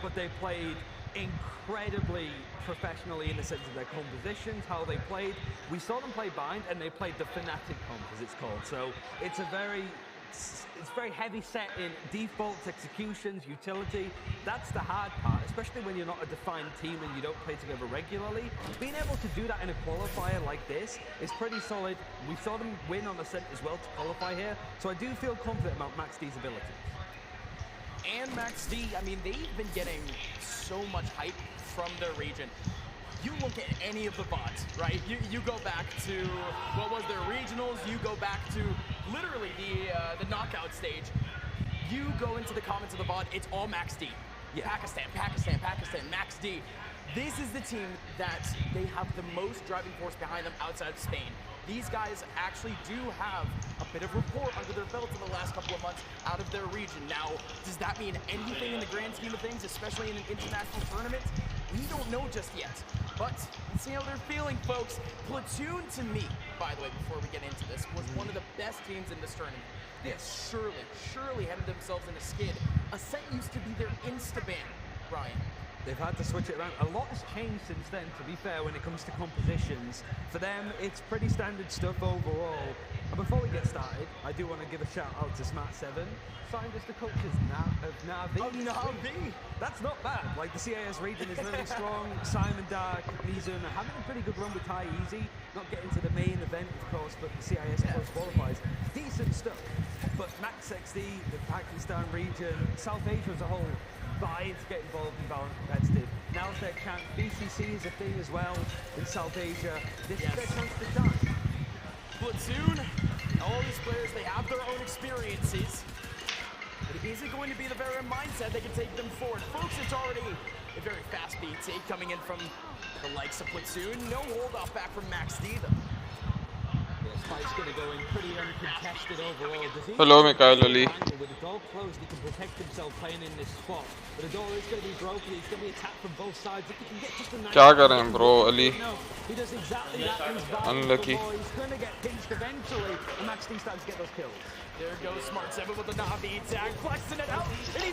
but they played incredibly professionally in the sense of their compositions, how they played. We saw them play bind, and they played the Fnatic comp, as it's called. So it's very heavy set in defaults, executions, utility. That's the hard part, especially when you're not a defined team and you don't play together regularly. Being able to do that in a qualifier like this is pretty solid. We saw them win on Ascent as well to qualify here, so I do feel confident about Max D's abilities. And Max D, I mean, they've been getting so much hype from their region. You look at any of the VODs, right? You go back to, what was their regionals, you go back to literally the knockout stage. You go into the comments of the VOD, it's all Max D. Yeah. Pakistan, Max D. This is the team that they have the most driving force behind them outside of Spain. These guys actually do have a bit of rapport under their belt in the last couple of months out of their region. Now, does that mean anything in the grand scheme of things, especially in an international tournament? We don't know just yet, but let's see how they're feeling, folks. Platoon, to me, by the way, before we get into this, was one of the best teams in this tournament. Yes, surely headed themselves in a skid. Ascent used to be their insta-ban, Ryan. They've had to switch it around. A lot has changed since then, to be fair, when it comes to compositions. For them, it's pretty standard stuff overall. And before we get started, I do want to give a shout out to Smart7, signed as the coach of Na'Vi. Oh, Na'Vi! That's not bad. Like, the CIS region is really strong. Simon Dark, Mizun are having a pretty good run with Tai Easy. Not getting to the main event, of course, but the CIS close qualifies. Decent stuff. But Max XD, the Pakistan region, South Asia as a whole, vying to get involved in Valorant competitive. Now's their chance. VCC is a thing as well in South Asia. This is their chance to shine. Platoon, all these players, they have their own experiences. But is it going to be the very mindset that can take them forward? Folks, it's already a very fast BT coming in from the likes of Platoon. No hold off back from Max D, though. Spike's going to go in pretty uncontested overall. Hello, Mikhail Ali. With the door closed, he can protect himself playing in this spot. But the door is going to be broken. He's going to be attacked from both sides. If he can get just a nice... क्या कर रहे हैं bro, Ali? He does exactly that. Unlucky. He's going to get pinched eventually. And Max D starts to get those kills. There goes Smart7 with the Na'Vi attack, flexing it out.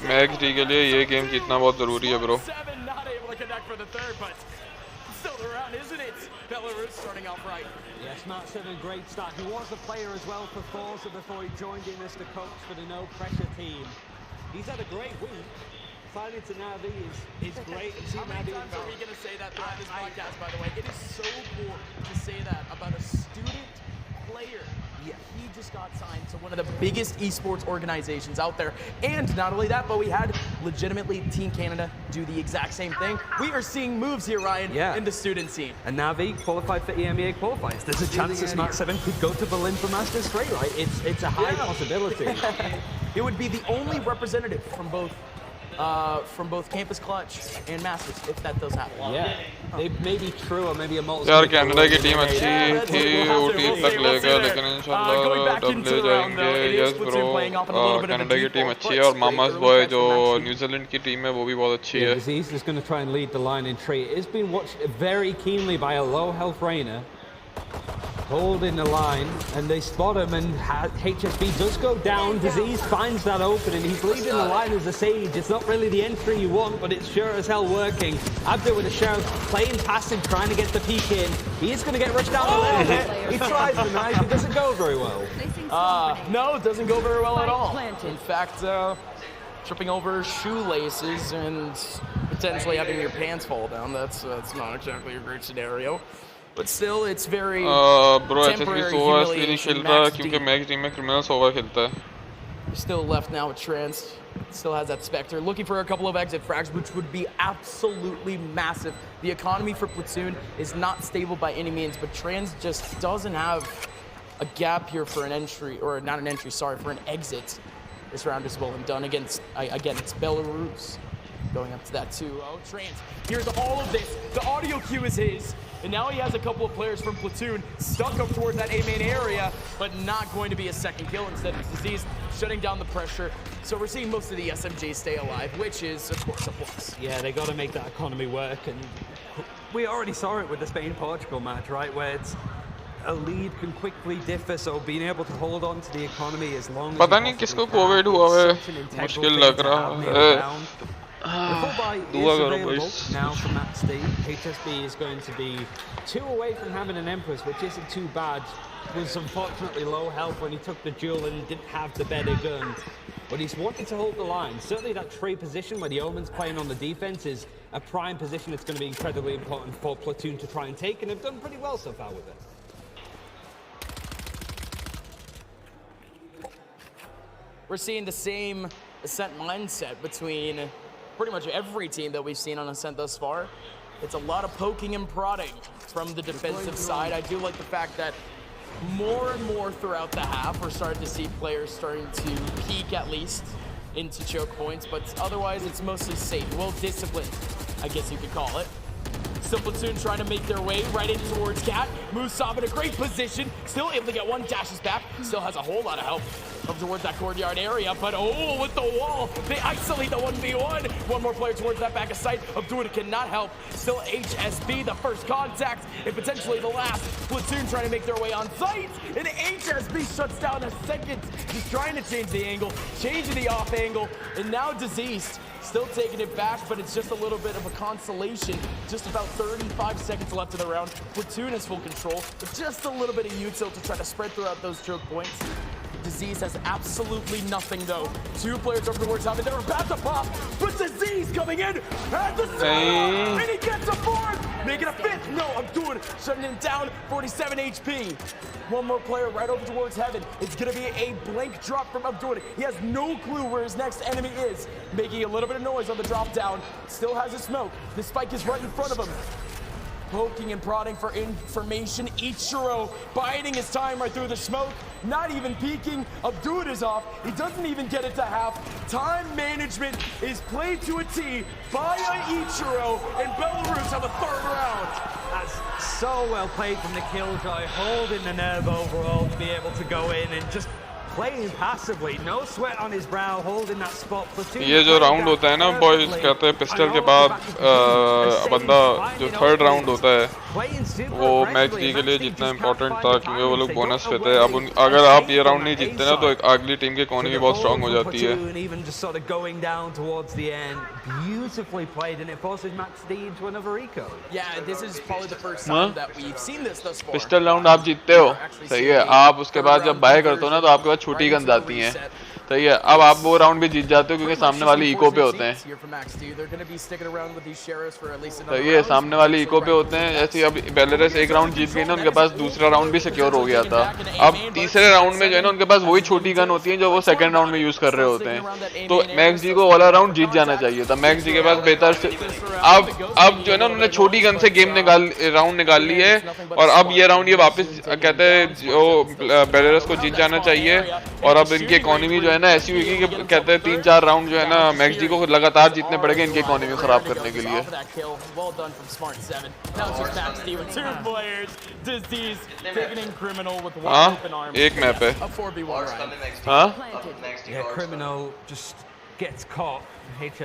Max D के लिए ये game जीतना बहुत जरूरी है bro. 7 not able to connect for the third, but still around, isn't it? Belarus starting off right. Yeah, Smart7, great start. He was a player as well for Forza before he joined in as the coach for the No Pressure team. He's had a great week. Signing to Na'Vi is great. How many times are we going to say that throughout this podcast, by the way? It is so cool to say that about a student player. Yeah, he just got signed to one of the biggest esports organizations out there. And not only that, but we had legitimately Team Canada do the exact same thing. We are seeing moves here, Ryan, in the student scene. And Na'Vi qualified for EMEA qualifiers. There's a chance that Smart7 could go to Berlin for Masters straight, right? It's a high possibility. It would be the only representative from both Campus Clutch and Masters, if that does happen. Yeah, they may be true or maybe a multi. यार Canada की team अच्छी थी, OT तक ले गए, लेकिन इंशाल्लाह dub ले जाएंगे. यस ब्रो, कनाडा की टीम अच्छी है और मामास बॉय जो न्यूजीलैंड की टीम है वो भी बहुत अच्छी है. Disease is going to try and lead the line in tree. It's been watched very keenly by a low health Reina. Holding the line, and they spot him, and HSB does go down. Disease finds that opening. He's leading the line as a Sage. It's not really the entry you want, but it's sure as hell working. Abdo with a sheriff, playing past him, trying to get the peek in. He is going to get rushed down a little bit. He tries the knife, it doesn't go very well. No, it doesn't go very well at all. In fact, tripping over shoelaces and potentially having your pants fall down, that's not exactly a great scenario. But still, it's very temporary humiliation. क्योंकि Max D में criminal Sova खेलता है. Still left now with Trans. Still has that Spectre. Looking for a couple of exit frags, which would be absolutely massive. The economy for Platoon is not stable by any means, but Trans just doesn't have a gap here for an entry, or not an entry, sorry, for an exit. This round is well and done against, again, it's Belarus. Going up to that too. Oh, Trans. Here's all of this. The audio cue is his. And now he has a couple of players from Platoon stuck up towards that A main area, but not going to be a second kill. Instead, it's Disease shutting down the pressure. So we're seeing most of the SMGs stay alive, which is, of course, a plus. Yeah, they got to make that economy work. And we already saw it with the Spain-Portugal match, right? Where it's a lead can quickly differ, so being able to hold on to the economy as long as पता नहीं किसको Covid हुआ है, मुश्किल लग रहा है. The full buy is available now for Max D. HSB is going to be 2 away from having an Empress, which isn't too bad. Was unfortunately low health when he took the duel and didn't have the better gun. But he's wanted to hold the line. Certainly that trade position where the Omen's playing on the defense is a prime position that's going to be incredibly important for Platoon to try and take, and have done pretty well so far with it. We're seeing the same Ascent mindset between pretty much every team that we've seen on Ascent thus far. It's a lot of poking and prodding from the defensive side. I do like the fact that more and more throughout the half, we're starting to see players starting to peak at least into choke points, but otherwise it's mostly safe, well disciplined, I guess you could call it. Still Platoon trying to make their way right in towards Cat. Musab in a great position, still able to get one, dashes back, still has a whole lot of help up towards that courtyard area, but oh, with the wall, they isolate the 1v1. One more player towards that back of sight. Abdullah cannot help. Still HSB, the first contact, and potentially the last. Platoon trying to make their way on site, and HSB shuts down a second. Just trying to change the angle, changing the off angle, and now Diseased still taking it back, but it's just a little bit of a consolation. Just about 35 seconds left in the round. Platoon has full control, but just a little bit of util to try to spread throughout those choke points. Disease has absolutely nothing though. 2 players over towards Heaven, they're about to pop, but Disease coming in at the side, and he gets a 4th, making a 5th. No, Abdul shutting him down, 47 HP. One more player right over towards Heaven. It's gonna be a blank drop from Abdul. He has no clue where his next enemy is, making a little bit of noise on the drop down. Still has a smoke. The spike is right in front of him. Poking and prodding for information. Ichiro biding his time right through the smoke. Not even peeking. Abdul is off. He doesn't even get it to half. Time management is played to a T by Ichiro, and Belarus have a 3rd round. That's so well played from the Killjoy, holding the nerve overall to be able to go in and just playing passively, no sweat on his brow, holding that spot. ये जो round होता है ना boys, कहते हैं pistol के बाद बंदा जो 3rd राउंड होता है वो मैच डी के लिए जितना इम्पोर्टेंट था क्योंकि वो लोग बोनस पे थे. अब अगर आप ये राउंड नहीं जीतते ना तो एक अगली टीम की इकोनॉमी बहुत स्ट्रांग हो जाती है. Beautifully played, and it forces Max D into another eco. Yeah, this is probably the first time that we've seen this thus far. Pistol round आप जीतते हो, सही है. आप उसके बाद जब बाय करते हो ना तो आपके पास छोटी गन्स आती हैं, सही है. अब आप वो राउंड भी जीत जाते हो क्योंकि सामने वाले इको पे होते हैं. सही है, सामने वाले इको पे होते हैं. जैसे अब बेलारस एक राउंड जीत गई ना, उनके पास दूसरा राउंड भी सिक्योर हो गया था. अब तीसरे राउंड में जो है ना उनके पास वही छोटी गन होती है जो वो 2nd राउंड में यूज कर रहे होते हैं. तो मैक्स जी को वाला राउंड जीत जाना चाहिए था. मैक्स जी के पास बेहतर अब जो है ना उन्होंने छोटी गन से राउंड निकाल ली है, और अब ये राउंड ये वापस कहते हैं जो बेलारस को जीत जाना चाहिए. और अब इनकी इकोनॉमी जो है ना ऐसी हुई कि कहते हैं 3-4 राउंड जो है ना मैक्स जी को लगातार जीतने पड़ेंगे इनकी इकोनॉमी खराब करने के लिए. हाँ, एक मैप है. हाँ,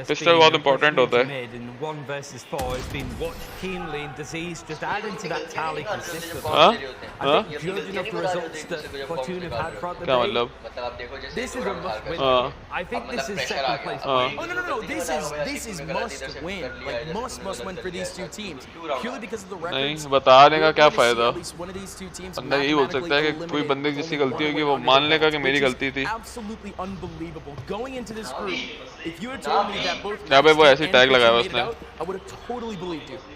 पिस्टल बहुत इंपॉर्टेंट होता है. हाँ हाँ, क्या मतलब? नहीं, बता देने का क्या फायदा. बंदा यही बोल सकता है कि कोई बंदे जिसकी गलती होगी वो मान लेगा कि मेरी गलती थी. यहाँ पे वो ऐसी टैग लगाया उसने.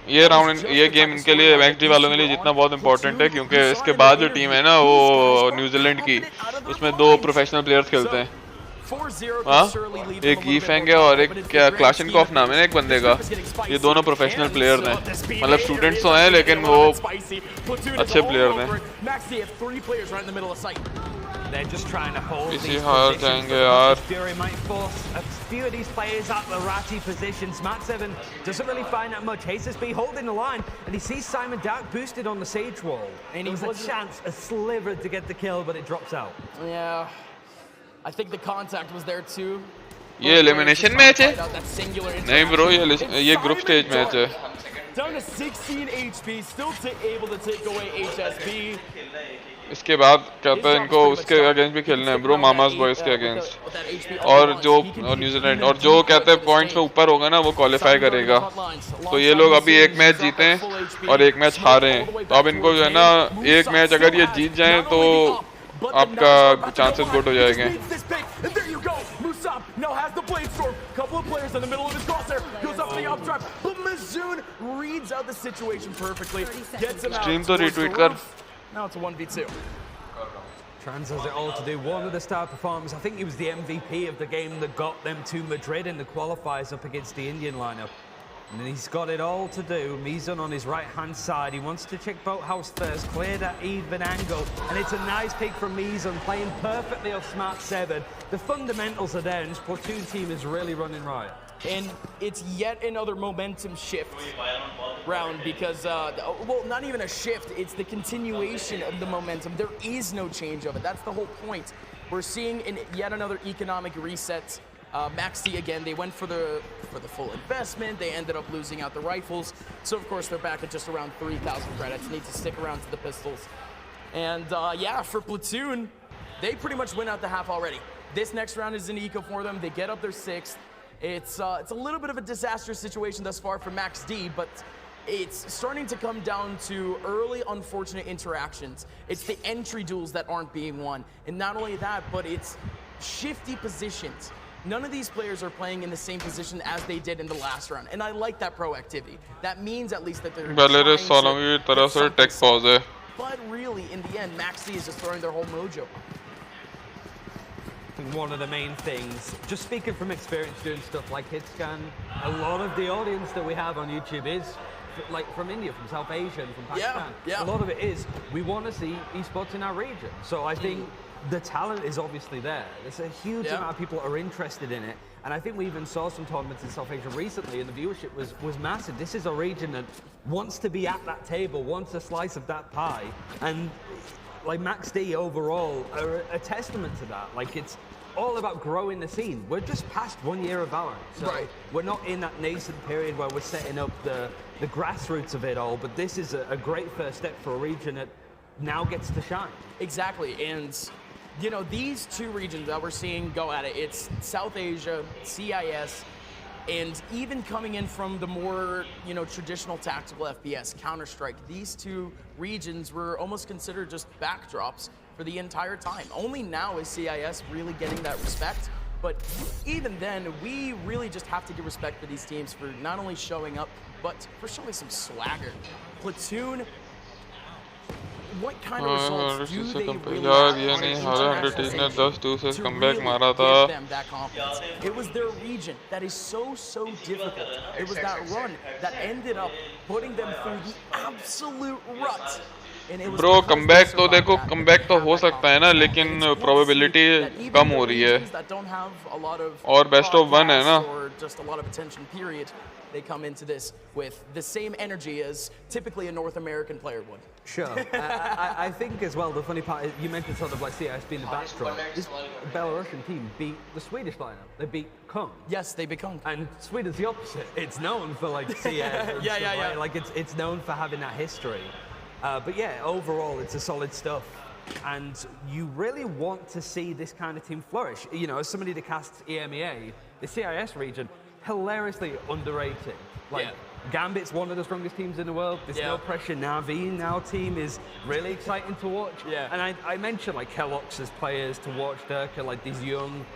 ये राउंड, ये गेम इनके लिए, मैक्स डी वालों के लिए जितना बहुत इंपॉर्टेंट है क्योंकि इसके बाद जो टीम है ना वो न्यूजीलैंड की, उसमें 2 प्रोफेशनल प्लेयर्स खेलते हैं. हाँ, एक ई फैंग है और एक क्या क्लाशनकॉफ नाम है ना एक बंदे का. ये दोनों प्रोफेशनल प्लेयर्स हैं, मतलब स्टूडेंट्स तो हैं लेकिन वो अच्छे प्लेयर्स हैं. They're just trying to hold इसी हार जाएंगे यार. Fury might force a few of these players at the ratty positions. Max 7 doesn't really find that much. HSB holding the line, and he sees Simon Dark boosted on the Sage wall. And he was a chance, a sliver to get the kill, but it drops out. Yeah, I think the contact was there too. ये elimination match है? नहीं bro, ये group stage match है. down to 16 HP, still able to take away HSB. इसके बाद कहता है इनको उसके अगेंस्ट भी खेलना है ब्रो, मामास बॉयज के अगेंस्ट, और जो न्यूजीलैंड और जो कहते हैं पॉइंट्स पे ऊपर होगा ना वो क्वालिफाई करेगा। तो ये लोग अभी एक मैच जीते हैं और एक मैच हारे हैं, तो अब इनको जो है ना एक मैच अगर ये जीत जाएं तो आपका चांसेस गुड हो जाएंगे। Now has the blade storm. Couple of players in the middle of his crosshair. Goes up the updraft. But Mizzune reads out the situation perfectly. Gets him out. Stream to retweet kar. Now it's a 1v2. Trans has it all to do. One of the star performers. I think he was the MVP of the game that got them to Madrid in the qualifiers up against the Indian lineup. And he's got it all to do. Mizun on his right-hand side. He wants to check Boathouse first, clear that even angle. And it's a nice pick from Mizun, playing perfectly off Smart 7. The fundamentals are there, and his platoon team is really running right. And it's yet another momentum shift round because, well, not even a shift. It's the continuation of the momentum. There is no change of it. That's the whole point. We're seeing yet another economic reset. Max D again, they went for the full investment. They ended up losing out the rifles. So of course they're back at just around 3,000 credits. Need to stick around to the pistols. And yeah, for Platoon, they pretty much win out the half already. This next round is an eco for them. They get up their 6th. It's a little bit of a disastrous situation thus far for Max D, but it's starting to come down to early unfortunate interactions. It's the entry duels that aren't being won. And not only that, but it's shifty positions. None of these players are playing in the same position as they did in the last round, and I like that proactivity. That means at least that they're trying to but really, in the end, Max D is just throwing their whole mojo. I think one of the main things, just speaking from experience doing stuff like HitScan, a lot of the audience that we have on YouTube is like from India, from South Asia, and from Pakistan. Yeah. A lot of it is, we want to see esports in our region. So I think the talent is obviously there. There's a huge amount of people that are interested in it. And I think we even saw some tournaments in South Asia recently and the viewership was massive. This is a region that wants to be at that table, wants a slice of that pie. And like Max D overall are a testament to that. Like it's all about growing the scene. We're just past 1 year of Valorant. So we're not in that nascent period where we're setting up the grassroots of it all, but this is a great first step for a region that now gets to shine. Exactly, and you know, these two regions that we're seeing go at it, it's South Asia, CIS, and even coming in from the more, you know, traditional tactical FPS, Counter-Strike, these two regions were almost considered just backdrops for the entire time. Only now is CIS really getting that respect, but even then, we really just have to give respect for these teams for not only showing up, but for showing some swagger. Platoon, what kind of results do they really have on an international stage to really give them that confidence? It was their region that is so difficult. It was that run that ended up putting them through the absolute rut. Bro comeback तो देखो, comeback तो हो सकता है ना, लेकिन probability कम हो रही है और बेस्ट ऑफ 1 है ना। They come into this with the same energy as typically a North American player would. Sure. I think as well, the funny part is you mentioned sort of like CIS being the backdrop. This Belarusian team beat the Swedish lineup. They beat Kung. Yes, they beat Kung. And Sweden's the opposite. It's known for like CS. Yeah. Like it's known for having that history. But yeah, overall, it's a solid stuff. And you really want to see this kind of team flourish. You know, as somebody that casts EMEA, the CIS region, hilariously underrated. Like Gambit's one of the strongest teams in the world. There's no pressure. Navi now team is really exciting to watch. And I mentioned like Kellogg's players to watch, Durka, like these young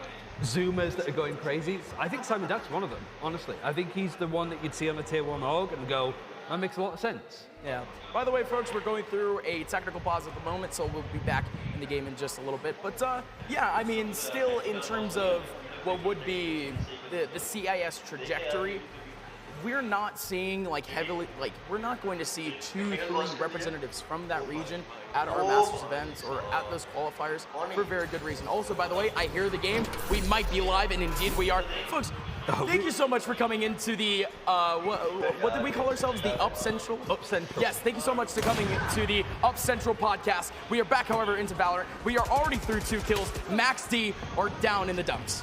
Zoomers that are going crazy. I think Simon Duck's one of them, honestly. I think he's the one that you'd see on a tier 1 org and go, that makes a lot of sense. Yeah. By the way, folks, we're going through a technical pause at the moment, so we'll be back in the game in just a little bit. But yeah, I mean, still in terms of what would be the CIS trajectory, we're not seeing like heavily, like we're not going to see 2-3 representatives from that region at our Masters events or at those qualifiers for a very good reason. Also, by the way, I hear the game. We might be live, and indeed we are. Folks, thank you so much for coming into the, what did we call ourselves? The Up Central? Up Central. Yes, thank you so much for coming to the Up Central podcast. We are back, however, into Valorant. We are already through 2 kills. Max D are down in the dumps.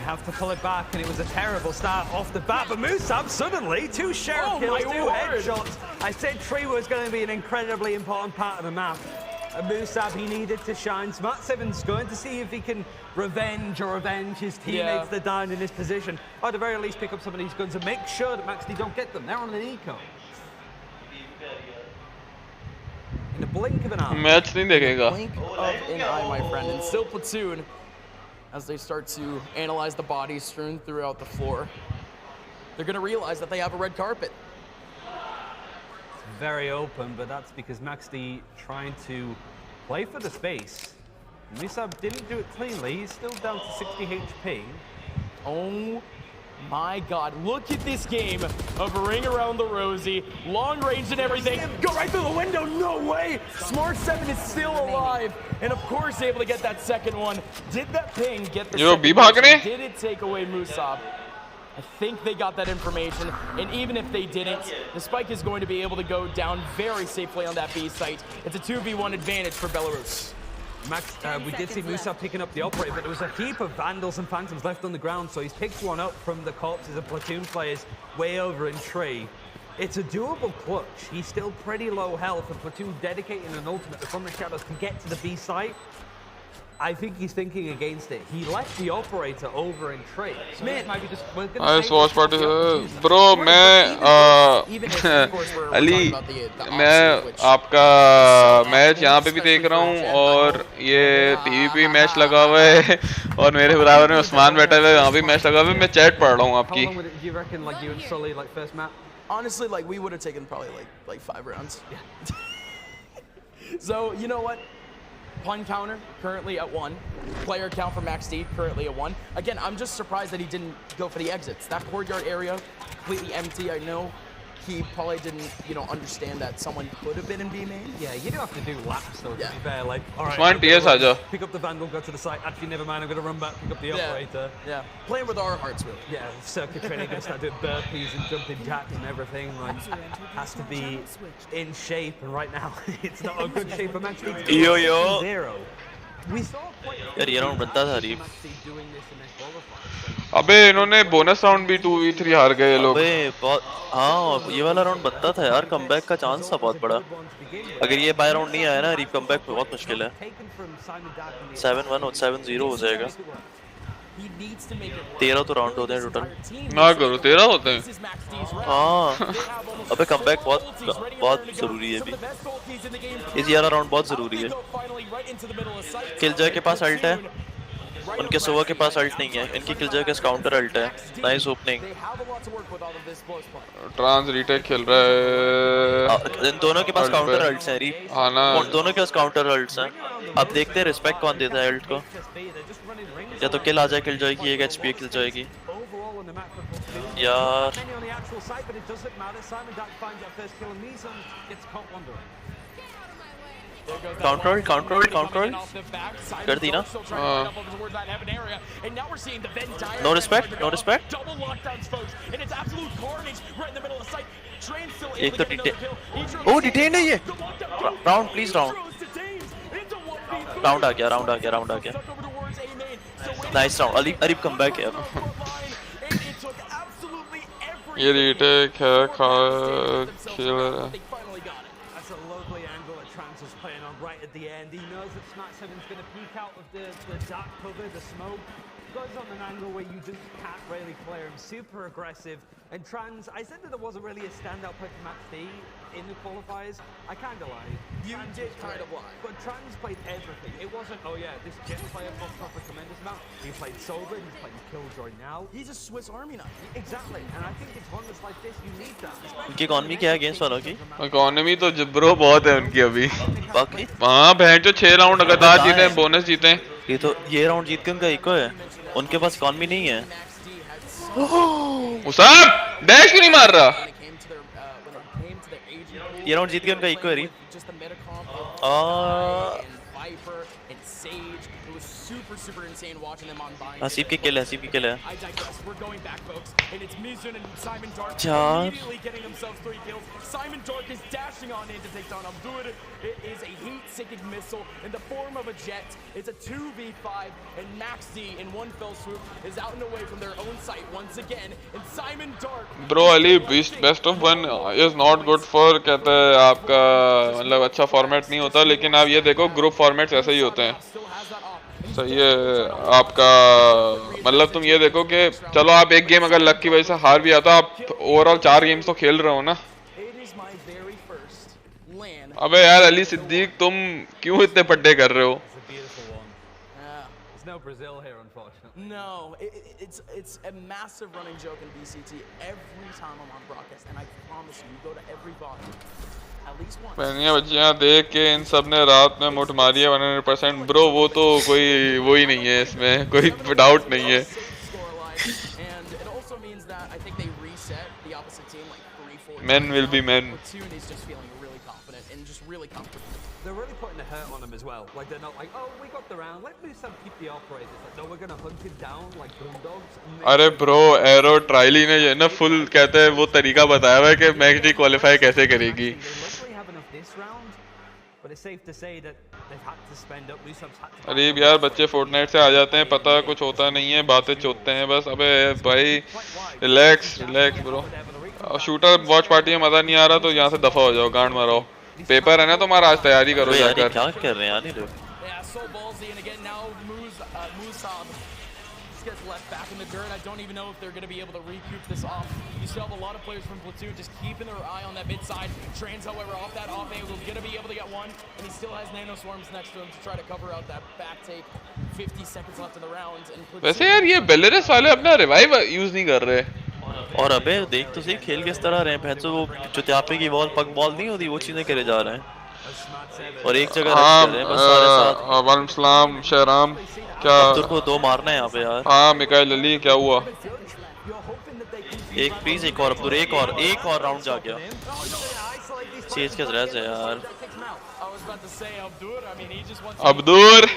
have to pull it back, and it was a terrible start off the bat. But Musab suddenly, 2 sheriff kills, 2 headshots. I said Tree was going to be an incredibly important part of the map. And Musab, he needed to shine. Smart 7's going to see if he can revenge his teammates that died in this position. Or at the very least, pick up some of these guns and make sure that MaxD don't get them. They're on an eco. In a blink of an eye. Match नहीं देखेगा. Blink of an eye, my friend. And still Platoon, as they start to analyze the bodies strewn throughout the floor, they're going to realize that they have a red carpet. It's very open, but that's because MaxD trying to play for the space. Musab didn't do it cleanly. He's still down to 60 HP. Oh my God, look at this game of Ring Around the Rosie, long range and everything. Go right through the window, no way! Smart 7 is still alive, and of course able to get that second one. Did that ping get the second one? Did it take away Musab? I think they got that information, and even if they didn't, the spike is going to be able to go down very safely on that B site. It's a 2v1 advantage for Belarus. Max, we did see Musab picking up the operator, but there was a heap of Vandals and Phantoms left on the ground, so he's picked one up from the corpses of Platoon players way over in Tree. It's a doable clutch. He's still pretty low health, and Platoon dedicating an ultimate from the shadows to get to the B site. I think he's thinking against it. He left the operator over in Tree. So man, maybe just nice watch party, bro. मैं अली मैं आपका match यहाँ पे भी देख रहा हूँ और ये टीवी पे मैच लगा हुआ है और मेरे बराबर में उस्मान बैठा हुआ है, यहाँ भी मैच लगा हुआ है, मैं चैट पढ़ रहा हूँ आपकी. Honestly, like we would have taken probably like 5 rounds. Yeah. So you know what? Pun counter currently at 1. Player count for MaxD currently at 1. Again, I'm just surprised that he didn't go for the exits. That courtyard area completely empty. I know he probably didn't, you know, understand that someone could have been in B main. Yeah, you do have to do laps though, to be fair. Like, all right, Smart TS aja. Pick up the Vandal, go to the site. Actually, never mind. I'm gonna run back, pick up the operator. Yeah, playing with our hearts, really. Yeah, circuit training, gonna start doing burpees and jumping jacks and everything. Like, has to be in shape, and right now it's not a good shape for MaxD. Yo. 0. We saw यार ये round बनता था reef. अबे इन्होंने bonus round भी 2v3 हार गए ये लोग. अबे बहुत हाँ ये वाला राउंड बनता था यार. कमबैक का चांस था बहुत बड़ा. अगर ये बाय राउंड नहीं आया ना रीफ कमबैक बहुत मुश्किल है. 7-1 और 7-0 हो जाएगा. 13 तो राउंड होते हैं टोटल. ना करो 13 होते हैं. हाँ अबे कमबैक बहुत जरूरी है अभी. इस वाला राउंड बहुत जरूरी है. किलजॉय के पास अल्ट है, उनके सोवा के पास अल्ट नहीं है. इनकी किलजॉय के काउंटर अल्ट है. Nice opening. ट्रांस रीटेक खेल रहा है. इन दोनों के पास काउंटर अल्ट्स हैं. हाँ ना, दोनों के पास काउंटर अल्ट्स हैं. अब देखते हैं रिस्पेक्ट कौन देता है अल्ट को. या तो किल आ जाए किलजॉय की, एक एचपी किलजॉय की. यार काउंटर कर दी ना. No respect. एक तो डिटेन है ये. राउंड प्लीज राउंड आ गया. Nice round. Areeb come back है. ये रीटेक है खेल रहा है. Right at the end, he knows that Smart 7's going to peek out of the dark cover, the smoke. Goes on an angle where you just can't really clear him. Super aggressive. And Trans, I said that there wasn't really a standout play for MaxD in the qualifiers. I kind of lied. You did kind of lie. But Trans played everything. It wasn't, oh yeah, this Jet player popped off a tremendous amount. He played Sober, he's playing Killjoy now. He's a Swiss Army knife. Exactly. And I think it's one that's like this, you need that. उनकी economy क्या है against वालों की? Economy तो जब्रो बहुत है उनकी अभी. बाकी हाँ बहन जो 6 राउंड लगातार जीते, बोनस जीते. ये राउंड जीत के उनका इको है. उनके पास इकोनॉमी नहीं है. उसाम डैश क्यों नहीं मार रहा? ये राउंड जीत के उनका इको है. super insane watching them on bind. Haseeb की किल है, हसीब की किल है। I digress. We're going back, folks, and it's Mizun and Simon Dark Char. immediately getting themselves 3 kills. Simon Dark is dashing on in to take down Abdur. It is a heat-seeking missile in the form of a jet. It's a 2v5, and Max D in one fell swoop is out and away from their own site once again. And Simon Dark. Bro Ali, best of one is not good for कहते हैं आपका मतलब अच्छा format नहीं होता, लेकिन आप ये देखो ग्रुप फॉर्मेट्स ऐसे ही होते हैं। सही है आपका मतलब तुम ये देखो कि चलो आप एक गेम अगर लक की वजह से हार भी आता, आप ओवरऑल 4 गेम्स तो खेल रहे हो ना। अबे यार अली सिद्दीक तुम क्यों इतने पड्डे कर रहे हो? No, it's a massive running joke in VCT every time I'm on broadcast, and I promise you, go to every VOD at least once. पहनियाँ बच्चियाँ देख के इन सब ने रात में मुठ मारी है 100%। ब्रो वो तो कोई वो ही नहीं है, इसमें कोई डाउट नहीं है। And it also means that I think they reset the opposite team like 3-4 Men will be men. Platoon is just feeling really confident and just really comfortable. They're really putting a hurt on them as well. Like they're not like, oh, we got the round. Let Musab keep the operators. Like, no, we're gonna hunt him down like boondogs. अरे bro arrow ट्रायली ने ये ना full कहते हैं वो तरीका बताया हुआ है कि मैच डी क्वालिफाई कैसे करेगी। अरे यार बच्चे फोर्टनाइट से आ जाते हैं, पता कुछ होता नहीं है, बातें चोतते हैं बस। अबे भाई relax bro. Shooter watch party में मजा नहीं आ रहा तो यहाँ से दफा हो जाओ, गांड मारो। पेपर है ना तुम्हारा, आज तैयारी करो जाकर। क्या कर रहे हैं यार ये लोग? Gets left back in the dirt. I don't even know if they're going to be able to recoup this off. You still have a lot of players from Platoon just keeping their eye on that mid side. Trans, however, off that off angle is going to be able to get one, and he still has nano swarms next to him to try to cover out that back take. 50 seconds left in the round. And वैसे यार ये बेलेरस वाले अपना revive use नहीं कर रहे। और अबे देख तो सही खेल किस तरह रहे हैं, भैंसो वो चुतियापे की बॉल पग बॉल नहीं होती, वो चीजें करे जा रहे हैं और एक जगह रख रहे हैं बस सारे साथ। वालेकुम सलाम शहराम, क्या अब्दुल को 2 मारना है यहाँ पे यार। हाँ मिकाइल अली क्या हुआ? एक प्लीज एक और अब्दुल, एक और राउंड जा गया। चेज के जरा से यार अब्दुल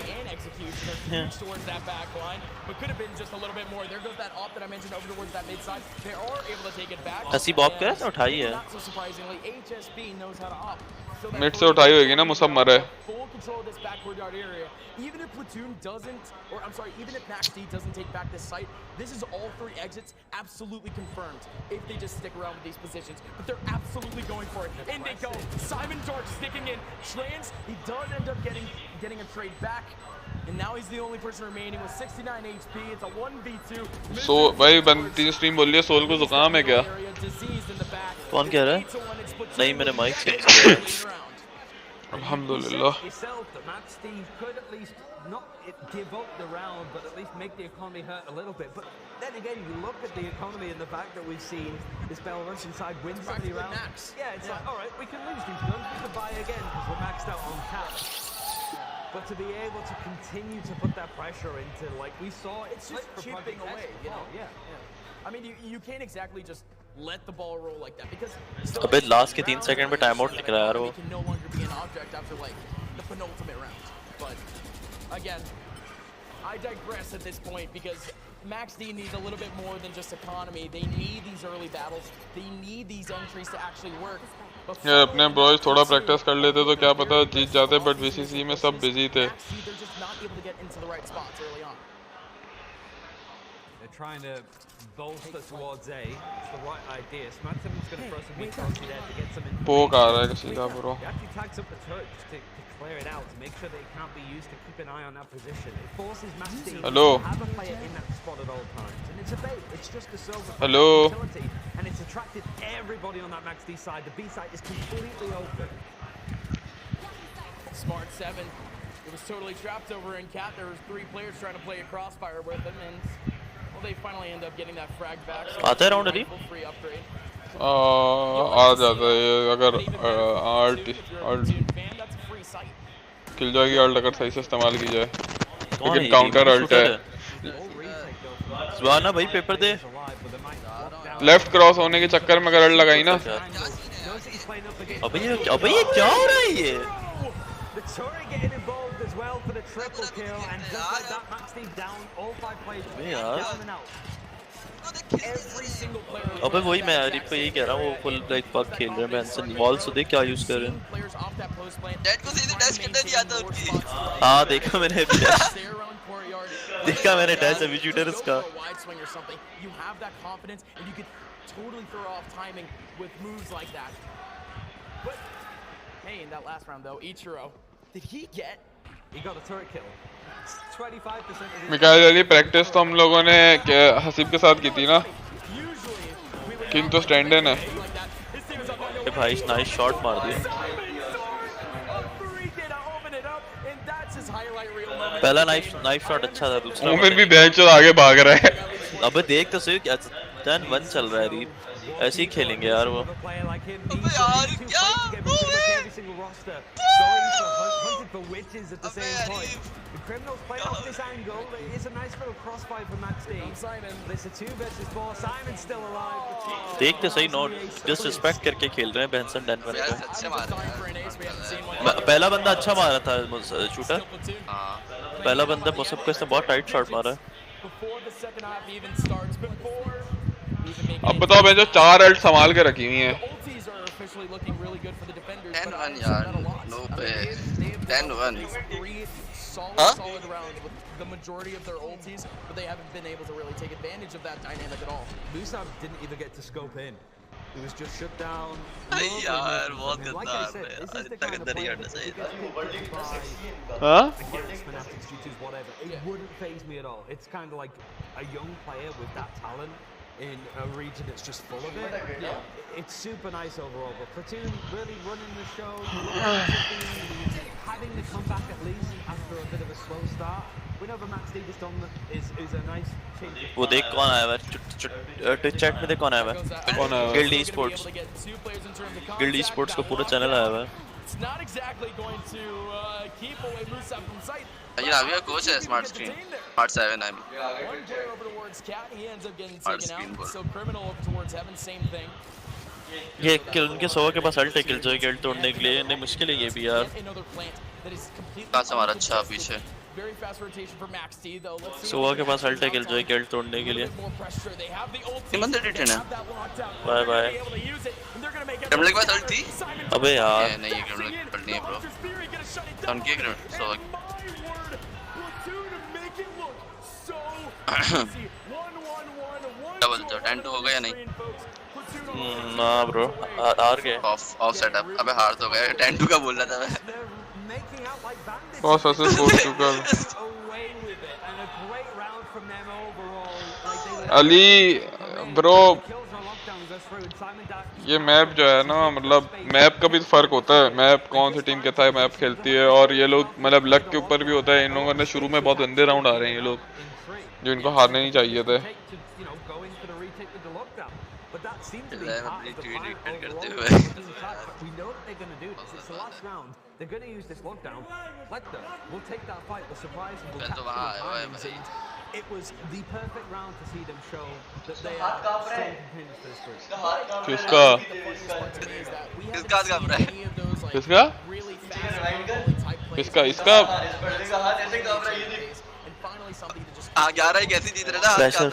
हसीब ऑफ करे तो उठाई है, मिड से उठाई होगी ना, मुसब मरे। Even if Platoon doesn't, or I'm sorry, even if Max D doesn't take back this site, this is all 3 exits absolutely confirmed if they just stick around with these positions. But they're absolutely going for it. In they go. Simon Dark sticking in. Trans, he does end up getting a trade back. And now he's the only person remaining with 69 HP. It's a 1v2. So भाई बनती stream बोल रही है soul को जुकाम है क्या? कौन कह रहा है? नहीं मैंने माइक चेंज किया। Alhamdulillah. Max D could at least not give up the round, but at least make the economy hurt a little bit. But then again, you look at the economy and the fact that we've seen this Belarusian side win so many rounds. Yeah, it's like, all right, we can lose these guns, we can buy again because we're maxed out on cap. But to be able to continue to put that pressure into, like we saw, it's just chipping away, you know? Yeah. I mean, you can't exactly just let the ball roll like that because अबे last के 3 second में time out लिख रहा है यार वो। can no longer be an object after like the penultimate round. But again, I digress at this point because Max D needs a little bit more than just economy. They need these early battles. They need these entries to actually work. यार अपने boys थोड़ा practice कर लेते तो क्या पता जीत जाते, but VCC में सब बिजी थे। They're just not able to get into the right spots early on. They're trying to bolster towards A. It's the right idea. Smatsum's going to throw some meat there to get some in. पोक आ रहा है सीधा bro. He actually tags up the turret just to clear it out, to make sure that it can't be used, to keep an eye on that position. It forces Max D to have a player in that spot at all times. And it's a bait. It's just a silver utility. And it's attracted everybody on that Max D side. The B side is completely open. Smart 7. It was totally trapped over in Cat. There was 3 players trying to play a crossfire with him, and well, they finally end up getting that frag back. So आता है round Ali? आ जाता है अगर art किल जाएगी, art अगर सही से इस्तेमाल की जाए, लेकिन काउंटर अल्ट है। सुभाना भाई पेपर दे। लेफ्ट क्रॉस होने के चक्कर में अगर अल्ट लगाई ना। अबे ये क्या हो रहा है ये? well for the triple kill, and just like that, Max D down. All 5 players down and out. Every single player. अबे वही मैं यार पे यही कह रहा हूँ वो फुल ब्लैक पग खेल रहे हैं बेंसन वॉल से देख क्या यूज कर रहे हैं डेड को सीधे डैश करने नहीं आता उनकी हाँ देखा मैंने देखा मैंने डैश अभी शूटर इसका You have that confidence and you could totally throw off timing with moves like that. But hey, in that last round though, Ichiro, did he get? He got a turret kill. 25% Mikail Ali practice तो हम लोगों ने हसीब के साथ की थी ना king तो स्टैंड इन है भाई नाइस शॉट मार दिया पहला नाइफ शॉट अच्छा था दूसरा मोमेंट भी बैच और आगे भाग रहा है अबे देख तो सही 10-1 चल रहा है रीप ऐसे ही खेलेंगे यार वो अबे यार क्या The criminals play off this angle. It's a nice little crossfire for Max D. It's a 2 versus 4. Simon's still alive. देख तो सही नॉट डिसरिस्पेक्ट करके खेल रहे हैं बेंसन डेनवर को पहला बंदा अच्छा मारा था शूटर पहला बंदा मोसब को इसने बहुत टाइट शॉट मारा है अब बताओ मैं जो 4 अल्ट संभाल के रखी हुई हैं 10-1 यार नो पे 10-1 solid rounds with the majority of their ultis, but they haven't been able to really take advantage of that dynamic at all. Musab didn't even get to scope in. He was just shut down. यार बहुत गंदा है यार इतना गंदा नहीं हटना चाहिए हाँ It wouldn't faze me at all. It's kind of like a young player with that talent in a region that's just full of it. It's super nice overall, but Platoon really running the show, having the comeback at least after a bit of a slow start. We know the Max D just on is a nice change. वो देख कौन आया है chat में देख कौन आया है गिल्ड ई-स्पोर्ट्स गिल्ड ई-स्पोर्ट्स का पूरा चैनल आया है It's not exactly going to keep away Musab from sight. Yeah, we are coach है smart screen smart 7 I mean One player over towards Cat, he ends up getting taken out. So Criminal over towards Heaven, same thing. ये किल उनके सोवा के पास alt है किल Joy guild तोड़ने के लिए नहीं मुश्किल है ये भी यार काश हमारा अच्छा पीछे सोवा के पास अल्ट है किल जॉय गिल्ड तोड़ने के लिए बंदे डिटेन है बाय बाय क्रिमिनल के पास अल्ट थी अबे यार नहीं ये क्रिमिनल अल्ट नहीं है ब्रो उनके क्रिमिनल सो डबल तो 10-2 हो गया नहीं ना ब्रो हार गए ऑफ सेटअप अबे हार तो गए 10-2 का बोल रहा था मैं बहुत सक्सेसफुल चुका अली ब्रो ये मैप जो है ना मतलब मैप का भी फर्क होता है मैप कौन सी टीम के साथ मैप खेलती है और ये लोग मतलब लक के ऊपर भी होता है इन लोगों ने शुरू में बहुत गंदे राउंड आ रहे हैं ये लोग जो इनको हारने नहीं चाहिए थे करते हुए They're going to use this lockdown. Let them. We'll take that fight. We'll surprise them. We'll catch them behind. It was the perfect round to see them show that they are strong contenders for this group. किसका किसका का रहा है किसका किसका इसका 11 ही कैसे जीत रहे ना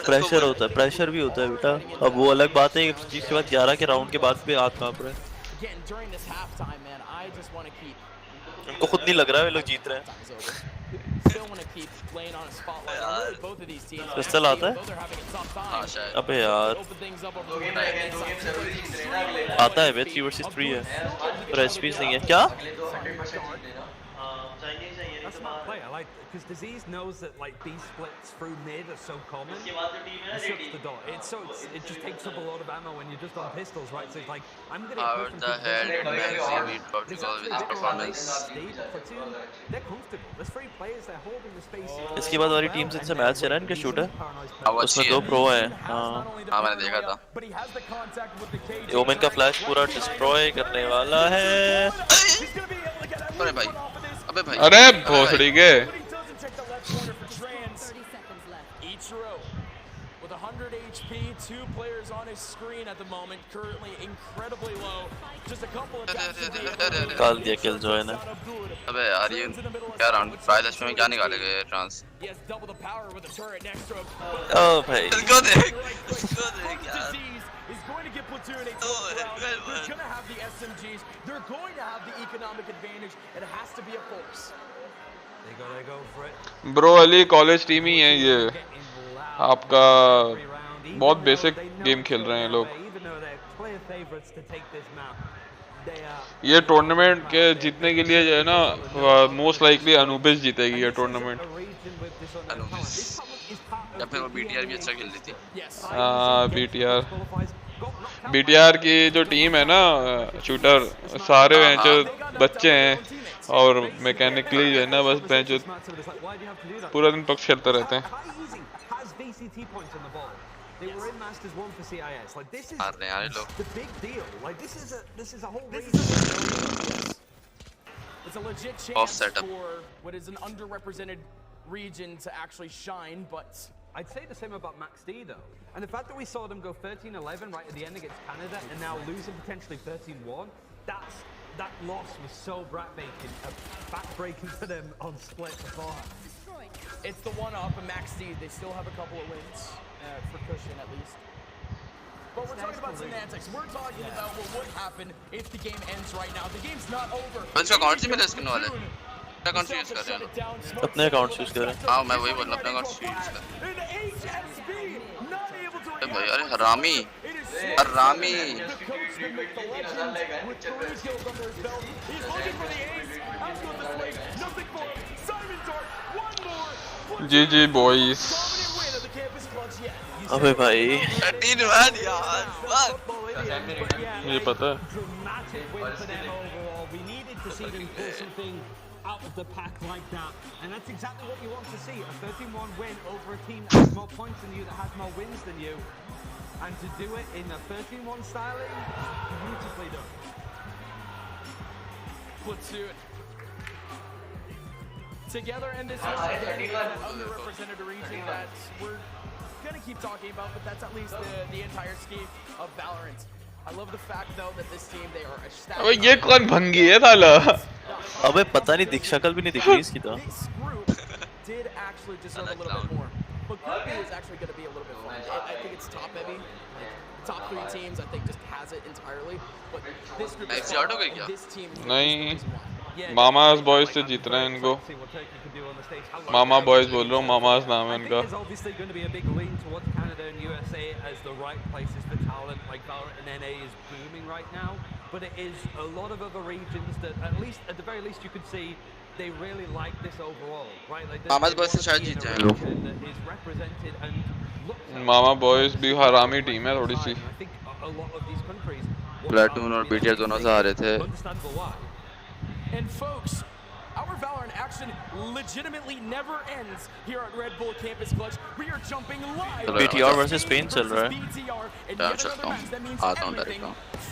प्रेशर होता है प्रेशर भी होता है बेटा अब वो अलग बात है जिसके बाद 11 के राउंड के बाद भी हाथ कांप रहे हैं उनको खुद नहीं लग रहा है वे लोग जीत रहे हैं पिस्टल आता है अबे यार आता है वे 3 वर्सेस 3 है पर एचपीस नहीं है क्या That's not play. I like because Disease knows that like B splits through mid are so common. He shuts the door. It just takes up a lot of ammo when you're just on pistols, right? So it's like I'm gonna. How the hell did man see me protocol with his performance? They're comfortable. There's 3 players. They're holding the space. इसके बाद वाली team से match है ना इनका shooter उसमें 2 pro है हाँ मैंने देखा था ओमेन का फ्लैश पूरा डिस्ट्रॉय करने वाला है अरे भाई अबे भाई अरे भोसड़ी के HP, 2 players on his screen at the moment, currently incredibly low. Just a couple of taps. काल दिया Killjoy ने. अबे यार ये क्या राउंड फाइल में क्या निकालेगा ये trans He has double the power with a turret next to him. Oh भाई. इसको देख यार Is going to get platooned. They're going to have the SMGs. They're going to have the economic advantage. It has to be a force. They go for it. Bro Ali college team ही है ये आपका बहुत basic game खेल रहे हैं लोग ये टूर्नामेंट के जीतने के लिए जो है ना मोस्ट लाइकली अनुबिस जीतेगी ये टूर्नामेंट या फिर वो बीटीआर भी अच्छा खेल रही थी हाँ बीटीआर की जो टीम है ना शूटर सारे जो बच्चे हैं और मैकेनिकली जो है ना बस जो पूरा दिन पक्ष खेलते रहते हैं They were in Masters 1 for CIS. Like this is the big deal. Like this is a whole region. It's a legit chance for what is an underrepresented region to actually shine, but I'd say the same about Max D though. And the fact that we saw them go 13-11 right at the end against Canada and now losing potentially 13-1, that loss was so backbreaking for them on split beforehand. It's the one-up and Max D. They still have a couple of wins for cushion at least. But we're talking about semantics. We're talking about what would happen if the game ends right now. The game's not over. इसका account से मिला skin वाले क्या account use कर रहे हैं अपने account use कर रहे हैं. हाँ मैं वही बोल रहा अपना अकाउंट यूज कर भाई अरे हरामी जी बॉयज अबे भाई 13-1 यार मुझे पता है out of the pack like that, and that's exactly what you want to see, a 13-1 win over a team that has more points than you, that has more wins than you, and to do it in a 13-1 styling, beautifully done. Platoon together in this underrepresented region that we're gonna keep talking about, but that's at least the entire scheme of Valorant. I love the fact though that this team, they are established. अबे ये कौन भंगी है साला अबे पता नहीं दिख शक्ल भी नहीं दिख रही इसकी तो. This group did actually deserve a little bit more, but Group B is actually going to be a little bit fun. I think it's top heavy. Top 3 teams I think just has it entirely, but this group is fun, and this team is नहीं mama's boys से जीत रहे हैं इनको मामा boys बोल रहा हूँ mama's नाम है इनका. There's obviously going to be a big lean towards Canada and USA as the right places for talent. Like Valorant and NA is booming right now, but it is a lot of other regions that at the very least you could see they really like this overall, right? Like mama's boys से शायद जीत जाएं लोग. is represented and mama boys भी हरामी team है थोड़ी सी. I think a lot of these countries platoon और BTR दोनों से आ रहे थे. understandable why. And folks, our Valorant action legitimately never ends here at Red Bull Campus Clutch. We are jumping live. BTR versus Spain चल रहा है. BTR and yet another match that means everything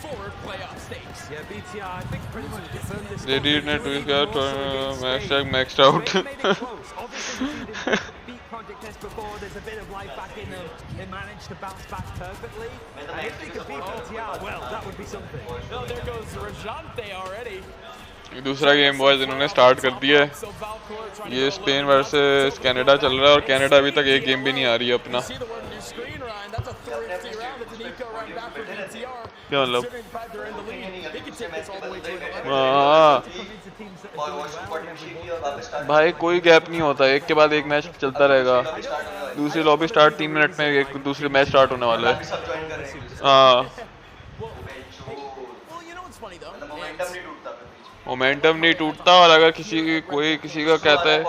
for playoff stakes. Yeah, BTR, I think pretty much confirmed this. They didn't get maxed out. They made it close. Obviously, we didn't beat Project S before. There's a bit of life back in them. They managed to bounce back perfectly. And if they could beat BTR, well, that would be something. Oh, there goes Rajante already. दूसरा game boys इन्होंने start कर दिया है. ये Spain versus Canada चल रहा है और कनाडा अभी तक एक गेम भी नहीं आ रही है अपना. क्या मतलब भाई कोई गैप नहीं होता, एक के बाद एक मैच चलता रहेगा. दूसरी लॉबी स्टार्ट 3 मिनट में एक दूसरी मैच स्टार्ट होने वाला है. हाँ मोमेंटम नहीं टूटता. और अगर कोई किसी का कहता है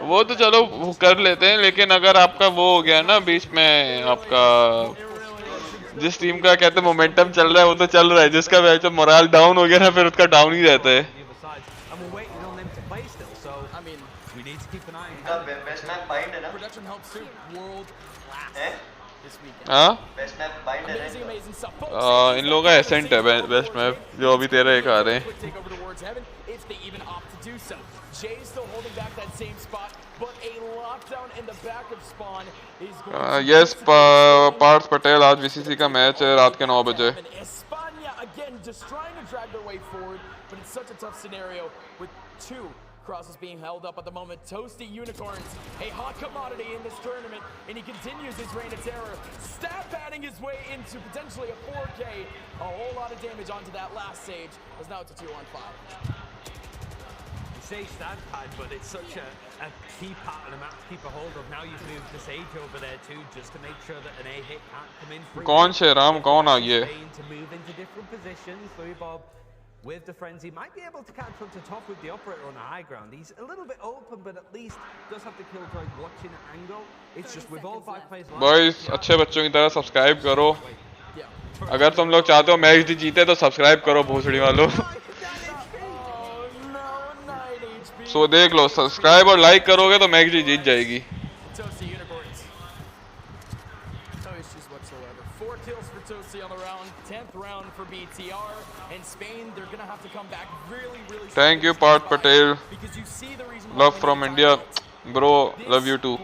वो तो चलो वो कर लेते हैं, लेकिन अगर आपका वो हो गया ना बीच में आपका जिस टीम का कहते हैं मोमेंटम चल रहा है वो तो चल रहा है, जिसका वैसे मोरल डाउन हो गया ना फिर उसका डाउन ही रहता है. हाँ इन लोगों का एसेंट है बेस्ट मैप जो अभी 13 आ रहे हैं. Jay still holding back that same spot, but a lockdown in the back of spawn yes Parth Patel आज वीसीसी का मैच है रात के 9 बजे। España again just trying to drag their way forward, but it's such a tough scenario with two crosses being held up at the moment. Toasty Unicorns, a hot commodity in this tournament, and he continues his reign of terror, stat padding his way into potentially a 4K. A whole lot of damage onto that last stage, as now it's a 2-on-5. You say stat pad, but it's such a key part of the map to keep a hold of. Now you've moved the Sage over there too, just to make sure that an A hit can't come in free. कौन से राम कौन आ गए? To move into different positions, Louis Bob with the frenzy might be able to catch up to top with the operator on the high ground. He's a little bit open, but at least does have the killjoy watching an angle. It's just with all 5 players. Boys, अच्छे बच्चों की तरह subscribe करो। अगर तुम लोग चाहते हो मैच जीते तो सब्सक्राइब करो भोसड़ी वालों। सो देख लो सब्सक्राइब और लाइक करोगे तो मैच जीत जाएगी। Thank you, Parth Patel. Love from India, bro. Love you too.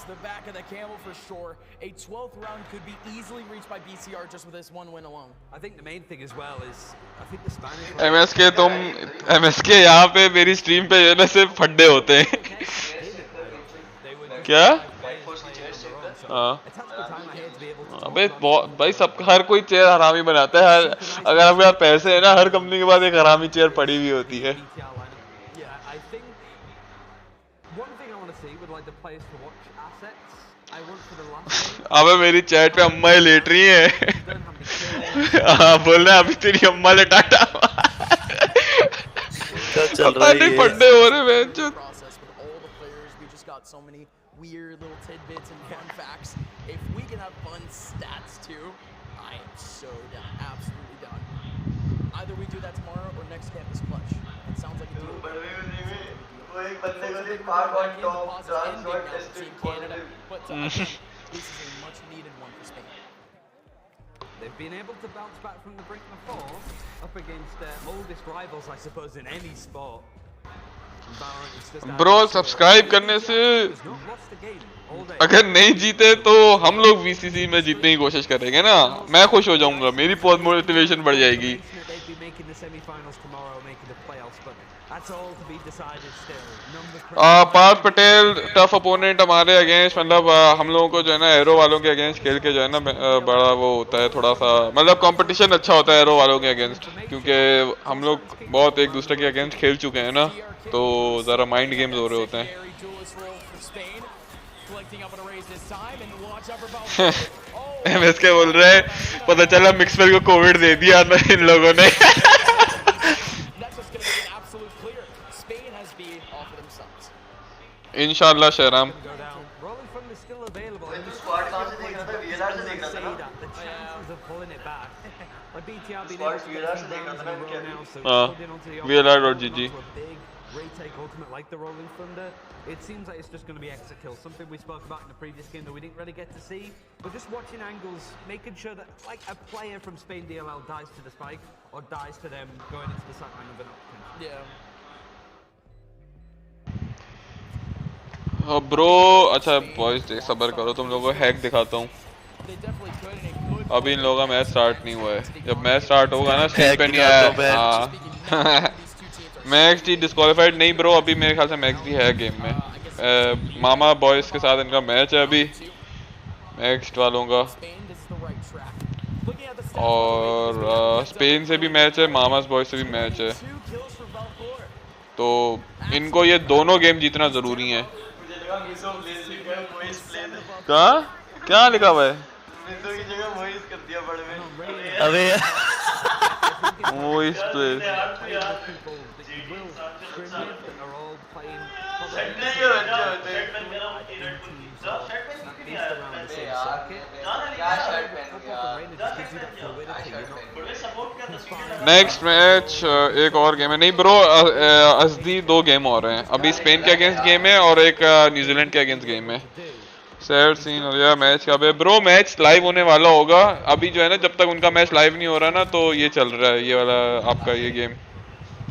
The back of the camel for sure. A 12th round could be easily reached by BCR just with this one win alone. I think the main thing as well is I think the Spanish. MSK तुम MSK यहाँ पे मेरी stream पे ये ना सिर्फ फड्डे होते हैं। क्या? हाँ। अबे भाई सब हर कोई चेयर हरामी बनाता है। अगर आपके पास पैसे हैं ना हर कंपनी के पास एक हरामी चेयर पड़ी हुई होती है। अबे मेरी चैट पे अम्मा ही लेट रही है। बोल रहे अभी तेरी अम्मा ले टाटा। पता नहीं फड्डे हो रहे हैं। Weird little tidbits and fun facts. If we can have fun stats too, I am so down, absolutely down. Either we do that tomorrow or next campus clutch. It sounds like a deal. Canada, but this is a much needed one for Spain. They've been able to bounce back from the brink before, up against their oldest rivals, I suppose, in any sport. Bro subscribe करने से अगर नहीं जीते तो हम लोग VCC में जीतने की कोशिश करेंगे ना। मैं खुश हो जाऊंगा, मेरी बहुत मोटिवेशन बढ़ जाएगी। पार्थ पटेल टफ अपोनेंट हमारे अगेंस्ट, मतलब हम लोगों को जो है ना एरो वालों के अगेंस्ट खेल के जो है ना बड़ा वो होता है, थोड़ा सा मतलब कंपटीशन अच्छा होता है एरो वालों के अगेंस्ट, क्योंकि हम लोग बहुत एक दूसरे के अगेंस्ट खेल चुके हैं ना, तो जरा माइंड गेम्स हो रहे होते हैं। एमएसके बोल रहे हैं पता चला मिक्सर को कोविड दे दिया ना इन लोगों ने। इंशाल्लाह Shahram. VLR.GG. Retake ultimate like the Rolling Thunder. It seems like it's just going to be extra kills, something we spoke about in the previous game that we didn't really get to see. But just watching angles, making sure that like a player from Spain DLL dies to the spike or dies to them going into the sideline of an option. Yeah. Bro अच्छा boys सब्र करो, तुम लोगों को hack दिखाता हूँ। अभी इन लोगों का मैच स्टार्ट नहीं हुआ है, जब मैच स्टार्ट होगा ना स्क्रीन पे नहीं आया। मैक्स डी डिस्क्वालीफाइड नहीं ब्रो, अभी मेरे ख्याल से मैक्स डी है गेम में। मामा बॉयज के साथ इनका मैच है अभी मैक्स वालों का, और स्पेन से भी मैच है, मामास बॉयज से भी मैच है, तो इनको ये दोनों गेम जीतना जरूरी है। क्या लिखा हुआ है? अबे वॉइस प्ले नेक्स्ट मैच एक और गेम है। नहीं ब्रो असदी 2 गेम और हैं, अभी स्पेन के अगेंस्ट गेम है और एक न्यूजीलैंड के अगेंस्ट गेम है। सैड सीन हो गया मैच का। ब्रो मैच लाइव होने वाला होगा, अभी जो है ना जब तक उनका मैच लाइव नहीं हो रहा ना तो ये चल रहा है ये वाला आपका ये game.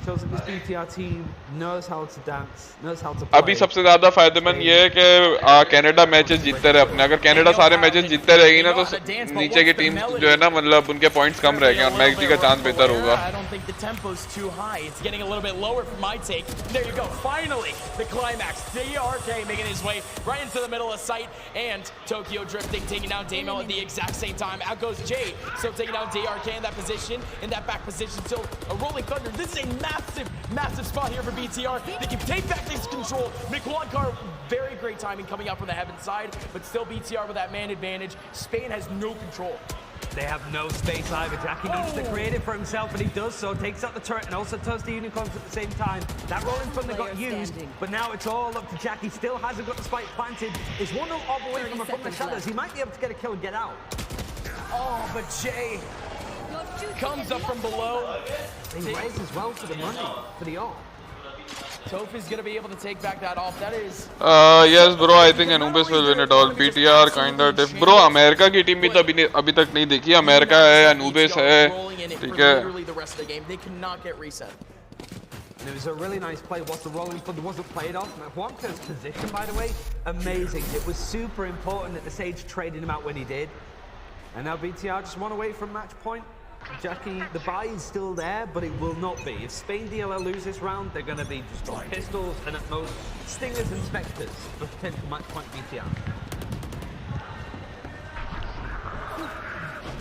Shows that this BTR team knows how to dance, knows how to play. अभी सबसे ज़्यादा फायदेमंद ये है कि कनाडा मैचेस जीतते रहे अपने. अगर कनाडा सारे मैचेस जीतते रहेगी ना तो नीचे की टीम जो है ना मतलब उनके पॉइंट्स कम रहेंगे और मैक्सडी का चांस बेहतर होगा. I don't think the tempo's too high. It's getting a little bit lower for my take. There you go. Finally, the climax. DRK making his way right into the middle of sight, and Tokyo drifting, taking down Damo at the exact same time. Out goes Jay, still taking down DRK in that position, in that back position. Still a rolling thunder. This is a massive, massive spot here for BTR. They can take back this control. McWankar, very great timing coming out from the heaven side, but still BTR with that man advantage. Spain has no control. They have no space either. Jackie needs to create it for himself, and he does so. Takes out the turret and also toes the unicorns at the same time. That rolling thunder got used, but now it's all up to Jackie. Still hasn't got the spike planted. Is 1-0 all the way from the shadows. He might be able to get a kill and get out. Oh, but Jay comes up from below. He raises well for the money, for the ult. Toph is going to be able to take back that off. That is... yes bro, I think Anubis will win it all. BTR kinda diff. Bro, America की team भी तो अभी तक नहीं देखी. America है, Anubis है, ठीक है. They cannot get reset. And it was a really nice play. Whilst the rolling thunder wasn't played off, Juanca's position, by the way, amazing. It was super important that the Sage traded him out when he did. And now BTR just one away from match point. Jackie, the buy is still there, but it will not be. If Spain DLL lose this round, they're going to be just on pistols and at most stingers and specters for potential match point BTR.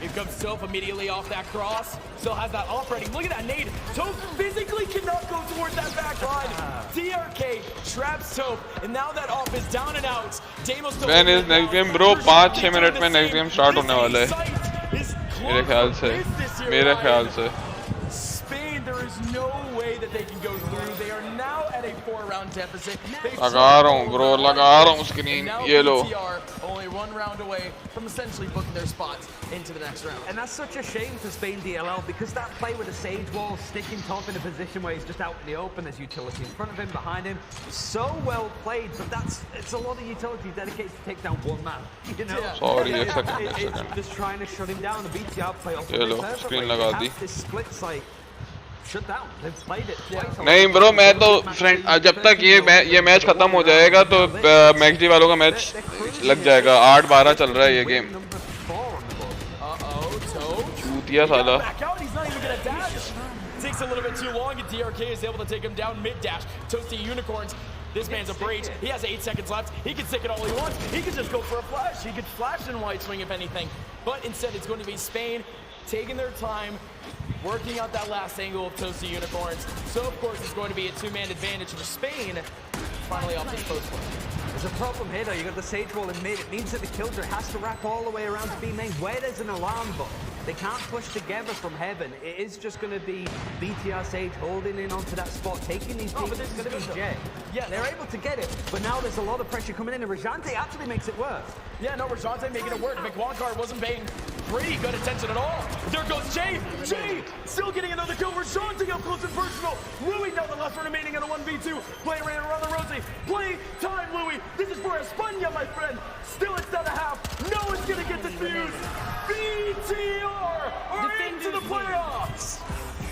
Here comes Toph immediately off that cross. Still has that off ready. Look at that nade. Toph physically cannot go towards that back line. DRK traps Toph, and now that off is down and out. Damos still... When is next game bro? 5-6 minute में next game start होने वाला है. मेरे ख्याल से. Spain, there is no way that they can go through. They are now at a 4-round deficit. लगा रहा हूँ bro, लगा रहा हूँ screen. ये लो. Only 1 round away from essentially booking their spots into the next round. And that's such a shame for Spain DLL because that play with the Sage Wall, sticking Toph in a position where he's just out in the open, there's utility in front of him, behind him. So well played, but it's a lot of utility dedicated to take down one man. You know? Yeah. Sorry, a second. It's just trying to shut him down. The BTR play off ये लो, screen लगा दी. this split site shut down. They've played it twice. नहीं bro, मैं तो friend जब तक ये match खत्म हो जाएगा तो मैक्सडी वालों का मैच लग जाएगा. 8-12 चल रहा है ये गेम. चूतिया साला. Takes a little bit too long, and DRK is able to take him down mid-dash. Toasty Unicorns. This man's a breach. He has 8 seconds left. He can stick it all he wants. He could just go for a flash. He could flash in wide swing if anything. But instead, it's going to be Spain taking their time, working out that last angle of Toasty Unicorns. So, of course, it's going to be a 2-man advantage for Spain. Finally off this post one. There's a problem here, though. You got the Sage Wall in mid. It means that the Killjoy has to wrap all the way around to B main, where there's an alarm button. They can't push together from heaven. It is just going to be BTR Sage holding in onto that spot, taking these people. It's going to be Jay. Yeah, they're able to get it, but now there's a lot of pressure coming in, and Rajante actually makes it work. Yeah, no, Rajante making it work. McWankar wasn't paying pretty good attention at all. There goes Jay. Jay still getting another kill. Rajante up close and personal. Louis down the last one remaining in a 1v2. Play right around the Rosie. Play time, Louis. This is for Espana, my friend. Still it's down a half. No one's going to get this news. BTR are into the playoffs.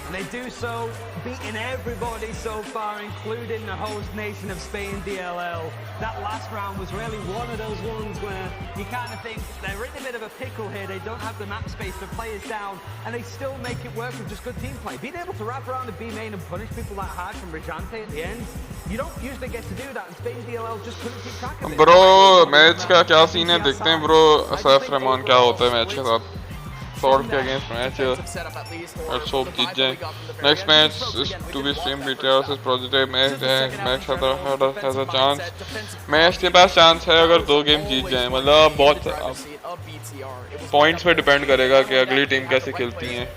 And they do so, beating everybody so far, including the host nation of Spain, DLL. That last round was really one of those ones where you kind of think they're in a bit of a pickle here. They don't have the map space, the players down, and they still make it work with just good team play. Being able to wrap around the B main and punish people that hard from Rajante at the end, you don't usually get to do that, and Spain DLL just couldn't keep track of it. Bro, match का क्या scene है देखते हैं bro. Saif Rahman क्या होता है match के साथ. Sort of against match here. Let's hope जीत जाए. Next match is to be streamed. BTR versus Project match है. Match has a chance. Match के पास chance है अगर 2 गेम जीत जाए. मतलब बहुत points पे depend करेगा कि अगली टीम कैसे खेलती है.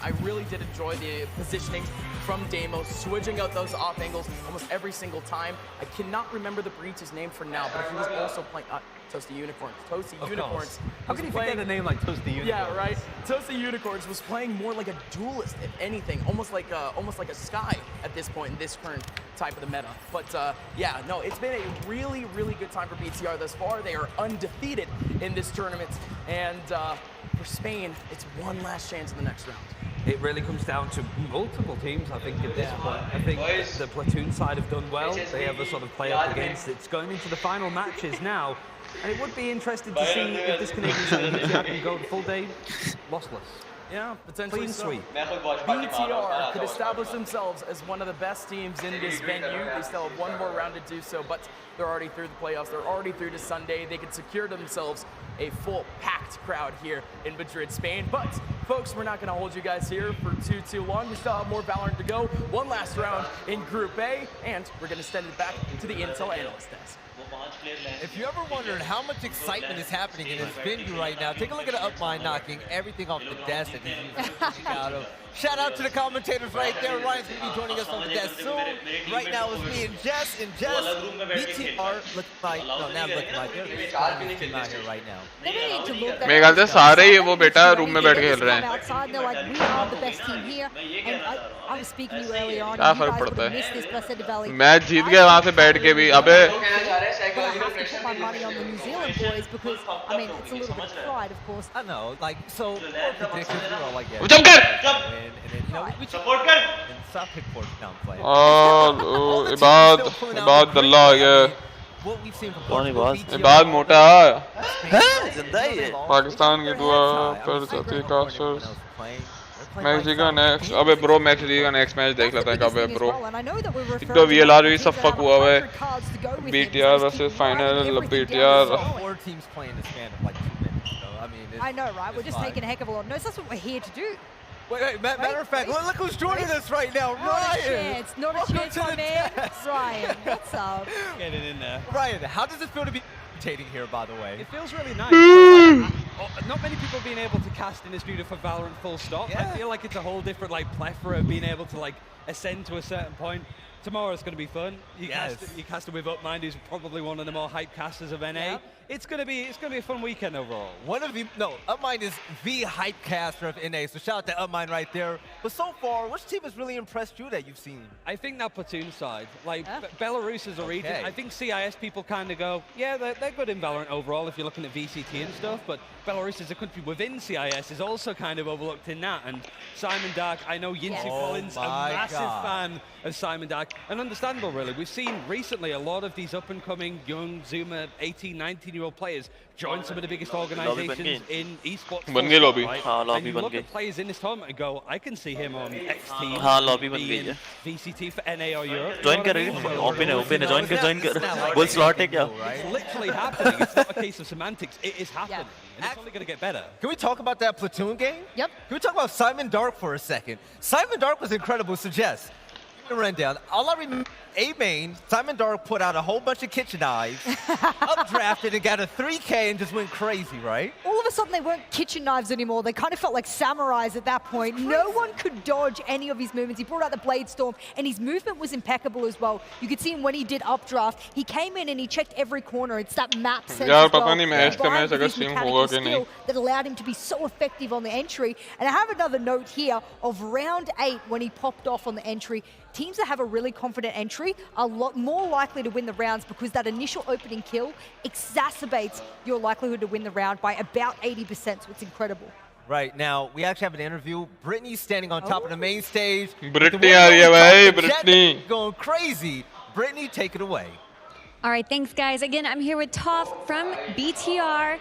I really did enjoy the positioning from Damos, switching out those off angles almost every single time. I cannot remember the breach's name for now, but he was also playing Toasty Unicorns. Toasty Unicorns. How can you forget a name like Toasty Unicorns? Yeah, right. Toasty Unicorns was playing more like a duelist, if anything, almost like a Sky at this point in this current type of the meta. But yeah, no, it's been a really, really good time for BTR thus far. They are undefeated in this tournament, and for Spain, it's one last chance in the next round. it really comes down to multiple teams, I think, at this point. I think the Platoon side have done well. They have a sort of play up against. It's going into the final matches now. And it would be interesting to see if this Canadian side can go the full day lossless. Yeah, potentially Clean sweep. BTR could establish themselves as one of the best teams in this venue. They still have one more round to do so, but they're already through the playoffs. They're already through to Sunday. They could secure themselves a full packed crowd here in Madrid, Spain. But folks, we're not going to hold you guys here for too long. We still have more Valorant to go. One last round in Group A, and we're going to send it back to the Intel analyst desk. If you ever wondered how much excitement is happening in this venue right now, take a look at the Upmind knocking everything off the desk that he's using out of. Shout out to the commentators right there. Ryan's going to be joining us on the desk soon. Right now it's me and Jess. BTR looks like, no, not looking like, there's a strong team out here right now. मेरे ख्याल से सारे ही वो बेटा room में बैठ के खेल रहे हैं। क्या फर्क पड़ता है? मैच जीत गए वहाँ से बैठ के भी अबे I know, like, so predictions were all like, yeah. Jump कर And then, you know, we support and South Pickford down play. इबाद अल्लाह है What we've seen from कौन इबाद? इबाद मोटा हैं जिंदा ही है पाकिस्तान की दुआ पर जाती कास्टर्स मैक्सिको नेक्स्ट अबे ब्रो मैक्सिको नेक्स्ट मैच देख लेते हैं कब है ब्रो एक तो वीएलआर भी सब फक हुआ है BTR versus final BTR Four teams playing in the span of like 2 minutes, so I mean, I know, right? We're just taking a heck of a lot of notes. That's what we're here to do. Wait, matter of fact, look who's joining us right now, Not a Ryan! chance, not a chance, my man. Ryan, what's up? Get it in there. Ryan, how does it feel to be commentating here, by the way? It feels really nice. Not many people being able to cast in this studio for Valorant full stop. Yeah. I feel like it's a whole different plethora of being able to ascend to a certain point. Tomorrow's going to be fun. You cast it with Upmind, who's probably one of the more hype casters of NA. Yeah. It's going to be a fun weekend overall. Upmind is the hype caster of NA, so shout out to Upmind right there. But so far, which team has really impressed you that you've seen? I think that Platoon side, Belarus as a region, I think CIS people kind of go, yeah, they're good in Valorant overall if you're looking at VCT and stuff, but Belarus as a country within CIS is also kind of overlooked in that. And Simon Dark, I know Yinsu Collins, a massive fan of Simon Dark, and understandable really. We've seen recently a lot of these up-and-coming young Zoomer 18, 19-year-old players join some of the biggest organizations in esports. Right? And you look at players in this tournament and go, I can see him on X team, being VCT for NA or Europe. Join कर open है join कर full slot है क्या? It's literally happening. It's not a case of semantics. It is happening. And it's only going to get better. Can we talk about that Platoon game? Yep. Can we talk about Simon Dark for a second? Simon Dark was incredible, so Jess, give me a rundown. All I remember, A-main, Simon Dark put out a whole bunch of kitchen knives, updrafted and got a 3K and just went crazy, right? All of a sudden, they weren't kitchen knives anymore. They kind of felt like samurais at that point. No one could dodge any of his movements. He brought out the Blade Storm, and his movement was impeccable as well. You could see him when he did updraft. He came in and he checked every corner. It's that map sense as well. That allowed him to be so effective on the entry. And I have another note here of round 8 when he popped off on the entry. Teams that have a really confident entry are a lot more likely to win the rounds because that initial opening kill exacerbates your likelihood to win the round by about 80%, so it's incredible. Right, now, we actually have an interview. Brittany's standing on top of the main stage. Brittany going crazy. Brittany, take it away. All right, thanks, guys. Again, I'm here with Toph from BTR.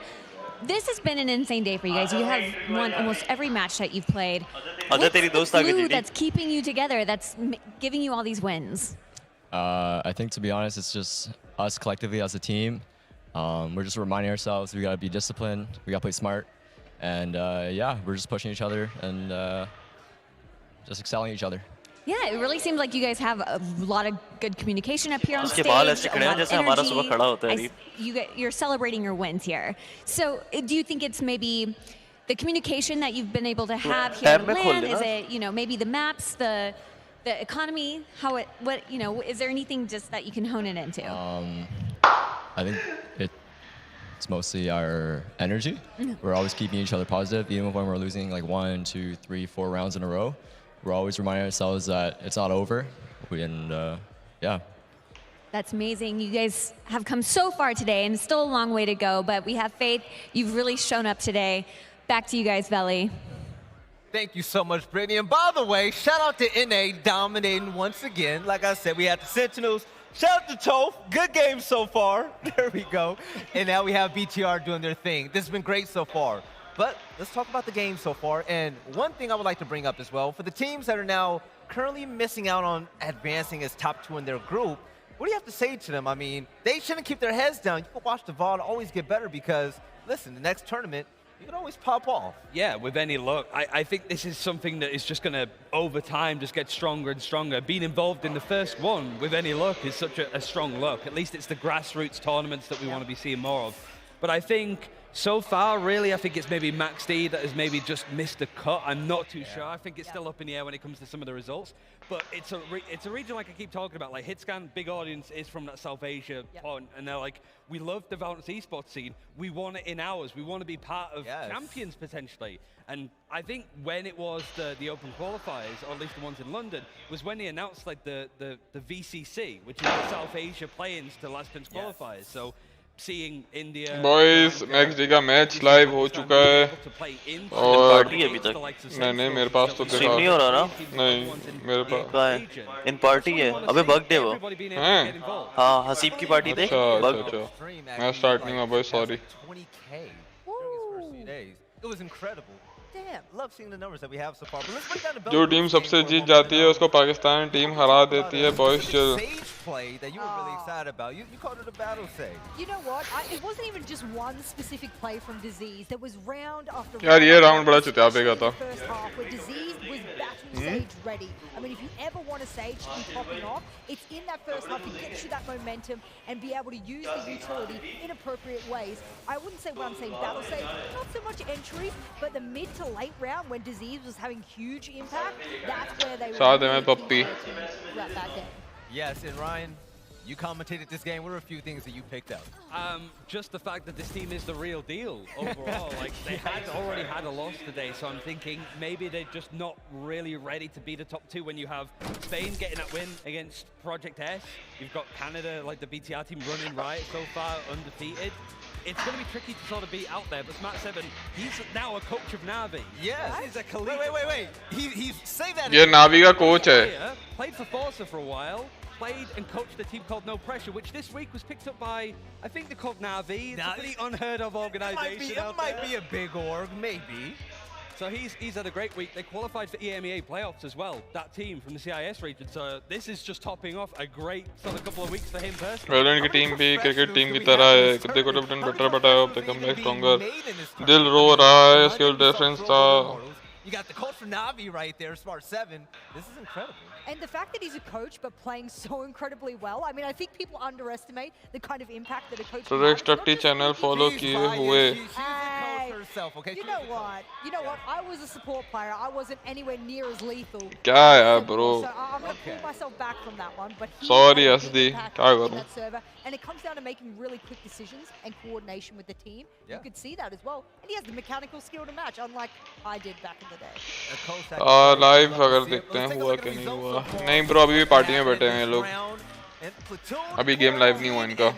This has been an insane day for you guys. You have won almost every match that you've played. What's the glue that's keeping you together, that's giving you all these wins? I think, to be honest, it's just us collectively as a team. We're just reminding ourselves we got to be disciplined, we got to play smart, and yeah, we're just pushing each other and just excelling each other. Yeah, it really seems like you guys have a lot of good communication up here on stage, a lot of energy. You're celebrating your wins here. So do you think it's maybe the communication that you've been able to have here at LAN? Is it, maybe the maps, the economy, is there anything just that you can hone it into? I think it's mostly our energy. We're always keeping each other positive, even when we're losing like 1, 2, 3, 4 rounds in a row. We're always reminding ourselves that it's not over, and yeah. That's amazing. You guys have come so far today, and it's still a long way to go, but we have faith. You've really shown up today. Back to you guys, Veli. Thank you so much, Brittany. And by the way, shout out to NA dominating once again. Like I said, we had the Sentinels. Shout out to Toph. Good game so far. There we go. And now we have BTR doing their thing. This has been great so far. But let's talk about the game so far. And one thing I would like to bring up as well, for the teams that are now currently missing out on advancing as top 2 in their group, what do you have to say to them? I mean, they shouldn't keep their heads down. You can watch the VOD always get better because, listen, the next tournament, you can always pop off. Yeah, with any luck. I think this is something that is just going to, over time, just get stronger and stronger. Being involved in the first one, with any luck, is such a strong look. At least it's the grassroots tournaments that we want to be seeing more of. But I think, so far, really, I think it's maybe Max D that has maybe just missed a cut. I'm not too sure. I think it's still up in the air when it comes to some of the results. But it's a region like I keep talking about. Like Hitscan, big audience is from that South Asia point, and they're like, we love the Valorant esports scene. We want it in ours. We want to be part of champions potentially. And I think when it was the open qualifiers, or at least the ones in London, was when they announced like the VCC, which is the South Asia play-ins to last dance qualifiers. So seeing India, Boys, Max D का match live हो चुका है और नहीं मेरे पास तो stream नहीं हो रहा ना नहीं मेरे पास कहाँ है इन पार्टी है अबे बग डे वो हैं हाँ हसीब की पार्टी देख अच्छा मैं स्टार्ट नहीं हुआ भाई sorry It was incredible. Damn, love seeing the numbers that we have so far. But let's break down the जो टीम सबसे जीत जाती है उसको पाकिस्तान टीम हरा देती है boys chill play that you were really excited about. You called it a battle save. You know what? It wasn't even just one specific play from Disease. There was round after round. यार ये round बड़ा चुतियाबेगा था. First half where Disease was battle stage ready. I mean, if you ever want a stage to be popping off, it's in that first half to get you that momentum and be able to use the utility in appropriate ways. I wouldn't say when I'm saying battle save, not so much entry, but the mid to late round when Disease was having huge impact, that's where they were में पप्पी that game. Yes, and Ryan, you commentated this game. What are a few things that you picked up? Just the fact that this team is the real deal overall. Like they had already had a loss today, so I'm thinking maybe they're just not really ready to be the top 2 when you have Spain getting that win against Project S. You've got Canada, like the BTR team, running right so far, undefeated. It's going to be tricky to sort of be out there, but Smart7, he's now a coach of Navi. Yes. He's a colleague. Wait. He's say that. ये नावी का coach है. Played for Forza for a while. Played and coached a team called No Pressure, which this week was picked up by, I think they're called Navi. It's a pretty unheard of organization. It might be a big org, maybe. So he's had a great week. They qualified for EMEA playoffs as well, that team from the CIS region. So this is just topping off a great sort of couple of weeks for him personally. Valorant की team भी cricket team की तरह है. They could have done better, but I hope they come back stronger. दिल रो रहा है. Skill difference था. You got the coach for Navi right there, Smart7. This is incredible. And the fact that he's a coach but playing so incredibly well, I mean, I think people underestimate the kind of impact that a coach can have. Storaxxx channel follow किए हुए. Hey, you know what? I was a support player. I wasn't anywhere near as lethal. क्या यार bro? So I'm going to pull myself back from that one. But Sorry SD, क्या करूँ? And it comes down to making really quick decisions and coordination with the team. You could see that as well. And he has the mechanical skill to match, unlike I did back in the day. Live अगर देखते हैं हुआ क्या नहीं हुआ. नहीं bro अभी भी पार्टी में बैठे हैं ये लोग. अभी गेम लाइव नहीं हुआ इनका.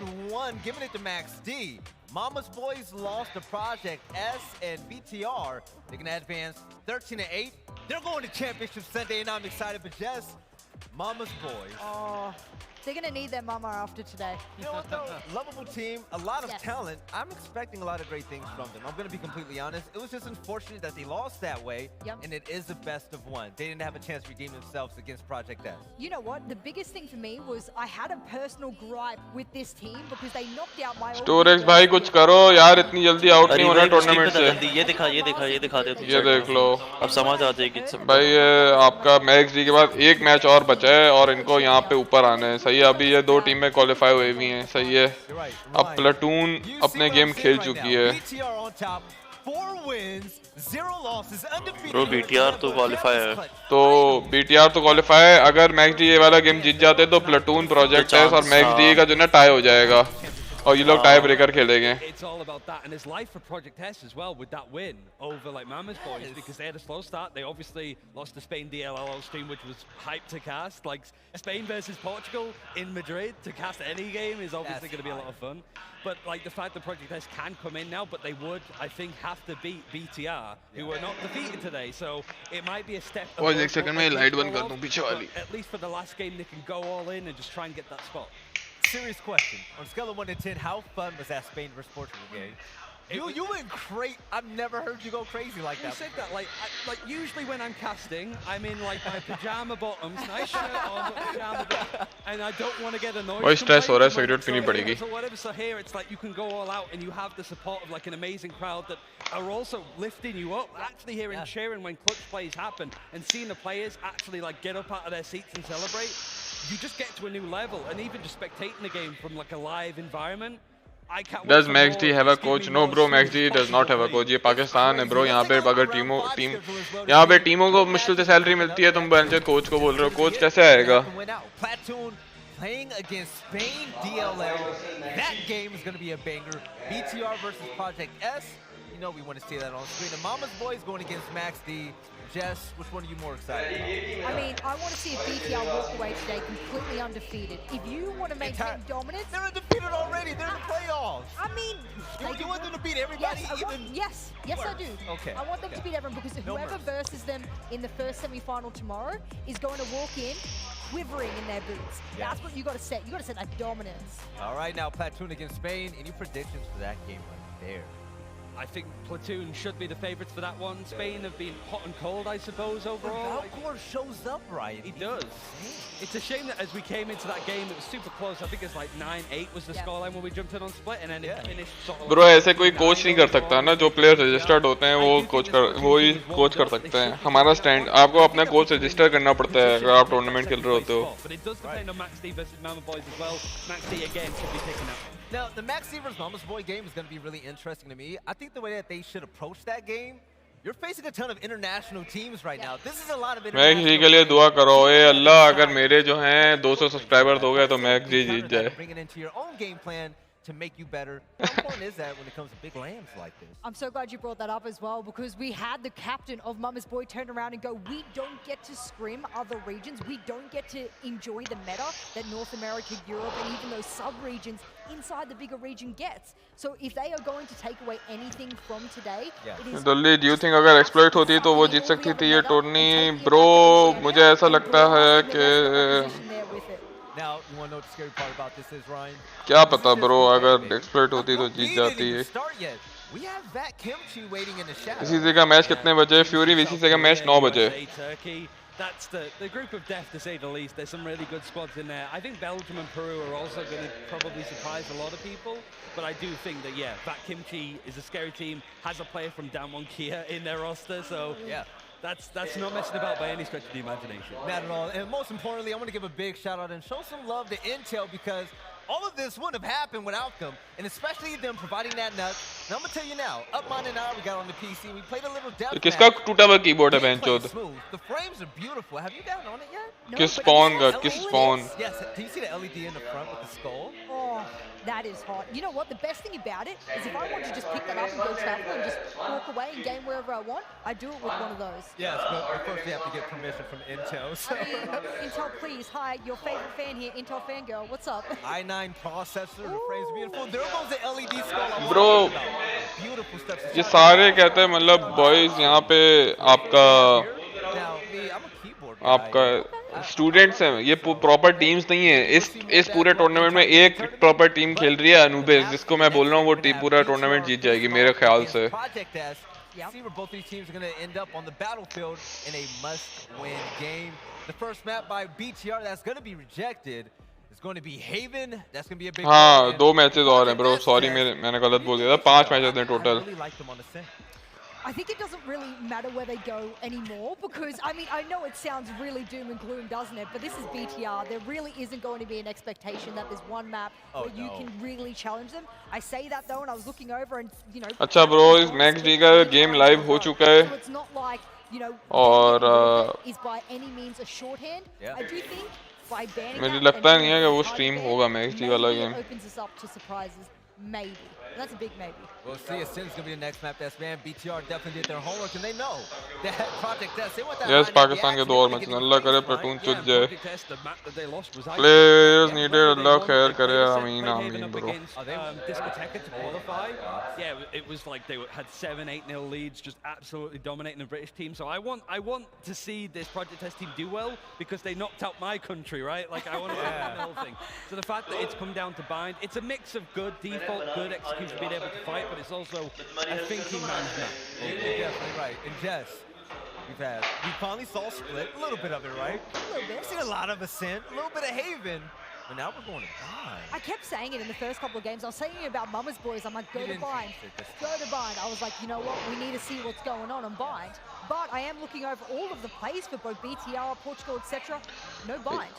Giving it to Max D. Mama's boys lost to Project S and BTR. They're gonna advance 13-8. They're going to championship Sunday, and I'm excited. But Jess, Mama's boys. Oh, they're gonna need their mama after today. You know what though? Lovable team, a lot of talent. I'm expecting a lot of great things from them. I'm gonna be completely honest. It was just unfortunate that they lost that way, and it is the best of one. They didn't have a chance to redeem themselves against Project S. You know what? The biggest thing for me was I had a personal gripe with this team because they knocked out my. Storaxxx भाई कुछ करो यार इतनी जल्दी out नहीं होना tournament से. ये दिखा दे तू. ये देख लो. अब समझ आ जाएगी सब. भाई आपका मैक्स डी के बाद एक मैच और बचा है और इनको यहाँ पे ऊपर आना है. सही है अभी ये 2 टीमें क्वालिफाई हुए भी हैं. सही है. अब प्लेटून अपने गेम खेल चुकी है. ब्रो बीटीआर तो क्वालिफाई है. तो बीटीआर तो क्वालिफाई है. अगर मैक्स डी ये वाला गेम जीत जाते तो प्लेटून प्रोजेक्ट है और मैक्स डी का जो ना टाई हो जाएगा. और ये लोग टाई ब्रेकर खेलेंगे. It's all about that, and it's life for Project S as well with that win over like Mama's Boys because they had a slow start. They obviously lost to Spain DLLO stream, which was hyped to cast. Like Spain versus Portugal in Madrid to cast any game is obviously going to be a lot of fun. But like the fact that Project S can come in now, but they would, I think, have to beat BTR, who were not defeated today. So it might be a step. और एक second में light बंद कर दूं पीछे वाली. At least for the last game, they can go all in and just try and get that spot. Serious question. On a scale of 1 to 10, how fun was that Spain versus Portugal game? You went crazy. I've never heard you go crazy like that. You said that like usually when I'm casting, I'm in like my pajama bottoms, nice shirt on, pajama bottoms, and I don't want to get annoyed. वही stress हो रहा है, cigarette पीनी पड़ेगी. So whatever. So here it's like you can go all out and you have the support of like an amazing crowd that are also lifting you up. Actually hearing cheering when clutch plays happen and seeing the players actually like get up out of their seats and celebrate. You just get to a new level, and even just spectating the game from like a live environment. Does Max D have a coach? No, bro. Max D does not have a coach. ये पाकिस्तान है, bro. यहाँ पे अगर यहाँ पे टीमों को मुश्किल से सैलरी मिलती है, तुम बंचे कोच को बोल रहे हो, कोच कैसे आएगा? Playing against Spain DLL, that game is going to be a banger. BTR versus Project S. You know we want to see that on screen. And Mama's Boys going against Max D. Jess, which one are you more excited about? I mean, I want to see if BTR walk away today completely undefeated. If you want to maintain dominance... They're undefeated already. They're in the playoffs. I mean... You want them to beat everybody? Yes, I do. Okay. I want them to beat everyone because whoever versus them in the first semi-final tomorrow is going to walk in quivering in their boots. That's what you got to set. You got to set that dominance. All right, now Platoon against Spain. Any predictions for that game right there? I think Platoon should be the favourites for that one. Spain have been hot and cold, I suppose, overall. Valcor shows up, right? He does. It's a shame that as we came into that game, it was super close. I think it's like 9-8 was the scoreline when we jumped in on split, and then it finished sort of... Bro, ऐसे कोई coach नहीं कर सकता ना, जो player registered होते हैं वो ही कोच कर सकते हैं. हमारा स्टैंड, आपको अपना कोच रजिस्टर करना पड़ता है अगर आप टूर्नामेंट खेल रहे होते हो. But it does depend on Max D versus Mama Boys as well. Max D again should be picking up. Now, the Max D versus Mama's Boy game is going to be really interesting to me. I think the way that they should approach that game, you're facing a ton of international teams right now. This is a lot of international. मैं किसी के लिए दुआ करो, ए अल्लाह अगर मेरे जो हैं 200 सब्सक्राइबर हो गए तो मैक्स जी जीत जाए. Bring it into your own game plan to make you better. How important is that when it comes to big lands like this? I'm so glad you brought that up as well because we had the captain of Mama's Boy turn around and go, we don't get to scrim other regions. We don't get to enjoy the meta that North America, Europe, and even those sub-regions inside the bigger region gets. So if they are going to take away anything from today, it is... Dolly, do you think अगर exploit होती तो वो जीत सकती थी ये टूर्नी? Bro, मुझे ऐसा लगता है कि... Now, you want to know what the scary part about this is, Ryan? क्या पता bro, अगर exploit होती तो जीत जाती है. We have that kimchi waiting in the shadows. VCC का मैच कितने बजे? Fury VCC का मैच 9 बजे. That's the group of death, to say the least. There's some really good squads in there. I think Belgium and Peru are also going to probably surprise a lot of people. But I do think that, yeah, Vat Kimchi is a scary team, has a player from Damwon Kia in their roster. So, yeah. That's not messing about by any stretch of the imagination. Not at all. And most importantly, I want to give a big shout out and show some love to Intel because all of this wouldn't have happened without them, and especially them providing that nut. Now I'm gonna tell you now, Upmine and I, we got on the PC, we played a little death किसका टूटा हुआ keyboard है बेंचोद? The frames are beautiful. Have you gotten on it yet? No, किस spawn का? किस spawn? Yes. Do you see the LED in the front with the skull? Oh, that is hot. You know what? The best thing about it is if I want to just pick that up and go travel and just walk away and game wherever I want, I do it with one of those. Yes, but first we have to get permission from Intel. So. I mean, Intel, please. Hi, your favorite fan here, Intel fangirl. What's up? i9 processor, the frames are beautiful. There goes the LED skull. Bro, beautiful steps. ये सारे कहते हैं मतलब boys यहाँ पे आपका students हैं, ये प्रॉपर टीम्स नहीं है. इस पूरे टूर्नामेंट में एक प्रॉपर टीम खेल रही है, अनुबेस, जिसको मैं बोल रहा हूँ वो टीम पूरा टूर्नामेंट जीत जाएगी मेरे ख्याल से. See where both these teams are going to end up on the battlefield in a must-win game. The first map by BTR that's going to be rejected is going to be Haven. That's going to be a big. हाँ, 2 matches और हैं bro. Sorry, मैंने गलत बोल दिया था. 5 matches हैं total. I think it doesn't really matter where they go anymore because, I mean, I know it sounds really doom and gloom, doesn't it? But this is BTR. There really isn't going to be an expectation that there's one map where you can really challenge them. I say that though, and I was looking over and, you know... अच्छा bro, इस Max D का game live हो चुका है. So it's not like, you know, और is by any means a shorthand. I do think by banning मुझे that लगता and नहीं है कि वो hard stream ban, होगा MaxD वाला maybe game. it opens us up to surprises, maybe. And that's a big maybe. We'll see. As soon as it's going to be the next map test, man. BTR definitely did their homework, and they know that Project Test. They want that. Yes, Pakistan के दो और match अल्लाह करे platoon चुट जाए. Players needed अल्लाह खैर करे आमीन आमीन bro. Discotheca to qualify. Yeah, it was like they had 7-8-0 leads, just absolutely dominating the British team. So I want to see this Project Test team do well because they knocked out my country, right? Like I want to win the whole thing. So the fact that it's come down to bind, it's a mix of good default, good execution, being able to fight, but it's also a thinking man's map. You're definitely right. And Jess, we finally saw Split, a little bit of it, right? A little bit. We've seen a lot of Ascent, a little bit of Haven. But now we're going to Bind. I kept saying it in the first couple of games. I was saying it about Mama's Boys. I'm like, go to Bind. Go to Bind. I was like, you know what? We need to see what's going on Bind. But I am looking over all of the plays for both BTR, Portugal, etc. No Bind.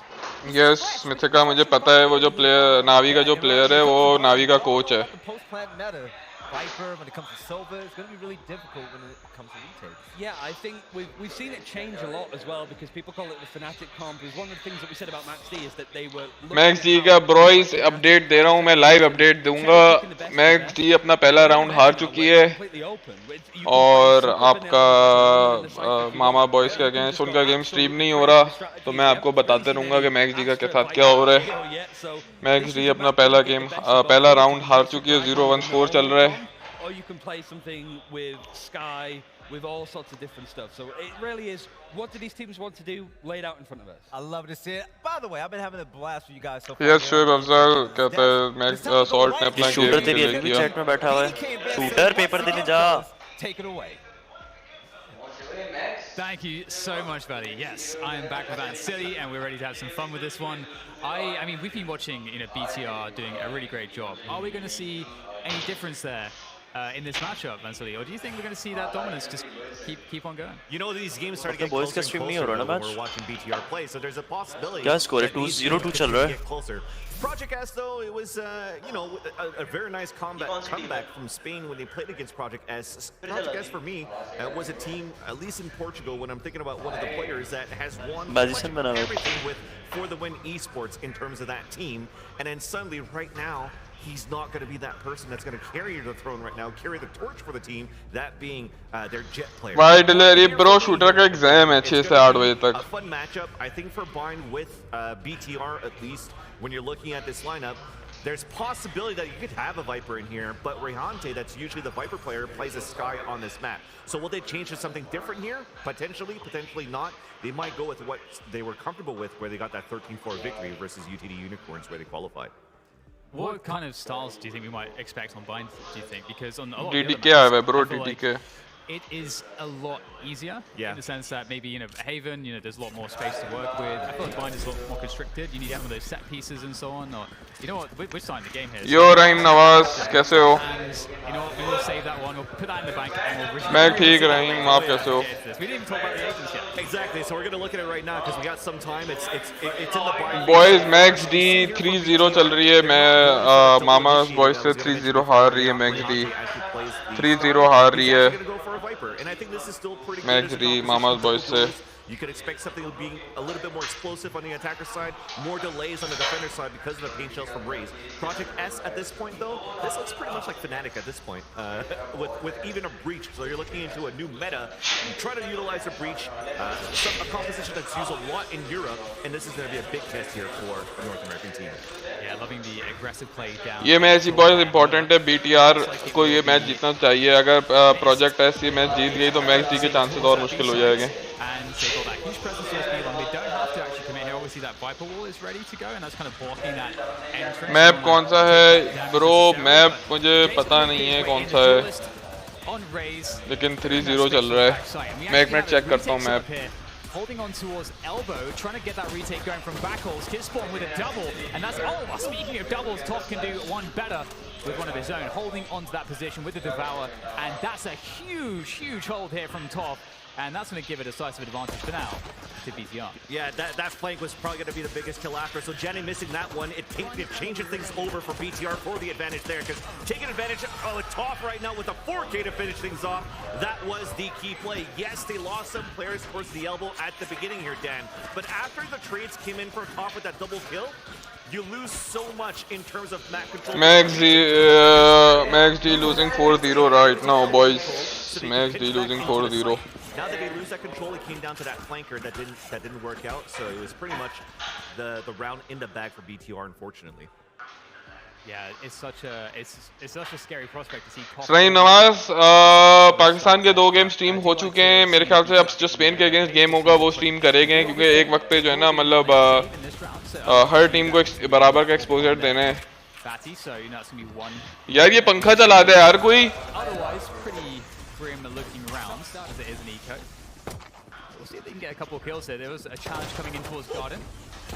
Yes, Mythica मुझे पता है वो जो player नावी का जो player है वो नावी का coach है. Post-plant meta. Viper, when it comes to Silva, it's going to be really difficult when it comes to retakes. Yeah, I think we've seen it change a lot as well because people call it the Fnatic comp. Because one of the things that we said about MaxD is that they were. MaxD का Broys update दे रहा हूँ मैं live update दूँगा. MaxD अपना पहला round हार चुकी है और आपका मामा बॉयज के अगेंस्ट उनका गेम स्ट्रीम नहीं हो रहा तो मैं आपको बताते रहूँगा कि MaxD का साथ क्या हो रहा है. MaxD अपना पहला गेम पहला राउंड हार चुकी है 0-1 स्कोर चल रहा है. Or you can play something with Sky, with all sorts of different stuff. So it really is, what do these teams want to do laid out in front of us? I love to see it. By the way, I've been having a blast with you guys so far. Yes, Shoaib Afzal कहते हैं मैं Salt ने अपना shooter game तेरी खेल अभी भी किया. चैट में बैठा हुआ है. शूटर पेपर देने जा. Take it away. Thank you so much, buddy. Yes, I am back with Ant City, and we're ready to have some fun with this one. I mean, we've been watching, BTR doing a really great job. Are we going to see any difference there in this matchup, Vansili, or do you think we're going to see that dominance just keep on going? You know, these games start to get closer and closer when we're watching BTR play, so there's a possibility क्या score है? 2-0-2 चल रहा है. Closer. Project S, though, it was, a very nice comeback from Spain when they played against Project S. Project S, for me, was a team, at least in Portugal, when I'm thinking about one of the players that has won everything with For the Win esports in terms of that team. And then suddenly, right now, he's not going to be that person that's going to carry the throne right now, carry the torch for the team, that being their jet player. Why delay bro? Shooter का exam है 6 से 8 बजे तक. A fun matchup, I think, for Bind with BTR at least. When you're looking at this lineup, there's possibility that you could have a Viper in here, but Rehante, that's usually the Viper player, plays a Sky on this map. So will they change to something different here? Potentially, potentially not. They might go with what they were comfortable with, where they got that 13-4 victory versus UTD Unicorns, where they qualified. What kind of styles do you think we might expect on Bind, do you think? Because on a lot DDK of the bro, I feel like DDK. it is a lot easier in the sense that maybe, Haven, there's a lot more space to work with. I feel like Bind is a lot more constricted. You need some of those set pieces and so on. Or, you know what, we're starting the game here. Yo, Rahim Nawaz, कैसे हो? And, you know what, we'll save that one. We'll put that in the bank and we'll... मैं ठीक Rahim, आप कैसे हो? We didn't even talk about the agents yet. Exactly, so we're going to look at it right now because we got some time. It's in the Bind. Boys, MaxD 3-0 चल रही है. मैं Mama's Boys से 3-0 हार रही है MaxD. 3-0 हार रही है. And I think this is still pretty good. MaxD, Mama's Boys से. You could expect something being a little bit more explosive on the attacker side, more delays on the defender side because of the paint shells from Raze. Project S at this point, though, this looks pretty much like Fnatic at this point, with even a breach. So you're looking into a new meta. You try to utilize a breach, a composition that's used a lot in Europe, and this is going to be a big test here for the North American team. Yeah, loving the aggressive play down. ये match बहुत important है. BTR को ये match जीतना चाहिए. अगर Project S ये match जीत गई तो MaxD के chances और मुश्किल हो जाएंगे. And they got that huge presence of speed on. They don't have to actually commit here. Obviously, that Viper wall is ready to go, and that's kind of blocking that entrance. Map कौन सा है, bro? Map मुझे पता नहीं है कौन सा है. लेकिन 3-0 चल रहा है. मैं एक मिनट check करता हूँ map. Holding on towards elbow, trying to get that retake going from backholes. Kisspawn with a double, and that's speaking of doubles, Top can do one better with one of his own, holding onto that position with the Devour, and that's a huge hold here from Top. And that's going to give it a decisive advantage for now to BTR. Yeah, that flank was probably going to be the biggest kill after. So Jenny missing that one, it changing things over for BTR for the advantage there. Because taking advantage, Toff right now with a 4K to finish things off. That was the key play. Yes, they lost some players towards the elbow at the beginning here, Dan. But after the trades came in for Toff with that double kill, you lose so much in terms of map control. Max D losing 4-0 right now, boys. Max D losing 4-0. Now that they lose that control, it came down to that flanker that didn't work out. So it was pretty much the round in the bag for BTR, unfortunately. Yeah, it's such a scary prospect to see. सही नवाज पाकिस्तान के 2 game stream हो चुके हैं मेरे ख्याल से अब जो स्पेन के अगेंस्ट गेम होगा वो स्ट्रीम करेंगे क्योंकि एक वक्त पे जो है ना मतलब हर टीम को बराबर का एक्सपोजर देना है यार ये पंखा चला दे यार कोई We'll see if they can get a couple of kills there. There was a challenge coming in towards Garden.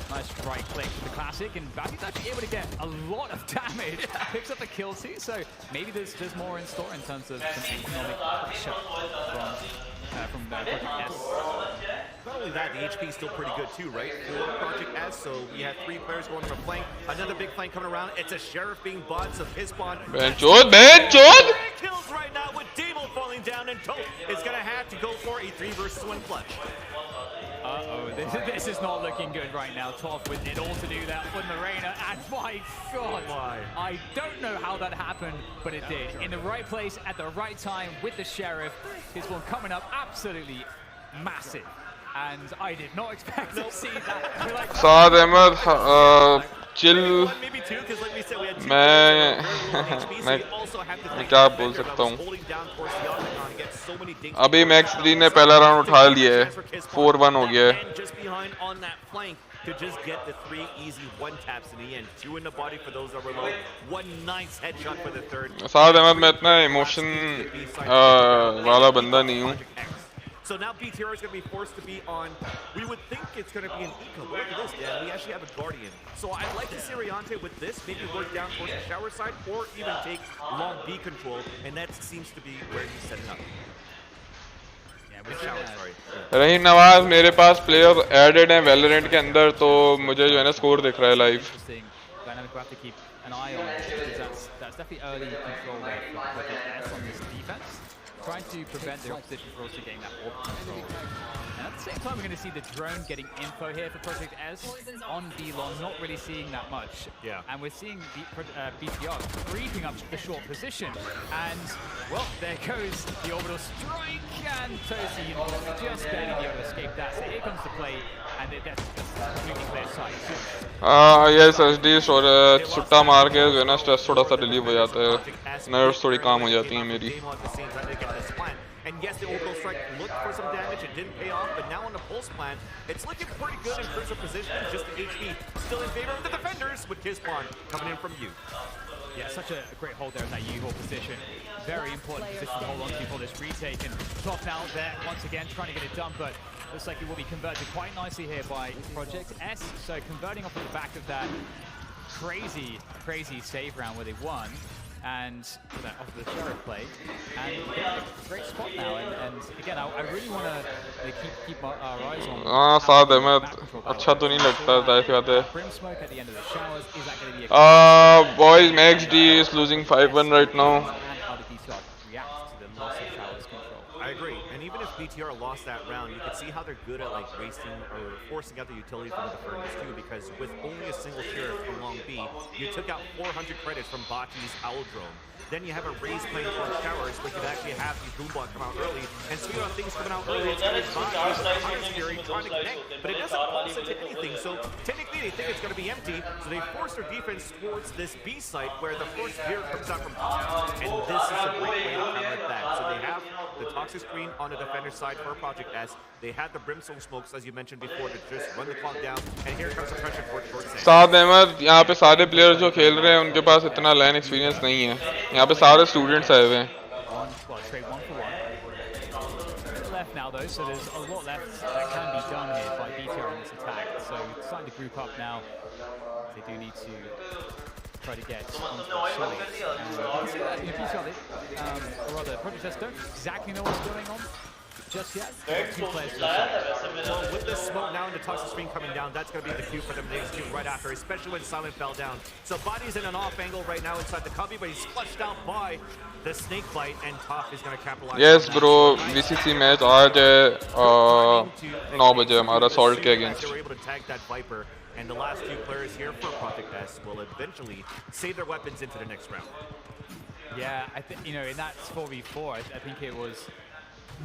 Nice right click for the classic, and Batty's actually able to get a lot of damage. Picks up a kill too, so maybe there's more in store in terms of some economic pressure from Project S. Not only that, the HP is still pretty good too, right? For Project S, so we have 3 players going on a flank. Another big flank coming around. It's a Sheriff being bought, so his spawn. Benchod! Kills right now with Demo falling down, and Toth is going to have to go for a 3 versus 1 clutch. Uh-oh, this is not looking good right now. Toff with it all to do that for Marina, and my God, I don't know how that happened, but it did. In the right place, at the right time, with the Sheriff. His one coming up absolutely massive, and I did not expect to see that. Saad Ahmed, chill. मैं क्या बोल सकता हूँ अभी max D ने पहला round उठा लिया है 4-1 हो गया है to just get the 3 easy 1 taps in the end. 2 in the body for those that were low. 1 nice headshot for the 3rd. साद अहमद मैं इतना इमोशन वाला बंदा नहीं हूँ. So now BTR is going to be forced to be on. We would think it's going to be an eco. Look at this, Dan. We actually have a Guardian. So I'd like to see Riante with this, maybe work down towards the shower side, or even take long B control, and that seems to be where he's setting up. रही नवाज मेरे पास player added हैं Valorant के अंदर तो मुझे जो है ना स्कोर दिख रहा है live trying to prevent their opposition from also getting that orb control. And at the same time, we're going to see the drone getting info here for Project S on B-Long, not really seeing that much. Yeah. And we're seeing BTR creeping up to the short position. And, well, there goes the orbital strike, and Tosi just barely be able to escape that. So here comes the play, and that's completely clear sight. yes, SD छुट्टा मार के जो है ना stress थोड़ा सा relieve हो जाता है नर्व्स थोड़ी काम हो जाती हैं मेरी And yes, the orbital strike looked for some damage. It didn't pay off, but now on the pulse plant, it's looking pretty good in terms of positioning. Just the HP still in favor of the defenders with Kizpon coming in from you. Yeah, such a great hold there in that U-Haul position. Very important position to hold on to for this retake. And Toff now there once again trying to get it done, but looks like it will be converted quite nicely here by Project S. So converting off of the back of that crazy save round where they won. And off the Sheriff play, and great spot now. And again, I really want to keep our eyes on. साद अहमद अच्छा तो नहीं लगता जाहिर सी बात है. Brimsmoke at the end of the showers, is that going to be a boys, Max D is losing 5-1 right now. And how the DCR reacts to the loss of showers control. I agree, and even if BTR lost that round, you could see how they're good at like wasting or forcing out the utility from the furnace too, because with only a single Sheriff from long B, you took out 400 credits from Bati's Owl Drone. Then you have a raise plane for showers, but you could actually have the Boombot come out early. And speaking of things coming out early, it's going to be trying to connect, but it doesn't pulse into anything. So technically they think it's going to be empty, so they force their defense towards this B site where the first gear comes out from top. And this is a great way to counter that. So they have the toxic screen on the defender side for Project S. They had the Brimstone smokes, as you mentioned before, to just run the clock down. And here comes the pressure towards Sam. साद अहमद यहाँ पे सारे player जो खेल रहे हैं उनके पास इतना लैन experience नहीं है. यहाँ पे सारे स्टूडेंट्स आए हुए हैं. Left now though, so there's a lot left that can be done here by BTR in this attack. So starting to group up now. They do need to try to get onto the side. You can see that in BTR, or rather, Project S don't exactly know what's going on. just yet. Two players to the side. Well, with this smoke now and the toxic screen coming down, that's going to be the cue for them to execute right after, especially when Silent fell down. So Body's in an off angle right now inside the cubby, but he's flushed out by the snake bite, and Top is going to capitalize. Yes, bro. VCC match आज है 9 बजे हमारा Salt के against. They were able to tag that Viper, and the last two players here for Project S will eventually save their weapons into the next round. Yeah, I think, you know, in that 4v4, I think it was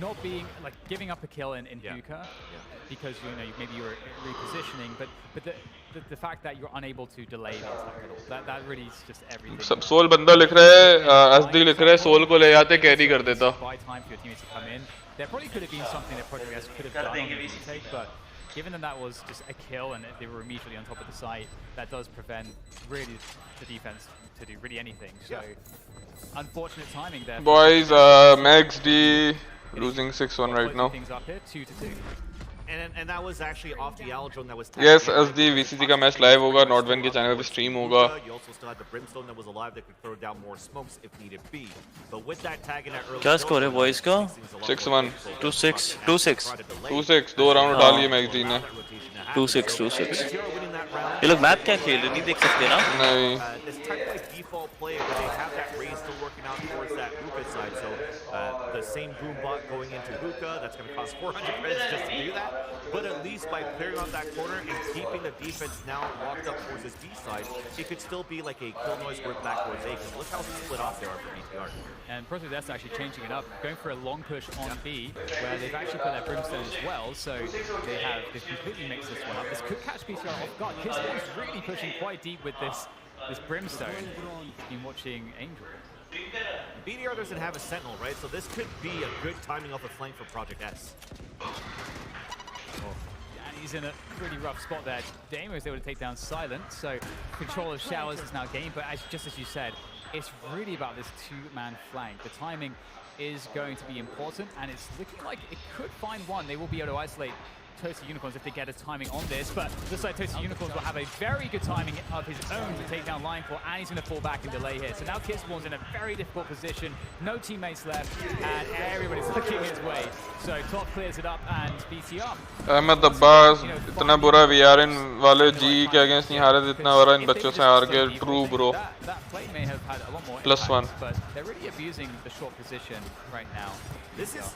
not being, like, giving up a kill in hookah because, you know, maybe you were repositioning, but the fact that you're unable to delay the attack at all, that really is just everything. सब soul बंदा लिख रहा है, SD लिख रहा है, soul को ले जाते कैरी कर देता. Buy time for your teammates to come in. There probably could have been something that Project S could have done on the retake, but given that was just a kill and they were immediately on top of the site, that does prevent really the defense to do really anything. So unfortunate timing there. Boys, Max D losing 6-1 right now. Things up here, 2-2. And that was actually off the Aldrone that was. Yes, SD VCC का match live होगा, Nordvan के channel पे stream होगा. You also still had the Brimstone that was alive that could throw down more smokes if needed be. But with that tag in that early. क्या score है boys का? 6-1. 2-6. 2-6. 2-6. 2 round डाली Max D ने. 2-6. 2-6. ये लोग map क्या खेल रहे नहीं देख सकते ना? नहीं. This type of default play where they have that raise still working out towards that hookah side. So the same boom bot going into hookah, that's going to cost 400 credits just to do that. But at least by clearing out that corner and keeping the defense now locked up towards his B side, it could still be like a kill noise work back towards A. Because look how split off they are for BTR. And Project S actually changing it up, going for a long push on B, where they've actually put their Brimstone as well. So they've completely mixed this one up. This could catch BTR off guard. Kisspor's really pushing quite deep with this Brimstone. Been watching Angel. BDR doesn't have a Sentinel, right? So this could be a good timing off a flank for Project S. And he's in a pretty rough spot there. Damo is able to take down Silent, so control of Showers is now gained, but just as you said, it's really about this two-man flank. The timing is going to be important, and it's looking like it could find one. They will be able to isolate Toasty Unicorns if they get a timing on this, but looks like Toasty Unicorns will have a very good timing of his own to take down Lionfall, and he's going to fall back and delay here. So now Kisspor's in a very difficult position, no teammates left, and everybody's looking his way. So Top clears it up, and BTR. Ahmed Abbas, इतना बुरा VRN वाले G के against नहीं हारे जितना बुरा इन बच्चों से हार के. True bro. That play may have had a lot more +1. but they're really abusing the short position right now. This is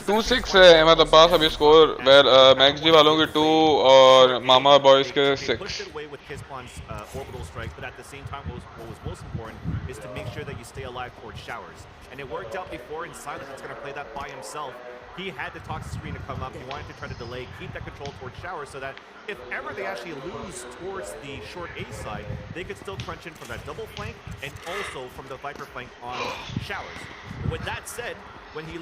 2-6 है Ahmed Abbas अभी score. Where Max D वालों के 2 और Mama Boys के 6. Pushed it away with Kispon's orbital strike, but at the same time, what was most important is to make sure that you stay alive towards Showers. And it worked out before, and Silent was going to play that by himself. He had the toxic screen to come up. He wanted to try to delay, keep that control towards Showers, so that if ever they actually lose towards the short A side, they could still crunch in from that double flank and also from the Viper flank on Showers. With that said, when you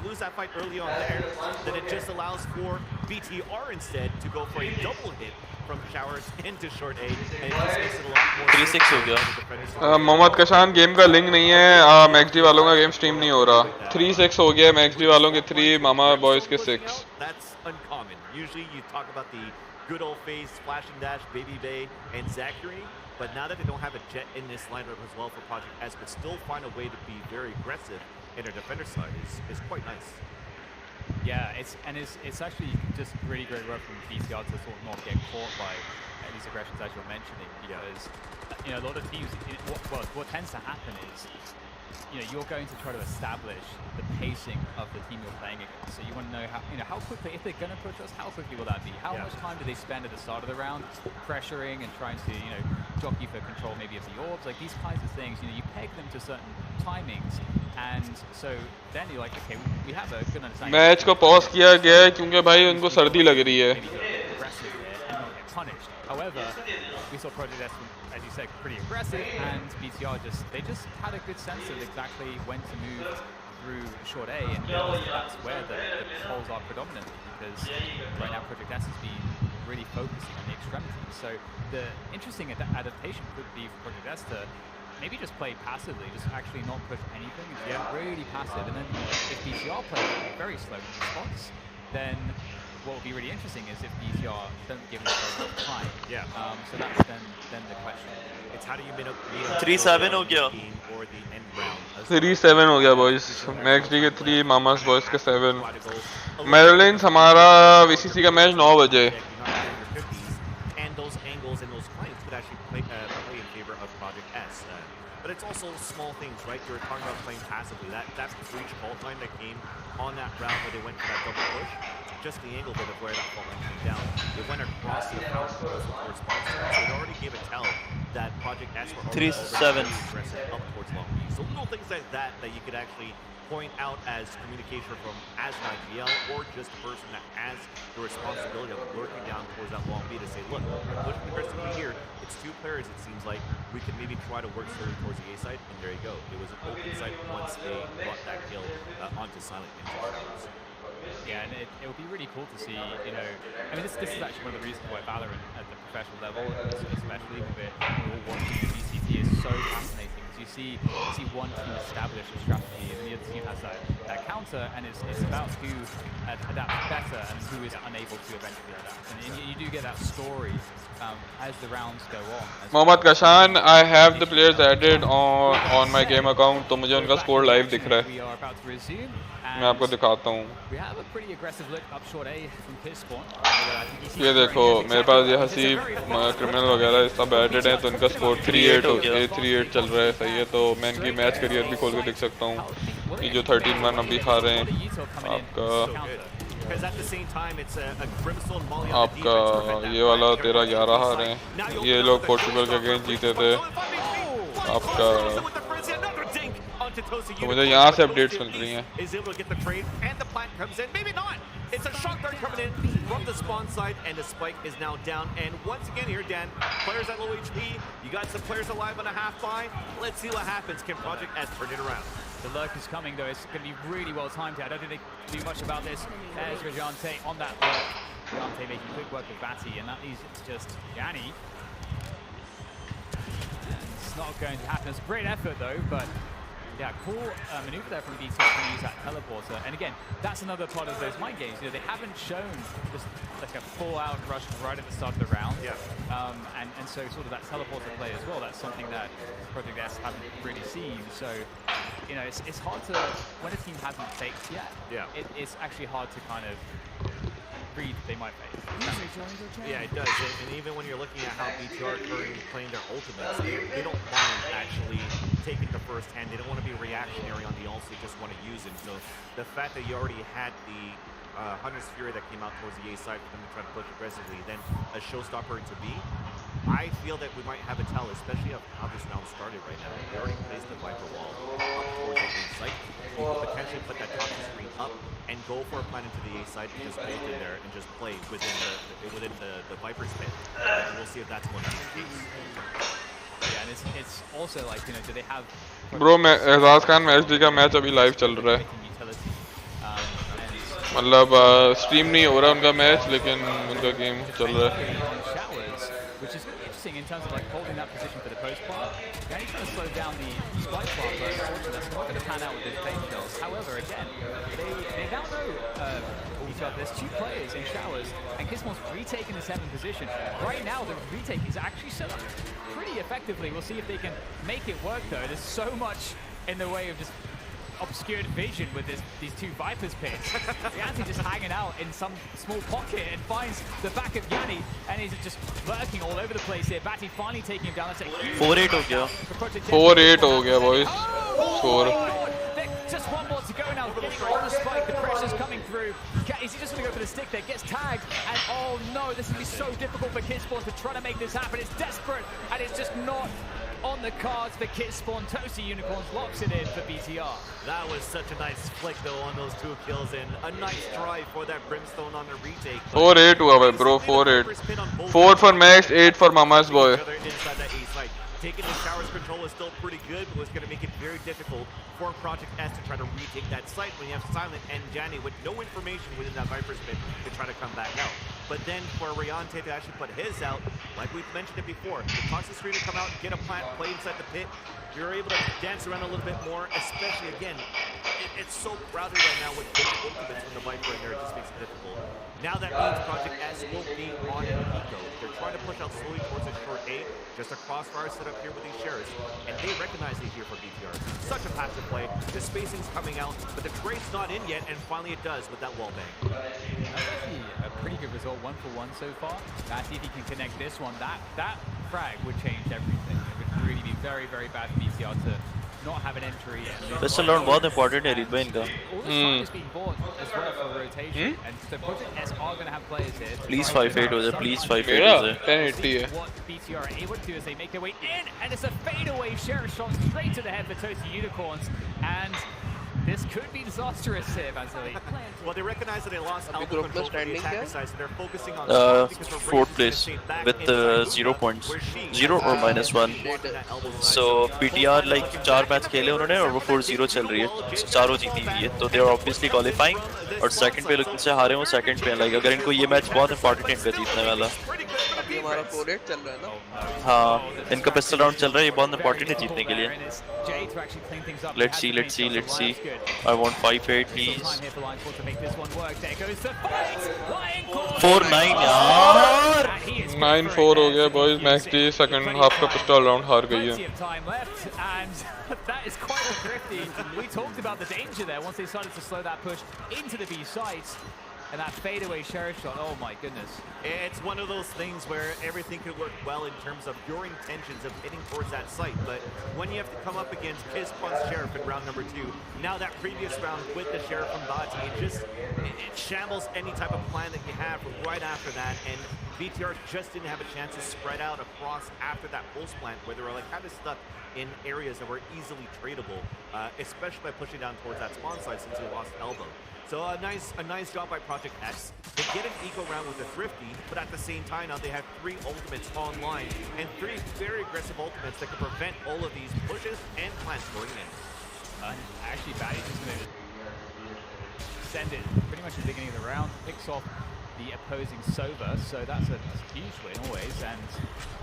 lose that fight early on there, then it just allows for BTR instead to go for a double hit from Showers into short A, and it just makes it a lot more. 3-6 हो गया. Mohammad कशान game का link नहीं है. Max D वालों का game stream नहीं हो रहा. 3-6 हो गया Max D वालों के 3, Mama Boys के 6. That's uncommon. Usually you talk about the good old phase, Splash and Dash, Baby Bay, and Zachary. But now that they don't have a Jet in this lineup as well for Project S, but still find a way to be very aggressive in their defender side is quite nice. Yeah, it's actually just really great work from BTR to sort of not get caught by these aggressions as you're mentioning, because you know a lot of teams. What tends to happen is, you know, you're going to try to establish the pacing of the team you're playing against. So you want to know how quickly, if they're going to push us, how quickly will that be? How much time do they spend at the start of the round pressuring and trying to, you know, jockey for control maybe of the orbs, like these kinds of things. You know, you peg them to certain timings, and so then you're like, okay, we have a good understanding. Match को pause किया गया है क्योंकि भाई उनको सर्दी लग रही है. Punished. However, we saw Project S, as you said, pretty aggressive, and BTR they just had a good sense of exactly when to move through short A, and that's where the holes are predominant, because right now Project S has been really focusing on the extremities. So the interesting adaptation could be for Project S to maybe just play passively, just actually not push anything, and really passive, and then if BTR play very slow in response, then what would be really interesting is if BTR don't give themselves time. Yeah. So that's then the question. It's how do you 3-7 हो गया. 3-7 हो गया boys. Max D के 3, Mamas boys के 7. Maryland's हमारा VCC का match 9 बजे. And those angles and those flanks could actually play in favor of Project S. But it's also small things, right? You're talking about playing passively. That's the breach call time that came on that round where they went for that double push. Just the angle bit of where that fault line came down. It went across the house towards Monster. So it already gave a tell that Project S were 3-7 aggressive up towards Long Beach. So little things like that you could actually point out as communication from as an IGL or just a person that has the responsibility of lurking down towards that Long B to say, look, we're pushing aggressively here. It's 2 players, it seems like. We can maybe try to work slowly towards the A side, and there you go. It was an open side once they brought that kill onto Silent Ninja. Yeah, and it would be really cool to see, you know, I mean, this is actually one of the reasons why Valorant at the professional level, especially with it, all watching VCT is so fascinating. You see one team establish a strategy and the other team has that counter, and it's about who adapts better and who is unable to eventually adapt. And you do get that story as the rounds go on. Mohammad Kashan, I have the players added on my game account, तो मुझे उनका score live दिख रहा है. We are about to resume. मैं आपको दिखाता हूँ. We have a pretty aggressive look up short A from Pispawn. ये देखो मेरे पास ये हसीब क्रिमिनल वगैरह सब एडेड हैं तो इनका स्कोर 3-8 चल रहा है. सही है, तो मैं इनकी मैच करियर भी खोल के देख सकता हूँ. ये जो 13-1 अभी खा रहे हैं आपका ये वाला 13-11 हार हैं. ये लोग पोर्चुगल के अगेंस्ट जीते थे आपका. तो मुझे यहाँ से अपडेट्स मिल रही हैं. It's a shock dart coming in from the spawn side, and the spike is now down. And once again here, Dan, players at low HP, you got some players alive on a half buy. Let's see what happens. Can Project S turn it around? The lurk is coming, though. It's going to be really well timed here. I don't think they can do much about this. There's Rajante on that lurk. Rajante making quick work with Batty, and that leaves it's just Yanni. It's not going to happen. It's a great effort, though, but yeah, cool maneuver there from BTR to use that teleporter. And again, that's another part of those mind games. You know, they haven't shown just like a full-out rush right at the start of the round. Yeah. And so sort of that teleporter play as well, that's something that Project S haven't really seen. So, you know, it's hard to, when a team hasn't faked yet, it's actually hard to kind of read they might fake. Yeah, it does. And even when you're looking at how BTR are currently playing their ultimates, they don't mind actually taking the first hand. They don't want to be reactionary on the ults. They just want to use it. So the fact that you already had the Hunter's Fury that came out towards the A side for them to try to push aggressively, then a showstopper into B, I feel that we might have a tell, especially of how this round started right now. They already placed the Viper wall up towards the A side. You could potentially put that toxic screen up and go for a plan into the A side and just hold in there and just play within the Viper's pit. And we'll see if that's going to be the case. Yeah, and it's also like, you know, do they have... Bro, Ejaz Khan match का match अभी live चल रहा है. मतलब stream नहीं हो रहा उनका मैच, लेकिन उनका गेम चल रहा है. Which is interesting in terms of like holding that position for the post part. Now he's trying to slow down the spike part, but unfortunately that's not going to pan out with his fake kills. However, again, they now know each other. There's 2 players in showers, and Kismon's retaking the 7th position. Right now, the retake is actually set up pretty effectively. We'll see if they can make it work, though. There's so much in the way of just obscured vision with these 2 Vipers pits. Yanni just hanging out in some small pocket and finds the back of Yanni, and he's just lurking all over the place here. Batty finally taking him down. That's a huge 4-8 हो गया. 4-8 हो गया boys. Score. Just one more to go now. Getting on the spike, the pressure's coming through. Is he just going to go for the stick there? Gets tagged, and oh no, this is going to be so difficult for Kispawn to try to make this happen. It's desperate, and it's just not on the cards for Kispawn. Toasty Unicorns locks it in for BTR. That was such a nice flick though on those 2 kills, and a nice drive for that Brimstone on the retake. 4-8 हुआ भाई bro, 4-8. 4 for Max, 8 for Mama's boy. Taking the shower's control is still pretty good, but was going to make it very difficult for Project S to try to retake that site when you have Silent and Janny with no information within that Viper's pit to try to come back out. But then for Riante to actually put his out, like we've mentioned it before, the toxic screen to come out, get a plant, play inside the pit, you're able to dance around a little bit more, especially again, it's so crowded right now with big ultimates from the Viper in there, it just makes it difficult. Now that means Project S will be on an eco. They're trying to push out slowly towards a short A, just a crossfire set up here with these shares, and they recognize it here for BTR. Such a passive play. The spacing's coming out, but the trade's not in yet, and finally it does with that wall bang. That's actually a pretty good result, 1-for-1 so far. Now see if he can connect this one. That frag would change everything. It would really be very, very bad for BTR to not have an entry. Pistol round बहुत important है read इनका. All this time is being bought as well for rotation, and so Project S are going to have players here. Please 5-8 हो जाए, please 5-8 हो जाए. 1080 है. What BTR are able to do is they make their way in, and it's a fadeaway sheriff shot straight to the head for Toasty Unicorns, and this could be disastrous here, Vasily. Well, they recognize that they lost alpha control from the attacker side, so they're focusing on 4th place with 0 points, 0 or -1. So BTR like 4 match खेले उन्होंने और वो 4-0 चल रही है, चारों जीती हुई है, तो they are obviously qualifying. और सेकंड पे लोग इनसे हारे हो, सेकंड पे लाइक अगर इनको ये मैच बहुत इंपॉर्टेंट है इनका जीतने वाला. अभी हमारा 4-8 चल रहा है ना. हाँ, इनका पिस्टल राउंड चल रहा है, ये बहुत इंपॉर्टेंट है जीतने के लिए. Let's see. I want 5-8 please. 4-9 यार. 9-4 हो गया boys. Max D second half का पिस्टल राउंड हार गई है. That is quite a thrifty. We talked about the danger there once they started to slow that push into the B sites. And that fadeaway sheriff shot, oh my goodness. It's one of those things where everything could work well in terms of your intentions of hitting towards that site, but when you have to come up against Kisspun's Sheriff in round number 2, now that previous round with the Sheriff from Bati, it shambles any type of plan that you have right after that, and BTR just didn't have a chance to spread out across after that pulse plant where they were like kind of stuck in areas that were easily tradable, especially by pushing down towards that spawn site since they lost elbow. So a nice job by Project S. They get an eco round with a thrifty, but at the same time now they have 3 ultimates online and 3 very aggressive ultimates that can prevent all of these pushes and plants going in. Actually, Batty's just going to send it pretty much at the beginning of the round, picks off the opposing Sova, so that's a huge win always, and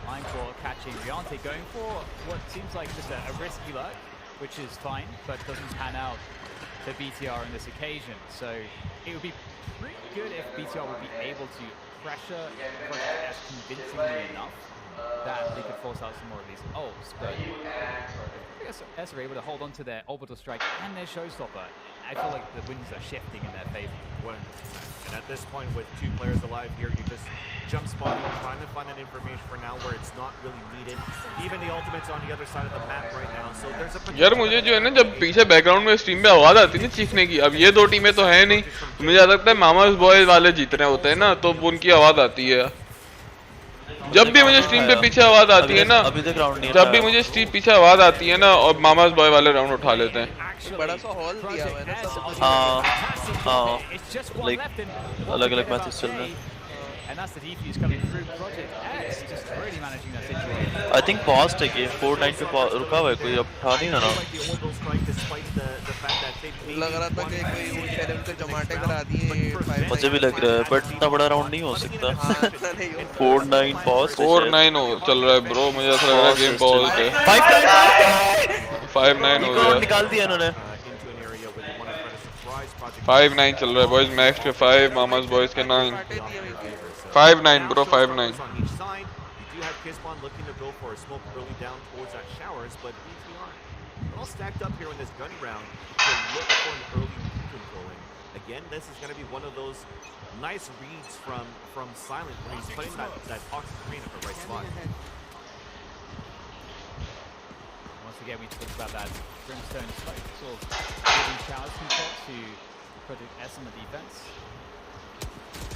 Mindcore catching Riante, going for what seems like just a risky luck, which is fine, but doesn't pan out for BTR on this occasion. So it would be pretty good if BTR would be able to pressure Project S convincingly enough that they could force out some more of these ults, but S are able to hold on to their orbital strike and their showstopper. I feel like the winds are shifting in their favor. 100%. And at this point, with 2 players alive here, you just jump spotting, trying to find that information for now where it's not really needed. Even the ultimate's on the other side of the map right now, so there's a यार मुझे जो है ना जब पीछे background में stream पे आवाज आती थी चीखने की, अब ये 2 टीमें तो है नहीं, मुझे याद लगता है मामास बॉयज वाले जीत रहे होते हैं ना, तो उनकी आवाज आती है. जब भी मुझे स्ट्रीम पे पीछे आवाज आती है ना, जब भी मुझे स्ट्रीम पीछे आवाज आती है ना, और मामास बॉय वाले राउंड उठा लेते हैं. बड़ा सा हॉल दिया हुआ है ना सब. हाँ लाइक अलग-अलग मैचेस चल रहे हैं. And that's the defuse coming through. Project S just really managing that situation. I think paused है कि 4-9 पे रुका हुआ है, कोई अब उठा नहीं ना. लग रहा था कि कोई वो शेरिफ के जमाटे करा दिए. मुझे भी लग रहा है, बट इतना बड़ा राउंड नहीं हो सकता. 4-9 पॉज 4-9 हो चल रहा है ब्रो, मुझे ऐसा लग रहा है गेम पॉज है. 5-9 हो गया, निकाल दिया इन्होंने. 5-9 चल रहा है बॉयज. मैक्स पे 5, मामास बॉयज के 9. 5-9 bro, 5-9. On each side, you do have Kisspon looking to go for a smoke early down towards that showers, but BTR all stacked up here in this gun round to look for an early controlling. Again, this is going to be one of those nice reads from Silent when he's putting that toxic green at the right spot. Once again, we talked about that Brimstone sort of giving showers control to Project S on the defense.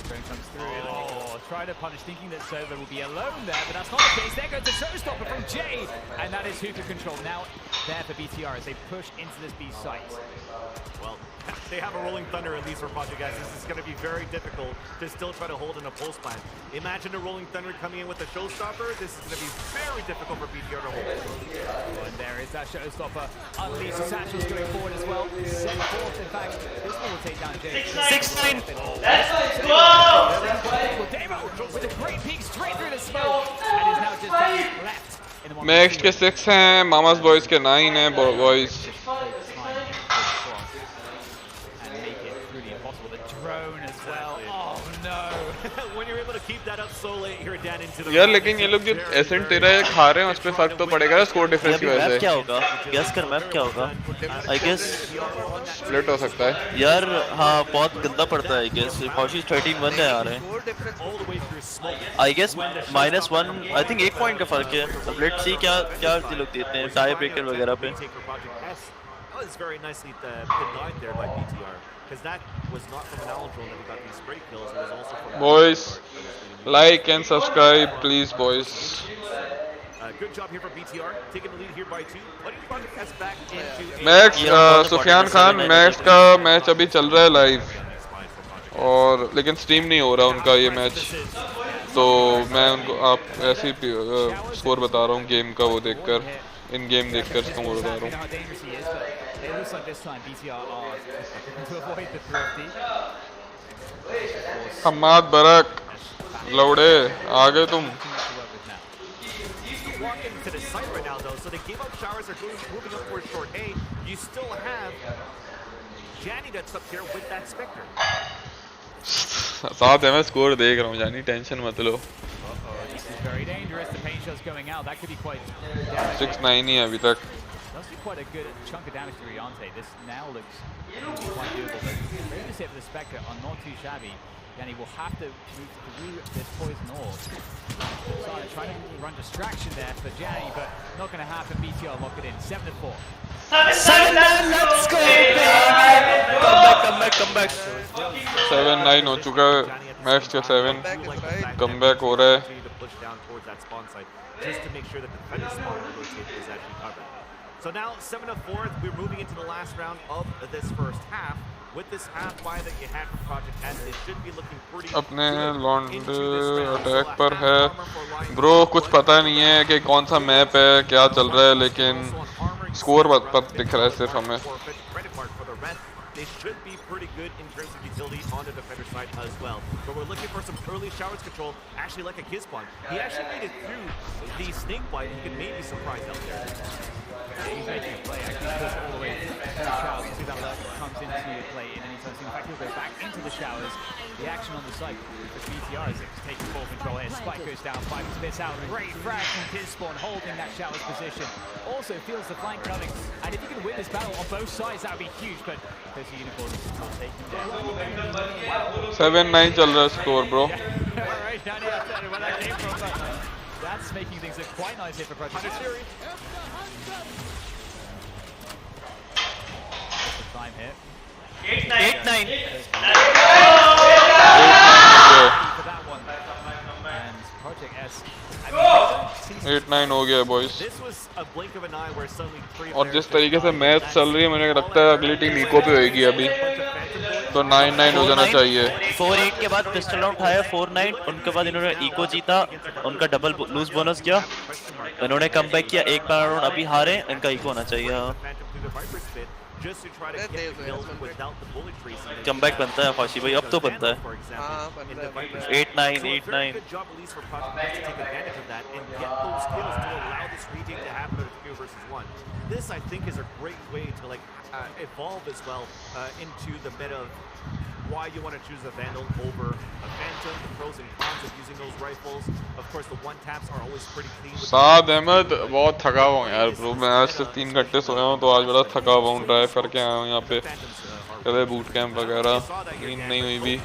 Drone comes through. Oh, try to punish, thinking that Sova will be alone there, but that's not the case. There goes the showstopper from Jay, and that is hookah control now there for BTR as they push into this B site. Well, they have a rolling thunder at least for Project S. This is going to be very difficult to still try to hold in a pulse plan. Imagine a rolling thunder coming in with a showstopper. This is going to be very difficult for BTR to hold. Oh, and there is that showstopper. Unleashed Satchel's going forward as well. Set forth, in fact, this one will take down Jay. 16. With a great peek straight through the smoke, and is now just left. Max के 6 हैं, mama's boys के 9 हैं boys. यार लेकिन ये लोग जो accent तेरा खा रहे हैं उस पे फर्क तो पड़ेगा ना स्कोर डिफरेंस की वजह से। क्या होगा गेस कर मैप क्या होगा आई गेस स्प्लिट हो सकता है यार हाँ बहुत गंदा पड़ता है आई गेस फौशी 13-1 है यार I guess -1 I think 1 point का फर्क है अब लेट्स सी क्या क्या लोग देते हैं टाई ब्रेकर वगैरह पे It's very nicely denied there by BTR because that was not from an Aldrone that we got these great kills. It was also from boys like and subscribe please boys. Good job here for BTR taking the lead here by 2. Putting Project S back into Max Sufiyan Khan Max का match अभी चल रहा है live और लेकिन stream नहीं हो रहा उनका ये मैच तो मैं उनको आप ऐसे ही स्कोर बता रहा हूँ गेम का वो देखकर इन गेम देखकर स्कोर बता रहा हूँ। हम्माद बरक लौड़े आ गए तुम to the site right now though, so the give up showers are moving up towards short A. You still have Janny that's up here with that Spectre. साथ है मैं स्कोर देख रहा हूँ जानी टेंशन मत लो 6-9 ही है अभी तक quite a good chunk of damage to Riante. This now looks quite doable. But very to say for the Spectre are not too shabby. And he will have to move through this poison orb. So trying to run distraction there for Janny, but not going to happen. BTR lock it in. 7-4. 7-9, let's go! Come back. 7-9 हो चुका है max का 7 comeback हो रहा है just to make sure that the defender spawn rotate is actually covered. So now 7-4, we're moving into the last round of this first half. With this half buy that you had from Project S, it should be looking pretty अपने लॉन्डे attack पर है bro कुछ पता नहीं है कि कौन सा मैप है क्या चल रहा है लेकिन स्कोर पर दिख रहा है सिर्फ हमें they should be pretty good in terms of utility on the defender side as well. But we're looking for some early showers control, actually like a Kizbon. He actually made it through the snake bite. He could maybe surprise out there. He's making a play, actually goes all the way to the showers. You see that alert comes into play in any time soon. In fact, he'll go back into the showers. The action on the site for BTR is taking full control here. Spike goes down, 5 spits out. Great frag from Kizbon holding that showers position. Also feels the flank coming. And if you can win this battle on both sides, that would be huge. But those unicorns will take him down. 7-9 चल रहा है score bro Alright, Danny, I don't know where that came from, but that's making things look quite nice here for Project Series. The time here. 8-9. For that one. And Project S. 8-9 हो गया boys This was a blink of an eye where suddenly 3 और जिस तरीके से match चल रही है मुझे लगता है अगली टीम इको पे होगी अभी तो 9-9 हो जाना चाहिए 4-8 के बाद पिस्टल राउंड उठाया 4-9 उनके बाद इन्होंने इको जीता उनका डबल लूज बोनस किया इन्होंने कमबैक किया एक बार राउंड अभी हारे इनका इको होना चाहिए हां just to try to get the kills without the bullet tree. Comeback बनता है फाशी भाई अब तो बनता है हां बनता है 8-9 good job at least for Project to take advantage of that and get those kills to allow this retake to happen at 2 versus 1. This I think is a great way to like evolve as well into the meta of why you want to choose a Vandal over a Phantom, the pros and cons of using those rifles. Of course, the one taps are always pretty clean. साद अहमद बहुत थका हुआ हूँ यार bro मैं आज से 3 घंटे सोया हूँ तो आज बड़ा थका हुआ हूँ ड्राइव करके आया हूँ यहाँ पे कदे बूट कैंप वगैरह नींद नहीं हुई भी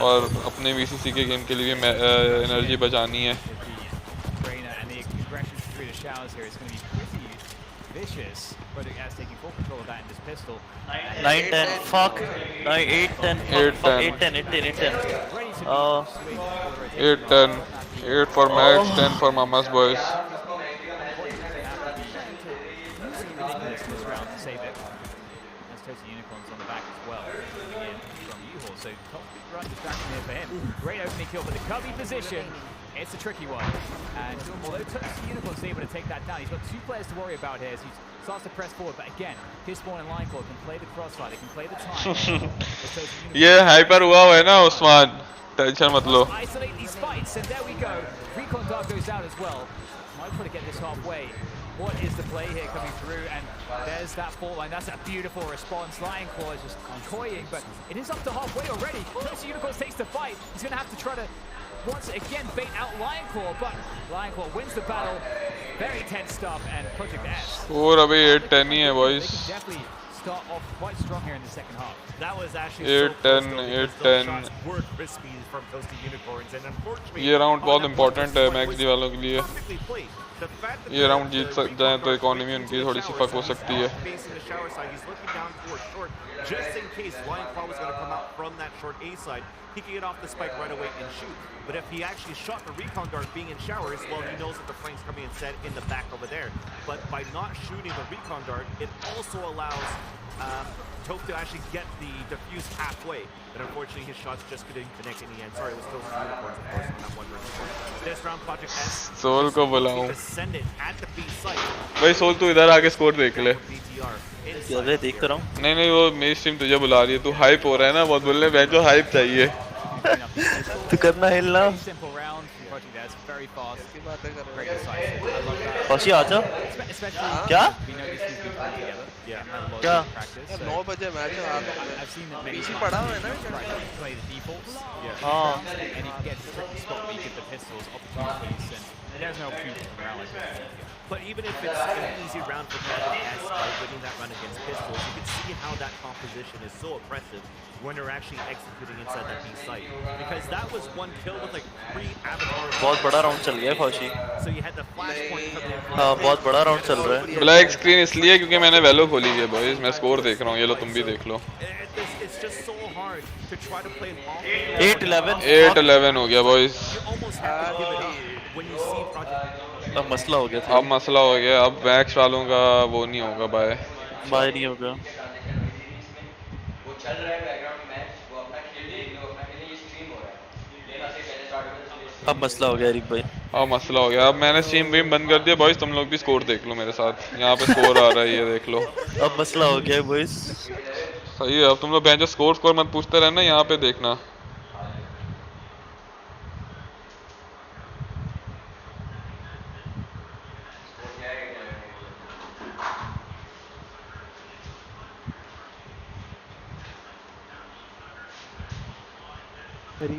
और अपने VCC के गेम के लिए एनर्जी बचानी है Vicious. Project S taking full control of that in this pistol. 9-10, fuck. 8-10, 8-10, 8-10. 8-10, 8 for Max, 10 for Mama's boys. Great opening kill for the Cubby position. It's a tricky one. And although Toasty Unicorn's able to take that down, he's got 2 players to worry about here as he starts to press forward. But again, Kizbon and Lineclaw can play the crossfire, they can play the time. ये hyper हुआ है ना Usman tension मत लो Isolate these fights and there we go. Recon Dark goes out as well. Might try to get this halfway. What is the play here coming through? And there's that fault line. That's a beautiful response. Lineclaw is just toying, but it is up to halfway already. Toasty Unicorns takes the fight. He's going to have to try to once again bait out Lionclaw, but Lionclaw wins the battle. Very tense stuff, and Project S. और अभी 8-10 ही है boys. They can definitely start off quite strong here in the second half. That was actually 8-10, 8-10. were crispy from Toasty Unicorns, and unfortunately, ये round बहुत important है max D वालों के लिए. ये राउंड जीत जाए तो इकोनॉमी उनकी थोड़ी सी फक हो सकती है. Just in case Lionclaw was going to come out from that short A side, he could get off the spike right away and shoot. But if he actually shot the recon dart being in showers, well, he knows that the flank's coming in set in the back over there. But by not shooting the recon dart, it also allows Toph to actually get the defuse halfway. But unfortunately, his shots just couldn't connect in the end. Sorry, it was Toasty Unicorns, of course, in that one round. This round, Project S Soul को बुलाऊं. descended at the B site. भाई Soul तू इधर आके score देख ले. क्या देख रहा हूँ. नहीं नहीं वो मेरी स्ट्रीम तुझे बुला रही है. तू हाइप हो रहा है ना बहुत बोलने में जो हाइप चाहिए. तू करना हिलना. फौशी आजा. क्या? क्या? 9 बजे मैच है. पीछे पड़ा हुआ है ना. हाँ. There's no opportunity for round like that. But even if it's an easy round for Project S by winning that run against pistols, you can see how that composition is so oppressive when they're actually executing inside that B site. Because that was one kill with like 3 avatars. बहुत बड़ा round चल गया है फौशी. So you had the flashpoint coming in. हाँ बहुत बड़ा round चल रहा है. ब्लैक स्क्रीन इसलिए क्योंकि मैंने वैलो खोली है बॉयज. मैं स्कोर देख रहा हूँ. ये लो तुम भी देख लो. It's just so hard to try to play 8-11. 8-11 हो गया boys. You almost have to give it up when you see Project. अब मसला हो गया था. अब मसला हो गया. अब मैक्स वालों का वो नहीं होगा बाय. बाय नहीं होगा. अब मसला हो गया रिक भाई. अब मसला हो गया. अब मैंने स्ट्रीम गेम बंद कर दिया बॉयज. तुम लोग भी स्कोर देख लो मेरे साथ. यहाँ पे स्कोर आ रहा है ये देख लो. अब मसला हो गया बॉयज. सही है. अब तुम लोग बेंच स्कोर मत पूछते रहना. यहाँ पे देखना.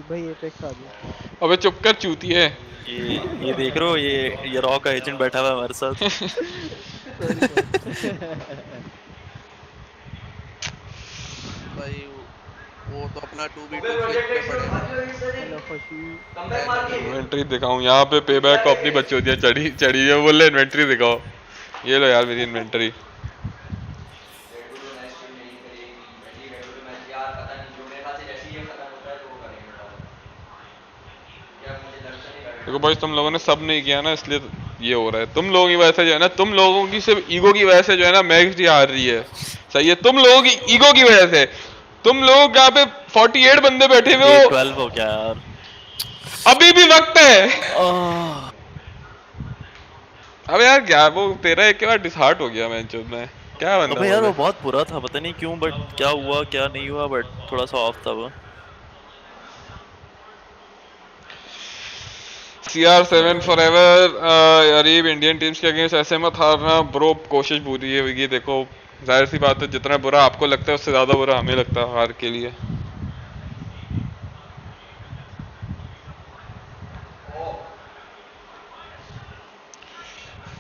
भाई एपेक्स आ गया. अबे चुप कर चूती है. ये देख रहे हो ये रॉ का एजेंट बैठा हुआ है हमारे साथ. भाई वो तो अपना 2v2 पे पड़ेगा. इन्वेंटरी दिखाऊं यहाँ पे पेबैक को अपनी बच्चोतियाँ चढ़ी है. बोले इन्वेंटरी दिखाओ. ये लो यार मेरी इन्वेंटरी. देखो भाई तुम लोगों ने सब नहीं किया ना इसलिए ये हो रहा है. तुम लोगों की वजह से जो है ना, तुम लोगों की सिर्फ ईगो की वजह से जो है ना मैक्स डी हार रही है. सही है. तुम लोगों की ईगो की वजह से. तुम लोग यहाँ पे 48 बंदे बैठे हुए हो. 12 हो गया यार. अभी भी वक्त है. अब यार क्या वो तेरा एक बार डिसहार्ट हो गया मैच में. क्या बंदा. अबे यार वो बहुत बुरा था. पता नहीं क्यों बट क्या हुआ क्या नहीं हुआ बट थोड़ा सा ऑफ था वो. CR7 forever. Areeb Indian teams के अगेंस्ट ऐसे मत हारना ब्रो. कोशिश पूरी होगी. देखो जाहिर सी बात है जितना बुरा आपको लगता है उससे ज़्यादा बुरा हमें लगता है हार के लिए. Oh.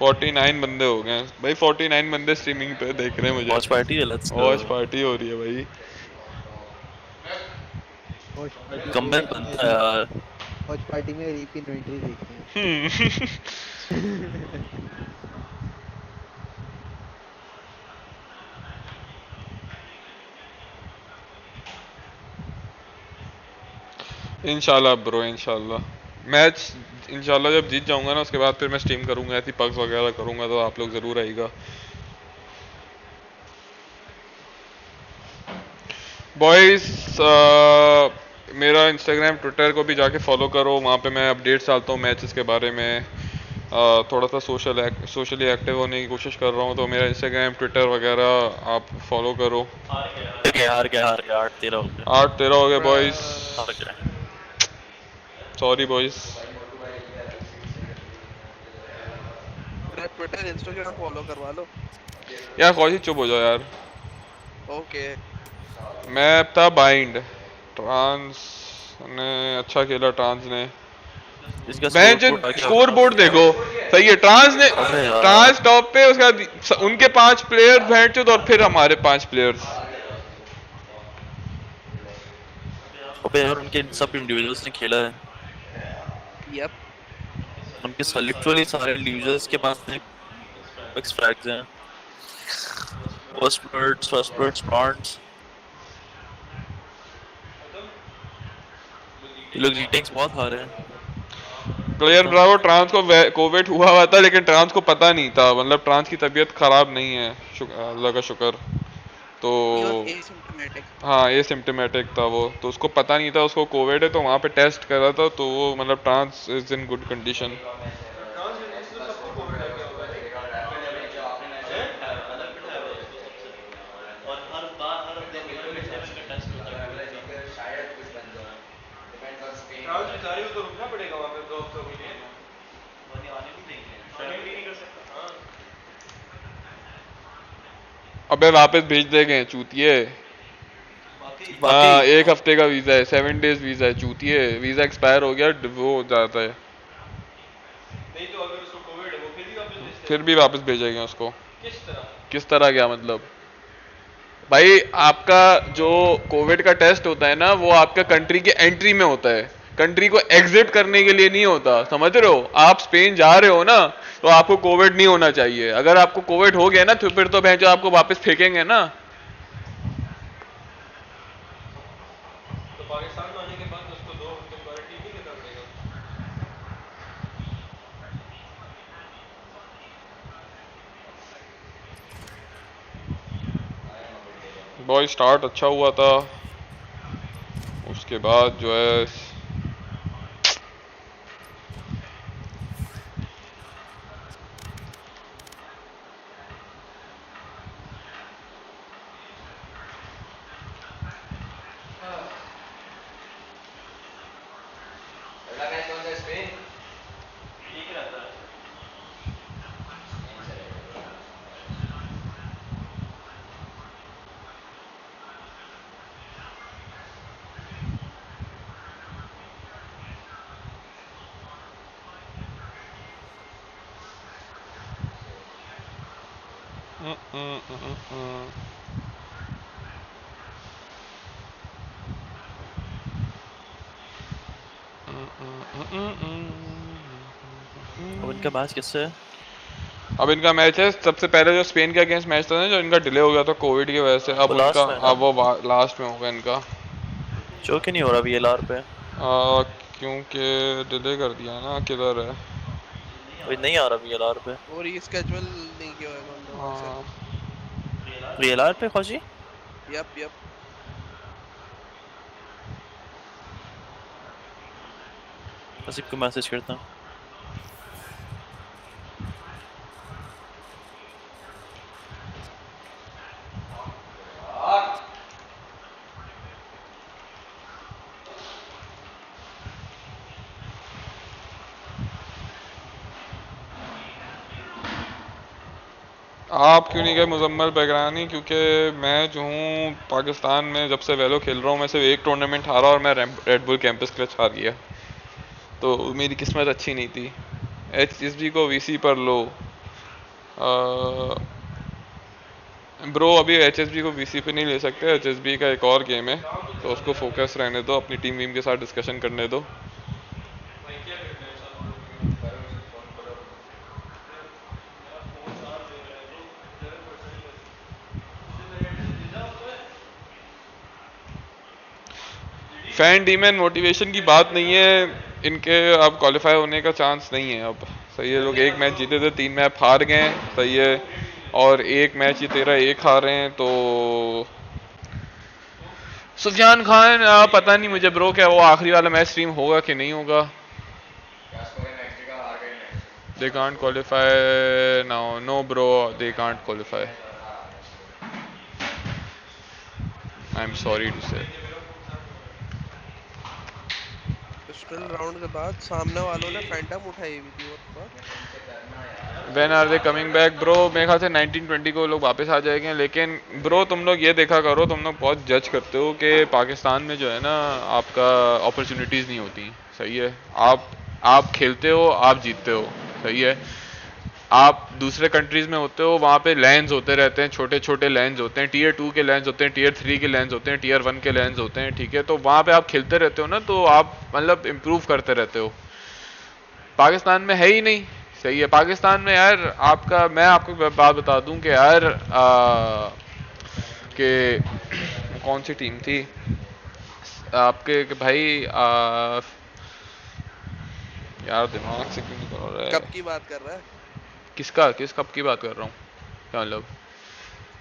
49 बंदे हो गए भाई. 49 बंदे स्ट्रीमिंग पे देख रहे हैं मुझे. वॉच पार्टी है. लेट्स वॉच पार्टी हो रही है भाई. कमबैक बनता है यार. वॉच पार्टी में रीप इन्वेंटरी देखते हैं. इंशाल्लाह ब्रो. इंशाल्लाह मैच इंशाल्लाह जब जीत जाऊंगा ना उसके बाद फिर मैं स्ट्रीम करूंगा. ऐसी पग्स वगैरह करूंगा तो आप लोग ज़रूर आइएगा बॉयज़. मेरा इंस्टाग्राम ट्विटर को भी जाके फॉलो करो. वहाँ पे मैं अपडेट्स डालता हूँ मैचेस के बारे में. थोड़ा सा सोशली एक्टिव होने की कोशिश कर रहा हूँ. तो मेरा इंस्टाग्राम ट्विटर वगैरह आप फॉलो करो. हार गया 8-13 हो गए boys. Sorry boys. Twitter Instagram follow करवा लो यार. कौशी चुप हो जाओ यार. ओके. मैं था बाइंड. ट्रांस ने अच्छा खेला. ट्रांस ने इसका बेंच स्कोर बोर्ड देखो सही है। ट्रांस टॉप पे, उसका उनके 5 प्लेयर बेंच और फिर हमारे 5 प्लेयर्स। अबे यार उनके सब इंडिविजुअल्स ने खेला है। यप उनके लिटरली सारे इंडिविजुअल्स के पास HyperX फ्रैग्स हैं। फर्स्ट ब्लड्स प्लांट्स, ये लोग रीटेक्स बहुत हार रहे हैं। प्लेयर ब्रावो ट्रांस को कोविड हुआ था, लेकिन ट्रांस को पता नहीं था। मतलब ट्रांस की तबीयत खराब नहीं है, अल्लाह का शुक्र। तो हाँ एसिम्प्टोमेटिक था वो, तो उसको पता नहीं था उसको कोविड है, तो वहाँ पे टेस्ट करा था, तो वो मतलब trance is in good condition. अबे वापस भेज देंगे चूतिए। हाँ 1 हफ्ते का वीजा है, 7 डेज वीजा है चूतिए। वीजा एक्सपायर हो गया, वो हो जाता है। नहीं तो अगर उसको कोविड है वो फिर भी वापस भेजेंगे उसको। किस तरह क्या मतलब? भाई आपका जो कोविड का टेस्ट होता है ना, वो आपका कंट्री के एंट्री में होता है, कंट्री को एग्जिट करने के लिए नहीं होता, समझ रहे हो? आप स्पेन जा रहे हो ना, तो आपको कोविड नहीं होना चाहिए। अगर आपको कोविड हो गया ना, तो फिर तो भैंचो आपको वापस फेंकेंगे ना। तो पाकिस्तान में आने के बाद उसको 2 हफ्ते क्वारंटाइन नहीं करना पड़ेगा? बॉय स्टार्ट अच्छा हुआ था, उसके बाद जो है अब इनका मैच किससे है? अब इनका मैच है सबसे पहले जो स्पेन के अगेंस्ट मैच था ना, जो इनका डिले हो गया था कोविड की वजह से, अब उनका अब वो लास्ट में होगा इनका। शो क्यों नहीं हो रहा VLR पे? क्योंकि डिले कर दिया ना। किधर है? अभी नहीं आ रहा VLR पे। वो रीस्केड्यूल नहीं किया होगा उन्होंने वहां से। VLR पे खोजी? यप यप बस को मैसेज करता हूँ। आप क्यों नहीं गए मुजम्मल बगरानी? क्योंकि मैं जो हूँ पाकिस्तान में जब से वेलो खेल रहा हूँ, मैं सिर्फ एक टूर्नामेंट हारा और मैं रेड बुल कैंपस क्लच हार गया, तो मेरी किस्मत अच्छी नहीं थी। HSB को VC पर लो ब्रो, अभी HSB को VC पे नहीं ले सकते। HSB का एक और गेम है, तो उसको फोकस रहने दो, अपनी टीम वीम के साथ डिस्कशन करने दो। फैन डीमन मोटिवेशन की बात नहीं है, इनके अब क्वालिफाई होने का चांस नहीं है अब। सही है, लोग 1 मैच जीते थे, 3 मैच हार गए। सही है, और 1 मैच जीते रहा, 1 हार रहे हैं। तो सुफियान खान पता नहीं मुझे ब्रो, क्या वो आखिरी वाला मैच स्ट्रीम होगा कि नहीं होगा? They can't qualify now. No bro, they can't qualify. I am sorry to say. Pistol round के बाद सामने वालों ने फैंटम उठाई हुई थी। What the fuck? When are they coming back bro? मेरे ख्याल से 1920 को लोग वापस आ जाएंगे। लेकिन ब्रो तुम लोग ये देखा करो, तुम लोग बहुत जज करते हो कि पाकिस्तान में जो है ना, आपका अपॉर्चुनिटीज़ नहीं होती। सही है, आप आप खेलते हो, आप जीतते हो, सही है। आप दूसरे कंट्रीज में होते हो, वहाँ पे लैंड्स होते रहते हैं, छोटे छोटे लैंड्स होते हैं, टियर 2 के लैंड्स होते हैं, टियर 3 के लैंड्स होते हैं, टियर 1 के लैंड्स होते हैं, ठीक है। तो वहाँ पे आप खेलते रहते हो ना, तो आप मतलब इम्प्रूव करते रहते हो। पाकिस्तान में है ही नहीं, सही है। पाकिस्तान में यार आपका, मैं आपको बात बता दूं कि यार कि कौन सी टीम थी आपके कि भाई यार दिमाग से क्यों निकल रहा है। कब की बात कर रहा है? किस कप की बात कर रहा हूँ, क्या मतलब?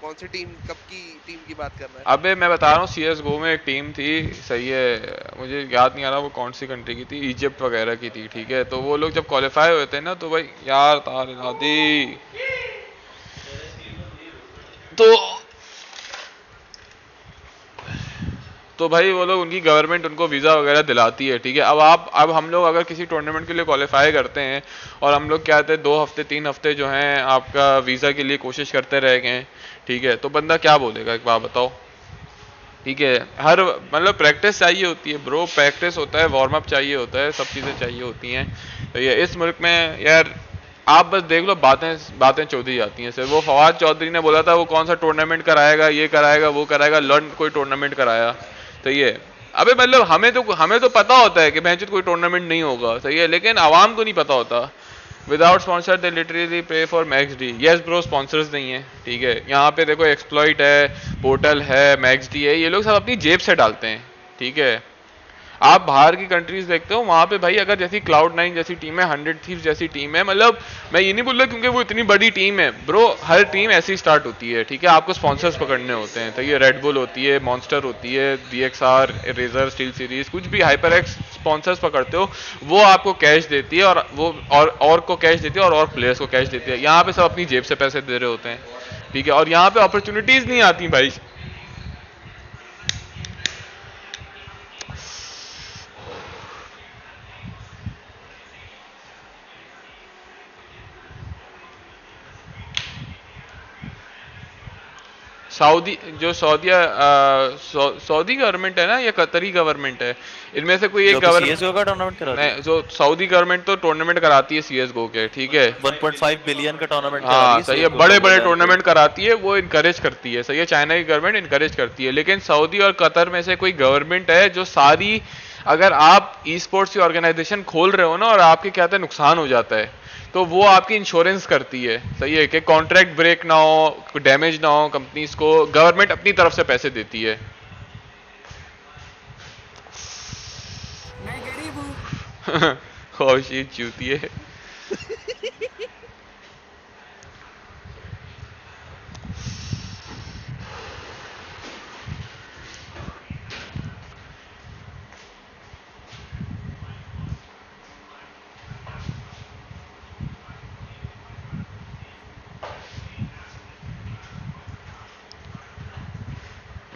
कौन सी टीम, कब की टीम की बात कर रहा है? अबे मैं बता रहा हूँ, CSGO में एक टीम थी, सही है, मुझे याद नहीं आ रहा वो कौन सी कंट्री की थी, इजिप्ट वगैरह की थी, ठीक है। तो वो लोग जब क्वालिफाई हुए थे ना, तो भाई यार तार दी तो भाई वो लोग, उनकी गवर्नमेंट उनको वीज़ा वगैरह दिलाती है, ठीक है। अब हम लोग अगर किसी टूर्नामेंट के लिए क्वालिफाई करते हैं और हम लोग क्या कहते हैं 2 हफ्ते 3 हफ्ते जो हैं आपका वीज़ा के लिए कोशिश करते रह गए, ठीक है, तो बंदा क्या बोलेगा, एक बात बताओ, ठीक है। हर मतलब प्रैक्टिस चाहिए होती है ब्रो, प्रैक्टिस होता है, वार्म अप चाहिए होता है, सब चीज़ें चाहिए होती हैं। तो ये इस मुल्क में यार आप बस देख लो, बातें चौधरी जाती हैं सिर्फ। वो फवाद चौधरी ने बोला था वो कौन सा टूर्नामेंट कराएगा, ये कराएगा, वो कराएगा, लर्न कोई टूर्नामेंट कराया, सही है। अबे मतलब हमें तो पता होता है कि भैंचोद कोई टूर्नामेंट नहीं होगा, सही है, लेकिन आवाम को नहीं पता होता। विदाउट स्पॉन्सर दे लिटरली पे for max D. Yes bro, sponsors नहीं है, ठीक है। यहाँ पे देखो एक्सप्लॉइट है, पोर्टल है, मैक्स डी है, ये लोग सब अपनी जेब से डालते हैं, ठीक है। आप बाहर की कंट्रीज देखते हो, वहां पे भाई अगर जैसी Cloud9 जैसी टीम है, 100 Thieves जैसी टीम है, मतलब मैं ये नहीं बोल रहा क्योंकि वो इतनी बड़ी टीम है ब्रो, हर टीम ऐसी स्टार्ट होती है, ठीक है। आपको स्पॉन्सर्स पकड़ने होते हैं, तो ये रेड बुल होती है, मॉन्स्टर होती है, DXR, रेजर, स्टील सीरीज, कुछ भी HyperX स्पॉन्सर्स पकड़ते हो, वो आपको कैश देती है, और वो और को कैश देती है, और प्लेयर्स को कैश देती है। यहाँ पे सब अपनी जेब से पैसे दे रहे होते हैं, ठीक है। और यहाँ पे अपॉर्चुनिटीज नहीं आती भाई। सऊदी गवर्नमेंट है ना, या कतरी गवर्नमेंट है, इनमें से कोई एक गवर्नमेंट CSGO का टूर्नामेंट कराती है। जो सऊदी गवर्नमेंट तो टूर्नामेंट कराती है CSGO के, ठीक है। 1.5 बिलियन का टूर्नामेंट करा रही हाँ है, सही है, बड़े बड़े टूर्नामेंट कराती है, वो इनकरेज करती है, सही है। चाइना की गवर्नमेंट इनकरेज करती है, लेकिन सऊदी और कतर में से कोई गवर्नमेंट है जो सारी, अगर आप ई स्पोर्ट्स की ऑर्गेनाइजेशन खोल रहे हो ना और आपके क्या होता है नुकसान हो जाता है, तो वो आपकी इंश्योरेंस करती है, सही है, कि कॉन्ट्रैक्ट ब्रेक ना हो, डैमेज ना हो, कंपनीज को गवर्नमेंट अपनी तरफ से पैसे देती है। मैं गरीब हूँ। खुशी चूती है।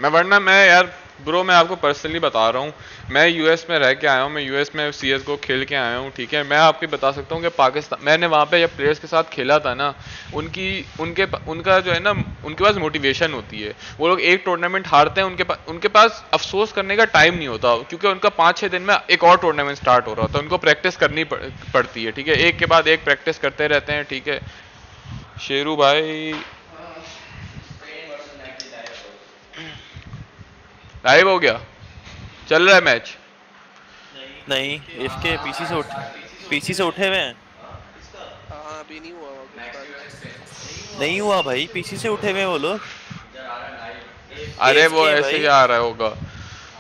मैं यार ब्रो, मैं आपको पर्सनली बता रहा हूँ, मैं यूएस में रह के आया हूँ, मैं यूएस में CSGO खेल के आया हूँ, ठीक है। मैं आपको बता सकता हूँ कि पाकिस्तान, मैंने वहाँ पे जब प्लेयर्स के साथ खेला था ना, उनका जो है ना, उनके पास मोटिवेशन होती है। वो लोग एक टूर्नामेंट हारते हैं, उनके पास अफसोस करने का टाइम नहीं होता, क्योंकि उनका 5-6 दिन में एक और टूर्नामेंट स्टार्ट हो रहा होता है, उनको प्रैक्टिस करनी पड़ती है, ठीक है। एक के बाद एक प्रैक्टिस करते रहते हैं, ठीक है। शेरू भाई लाइव हो गया, चल रहा है मैच? नहीं, इसके पीसी से उठे हुए हैं। हाँ, अभी नहीं हुआ नहीं हुआ भाई, पीसी से उठे हुए हैं वो लोग। अरे वो ऐसे ही आ रहा होगा।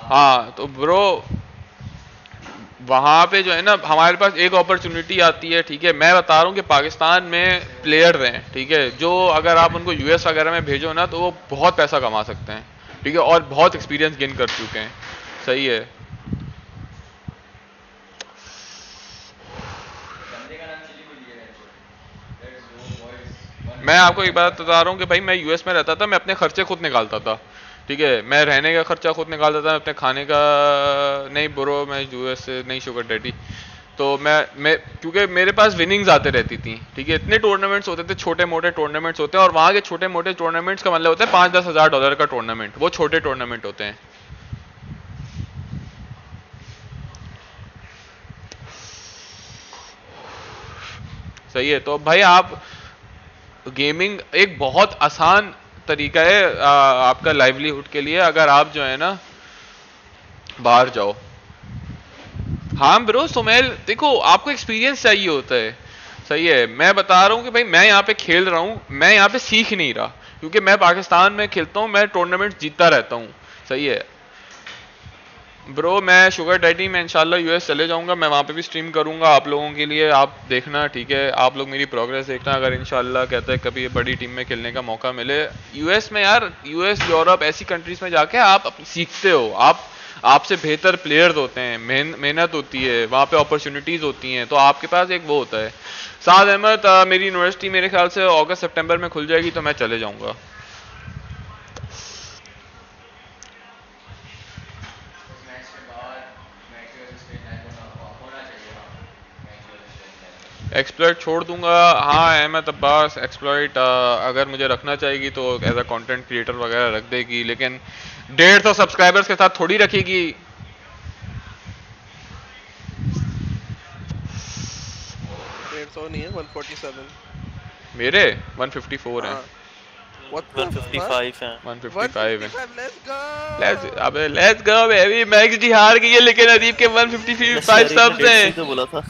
हाँ तो ब्रो, वहाँ पे जो है ना, हमारे पास एक अपॉर्चुनिटी आती है, ठीक है। मैं बता रहा हूँ कि पाकिस्तान में प्लेयर हैं, ठीक है, जो अगर आप उनको US वगैरह में भेजो ना, तो वो बहुत पैसा कमा सकते हैं, ठीक है, और बहुत एक्सपीरियंस गेन कर चुके हैं, सही है। मैं आपको एक बात बता रहा हूँ कि भाई मैं US में रहता था, मैं अपने खर्चे खुद निकालता था, ठीक है। मैं रहने का खर्चा खुद निकालता था, अपने खाने का नहीं ब्रो, मैं US से नहीं, शुगर डैडी। तो मैं क्योंकि मेरे पास विनिंग्स आते रहती थी, ठीक है। इतने टूर्नामेंट्स होते थे, छोटे मोटे टूर्नामेंट्स होते हैं, और वहाँ के छोटे मोटे टूर्नामेंट्स का मतलब होता है $5-10 हज़ार का टूर्नामेंट, वो छोटे टूर्नामेंट होते हैं। सही है। तो भाई आप गेमिंग एक बहुत आसान तरीका है आपका लाइवलीहुड के लिए, अगर आप जो है ना बाहर जाओ। हाँ ब्रो सुमेल, देखो आपको एक्सपीरियंस चाहिए होता है, सही है। मैं बता रहा हूँ कि भाई मैं यहाँ पे खेल रहा हूँ, मैं यहाँ पे सीख नहीं रहा, क्योंकि मैं पाकिस्तान में खेलता हूँ, मैं टूर्नामेंट जीतता रहता हूँ, सही है ब्रो। मैं शुगर डैडी में इंशाल्लाह यूएस चले जाऊंगा, मैं वहाँ पे भी स्ट्रीम करूंगा आप लोगों के लिए, आप देखना, ठीक है। आप लोग मेरी प्रोग्रेस देखना, अगर इंशाल्लाह कहते हैं कभी बड़ी टीम में खेलने का मौका मिले यूएस में। यार यूएस, यूरोप, ऐसी कंट्रीज में जाके आप सीखते हो, आपसे बेहतर प्लेयर्स होते हैं, मेहनत होती है वहाँ पे, अपॉर्चुनिटीज़ होती हैं, तो आपके पास एक वो होता है। साद अहमद, मेरी यूनिवर्सिटी मेरे ख्याल से अगस्त सितंबर में खुल जाएगी, तो मैं चले जाऊँगा। एक्सप्लॉइट छोड़ दूंगा, हाँ अहमद अब्बास, एक्सप्लॉइट अगर मुझे रखना चाहेगी तो एज अ कंटेंट क्रिएटर वगैरह रख देगी, लेकिन 150 सब्सक्राइबर्स के साथ थोड़ी रखेगी। 150 नहीं है, 147 मेरे 154 हैं। 155 है। 155 है। Let's go baby, max D हार गई है, लेकिन अदीब के 155 सब्स हैं। तो बोला था।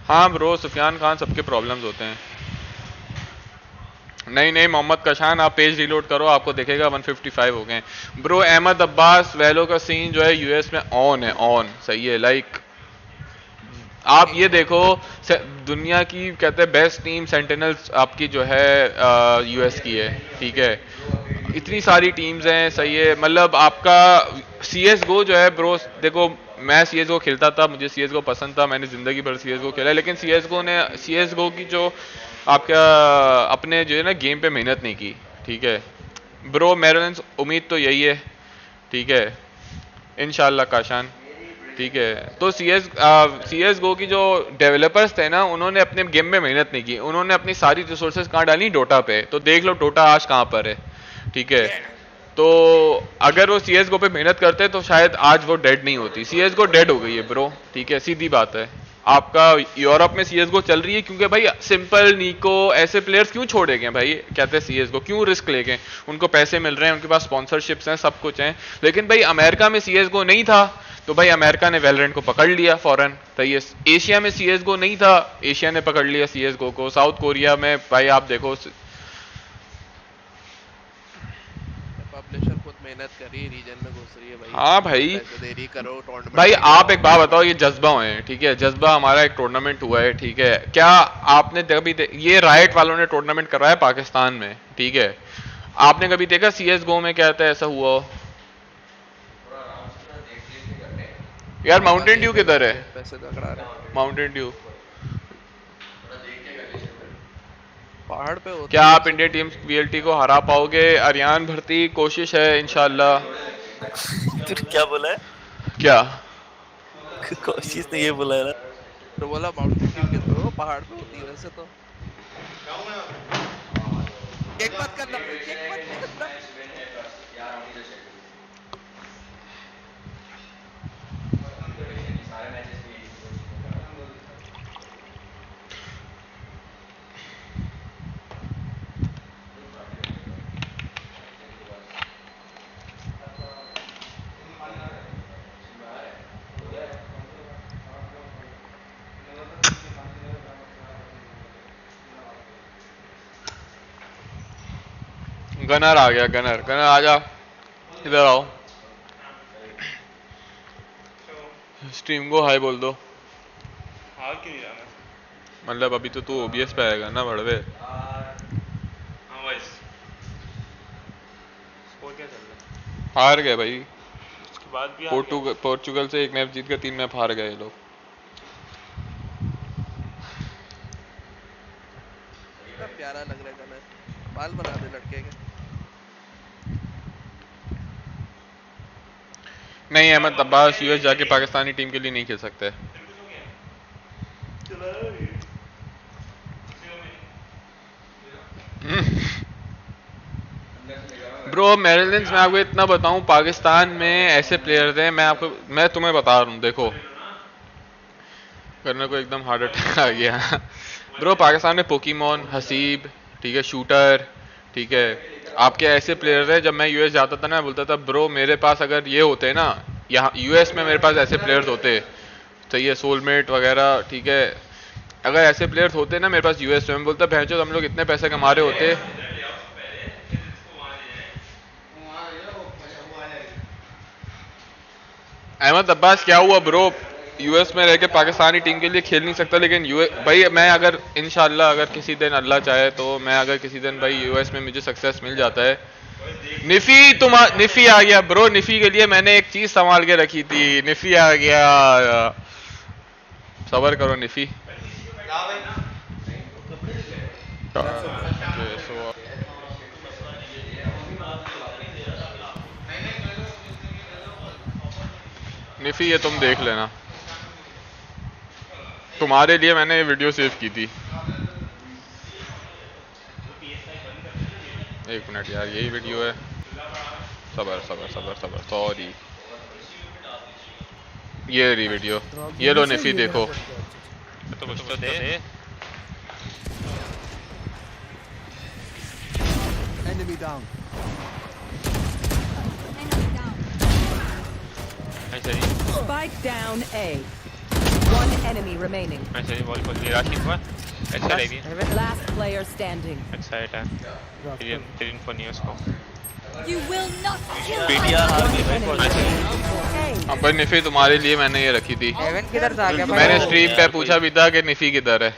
हाँ ब्रो, सुफियान खान, सबके प्रॉब्लम्स होते हैं। नहीं मोहम्मद कशान, आप पेज रीलोड करो, आपको देखेगा 155 हो गए ब्रो। अहमद अब्बास, वैलो का सीन जो है यूएस में ऑन है, ऑन, सही है। लाइक आप ये देखो, दुनिया की कहते हैं बेस्ट टीम सेंटिनल्स आपकी जो है यूएस की है, ठीक है। इतनी सारी टीम्स हैं, सही है। मतलब आपका CSGO जो है ब्रो, देखो मैं CSGO खेलता था, मुझे CSGO पसंद था, मैंने ज़िंदगी भर CSGO खेला, लेकिन CSGO की जो आपका अपने जो है ना गेम पे मेहनत नहीं की, ठीक है ब्रो। मेरे उम्मीद तो यही है, ठीक है, इंशाल्लाह काशान, ठीक है। तो CSGO की जो डेवलपर्स थे ना, उन्होंने अपने गेम में मेहनत नहीं की, उन्होंने अपनी सारी रिसोर्सेज कहाँ डाली, डोटा पे। तो देख लो डोटा आज कहाँ पर है, ठीक है। तो अगर वो CSGO पे मेहनत करते तो शायद आज वो डेड नहीं होती। CSGO डेड हो गई है ब्रो, ठीक है, सीधी बात है। आपका यूरोप में CSGO चल रही है क्योंकि भाई सिंपल, निको, ऐसे प्लेयर्स क्यों छोड़े गए भाई, कहते हैं CSGO क्यों रिस्क ले गए, उनको पैसे मिल रहे हैं, उनके पास स्पॉन्सरशिप्स हैं, सब कुछ हैं। लेकिन भाई अमेरिका में CSGO नहीं था, तो भाई अमेरिका ने वैलोरेंट को पकड़ लिया फौरन, सही है। एशिया में CSGO नहीं था, एशिया ने पकड़ लिया CSGO को। साउथ कोरिया में भाई आप देखो, पब्लिशर खुद मेहनत कर रही है, रीजन में घुस रही है भाई। हाँ भाई, देरी करो टूर्नामेंट। भाई आप एक बात बताओ, ये जज्बा है, ठीक है, जज्बा हमारा एक टूर्नामेंट हुआ है, ठीक है। क्या आपने कभी ये राइट वालों ने टूर्नामेंट कराया पाकिस्तान में, ठीक है, आपने कभी देखा CSGO में क्या था ऐसा हुआ? यार माउंटेन ड्यू किधर है? पैसे झगड़ा रहे हैं। माउंटेन ड्यू पहाड़ पे होता। क्या आप इंडिया टीम VLT को हरा पाओगे? अरियान भर्ती, कोशिश है इंशाल्लाह। तू क्या बोला है? क्या कोशिश नहीं, ये बोला है ना, तो बोला माउंटेन ड्यू के तो पहाड़ पे होती है वैसे तो। एक बात करना, एक बात करना। गनर आ गया, गनर आजा, इधर आओ, स्ट्रीम को हाय बोल दो। हार क्यों नहीं रहा मैं? मतलब अभी तो तू OBS पे आएगा ना बड़वे। हाँ वॉइस स्कोर क्या चल रहा है? हार गए भाई, उसके बाद भी पोर्चुगल से 1 मैच जीत कर 3 मैच हार गए लोग। कितना प्यारा लग रहा है गाना, बाल बना दे लड़के के। नहीं अहमद अब्बास US जाके पाकिस्तानी टीम के लिए नहीं खेल सकते। ब्रो मैरिलैंड में आपको इतना बताऊं, पाकिस्तान में ऐसे प्लेयर्स हैं, मैं तुम्हें बता रहा हूं, देखो करने को एकदम हार्ट अटैक आ गया। ब्रो पाकिस्तान में पोकीमोन, हसीब, ठीक है, शूटर, ठीक है, आपके ऐसे प्लेयर हैं। जब मैं यूएस जाता था ना, मैं बोलता था ब्रो मेरे पास अगर ये होते ना, यहाँ यूएस में मेरे पास ऐसे प्लेयर्स होते, सही है, सोलमेट वगैरह, ठीक है, अगर ऐसे प्लेयर्स होते ना मेरे पास यूएस में, मैं बोलता भैंचो हम लोग इतने पैसे कमा रहे होते। अहमद अब्बास क्या हुआ ब्रो? यूएस में रह के पाकिस्तानी टीम के लिए खेल नहीं सकता, लेकिन यूएस भाई मैं अगर इंशाल्लाह अगर किसी दिन अल्लाह चाहे तो मैं अगर किसी दिन भाई यूएस में मुझे सक्सेस मिल जाता है। निफी आ गया ब्रो, निफी के लिए मैंने एक चीज संभाल के रखी थी, निफी आ गया, सबर करो निफी। निफी ये तुम देख लेना, तुम्हारे लिए मैंने ये वीडियो सेव की थी। एक मिनट यार, यही वीडियो है, सबर सबर सबर सबर, सॉरी, ये रही वीडियो, ये लो निफी देखो। तो कुछ तो दे। Enemy down. Spike down A. One enemy remaining. Last player standing. You will not kill अब भाई निफी तुम्हारे लिए मैंने ये रखी थी। मैंने स्ट्रीम पे पूछा भी था कि निफी किधर है।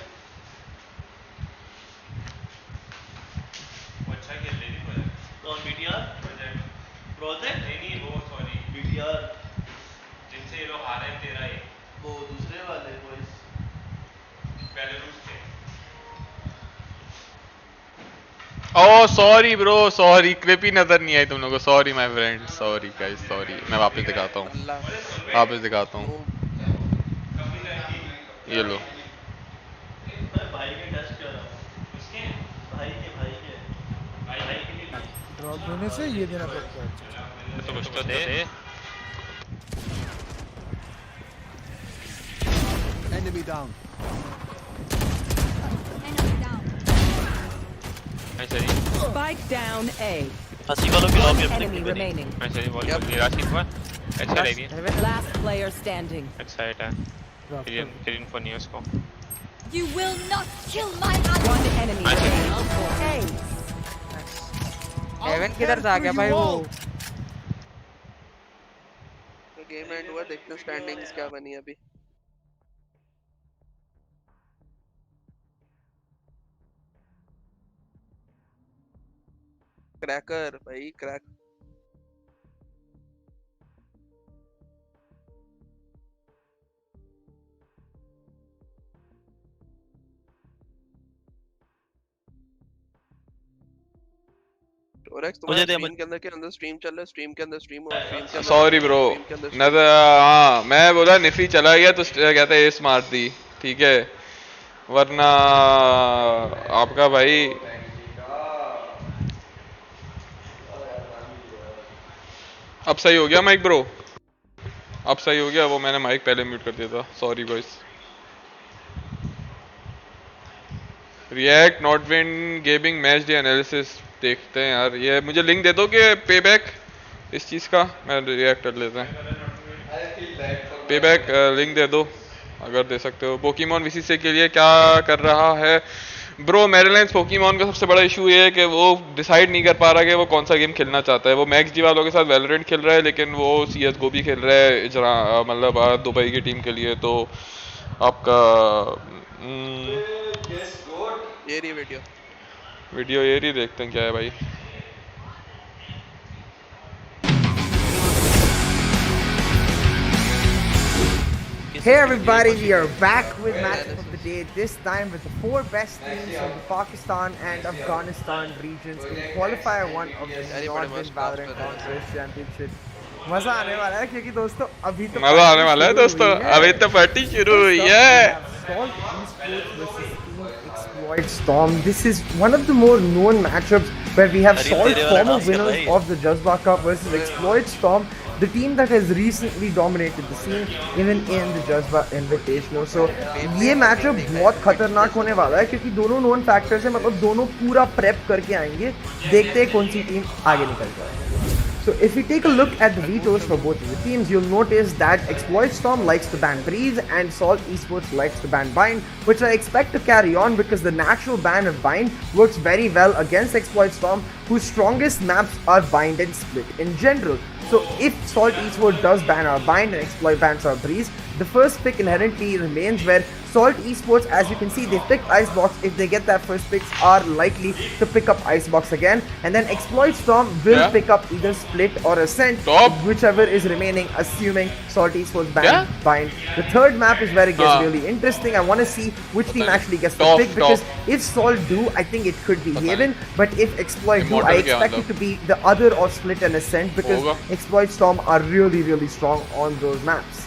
Oh sorry bro, sorry, clip ही नजर नहीं आई तुम लोगों को, sorry my friend, sorry guys, sorry. मैं वापस दिखाता हूँ, वापस दिखाता हूँ, ये लो। ड्रॉप होने से ये देना पड़ता है। तो कुछ तो दे। Enemy down. Spike down A. हंसी वालों की लॉबी अपनी Enemy remaining. Last player standing. You will not kill my One enemy remaining. Heaven किधर से आ गया भाई वो? गेम एंड हुआ, देखते हैं स्टैंडिंग्स क्या बनी अभी। क्रैकर भाई, क्रैक। मुझे दे स्ट्रीम के अंदर स्ट्रीम चल रहा है, स्ट्रीम के अंदर स्ट्रीम और स्ट्रीम के अंदर। सॉरी ब्रो, नजर, हाँ मैं बोला निफी चला गया तो कहता है एस मार दी, ठीक है, वरना आपका भाई अब सही हो गया माइक ब्रो, अब सही हो गया, वो मैंने माइक पहले म्यूट कर दिया था, sorry boys. React not win gaming match day analysis देखते हैं यार, ये मुझे लिंक दे दो कि पे बैक इस चीज़ का, मैं रिएक्ट कर लेते हैं। पे बैक लिंक दे दो अगर दे सकते हो। पोकीमोन वीसीसी के लिए क्या कर रहा है ब्रो? मैरीलैंड पोकीमोन का सबसे बड़ा इशू ये है कि वो डिसाइड नहीं कर पा रहा कि वो कौन सा गेम खेलना चाहता है। वो मैक्स डी वालों के साथ वैलोरेंट खेल रहा है, लेकिन वो CSGO भी खेल रहा है, मतलब दुबई की टीम के लिए। तो आपका ये रही वीडियो ये रही, देखते हैं क्या है भाई। Hey everybody, we are back with match of the day, this time with the 4 best teams of the Pakistan and Afghanistan regions in qualifier 1 of the Northern Valorant Pugs Championship. मजा आने वाला है क्योंकि दोस्तों अभी तो मजा आने वाला है दोस्तों, अभी तो पार्टी शुरू हुई है। Exploit Storm. This is one of the more known matchups where we have Salt, former winners of the Jazba Cup, versus Exploit Storm, the team that has recently dominated the scene, even in the Jazba Invitational. So ये matchup बहुत खतरनाक होने वाला है क्योंकि दोनों known factors हैं, मतलब दोनों पूरा प्रेप करके आएंगे, देखते हैं कौन सी टीम आगे निकल जाए. So if we take a look at the vetoes for both of the teams, you'll notice that Exploit Storm likes to ban Breeze and Salt Esports likes to ban Bind, which I expect to carry on because the natural ban of Bind works very well against Exploit Storm, whose strongest maps are Bind and Split in general. So if Salt Esports does ban our Bind and Exploit bans our Breeze, the first pick inherently remains where Salt Esports, as you can see, they picked Icebox. If they get that first picks, are likely to pick up Icebox again. And then Exploit Storm will pick up either Split or Ascent, whichever is remaining, assuming Salt Esports ban Bind. The third map is where it gets really interesting. I want to see which team actually gets the pick, because if Salt do, I think it could be Haven. But if Exploit do, I expect it to be the other or Split and Ascent, because Exploit Storm are really, really strong on those maps.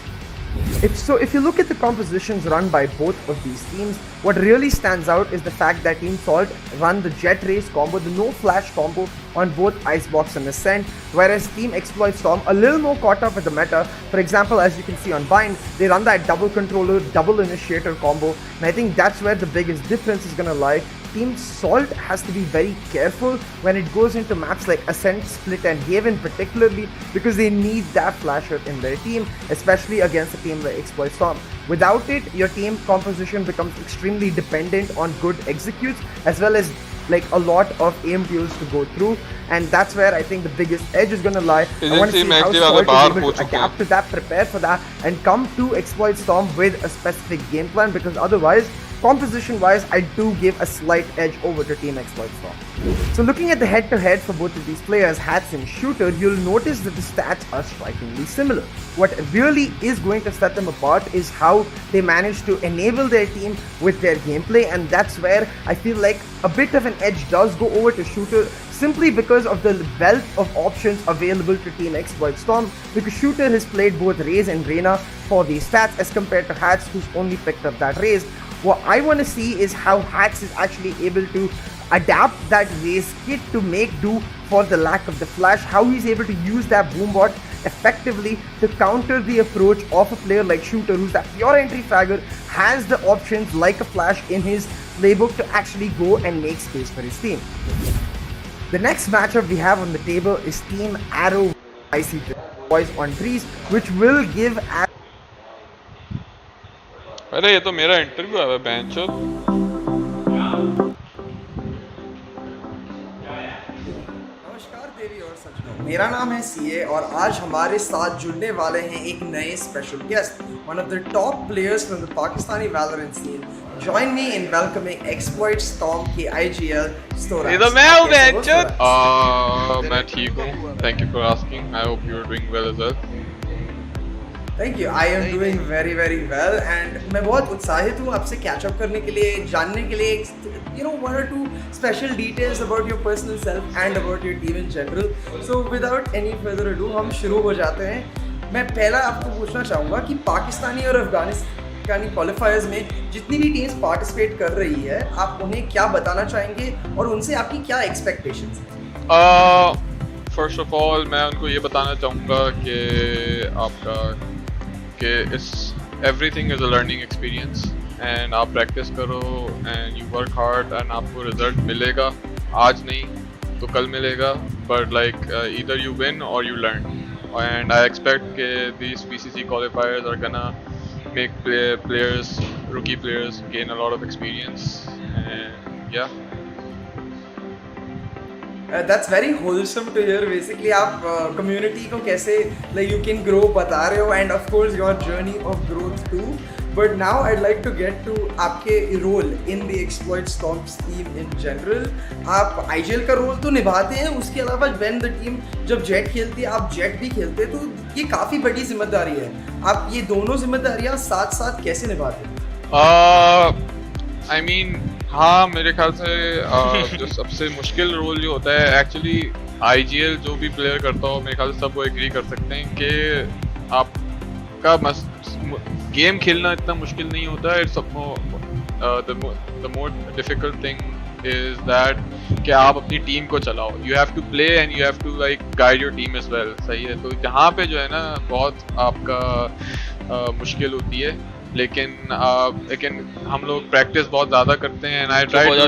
If you look at the compositions run by both of these teams, what really stands out is the fact that Team Salt run the Jet Race combo, the no flash combo on both Icebox and Ascent, whereas Team Exploit Storm a little more caught up with the meta. For example, as you can see on Bind, they run that double controller, double initiator combo, and I think that's where the biggest difference is going to lie. Team Salt has to be very careful when it goes into maps like Ascent, Split and Haven particularly, because they need that flasher in their team, especially against a team like Exploit Storm. Without it, your team composition becomes extremely dependent on good executes as well as like a lot of aim deals to go through, and that's where I think the biggest edge is going to lie. I want to see how Salt is able to adapt to that, prepare for that, and come to Exploit Storm with a specific game plan, because otherwise, composition-wise, I do give a slight edge over to Team Exploit Storm. So looking at the head-to-head for both of these players, Hats and Shooter, you'll notice that the stats are strikingly similar. What really is going to set them apart is how they manage to enable their team with their gameplay, and that's where I feel like a bit of an edge does go over to Shooter, simply because of the wealth of options available to Team Exploit Storm, because Shooter has played both Raze and Reyna for these stats as compared to Hats, who's only picked up that Raze. What I want to see is how Hats is actually able to adapt that Raze kit to make do for the lack of the flash, how he's able to use that boombot effectively to counter the approach of a player like Shooter, who's that pure entry fragger, has the options like a flash in his playbook to actually go and make space for his team. The next matchup we have on the table is Team Arrow IC Boys on Breeze, which will give अरे ये तो मेरा interview है बेंचो. नमस्कार देवी और सज्जनों, मेरा नाम है सीए और आज हमारे साथ जुड़ने वाले हैं एक नए special guest, one of the top players from the Pakistani Valorant scene. Join me in welcoming Exploit Storm के IGL Storaxxx. ये तो मैं हूँ बेंचो. मैं ठीक हूँ. Thank you for asking. I hope you are doing well as well. Thank you. I am doing very well and मैं बहुत उत्साहित हूँ आपसे catch up करने के लिए, जानने के लिए, you know, one or two special details about your personal self and about your team in general. So without any further ado, हम शुरू हो जाते हैं. मैं पहला आपको पूछना चाहूँगा कि पाकिस्तानी और अफगानिस्तानी क्वालिफायर्स में जितनी भी टीम्स पार्टिसिपेट कर रही है, आप उन्हें क्या बताना चाहेंगे और उनसे आपकी क्या एक्सपेक्टेशंस हैं? First of all, मैं उनको ये बताना चाहूँगा कि आपका everything is a learning experience and आप practice करो and you work hard and आपको result मिलेगा. आज नहीं तो कल मिलेगा, but like either you win or you learn, and I expect that these VCC qualifiers are gonna make rookie players gain a lot of experience, and yeah. That's very wholesome to hear. Basically, आप community को कैसे like you can grow बता रहे हो, and of course your journey of growth too. But now I'd like to get to आपके role in the Exploit Storm's team in general. आप IGL का role तो निभाते हैं, उसके अलावा when the team जब Jet खेलती है, आप Jet भी खेलते हैं, तो ये काफ़ी बड़ी जिम्मेदारी है. आप ये दोनों जिम्मेदारियाँ साथ साथ कैसे निभाते हैं? I mean, हाँ, मेरे ख्याल से जो सबसे मुश्किल रोल जो होता है एक्चुअली IGL जो भी प्लेयर करता हो, मेरे ख्याल से सब वो एग्री कर सकते हैं कि आपका गेम खेलना इतना मुश्किल नहीं होता है. It's the more difficult thing is that कि आप अपनी टीम को चलाओ. You have to play and you have to like guide your team as well. सही है. तो यहाँ पे जो है ना बहुत आपका मुश्किल होती है, लेकिन हम लोग प्रैक्टिस बहुत ज़्यादा करते हैं. And I try to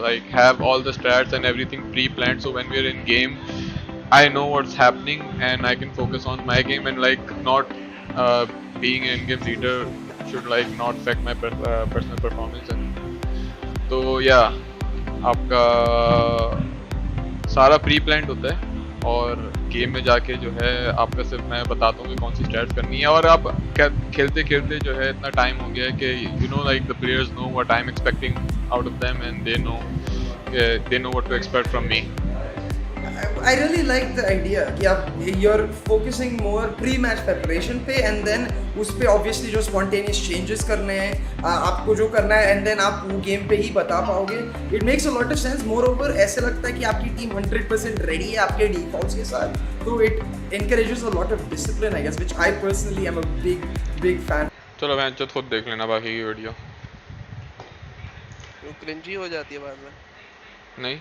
like have all the strats and everything pre planned, so when we are in game I know what's happening and I can focus on my game, and like not being an in-game leader should like not affect my personal performance. And तो yeah, आपका सारा pre planned होता है और game में जाके जो है आपका सिर्फ मैं बताता हूँ कि कौन सी स्ट्रैट्स करनी है. और आप खेलते खेलते जो है इतना टाइम हो गया है कि you know like the players know what I'm expecting out of them and they know what to expect from me. I really like the idea कि आप you're focusing more pre-match preparation पे and then उस पे obviously जो spontaneous changes करने हैं आपको जो करना है and then आप वो गेम पे ही बता पाओगे. It makes a lot of sense. Moreover ऐसे लगता है कि आपकी टीम 100% ready है आपके defaults के साथ, तो it encourages a lot of discipline I guess, which I personally am a big fan. चलो मैं खुद देख लेना बाकी की वीडियो. क्रिंजी हो जाती है बाद में. नहीं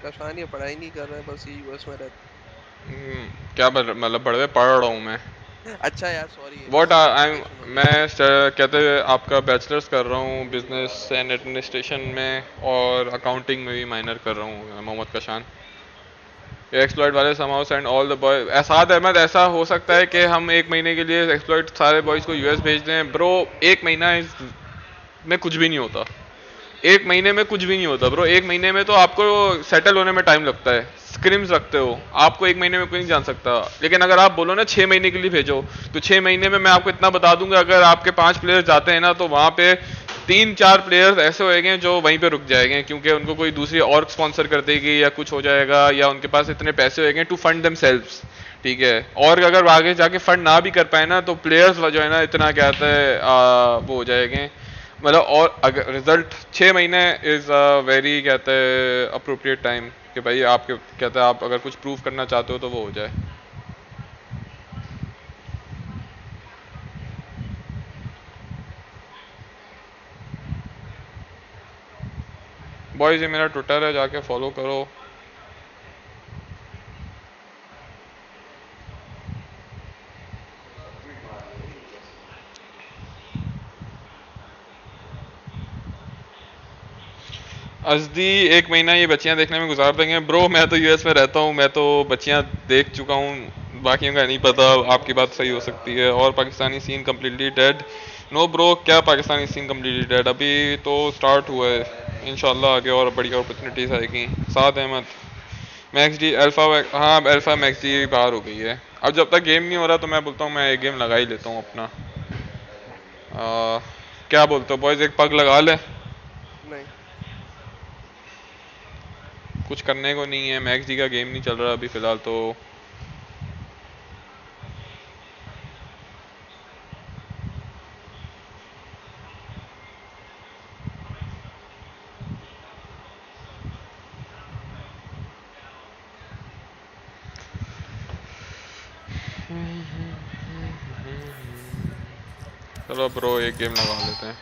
कशानी पढ़ाई नहीं कर रहे हैं, बस यूएस में रहते. क्या मतलब पढ़ रहा हूँ मैं. अच्छा यार सॉरी. What मैं कहते हैं आपका बैचलर्स कर रहा हूँ बिजनेस एंड एडमिनिस्ट्रेशन में और अकाउंटिंग में भी माइनर कर रहा हूँ. मोहम्मद कशान. एक्सप्लॉइट वाले समाउ send all the boy. Ehsad Ahmad, ऐसा हो सकता है कि हम 1 महीने के लिए एक्सप्लॉइट सारे बॉयज़ को यूएस भेज दें. ब्रो 1 महीना में कुछ भी नहीं होता. 1 महीने में कुछ भी नहीं होता ब्रो. 1 महीने में तो आपको सेटल होने में टाइम लगता है. स्क्रिम्स रखते हो, आपको 1 महीने में कोई नहीं जान सकता. लेकिन अगर आप बोलो ना 6 महीने के लिए भेजो, तो 6 महीने में मैं आपको इतना बता दूंगा, अगर आपके 5 प्लेयर्स जाते हैं ना तो वहाँ पे 3-4 प्लेयर्स ऐसे होएंगे जो वहीं पे रुक जाएंगे, क्योंकि उनको कोई दूसरी और स्पॉन्सर कर देगी या कुछ हो जाएगा, या उनके पास इतने पैसे होएंगे टू फंड देमसेल्व्स. ठीक है. और अगर आगे जाके फंड ना भी कर पाए ना तो प्लेयर्स जो है ना इतना कहते हैं वो हो जाएंगे. मतलब और अगर रिजल्ट 6 महीने इज़ वेरी कहते हैं अप्रोप्रिएट टाइम कि भाई आपके कहते हैं आप अगर कुछ प्रूव करना चाहते हो तो वो हो जाए. बॉयज़ ये मेरा ट्विटर है, जाके फॉलो करो. अज़दी 1 महीना ये बच्चियां देखने में गुजार देंगे. ब्रो मैं तो यूएस में रहता हूँ, मैं तो बच्चियां देख चुका हूँ, बाकियों का नहीं पता. आपकी बात सही हो सकती है. और Pakistani scene completely dead. No bro, क्या पाकिस्तानी सीन कम्प्लीटली डेड? अभी तो स्टार्ट हुआ है. इंशाल्लाह आगे और बढ़िया अपॉर्चुनिटीज़ आएगी. साद अहमद मैक्स डी अल्फ़ा. हाँ अल्फ़ा मैक्स डी बाहर हो गई है. अब जब तक गेम नहीं हो रहा तो मैं बोलता हूँ मैं एक गेम लगा ही लेता हूँ अपना. क्या बोलते हो बॉयज़, एक पग लगा ले? नहीं कुछ करने को नहीं है. मैक्स डी का गेम नहीं चल रहा अभी फ़िलहाल तो. चलो ब्रो एक गेम लगा लेते हैं.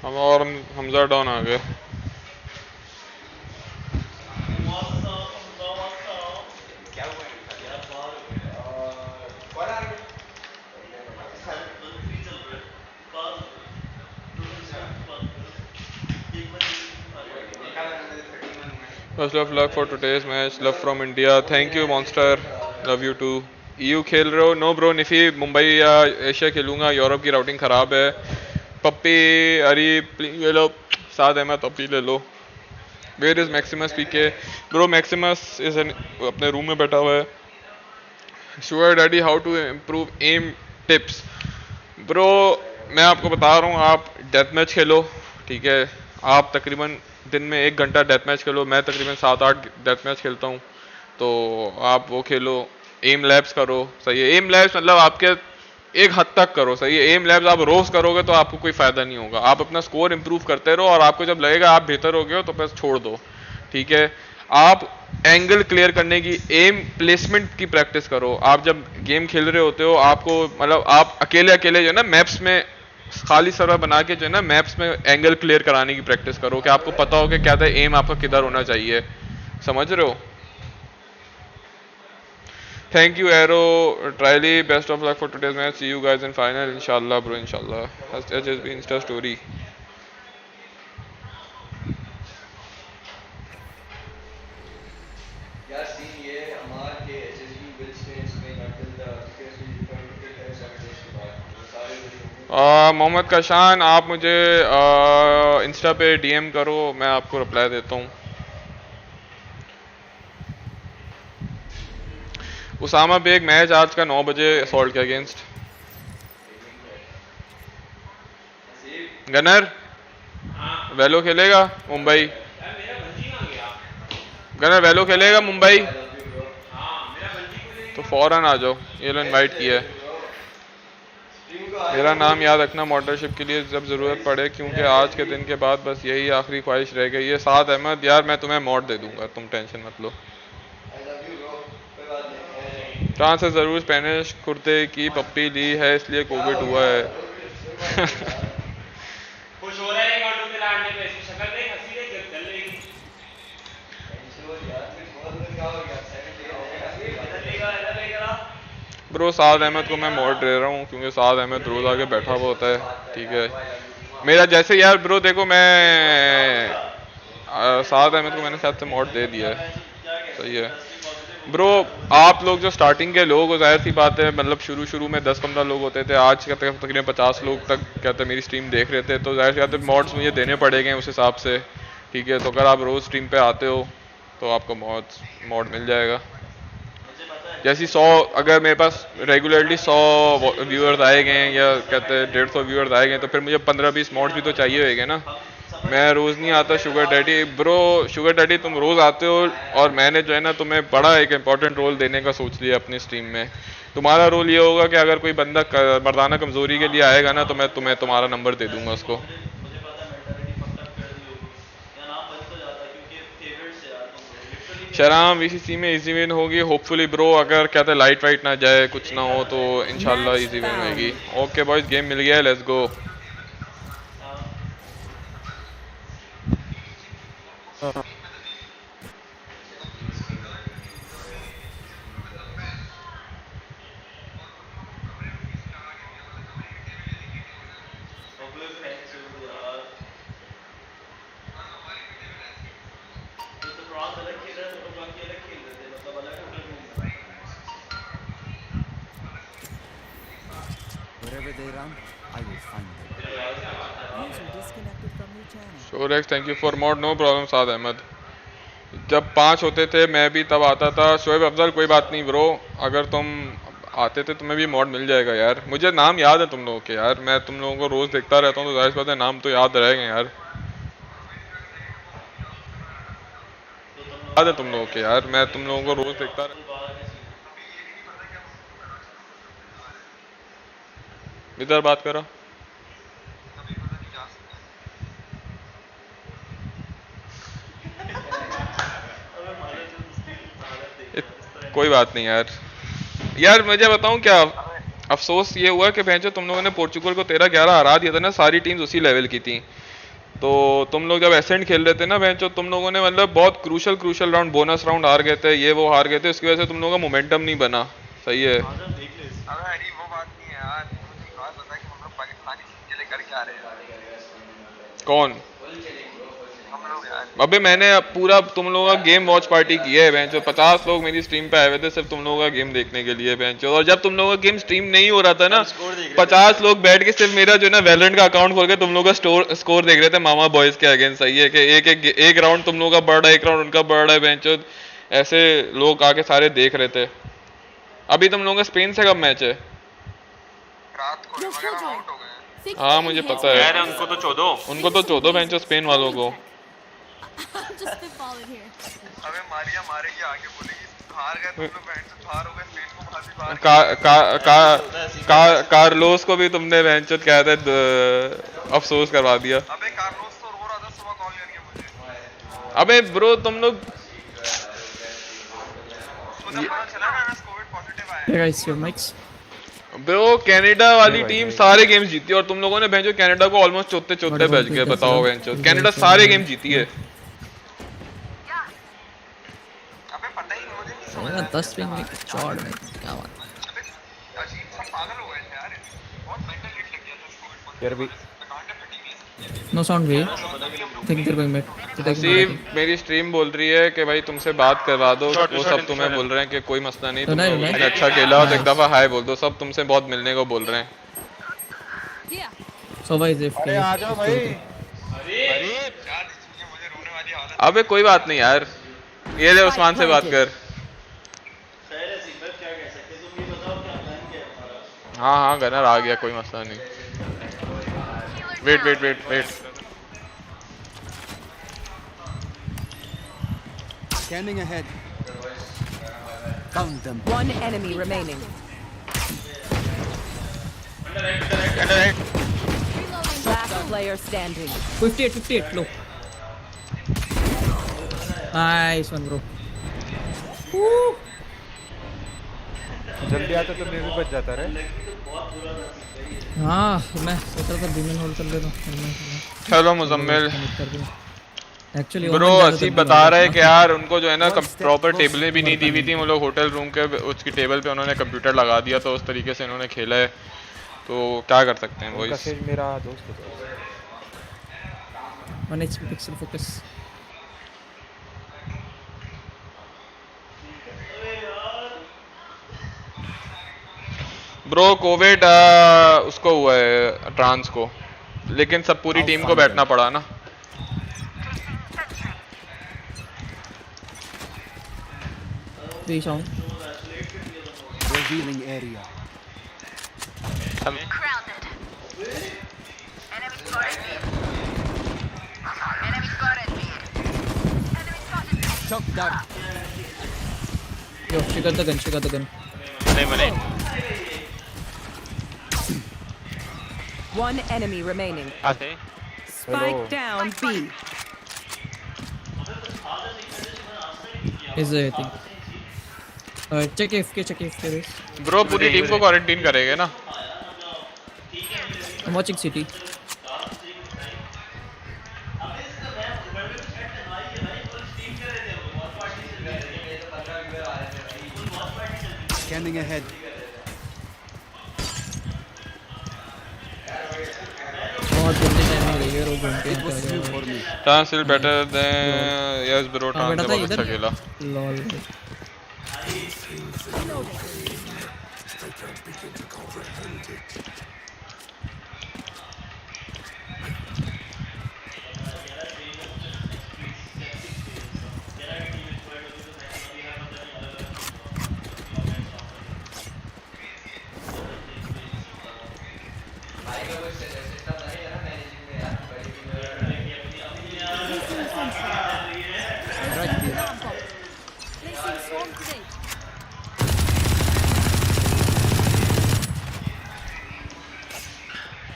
हम और हमजा डाउन आ गए. Best of luck for today's match. Love from India. Thank you Monster. Love you too. EU खेल रहे हो? नो ब्रो निफ़ी मुंबई या एशिया खेलूंगा. यूरोप की राउटिंग ख़राब है. पप्पी अरी ये लो. साद अहमद पप्पी ले लो. Where is Maximus PK? Bro Maximus is अपने रूम में बैठा हुआ है. Sure daddy how to improve aim tips? Bro मैं आपको बता रहा हूँ, आप डेथ मैच खेलो. ठीक है. आप तकरीबन दिन में 1 घंटा डेथ मैच खेलो, मैं तकरीबन 7-8 डेथ मैच खेलता हूँ, तो आप वो खेलो, एम लैब्स करो, सही है। एम लैब्स मतलब आपके एक हद तक करो, सही है। एम लैब्स आप रोज करोगे तो आपको कोई फायदा नहीं होगा। आप अपना स्कोर इंप्रूव करते रहो और आपको जब लगेगा आप बेहतर हो गए हो तो बस छोड़ दो, ठीक है। आप एंगल क्लियर करने की, एम प्लेसमेंट की प्रैक्टिस करो। आप जब गेम खेल रहे होते हो आपको मतलब आप अकेले अकेले जो है ना मैप्स में खाली सर्वर बना के जो है ना मैप्स में एंगल क्लियर कराने की प्रैक्टिस करो कि आपको पता हो कि क्या था एम आपका किधर होना चाहिए, समझ रहे हो। Thank you, Arrow. Triley, best of luck for today's match. See you guys in final, inshallah, bro. Inshallah. Has HSB Insta story. Mohammad Kashan, आप मुझे इंस्टा पे डीएम करो, मैं आपको रिप्लाई देता हूँ। उसामा बेग, मैच आज का 9 बजे असॉल्ट के अगेंस्ट। गनर वेलो खेलेगा मुंबई, गनर वेलो खेलेगा मुंबई, तो फौरन आ जाओ, ये लो इनवाइट किया है। मेरा नाम याद रखना मॉडरेटरशिप के लिए जब ज़रूरत पड़े, क्योंकि आज के दिन के बाद बस यही आखिरी ख्वाहिश रह गई है। साद अहमद, यार मैं तुम्हें मॉड दे दूंगा, तुम टेंशन मत लो। कहाँ से ज़रूर स्पेनिश कुर्ते की पप्पी ली है, इसलिए कोविड हुआ है। खुश हो रहा है एक ऑटो पे लाने पे, इसकी शक्ल देख, हंसी देख, चल रही। ब्रो साद अहमद को मैं मॉड दे रहा हूँ क्योंकि साद अहमद रोज आके बैठा हुआ होता है, ठीक है। मेरा जैसे यार ब्रो देखो, मैं साद अहमद को मैंने शायद से मॉड दे दिया है, सही है ब्रो। आप लोग जो स्टार्टिंग के लोग हो, जाहिर सी बात है मतलब शुरू में 10-15 लोग होते थे, आज के तकरीबन 50 लोग तक कहते मेरी स्ट्रीम देख रहे थे, तो जाहिर सी बात है मॉड्स मुझे देने पड़ेंगे उस हिसाब से, ठीक है। तो अगर आप रोज़ स्ट्रीम पे आते हो तो आपको मॉड मिल जाएगा। जैसे 100 अगर मेरे पास रेगुलरली 100 व्यूअर्स आए गए या कहते हैं 150 व्यूअर्स आए गए, तो फिर मुझे 15-20 मॉड्स भी तो चाहिए होंगे ना। मैं रोज़ नहीं आता sugar daddy. Bro sugar daddy तुम रोज़ आते हो और मैंने जो है ना तुम्हें बड़ा एक इम्पॉर्टेंट रोल देने का सोच लिया अपनी स्ट्रीम में। तुम्हारा रोल ये होगा कि अगर कोई बंदा मर्दाना कमज़ोरी के लिए आएगा ना, तो मैं तुम्हें तुम्हारा नंबर दे दूंगा उसको। शराम वीसीसी में इजी विन होगी होपफुली ब्रो, अगर कहते लाइट वाइट ना जाए कुछ ना हो तो इंशाल्लाह इजी विन होगी। ओके बॉयज, गेम मिल गया है, let's go. Wherever they run, I will find them. User disconnected from your channel. Storaxxx, thank you for mod, no problem साद अहमद। जब 5 होते थे मैं भी तब आता था। शोएब अफजल कोई बात नहीं ब्रो, अगर तुम आते थे तुम्हें भी मॉड मिल जाएगा यार। मुझे नाम याद है तुम लोगों के यार, मैं तुम लोगों को रोज़ देखता रहता हूँ, तो जाहिर सी बात है नाम तो याद रहेगा यार। याद है तुम लोगों के यार, मैं तुम लोगों को रोज़ देखता रहता हूँ। इधर बात करो। कोई बात नहीं यार। यार मुझे बताऊं क्या अफसोस ये हुआ कि भैंचो तुम लोगों ने पोर्चुगल को 13-11 हरा दिया था ना, सारी टीम्स उसी लेवल की थी। तो तुम लोग जब एसेंट खेल रहे थे ना भैंचो, तुम लोगों ने मतलब बहुत क्रूशल राउंड, बोनस राउंड हार गए थे, ये वो हार गए थे, उसकी वजह से तुम लोगों का मोमेंटम नहीं बना, सही है। कौन? अबे मैंने पूरा तुम लोगों का गेम वॉच पार्टी की है बेंचो, 50 लोग मेरी स्ट्रीम पे आए हुए थे सिर्फ तुम लोगों का गेम देखने के लिए बेंचो। और जब तुम लोगों का गेम स्ट्रीम नहीं हो रहा था ना, 50 लोग बैठ के सिर्फ मेरा जो है ना वैलोरेंट का अकाउंट खोल के तुम लोगों का स्कोर देख रहे थे मामा बॉयज के अगेंस्ट, सही है कि एक राउंड तुम लोगों का बढ़ रहा है, एक राउंड उनका बढ़ रहा है बेंचो। ऐसे लोग आके सारे देख रहे थे। अभी तुम लोगों का स्पेन से कब मैच है? हाँ मुझे पता है, उनको तो 14 बेंचो स्पेन वालों को। I'm just spitballing here. अबे मारिया मारेगी आगे बोलेगी हार गए तुम लोग बैंड से बाहर हो गए स्पेन को बाहर कार्लोस को भी तुमने वेंचर क्या था अफसोस करवा दिया। अबे कार्लोस तो रो रहा था सुबह कॉल करके मुझे। अबे ब्रो तुम लोग मुझे पता चला ना मैं कोविड पॉजिटिव आया। Hey guys, your mics. Bro Canada वाली टीम सारे गेम्स जीती और तुम लोगों ने भेजो कनाडा को ऑलमोस्ट चौथे बज गए। बताओ वेंचर कनाडा सारे गेम जीती है। अबे पता ही मुझे नहीं समझ। 10 पिंग में चौड़ में क्या बात। अबे अजीब सा पागल हो गए थे यार। बहुत मेंटल हिट लग गया था कोविड पॉजिटिव। यार भी no sound we think they're going back. नसीब मेरी स्ट्रीम बोल रही है कि भाई तुमसे बात करवा दो। वो सब तुम्हें बोल रहे हैं कि कोई मसला नहीं, तुमने अच्छा खेला तो एक दफा हाय बोल दो। सब तुमसे बहुत मिलने को बोल रहे हैं। सो भाई इफ अरे आ जाओ भाई। अरे अबे कोई बात नहीं यार, ये ले उस्मान से बात कर। हाँ हाँ गनर आ गया, कोई मसला नहीं। Wait Scanning ahead. Found them. One enemy remaining. Last player standing. 58 low. Nice one bro. जल्दी आता तो मैं भी बच जाता रे। हाँ मैं सोचा था डिमन होल्ड कर लेता हूँ। हेलो मुजम्मिल। एक्चुअली ब्रो असीब बता रहे हैं कि यार उनको जो है ना प्रॉपर टेबलें भी नहीं दी हुई थी। वो लोग होटल रूम के उसकी टेबल पे उन्होंने कंप्यूटर लगा दिया, तो उस तरीके से इन्होंने खेला है। तो क्या कर सकते हैं वॉइस। मेरा दोस्त है। 1 HP pixel focus. Bro Covid उसको हुआ है ट्रांस को, लेकिन सब पूरी टीम को बैठना पड़ा ना। Revealing area. Crowded. Enemy spotted me. Enemy spotted me. Enemy spotted me. Shock down. Yo, she got the gun. Money. One enemy remaining. Okay. Spike down B. Is I think. Check AFK guys. Bro पूरी team को quarantine करेंगे ना। I'm watching City. Scanning ahead. Trans still better than yes bro, Trans से बहुत अच्छा खेला। Lol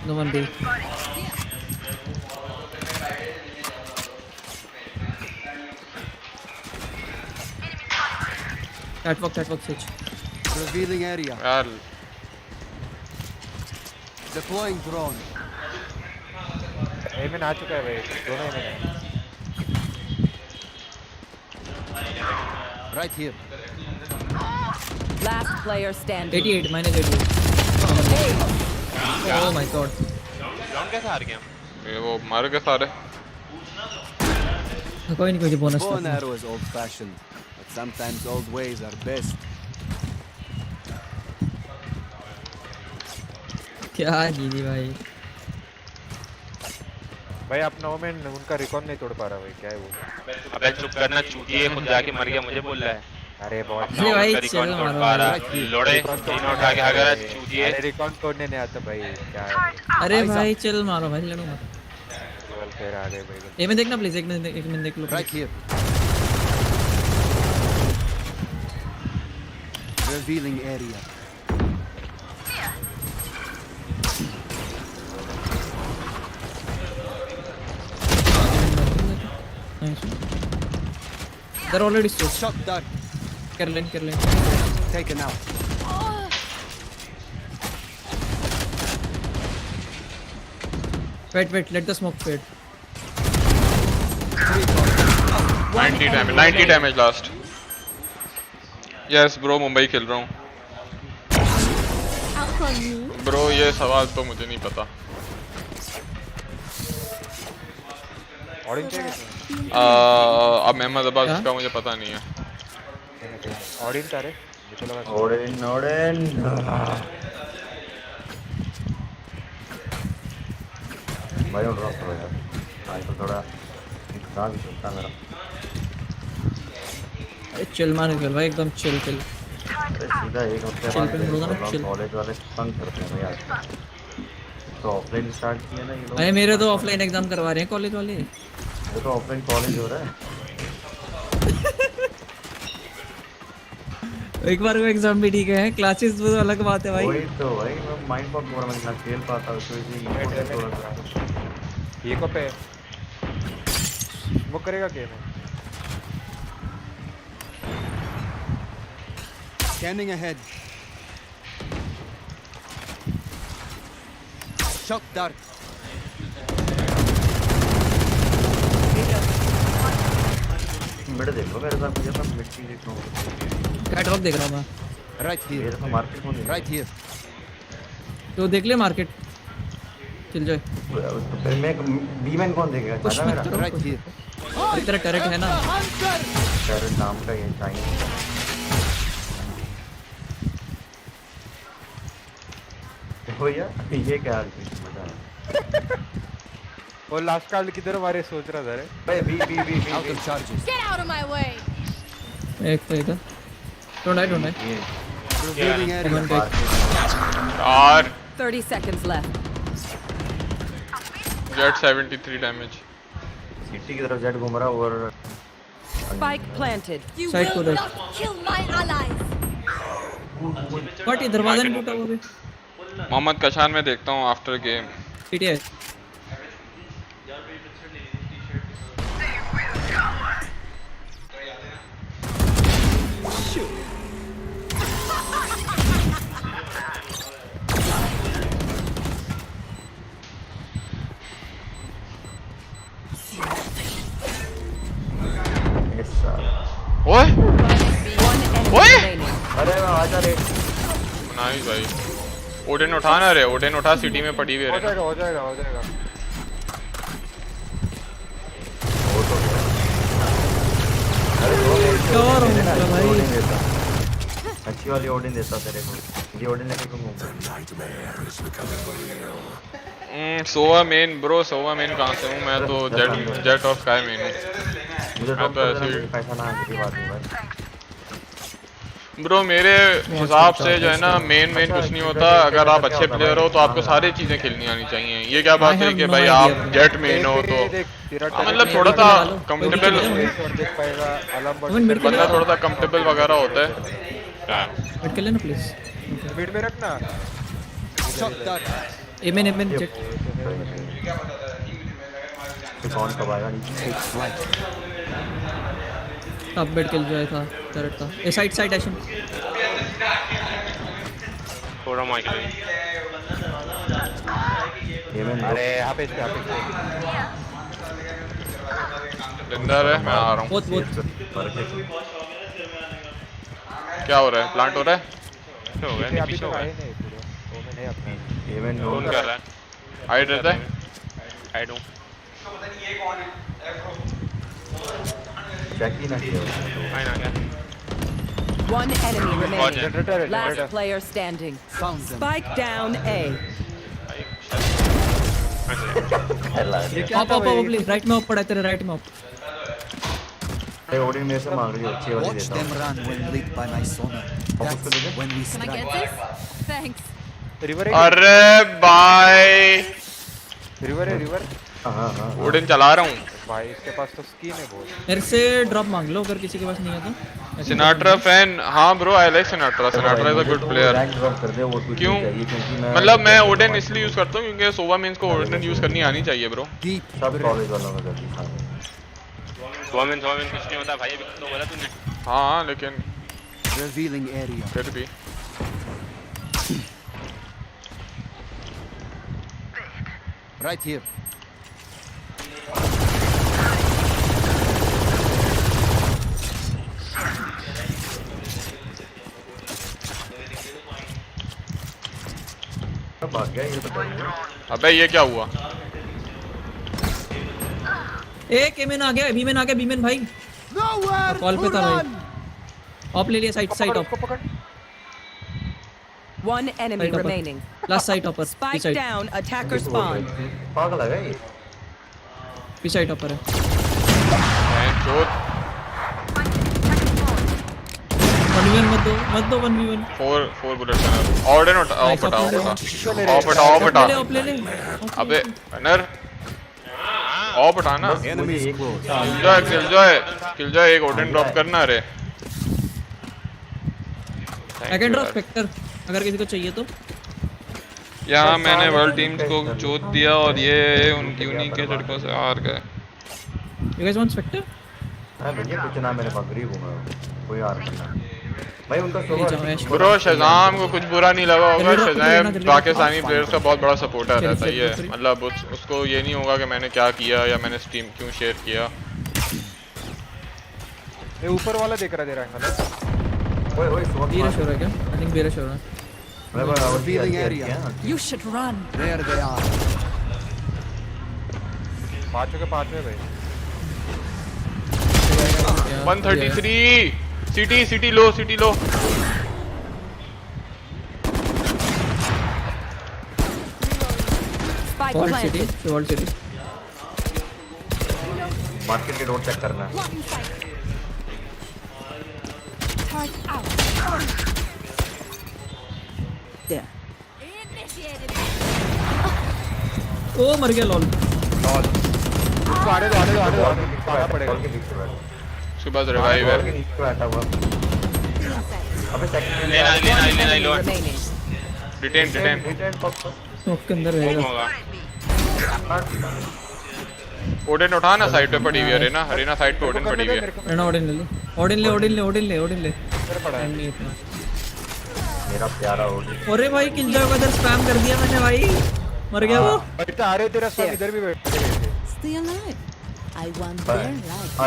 No one B. Catwalk switch. Revealing area. यार Deploying drone. Amine आ चुका है भाई, दोनों एमिन है। Right here. Last player standing. 88 minus 88. Oh my god. Round कैसे हार गए हम? ये वो मार के सारे। कोई नहीं bonus. Bow and arrow is old fashioned, but sometimes old ways are best. क्या जीदी भाई। भाई अपना ओमेन उनका रिकॉर्ड नहीं तोड़ पा रहा भाई, क्या है वो। अबे चुप करना चूतिए, खुद जाके मर गया मुझे बोल रहा है। अरे बहुत भाई चल मारो लोड़े तीन उठा के अगर चूतिए। अरे रिकॉर्ड तोड़ने नहीं आता भाई, क्या है। अरे भाई चल मारो भाई, लड़ो मत। तेरे आ गए भाई। ए में देखना प्लीज, एक में देख लो। Right here. Revealing area. They're already so Shot done. कर लें Taken out. wait, let the smoke fade. 90 damage last. Yes bro, Mumbai खेल रहा हूँ bro, ये सवाल तो मुझे नहीं पता। ऑडियंस है अब अहमदाबाद का मुझे पता नहीं है। ऑडियंस आ रहे ऑडियंस भाई ड्रॉप करो यार, आज तो थोड़ा खराब ही चलता मेरा। अरे चिल मार निकल भाई, एकदम चिल। अरे सीधा एक हफ्ते बाद कॉलेज वाले तंग करते हैं यार। तो ऑफलाइन स्टार्ट किया ना ये लोग। अरे मेरे तो ऑफलाइन एग्जाम करवा रहे हैं कॉलेज वाले। वो तो ऑफलाइन कॉलेज हो रहा है। एक बार वो एग्जाम भी ठीक है, क्लासेस वो अलग बात है भाई। वही तो भाई, मैं माइंड पर पूरा मैं ना खेल पाता हूं, तो इसी ये को पे वो करेगा game. Scanning ahead. Shock dart. Mid देखो मेरे साथ, मुझे सब मिड की देख रहा हूं। क्या ड्रॉप देख रहा हूं मैं। Right here. मेरे तो मार्केट कौन है? Right here. तो देख ले मार्केट, चल जाए। तो फिर मैं बीमैन कौन देखेगा? कुछ मत करो। Right here. तेरा टैरेट है ना? टैरेट नाम का ये चाहिए। भैया ये क्या हाल है? वो लास्ट कार्ड किधर मारे सोच रहा था रे भाई। B Out of charges. Get out of my way. एक तो इधर don't die Revealing area. यार 30 seconds left. Jet 73 damage। City की तरफ जेट घूम रहा और Spike planted. You Side will को not kill my allies. But ये दरवाजा नहीं टूटा वो भी। मोहम्मद कशान में देखता हूँ आफ्टर गेम। पीटीआई ओए ओए अरे आजा रे। नाइस भाई। ओडेन उठाना रे, ओडेन उठा, सिटी में पड़ी हुई है। हो जाएगा अरे भाई अच्छी वाली ओडिन देता तेरे को। ये ओडिन लेके तुम सोवा मेन ब्रो, सोवा मेन कहाँ से हूँ मैं? तो जेट ऑफ स्काई मेन हूँ मैं तो ऐसे पैसा ना आने की बात नहीं भाई। ब्रो मेरे हिसाब से जो है ना मेन कुछ नहीं होता। अगर आप अच्छे प्लेयर हो तो आपको सारी चीजें खेलनी आनी चाहिए। ये क्या बात है कि भाई आप जेट मेन हो तो मतलब थोड़ा सा कंफर्टेबल बंदा, थोड़ा सा कंफर्टेबल वगैरह होता है। मिड कर लेना प्लीज। मिड में रखना। एमएन जेट कौन कब आएगा? अब बेड किल जाए था टर्रेट का। ए साइड एक्शन थोड़ा माइक ले। अरे यहाँ पे जिंदा है, मैं आ रहा हूँ। बहुत क्या हो रहा है? प्लांट हो रहा है? हो गया नहीं, पीछे हो गया। ओमेन है अपना। इवेंट कौन कर रहा है? हाइड रहता है? हाइड हूँ। चेक ही ना किया। हाइड आ गया। One enemy remaining. Last player standing. Spike down A. आप राइट में ऊपर है, तेरे राइट में ऊपर। अरे ओडिन मेरे से मांग रही है, अच्छी वाली देता हूँ। Can I get this? Thanks. River अरे बाय। रिवर है रिवर। ओडिन चला रहा हूँ भाई इसके पास तो स्किन है बहुत। मेरे से ड्रॉप मांग लो अगर किसी के पास नहीं है तो। सिनाट्रा फैन, हाँ bro I like Sinatra, Sinatra is a good player. क्यों? मतलब मैं ओडिन इसलिए यूज करता हूँ क्योंकि सोवा मेंस को ओडिन यूज करनी आनी चाहिए ब्रो। सब कॉलेज वालों में जल्दी सोवा मेंस कुछ नहीं होता भाई, अभी तो बोला तूने। हाँ लेकिन Revealing area. फिर भी Right here. भाग गया ये तो। अबे ये क्या हुआ? केमेन आ गया, बीमेन आ गया, बीमेन भाई कॉल पे था भाई। ऑफ ले लिया, side side off. One enemy remaining. Last side opper. Spike down, attacker spawn. पागल है ये। पी साइड ऑपर है। चोट 1v1 मत दो 1v1। 4 बुलेट है। ऑर्डर नोट ऑफ हटा ऑफ हटा। ले ले। अबे अनर ऑफ हटाना। किल जाए एक ऑर्डर ड्रॉप करना रे। आई कैन ड्रॉप स्पेक्टर अगर किसी को चाहिए तो। यहाँ मैंने वर्ल्ड टीम्स को चोट दिया और ये उनकी उन्हीं के लड़कों से हार गए। You guys want spectre? हां भैया कुछ ना मेरे पास गरीब हूं मैं, कोई हार नहीं भाई उनका ब्रो। शज़ाम को कुछ बुरा नहीं लगा होगा, शज़ाम पाकिस्तानी प्लेयर्स का बहुत बड़ा सपोर्टर रहता है ये। मतलब उसको ये नहीं होगा कि मैंने क्या किया या मैंने स्ट्रीम क्यों शेयर किया। ये ऊपर वाला देख रहा दे रहा है ना। ओए सुबह बीरश हो रहा है क्या? आई थिंक बीरश हो रहा है। Revealing area. You should run. There they are. पांचों के पांचों भाई। 133 सिटी लो Spike planted. Wall city market के डोर चेक करना है। There. ओ मर गया लॉल। उसको आने दो पाना पड़ेगा। उसके पास रिवाइव है। अबे लेना लो। डिटेन स्मोक के अंदर रहेगा। ओडिन उठा ना, साइड पे पड़ी हुई है रेना। रेना साइड पे ओडिन पड़ी हुई है। रेना ओडिन ले लो। ओडिन ले। मेरा प्यारा ओडिन। अरे भाई किल जाओ उधर स्पैम कर दिया मैंने भाई, मर गया वो। बेटा अरे तेरा सब इधर भी बैठ गए। Stay alive. I want their life.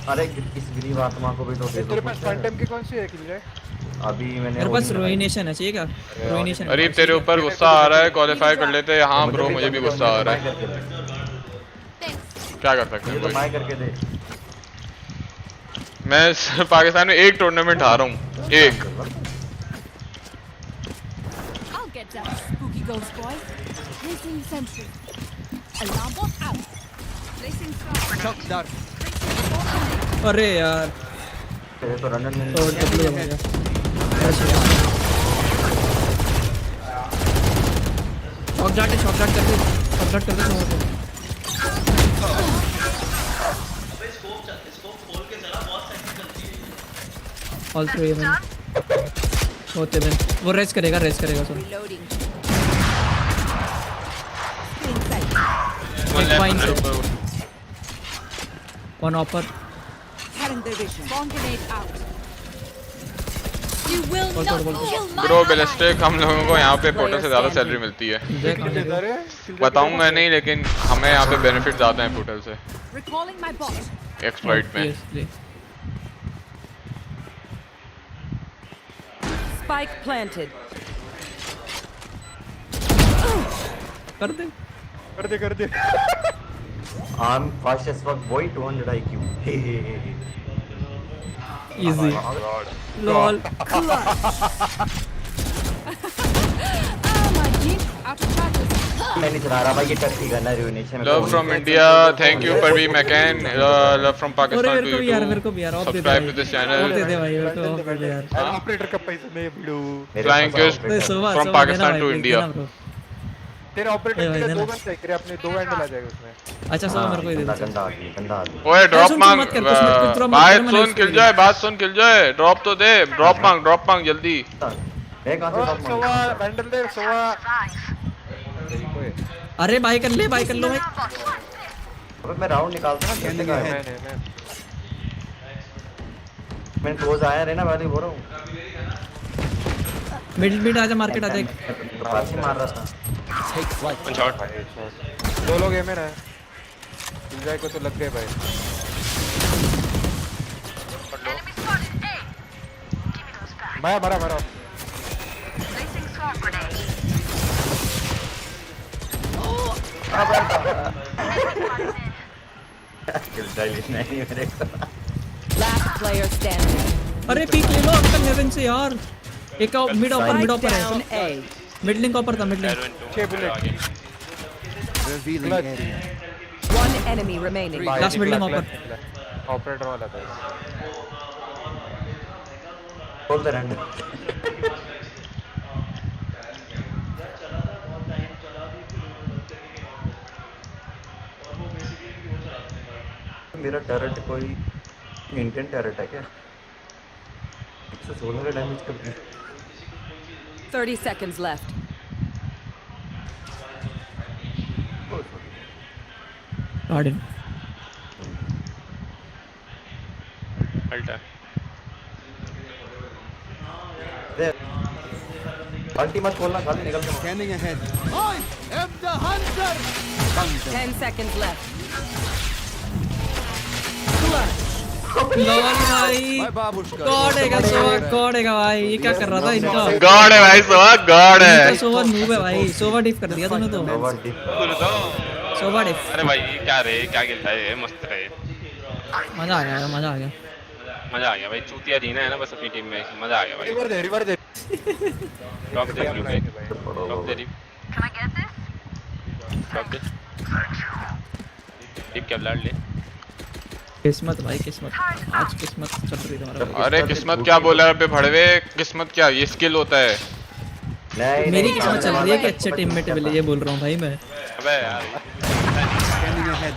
अरे इस गरीब आत्मा को भी तो दे दो। तेरे पास फंटम की कौन सी है किल जाए? अभी मैंने मेरे पास रोइनेशन है, चाहिए क्या? रोइनेशन। अरे तेरे ऊपर गुस्सा आ रहा है, क्वालीफाई कर लेते हैं। हाँ ब्रो मुझे भी गुस्सा आ रहा है, क्या कर सकते हैं? बाय करके दे। मैं पाकिस्तान में एक टूर्नामेंट हारा हूँ, एक। I'll get that spooky ghost boy. Placing sentry. Alarm bot out. Placing Shock dart. अरे यार तेरे तो रनर में तो डब्ल्यू हो गया। शॉट कर दे शॉट कर दे ऑल थ्री में होते में वो रेस करेगा सर। वन ऑपर ब्रो बेलिस्टिक हम लोगों को यहाँ पे पोर्टल से ज़्यादा सैलरी मिलती है। बताऊंगा नहीं लेकिन हमें यहाँ पे बेनिफिट ज़्यादा है पोर्टल से एक्सप्लॉइट में। Spike planted. कर दे I'm fast as fuck boy 200 IQ. Easy. Lol. मैंने चला रहा भाई ये टैक्सी करना ruination. Love from India, thank you परवी मैकन। Love from Pakistan to you. Subscribe to this channel. दे दे भाई मेरे को यार। ऑपरेटर का पैसा नहीं भिड़ू। Flying kiss from Pakistan to India. तेरे ऑपरेटर के लिए 2 गन चाहिए, तेरे अपने 2 हैंडल आ जाएगा उसमें। अच्छा सो मेरे को ही दे दे। गंदा आदमी। ओए ड्रॉप मांग, बात सुन किल जाए, ड्रॉप तो दे, ड्रॉप मांग जल्दी। मैं कहां से ड्रॉप मांग? हैंडल दे सोवा। अरे बाय कर लो भाई। अबे मैं राउंड निकालता ना खेलने का है। मैं क्लोज आया रे ना वाली बोल रहा हूं। मिड आजा, मार्केट आजा। एक पास ही मार रहा था। One shot. 2 लोग एम में है। किलजाय को तो लग गए भाई। मारा। किलजाय नहीं मेरे को। Last player standing. अरे पीक ले लो अंकल हेवन से यार। एक मिड ऑपर है। मिड लिंक ऑपर था, mid link. 6 bullet. Revealing area. One enemy remaining. Last mid link opper. Operator वाला था। बोल दे रैंड। मेरा टैरेट कोई इंटेंट टैरेट है क्या? 116 का डैमेज कर दिया। 30 seconds left. Garden. अल्टा। दे। अल्टी मत खोलना, खाली निकल के। Scanning ahead. I am the hunter. 10 seconds left. Lol भाई गॉड है भाई। ये क्या कर रहा था इनका? गॉड है भाई, गॉड है। सोवा नूब है भाई। सोवा डिफ कर दिया तूने तो। सोवा डिफ। अरे भाई क्या खेलता है, मस्त रहे। मजा आ गया। मजा आ गया भाई। चूतिया जीना है ना बस अपनी टीम में, मजा आ गया भाई। रिवर दे। ड्रॉप दे भाई। टीप क्या ब्लड ले। किस्मत भाई किस्मत। आज किस्मत चल रही तुम्हारा। अरे किस्मत क्या बोला बे भड़वे? किस्मत क्या, ये स्किल होता है। मेरी किस्मत चल रही है कि अच्छे टीममेट मिले, ये बोल रहा हूँ भाई मैं। अबे यार Scanning ahead.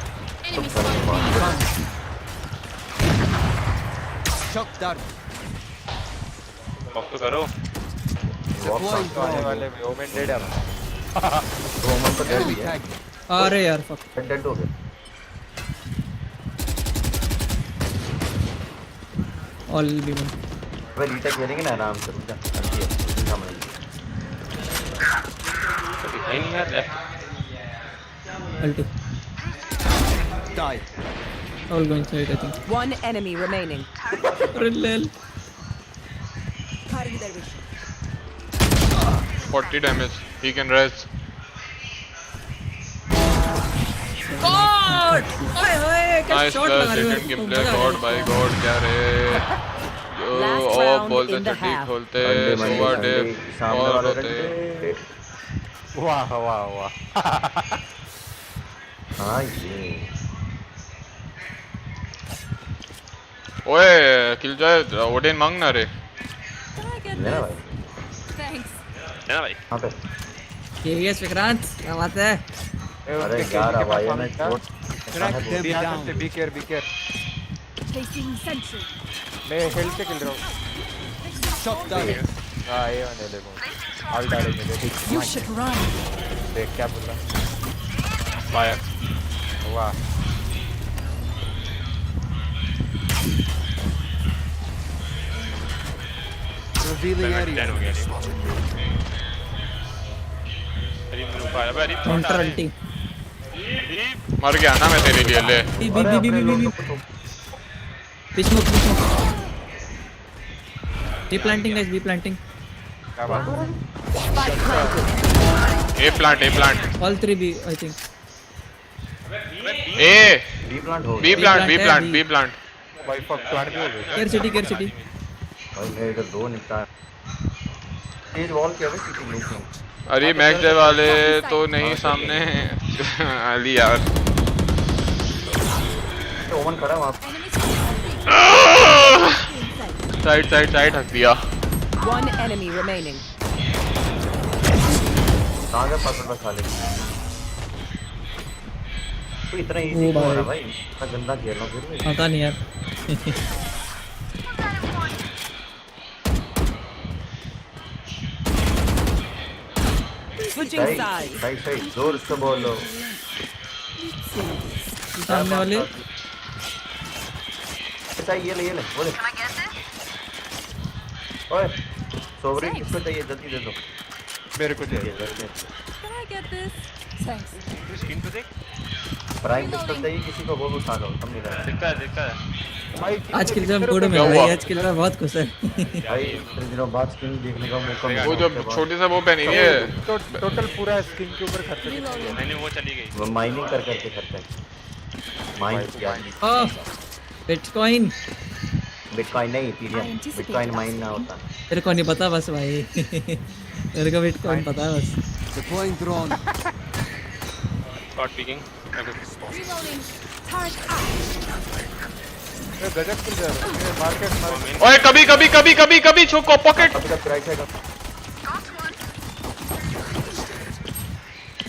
Shock dart. Walk तो करो। आने वाले में ओमेन डेड है। ओमेन तो डेड है। अरे यार फक डेड हो गया। ऑल भी मन। वे रीटा खेलेंगे ना आराम से। रुक जा। नहीं यार left. अल्टी। Die. All going side I think. One enemy remaining. Riddle. 40 damage. He can rest. God! ओए क्या Nice शॉट लगा रहे हो? second game play. God by God क्या रे? जो ऑफ बोलते चड्डी खोलते सोवा डेव और होते। वाह। हाँ ये। ओए किल जाए ओडेन मांगना रे। मेरा भाई। Thanks. लेना भाई। हाँ पे। केवीएस विक्रांत क्या बात है? अरे यार भाई मैं छोड़। Track them down. Be care. Placing sentry. मैं हेल्थ से खेल रहा हूँ। Shock dart. हाँ ये वाले देखो। ऑल डालेंगे देख। You should run. देख क्या बोला। फायर। वाह। Revealing area. Counter ulti. मर गया ना मैं तेरे लिए ले। B smoke. B planting guys, B planting. क्या बात है? A plant all 3 B I think. A B plant हो बी प्लांट भाई फक प्लांट भी हो गई। केयर सिटी भाई मेरे इधर 2 निकटा है। तेज वॉल क्या है सिटी में? अरे मैक्स डे वाले तो नहीं सामने अली यार। ओमन खड़ा है वहाँ। साइड हक दिया। One enemy remaining. कहाँ से पकड़ साले तो इतना इजी क्यों हो रहा भाई इतना गंदा खेल रहा हूँ फिर भी पता नहीं यार सही जोर से बोलो सामने वाले ये ले बोले ओए सोवरेन किसको चाहिए जल्दी दे दो मेरे को चाहिए स्क्रीन पे देख प्राइम पिस्टल चाहिए किसी को वो उठा लो हम नहीं रहे दिखता है आज के लिए कोड में भाई आज के लिए बहुत खुश है भाई 3 दिनों बाद स्क्रीन देखने का मौका मिला वो जो छोटी सा वो पहनी है टोटल पूरा स्क्रीन के ऊपर खर्च मैंने वो चली गई वो माइनिंग करके खर्चा है माइन किया बिटकॉइन नहीं इथीरियम बिटकॉइन माइन ना होता तेरे को नहीं पता बस भाई तेरे को बिटकॉइन पता है बस Deploying drone. Start peeking. Reloading. Turret ये गजब किल जा रहा है मार्केट ओए कभी छुको पॉकेट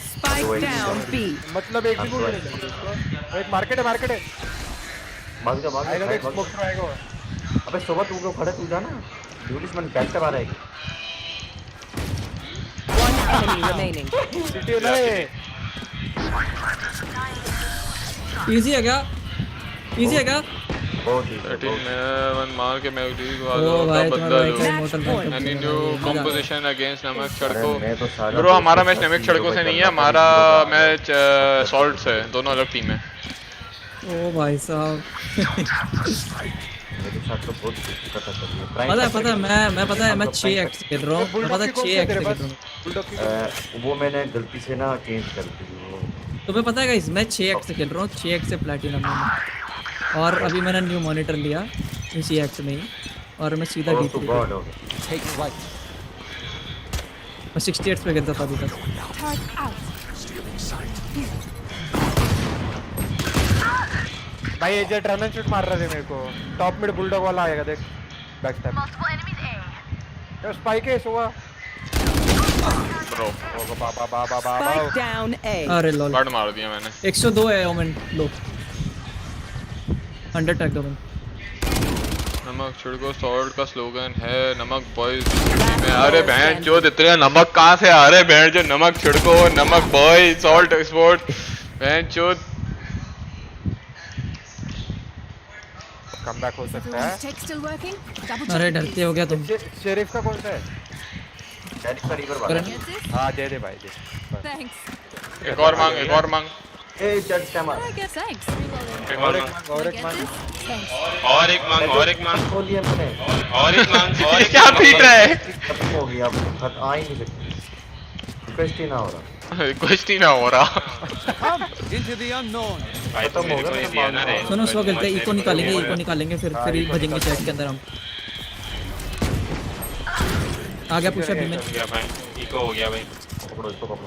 Spike down B. मतलब एक भी गोल नहीं एक मार्केट है भाग जा आएगा देख स्मोक थ्रो आएगा अबे सुबह तू को खड़े तू जा ना ड्यूलिस्टमैन बैक कर आ रहा है One enemy remaining. सिटी नहीं इजी है क्या बहुत ही 13 मार के मैं उठी ओ भाई बदला लो एनी न्यू कंपोजिशन अगेंस्ट नमक छड़को ब्रो हमारा मैच नमक छड़को से नहीं है हमारा मैच सॉल्ट से दोनों अलग टीम है ओ भाई साहब मेरे साथ तो बहुत दिक्कत है पता है मैं 6x खेल रहा हूं मैं पता है 6x खेल रहा हूं वो मैंने गलती से ना चेंज कर दी वो तुम्हें पता है गाइस मैं 6x से खेल रहा हूं 6x से प्लैटिनम में और अभी मैंने न्यू मॉनिटर लिया इसी x में ही और मैं सीधा D3 मैं 60 Hz पे खेलता था अभी तक भाई ये जेट रन एंड शूट मार रहा है मेरे को टॉप मिड बुलडॉग वाला आएगा देख बैक स्टैप ये स्पाइक है सोवा ब्रो Spike down A. अरे लॉल कार्ड मार दिया मैंने 102 है ओमेन लो 100 टैग ओमेन नमक छिड़को सॉल्ट का स्लोगन है नमक बॉयज में अरे बहन चोद इतने नमक कहाँ से आ रहे बहन जो नमक छिड़को नमक बॉय सॉल्ट एक्सपोर्ट बहन चोद कमबैक हो सकता है अरे डरते हो क्या तुम शेरिफ का कौन सा है शेरिफ का रिवर वाला हां दे भाई दे एक और मांग ए जज स्टैमर और एक मांग खोलिए मैंने क्या पीट रहा है खत्म हो गया अब खत आ ही नहीं सकती रिक्वेस्ट ही ना हो रहा Into the unknown. खत्म हो गया सुनो सो खेलते इको निकालेंगे फिर भजेंगे चैट के अंदर हम आ गया पुश अप में इको हो गया भाई पकड़ो इसको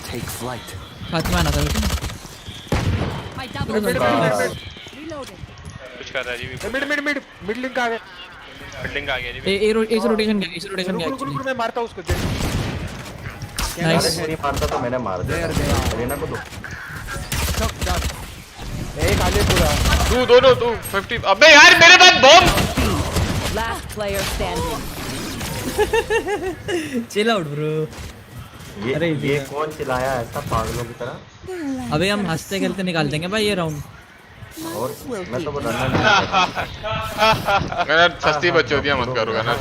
Take flight. फातिमा आना था कुछ कर रहा है जी मिड लिंक आ गया इस रोटेशन गया रुक मैं मारता हूं उसको नाइस नहीं मारता तो मैंने मार दिया रेना को तो एक आले पूरा तू दोनों 50 अबे यार मेरे पास bomb Last player standing. Chill out bro ये कौन चिल्लाया ऐसा पागलों की तरह अबे हम हंसते खेलते निकाल देंगे भाई ये राउंड और मैं तो रनर गनर सस्ती बच्चोदियां मत करो गनर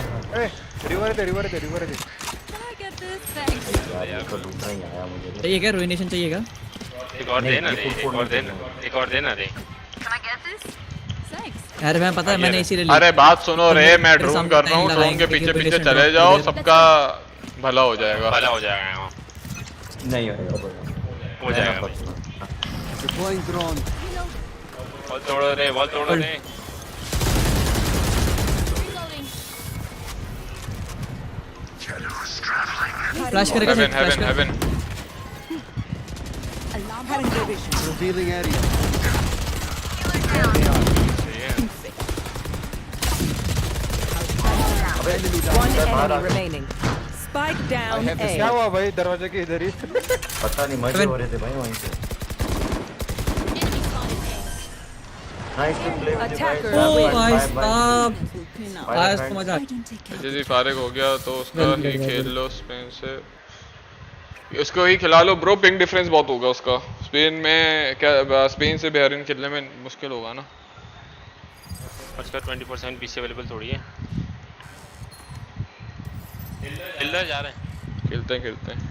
रिवर दे यार ये तो दूसरा ही आया मुझे चाहिए क्या रोइनेशन चाहिए क्या एक और देना दे यार मैं पता है मैंने इसीलिए लिया अरे बात सुनो रे मैं ड्रोन कर रहा हूँ ड्रोन के पीछे चले जाओ सबका भला हो जाएगा नहीं हो जाएगा Deploying drone. बॉल तोड़ो रे फ्लैश करेगा haven Revealing area. One enemy remaining. Spike down A. क्या हुआ भाई दरवाजे के इधर ही? पता नहीं मजे हो रहे थे भाई वहीं पे. Nice to play with you guys. Oh भाई साहब. आज तो मजा. यदि फारिग हो गया तो उसका ही खेल लो स्पेन से. उसको ही खिला लो ब्रो. पिंग डिफरेंस बहुत होगा उसका. स्पेन में क्या स्पेन से बहरीन खेलने में मुश्किल होगा ना. उसका 20% पीसी अवेलेबल थोड़ी है. हिलर जा रहे हैं. खेलते हैं.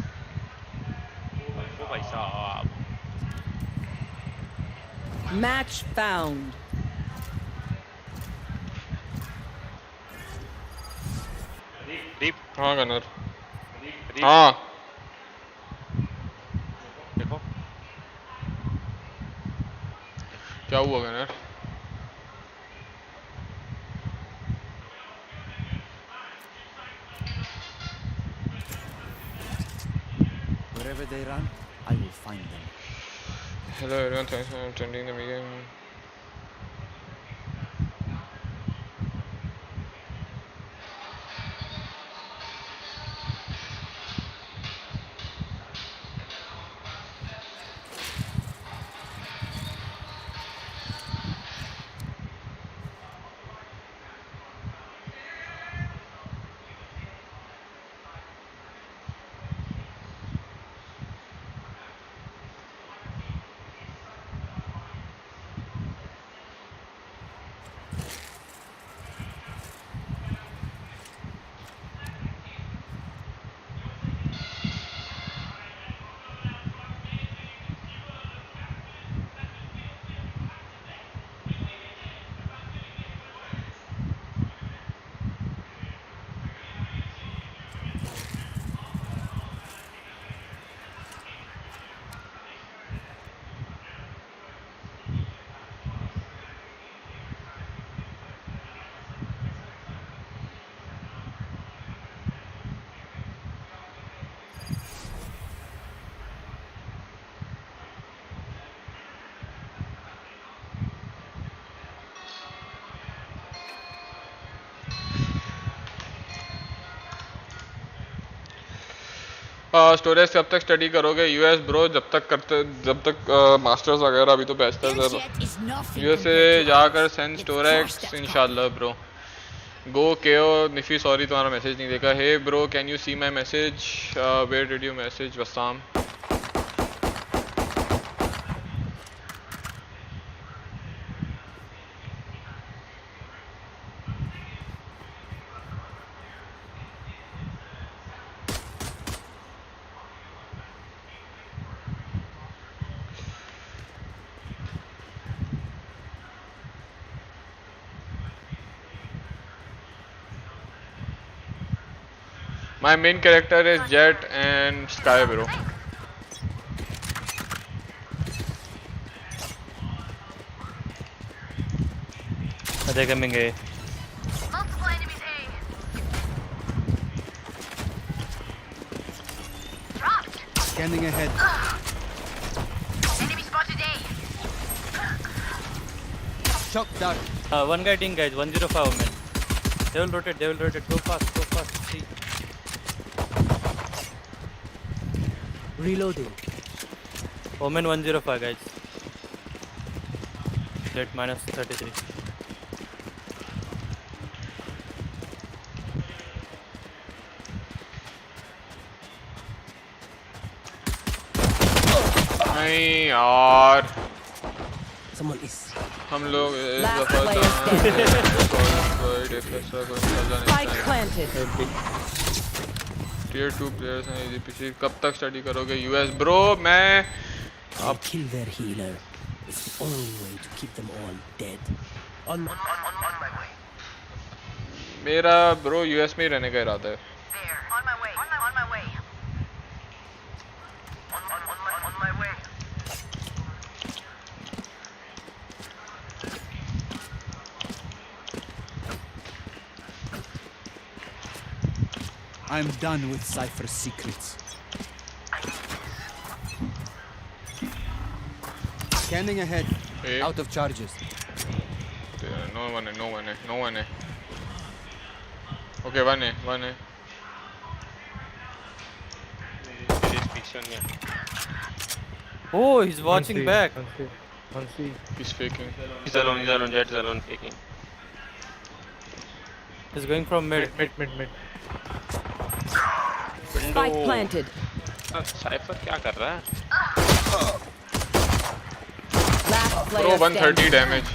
ओ भाई साहब. Match found. दीप. हाँ गनर. हाँ. देखो. क्या हुआ gunner? Wherever they run, I will find them. Hello everyone, thanks for attending the meeting. Storage कब तक स्टडी करोगे? यूएस ब्रो जब तक मास्टर्स वगैरह. अभी तो बैचलर्स है. यूएसए जाकर सेंड स्टोरेक्स इंशाल्लाह ब्रो. गो केओ निफी सॉरी तुम्हारा मैसेज नहीं देखा. Hey bro can you see my message? Where did you message? वसाम. My main character is Jet and Sky bro. They're coming A. Scanning ahead. Enemy spotted A. Shock dart. One guy ding guys. 105 man. They will rotate. Go fast. See. Reloading. Omen 105 guys. Jet minus 33. नहीं यार. Someone is. हम लोग इस दफा Tier 2 players हैं EDPC. कब तक study करोगे? यूएस ब्रो मैं I'll kill their healer. It's the only way to keep them all dead. On my way. मेरा ब्रो यूएस में ही रहने का इरादा है. There. On my way. On my way. On my way. I'm done with Cypher's secrets. Scanning ahead. Hey. Out of charges. No one है. Okay, one है. Oh, he's watching back. He's faking. He's alone, Jet's alone faking. He's going from mid. Mid. Spike planted. Cypher क्या कर रहा है? Bro, 130 damage.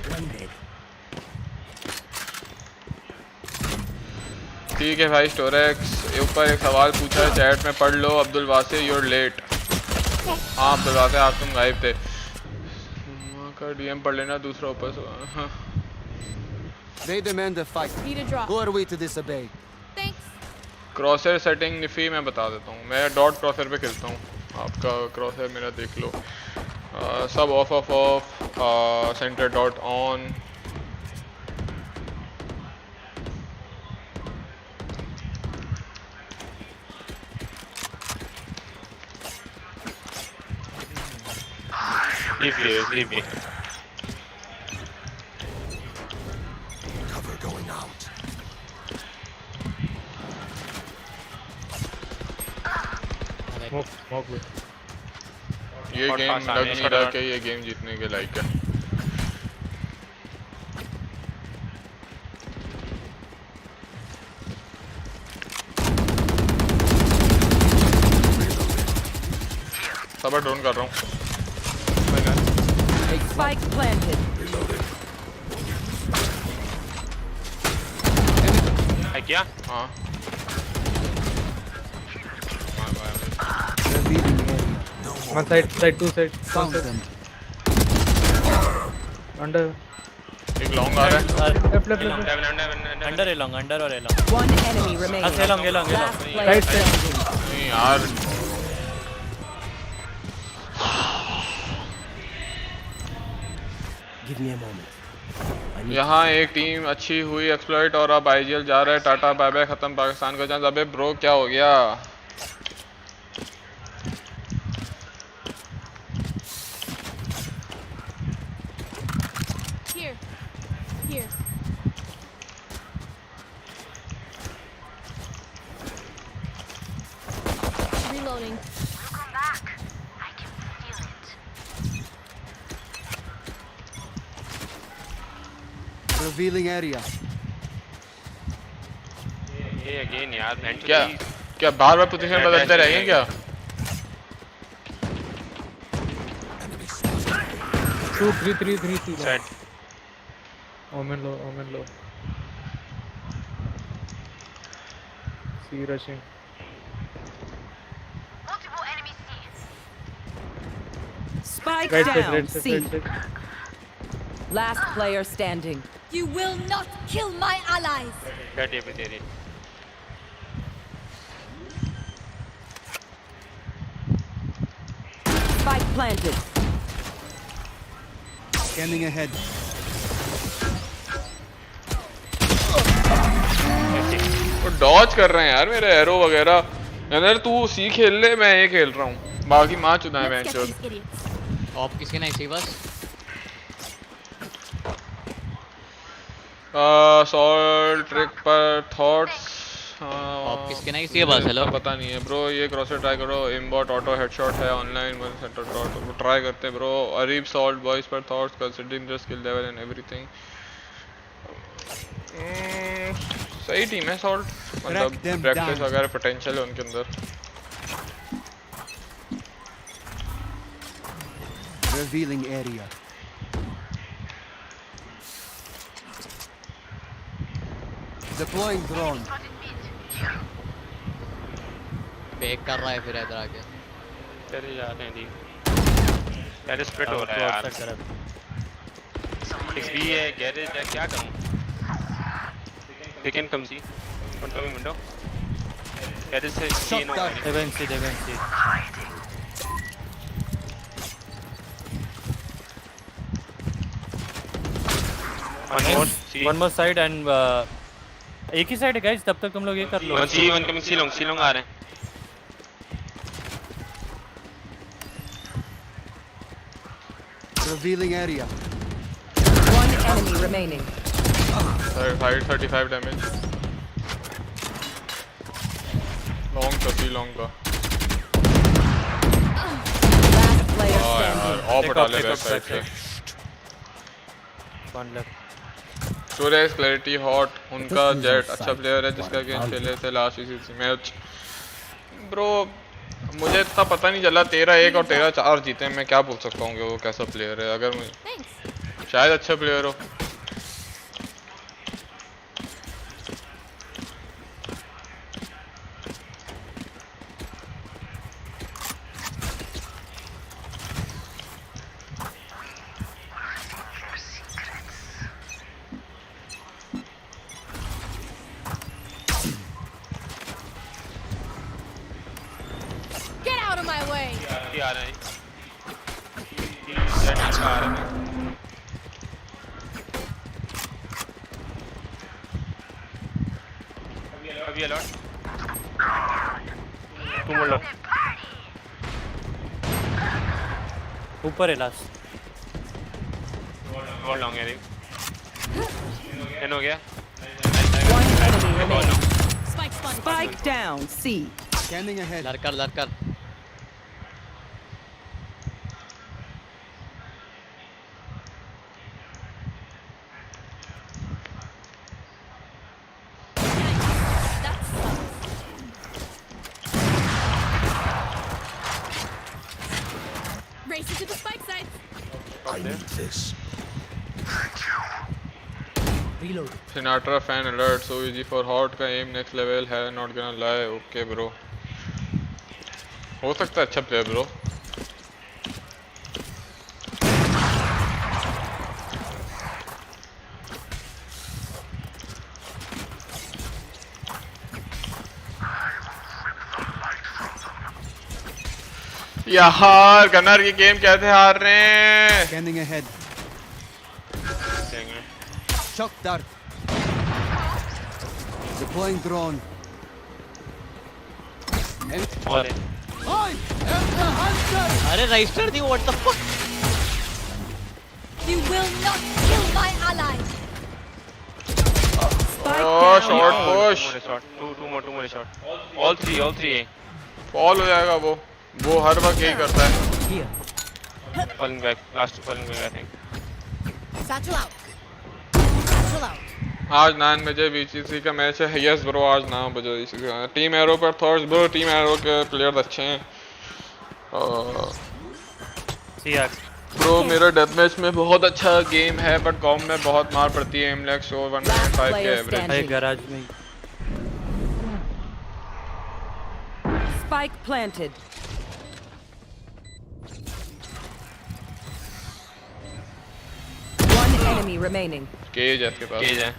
ठीक है भाई, स्टोरेक्स ऊपर एक सवाल पूछा है चैट में, पढ़ लो। अब्दुल वासे यूर लेट। हाँ अब्दुल वासे, आप तुम गायब थे। का डीएम पढ़ लेना, दूसरा ऊपर से। हाँ। They demand a fight. Who are we to disobey? Crosshair setting निफी मैं बता देता हूँ। मैं डॉट क्रॉसर पे खेलता हूँ। आपका क्रॉसर मेरा देख लो। सब of centre dot on. Leave me. Cover going out. Smoke. ये गेम लग नहीं रहा कि ये गेम जीतने के लायक है। सबर ड्रोन कर रहा हूँ। Spike planted. है क्या? हाँ। One side, two side. Under. एक लॉन्ग आ रहा है। Left. Under A long. One enemy remaining. A long. Last player standing. नहीं यार। Give me a moment. यहाँ एक टीम अच्छी हुई एक्सप्लॉइट और अब आईजीएल जा रहा है। टाटा बाय बाय, खत्म पाकिस्तान का चांस। अबे ब्रो क्या हो गया? Here. Reloading. Welcome back. I can feel it. Revealing area. ये अगेन यार क्या बार पोजीशन बदलते रहेंगे क्या? 2 3 set. Omen low. C rushing. Multiple enemies C. Spike Right down. side. C. Last player standing. You will not kill my allies. क्या tape दे रही? Spike planted. Scanning ahead. वो Dodge कर रहे हैं यार मेरे एरो वगैरह। यार तू सी खेल ले, मैं ये खेल रहा हूँ। बाकी माँ चुना है मैच। ऑप किसके नहीं सही बस। सॉल्ट ट्रिक पर थॉट्स। ऑप किसके नहीं सही बस। हेलो पता नहीं है ब्रो। ये क्रॉसर ट्राई करो। इनबॉट ऑटो हेडशॉट है ऑनलाइन। वन सेंटर डॉट वो ट्राई करते ब्रो। अरीब सॉल्ट बॉयज पर thoughts considering the skill level and everything. सही टीम है सॉल्ट। मतलब प्रैक्टिस वगैरह पोटेंशियल है उनके अंदर। Revealing area. Deploying drone. Fake कर रहा है फिर इधर आके। चले जाते हैं दी। यार स्प्लिट हो रहा है यार। एक बी है, गैरेज है, क्या करूं? They can come see. One coming window. Gärage से see no. They can see. One more side and एक ही साइड है गाइस। तब तक तुम लोग ये कर लो। One coming C long आ रहे हैं। Revealing area. One enemy remaining. 35 damage. Long का। Last player standing. ऑफ उठा ले बैक साइड से। One left. स्टोरेक्स क्लैरिटी हॉट उनका जेट अच्छा प्लेयर है जिसका गेम खेले थे लास्ट VCC मैच। ब्रो मुझे इतना पता नहीं चला 13-1 और 13-4 जीते। मैं क्या बोल सकता हूँ कि वो कैसा प्लेयर है, अगर शायद अच्छा प्लेयर हो। Get out of my way. ये आ रहा है। जेट अच्छा आ रहा है। अभी अलर्ट। तुम बोलो। ऊपर है लास्ट। बहुत लॉन्ग है। एंड हो गया। One enemy remaining. Spike down. C. Scanning ahead. लड़कर Race to the spike site. I need this. Reload. Sinatra fan alert, so easy for hot का aim next level है, not gonna lie. Okay bro, हो सकता है अच्छा player bro. यार gunner की game कैसे हार रहे हैं? Scanning ahead. Shock dart. Deploying drone. अरे register the what the fuck. You will not kill my ally. Oh, short push. Two more shot. All three. Fall हो जाएगा वो हर वक्त यही करता है। Falling back, I think. Satchel out. आज 9 बजे VCC का मैच है। यस ब्रो आज 9 बजे VCC का। टीम एरो पर थॉट्स ब्रो, टीम एरो के प्लेयर्स अच्छे हैं। ब्रो मेरा डेथ मैच में बहुत अच्छा गेम है बट कॉम में बहुत मार पड़ती है। एमलेक शो 195 के एवरेज। गैराज में Spike planted. One enemy remaining. Cage है इसके पास। केज है।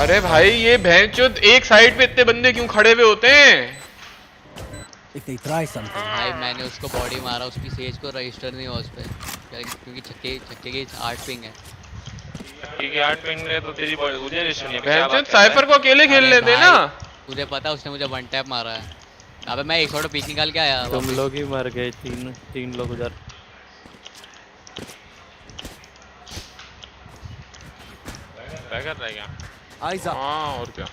अरे भाई ये भैंचोद एक साइड पे इतने बंदे क्यों खड़े हुए होते हैं? If they try something. भाई मैंने उसको बॉडी मारा, उसकी सेज को रजिस्टर नहीं हुआ उस पे क्योंकि छक्के की 8 पिंग है। ठीक है 8 पिंग है तो तेरी मुझे रजिस्टर नहीं है। भैंचोद साइफर को अकेले खेल लेते ना। तुझे पता उसने मुझे वन टैप मारा है। अबे मैं एक शॉट पिक निकाल के आया। तुम लोग ही मर गए, तीन लोग उधर। क्या कर रहा है क्या? Eyes up. हाँ और क्या?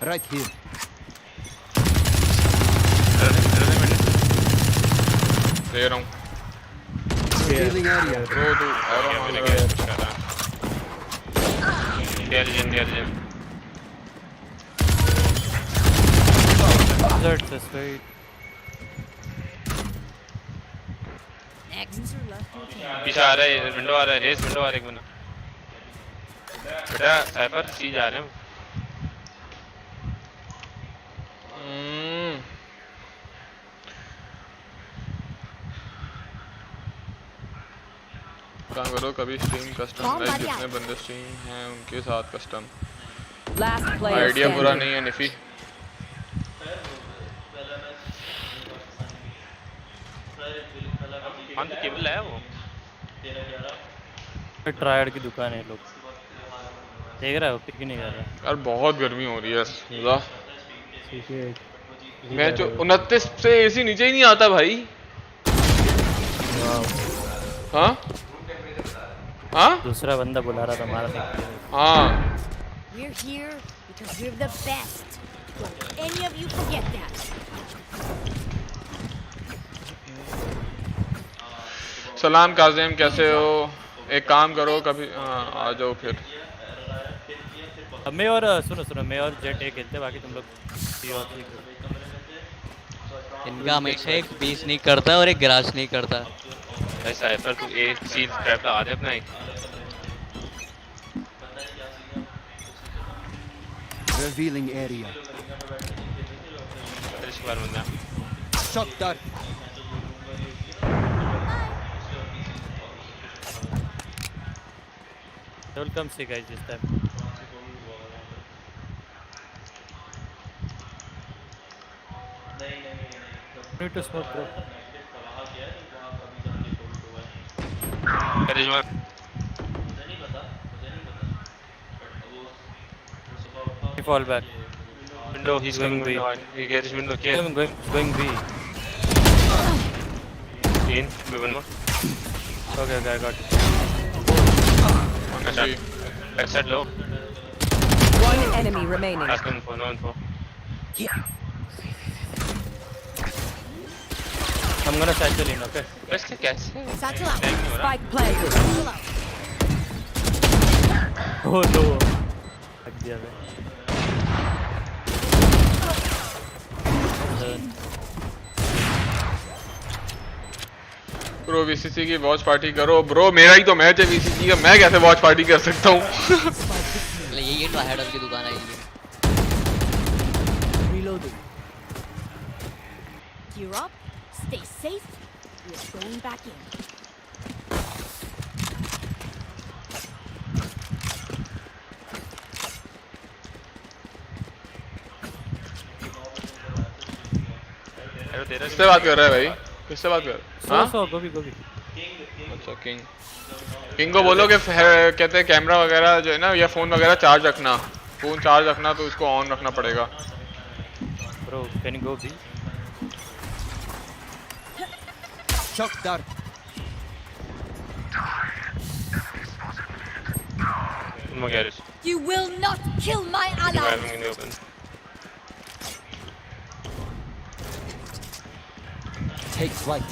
Right here. दे रहा हूँ। Healing area. ब्रो तू एरो मार रहा है। इंटेलिजेंट। Alert this way. पीछे आ रहा है, विंडो आ रहा है, रेस विंडो आ रहा है एक बना। बेटा साइफर सी जा रहे हैं। काम करो कभी स्ट्रीम कस्टम लाइक जितने बंदे स्ट्रीम हैं उनके साथ कस्टम। आइडिया बुरा नहीं है निफी। तो केबल है वो ट्रायड की दुकान है। लोग देख रहा है वो पिक नहीं कर रहा यार। बहुत गर्मी हो रही है मैं जो 29 से एसी नीचे ही नहीं आता भाई। हाँ दूसरा बंदा बुला रहा था हमारा। हाँ We're here because we're the best. Don't any of you forget that. सलाम काजिम, कैसे हो? एक काम करो, कभी आ जाओ फिर। अब मैं और सुनो मैं और जेट ए खेलते, बाकी तुम लोग बी और सी करो। इनका हमेशा एक बी स्नीक करता है और एक ग्रास स्नीक करता है। ऐसा है पर तू ए सी ट्रैप लगा दे अपना एक। Revealing area. इस बार बंदा Shock dart. They will come see guys this time. Need to smoke, bro. Karishma He fall back. window, he's going B. He gets window here. Going B. In, one more. Okay, I got it. Backside. Backside low. One enemy remaining. Last info, no info. I'm gonna satchel in, okay? वैसे कैसे? Satchel out. Spike planted. Satchel out. Oh no. लग दिया मैं। Bro VCC की watch party करो। Bro मेरा ही तो match है VCC का, मैं कैसे वॉच पार्टी कर सकता हूँ? ये तो हेड की दुकान है ये। Reloading. Gear up. Stay safe. We're going back in. किससे बात कर रहा है भाई? किससे बात कर? सो गोभी। अच्छा किंग को बोलो कि कहते हैं कैमरा वगैरह जो है ना या फोन वगैरह चार्ज रखना, फोन चार्ज रखना तो इसको ऑन रखना पड़ेगा। Bro, can you go B? Shock dart. You will not kill my allies. Take flight.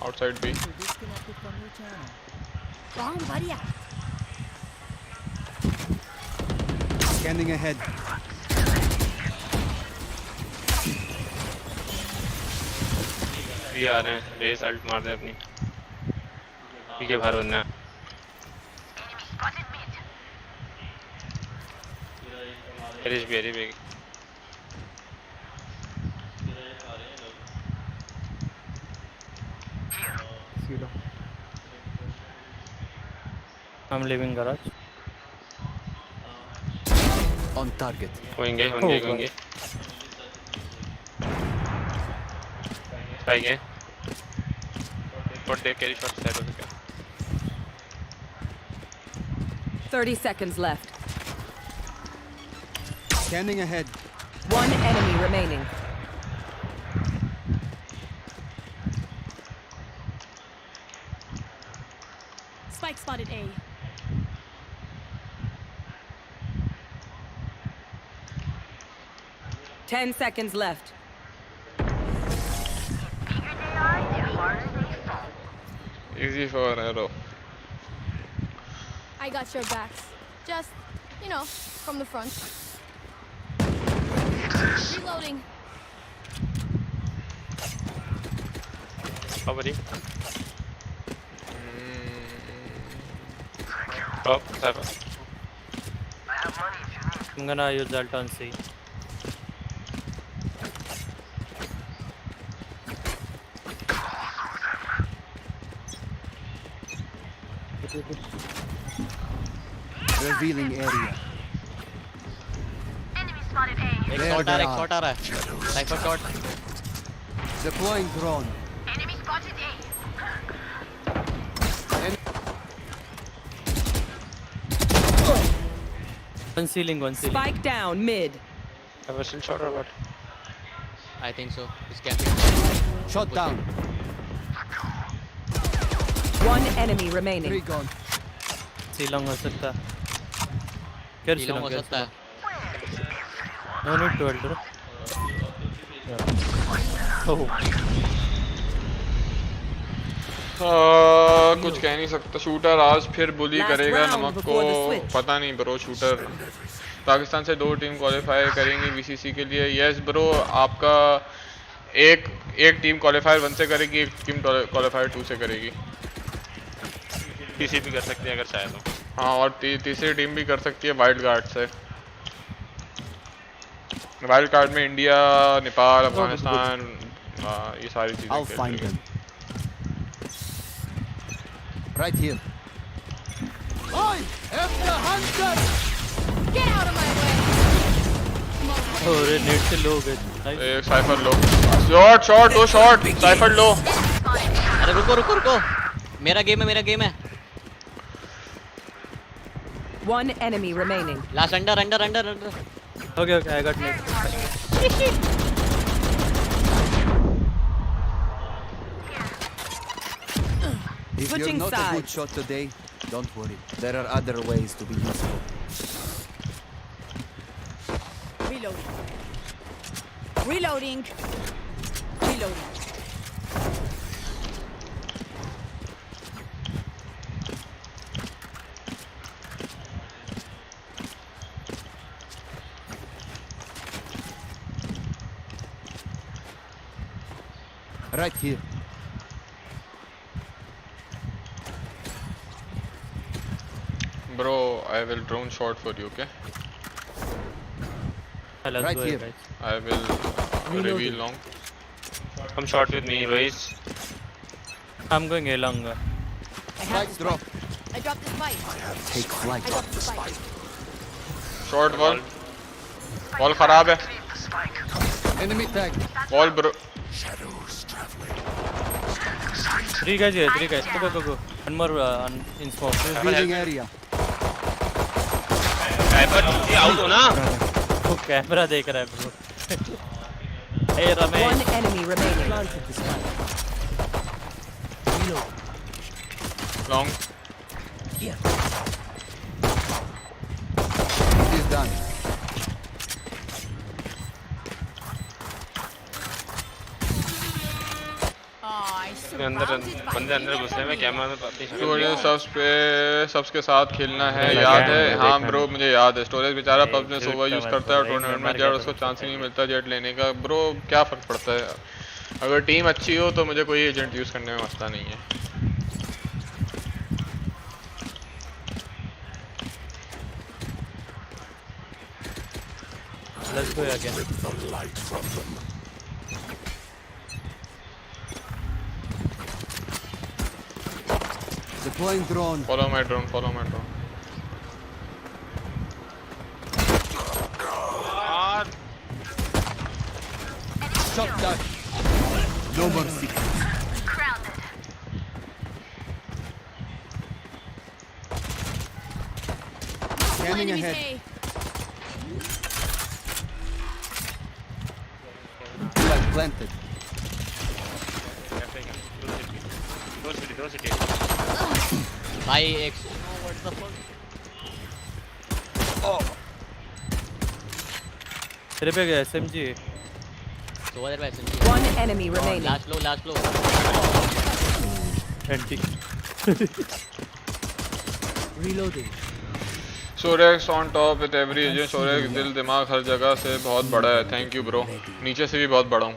Outside B. Bomb buddy out. Scanning ahead. भी आ रहे हैं, रेस अल्ट मार दे अपनी। पीछे बाहर बनना। करिश भी है रे। I'm leaving garage. On target. होंगे। आएंगे। What they carry shot side of the car. 30 seconds left. Scanning ahead. One enemy remaining. Spike spotted A. Ten seconds left. Easy for arrow. I got your backs. Just, you know, from the front. Reloading. How buddy? Oh, cypher. I'm gonna use ult on C. Revealing area. Enemy spotted A. एक shot आ रहा है। Cipher shot. Deploying drone. Enemy spotted A. One ceiling. Spike down mid. Have a still shot or what? I think so. This can be. Shot down. One enemy remaining. 3 gone. Ceiling हो सकता है। Ceiling हो सकता है। No need to enter. Oh. कुछ कह नहीं सकता। शूटर आज फिर बुली करेगा नमक को, पता नहीं ब्रो। शूटर पाकिस्तान से 2 टीम क्वालिफाई करेंगी VCC के लिए। यस ब्रो, आपका एक टीम क्वालिफायर 1 से करेगी, एक टीम क्वालिफायर 2 से करेगी। TC भी कर सकते हैं अगर चाहे तो। हाँ, और तीसरी टीम भी कर सकती है वाइल्ड कार्ड से। वाइल्ड कार्ड में इंडिया, नेपाल, अफगानिस्तान, ये सारी चीजें। Right here. I am the hunter. Get out of my way. और नेट से लो गए। एक साइफर लो। शॉट 2 शॉट, साइफर लो। अरे रुको। मेरा गेम है। One enemy remaining. Last under. Okay, I got net. If you're not a good shot today, don't worry. There are other ways to be useful. Reloading. Right here. Bro, I will drone shot for you, okay? Right here. Guys. I will reveal long. Come short with me, boys. I'm going along. Spike drop. I dropped the spike. Take flight. I dropped the spike. Short wall. Wall खराब है. Enemy tag. Wall bro. Three guys. Go. One more in smoke. Revealing area. Out हो ना। वो camera देख रहा है bro. Hey Ramesh. One enemy remaining. Long. It is done. बंदे अंदर घुसने में कैमरा में बात नहीं। सबस के साथ खेलना है, याद है? हाँ ब्रो, मुझे याद है। स्टोरेज बेचारा पब में सोवा यूज करता है और टूर्नामेंट में जेट उसको चांस ही नहीं मिलता जेट लेने का। ब्रो क्या फर्क पड़ता है, अगर टीम अच्छी हो तो मुझे कोई एजेंट यूज करने में मसला नहीं है। Let's go again. Deploying drone. Follow my drone. Shot done. No more secrets. Grounded. Scanning ahead. Flag planted. भाई एक what the fuck? तेरे पे SMG है। तो वाले पे SMG। One enemy remaining. Last blow. Anti. Reloading. Storaxxx on top with every agent. Storaxxx दिल दिमाग हर जगह से बहुत बड़ा है। Thank you bro. नीचे से भी बहुत बड़ा हूँ।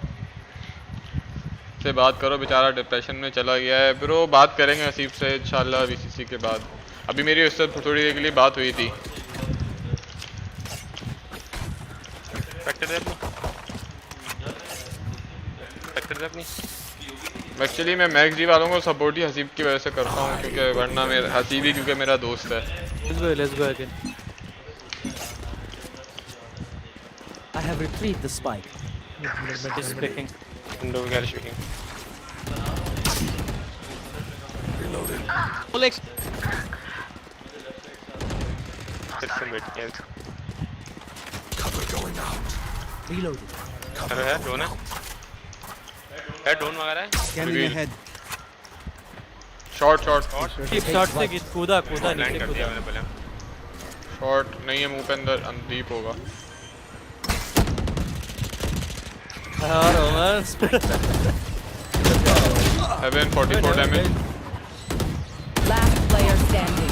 से बात करो, बेचारा डिप्रेशन में चला गया है। ब्रो बात करेंगे नसीब से इंशाल्लाह VCC के बाद। अभी मेरी उससे थोड़ी देर के लिए बात हुई थी। एक्चुअली मैं मैक्स जी वालों को सपोर्ट ही हसीब की वजह से करता हूँ, क्योंकि वरना मेरा हसीब ही क्योंकि मेरा दोस्त है। Let's go again. I have retrieved the spike. Just picking. Window garage picking. Reloading. Full X. Cover going out. Reloading. Cover है, drone है। drone वगैरह है। Scanning ahead. Shot Keep shot से कूदा नीचे कूदा। शॉट नहीं है, मुंह पे अंदर अंदीप होगा। Romance. Heaven 44 damage. Last player standing.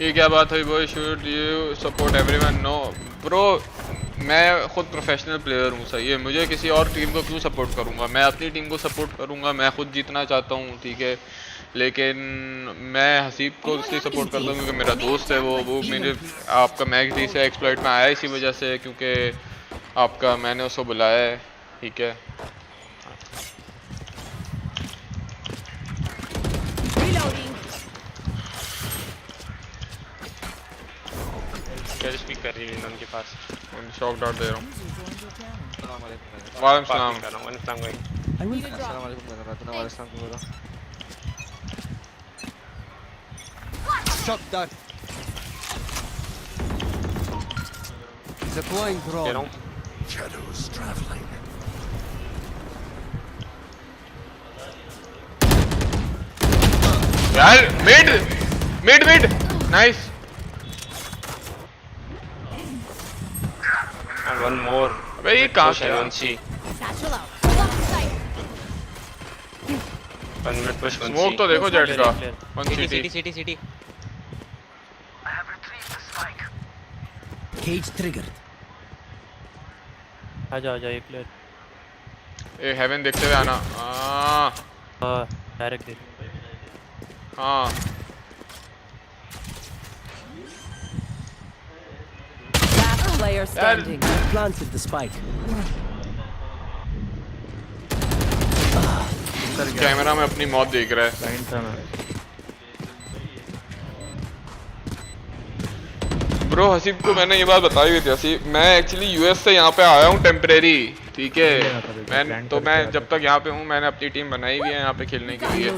ये क्या बात है boy? Should you support everyone? No, bro. मैं खुद प्रोफेशनल प्लेयर हूँ, सही है। मुझे किसी और टीम को क्यों सपोर्ट करूँगा? मैं अपनी टीम को सपोर्ट करूँगा। मैं खुद जीतना चाहता हूँ, ठीक है, लेकिन मैं हसीब को इसलिए सपोर्ट करता हूँ क्योंकि मेरा दोस्त है। वो मेरे आपका मैच डी से एक्सप्लॉइट में आया इसी वजह से, क्योंकि आपका मैंने उसको बुलाया है, ठीक है। क्या स्पीक कर रही है उनके पास? शॉक डाउट दे रहा हूँ। वालेकुम सलाम। Shock dart. Deploying drone. Shadows traveling. यार mid nice. And one more. अबे ये कहाँ से? One C. One mid push, one C. Smoke तो देखो जेट का। One City. Cage triggered. आजा एक प्लेयर। ए हेवन देखते हुए आना। डायरेक्ट देख। हाँ। Last player standing. Planted the spike. Camera में अपनी मौत देख रहा है। ब्रो हसीब को मैंने ये बात बताई हुई थी। हसीब मैं एक्चुअली यूएस से यहाँ पे आया हूँ टेम्परेरी, ठीक है। मैं जब तक यहाँ पे हूँ मैंने अपनी टीम बनाई हुई है यहाँ पे खेलने के लिए।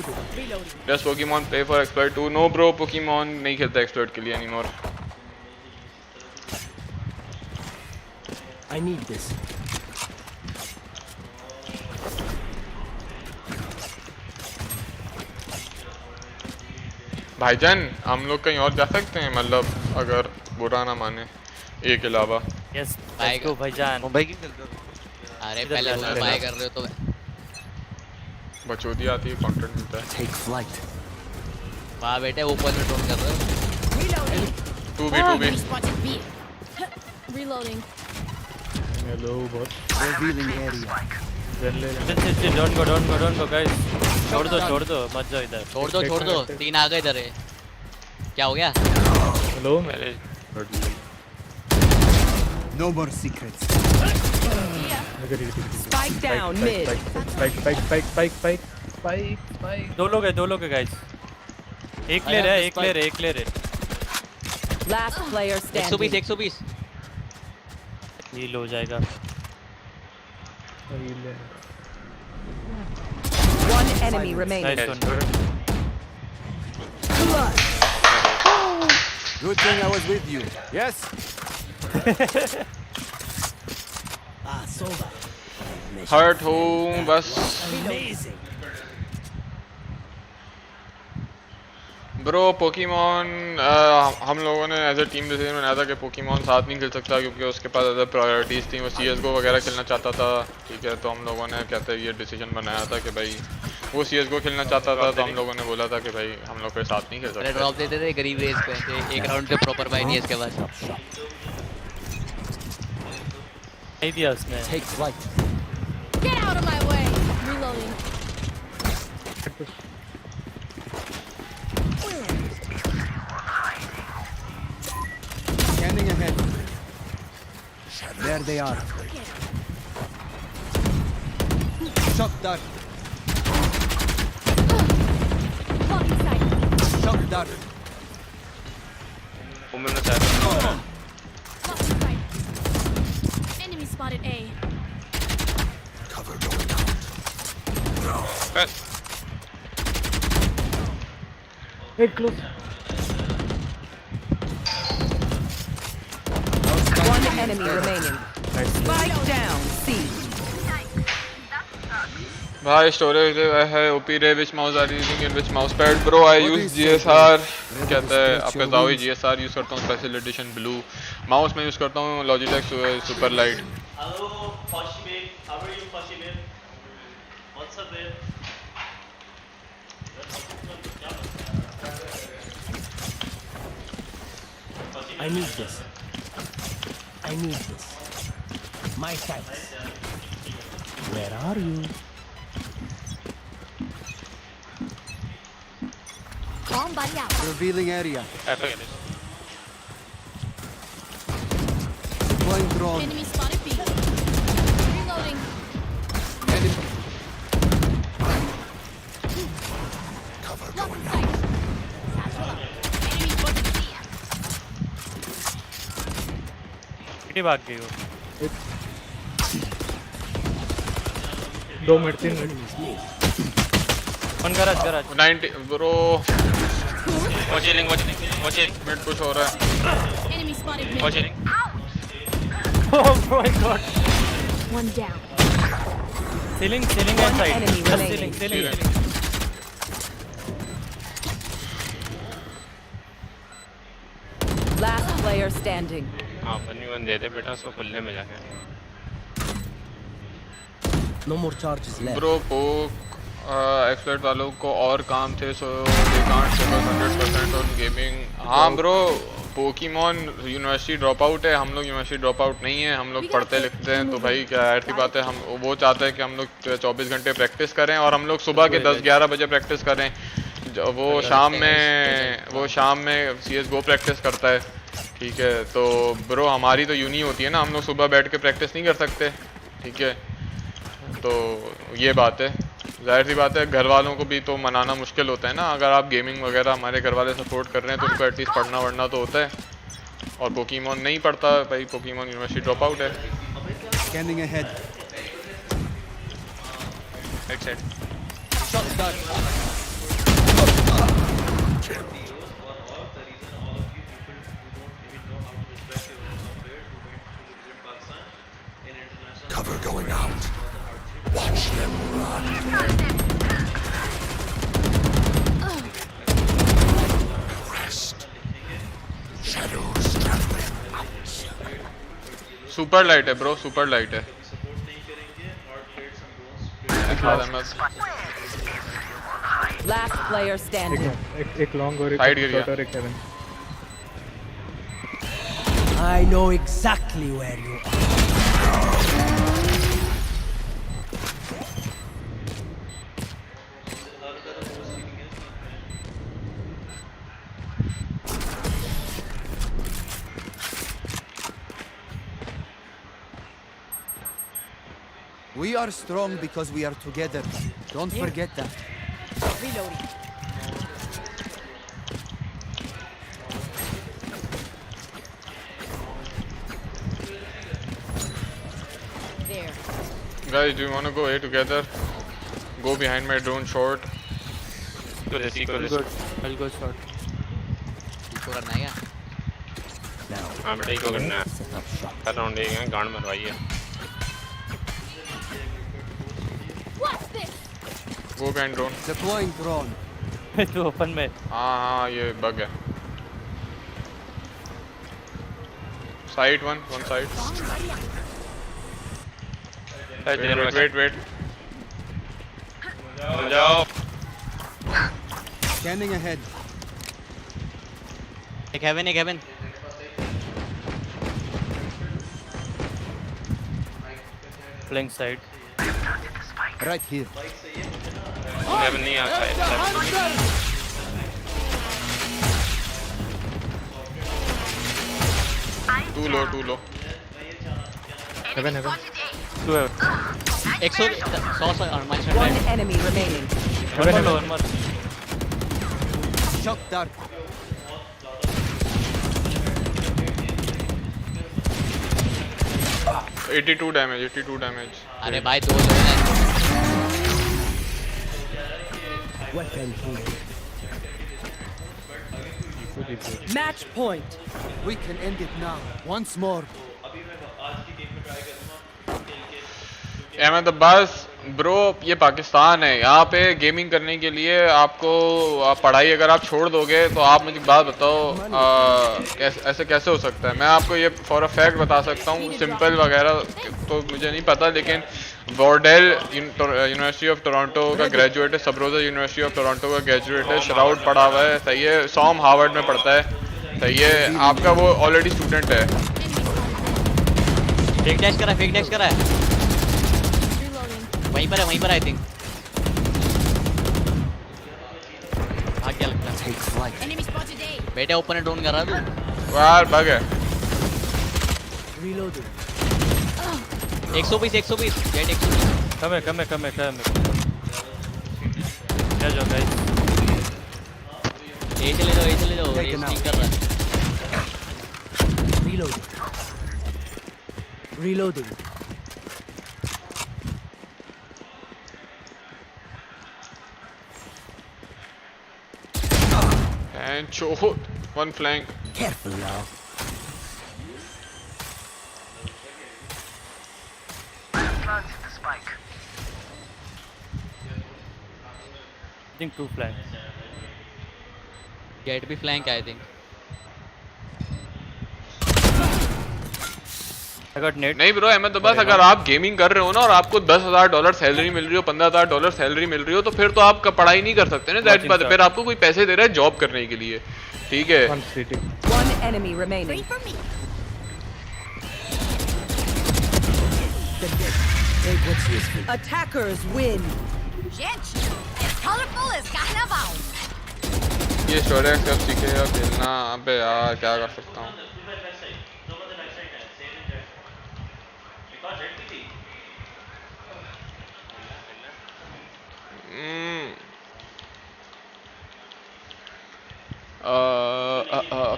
Does Pokemon play for exploit 2? No bro, Pokemon नहीं खेलता एक्सप्लॉइट के लिए एनीमोर। I need this. भाईजान हम लोग कहीं और जा सकते हैं, मतलब अगर बुरा ना माने एक के अलावा। यस भाईजान। मुंबई की खेलते हो? अरे पहले बाय कर रहे हो तो बचोदी आती है, कंटेंट मिलता है। Take flight. वाह बेटे ऊपर में ड्रोन कर रहे हो। 2v Reloading. Hello, bot. Revealing area. Don't go guys. छोड़ दो मत जाओ इधर। छोड़ दो 3 आ गए इधर। क्या हो गया? Hello No more secrets. Spike down mid. Spike. दो लोग है गाइस। एक प्लेयर है। Last player standing. 120 हील हो जाएगा। One enemy remaining. Nice one. Good thing I was with you. Yes. Soba. Hurt हूँ बस। Amazing. ब्रो पोकेमॉन हम लोगों ने एज ए टीम डिसीजन बनाया था कि पोकेमॉन साथ नहीं खेल सकता क्योंकि उसके पास अदर प्रायोरिटीज़ थी। वो CSGO वगैरह खेलना चाहता था, ठीक है। तो हम लोगों ने कहते हैं ये डिसीजन बनाया था कि भाई वो CSGO खेलना चाहता था, तो हम लोगों ने बोला था कि भाई हम लोग के साथ नहीं खेल सकते। ड्रॉप देते थे गरीब रेस पे, एक राउंड पे प्रॉपर बाय नहीं है इसके बाद। नहीं दिया उसने। Take flight. Get out of my way. Reloading. Scanning ahead. There they are. Shock dart. Shock dart. Woman on side. Enemy spotted A. Cover going out. Cut. Wait, close. One enemy remaining. Spike down C. भाई storage है OP रे which mouse are using in which mouse pad bro I use GSR कहता है आपका जाओ GSR use करता हूँ special edition blue mouse में यूज करता हूँ लॉजिटेक सुपर लाइट हेलो फशी हाउ आर यू फशी what's up I need this. I need this. My thanks. Where are you? Bomb buddy out. Revealing area. I forget it. Deploying drone. Enemy spotted B. Reloading. Cover going out. Enemy spotted B. कितनी भाग गई वो 2 minute 3 minute one garage 90 bro watching mid push हो रहा है Enemy spotted B. watching oh my god One down. ceiling and side enemy just remaining. ceiling Last player standing. हाँ बन्नी one दे दे बेटा उसको खुलने में जाके No more charges left. Bro poke expert वालों को और काम थे so they can't focus 100% on gaming हाँ bro Pokemon university drop out है हम लोग यूनिवर्सिटी ड्रॉप आउट नहीं है हम लोग पढ़ते लिखते हैं तो भाई क्या ऐसी बात है हम वो चाहते हैं कि हम लोग 24 घंटे प्रैक्टिस करें और हम लोग सुबह के 10-11 बजे प्रैक्टिस करें वो शाम में CSGO प्रैक्टिस करता है ठीक है तो ब्रो हमारी तो यूनी होती है ना हम लोग सुबह बैठ के प्रैक्टिस नहीं कर सकते ठीक है तो ये बात है जाहिर सी बात है घर वालों को भी तो मनाना मुश्किल होता है ना अगर आप गेमिंग वगैरह हमारे घर वाले सपोर्ट कर रहे हैं तो उनको एटलीस्ट पढ़ना वढ़ना तो होता है और पोकीमॉन नहीं पढ़ता भाई पोकीमॉन यूनिवर्सिटी ड्रॉप आउट है Scanning ahead. Right side Shot done. Cover going out. Watch them run. Rest. Shadows traveling out. Super light है ब्रो सुपर लाइट है Last player standing. एक लॉन्ग और एक शॉर्ट और एक haven I know exactly where you are. We are strong because we are together. Don't forget that. Reloading. There. Guys, do you want to go A together? Go behind my drone short. I'll go short. इसको करना है क्या हाँ बेटा eco करना है कर round देंगे गांड मरवाई है Go behind drone. Deploying drone. तो ओपन में हाँ ये बग है साइड one side wait जाओ Scanning ahead. एक heaven playing side Right here. Heaven नहीं आता है too low हेवन 100 और minus One enemy remaining. one more Shock dart. $82 damage अरे भाई दो लोग हैं Weapon here. Match point. We can end it now. Once more. Ahmed Abbas bro ये पाकिस्तान है, यहाँ पे गेमिंग करने के लिए आपको पढ़ाई अगर आप छोड़ दोगे तो आप मुझे बात बताओ ऐसे कैसे हो सकता है। मैं आपको ये फॉर अ फैक्ट बता सकता हूँ, सिंपल वगैरह तो मुझे नहीं पता, लेकिन बॉर्डेल यूनिवर्सिटी ऑफ टोरंटो का ग्रेजुएट है, सबरोजा यूनिवर्सिटी ऑफ टोरंटो का ग्रेजुएट है, श्राउड पढ़ा हुआ है, सही है, सॉम हार्वर्ड में पढ़ता है, सही है, आपका वो ऑलरेडी स्टूडेंट है। फेक डैश करा है वहीं पर है आई थिंक। भाग क्या लगता है बेटे, ओपन है, ड्रोन कर रहा तू यार बग है। 120 जेट 120 कम है क्या जाओ गाइस, ये चले जाओ ये स्टिक कर रहा है। Reloading. And shoot one flank. Careful now. Planted the spike. I think 2 flanks. Gate भी फ्लैंक है आई थिंक। नहीं ब्रो अहमद अब्बास, अगर आप गेमिंग कर रहे हो ना और आपको $10,000 सैलरी मिल रही हो, $15,000 सैलरी मिल रही हो, तो फिर तो आप पढ़ाई नहीं कर सकते ना, दैट बात। फिर आपको कोई पैसे दे रहा है जॉब करने के लिए, ठीक है। One enemy remaining. Attackers win. Gente, as colorful as carnaval. ये Storaxxx कब सीखेगा खेलना? अबे यार क्या कर सकता हूँ।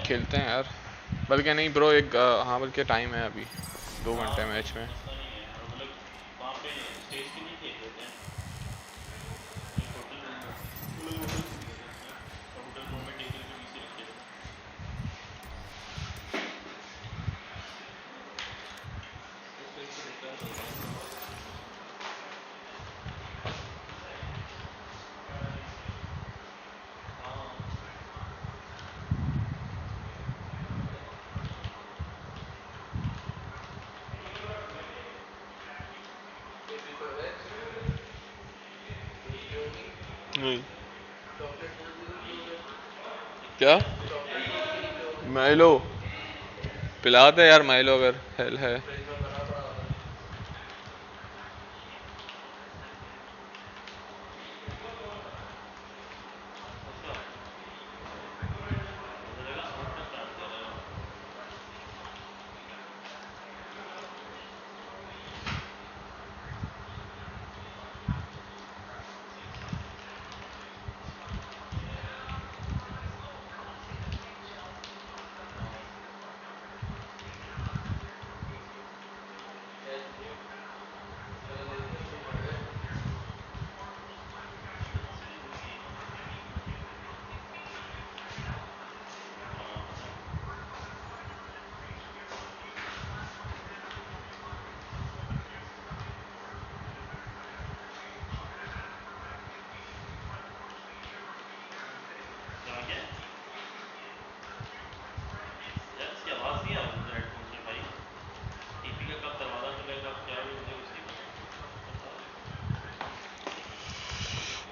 खेलते हैं यार, बल्कि नहीं ब्रो एक हाँ बल्कि टाइम है अभी 2 घंटे मैच में। क्या माइलो पिलाते यार, माइलो अगर हेल है।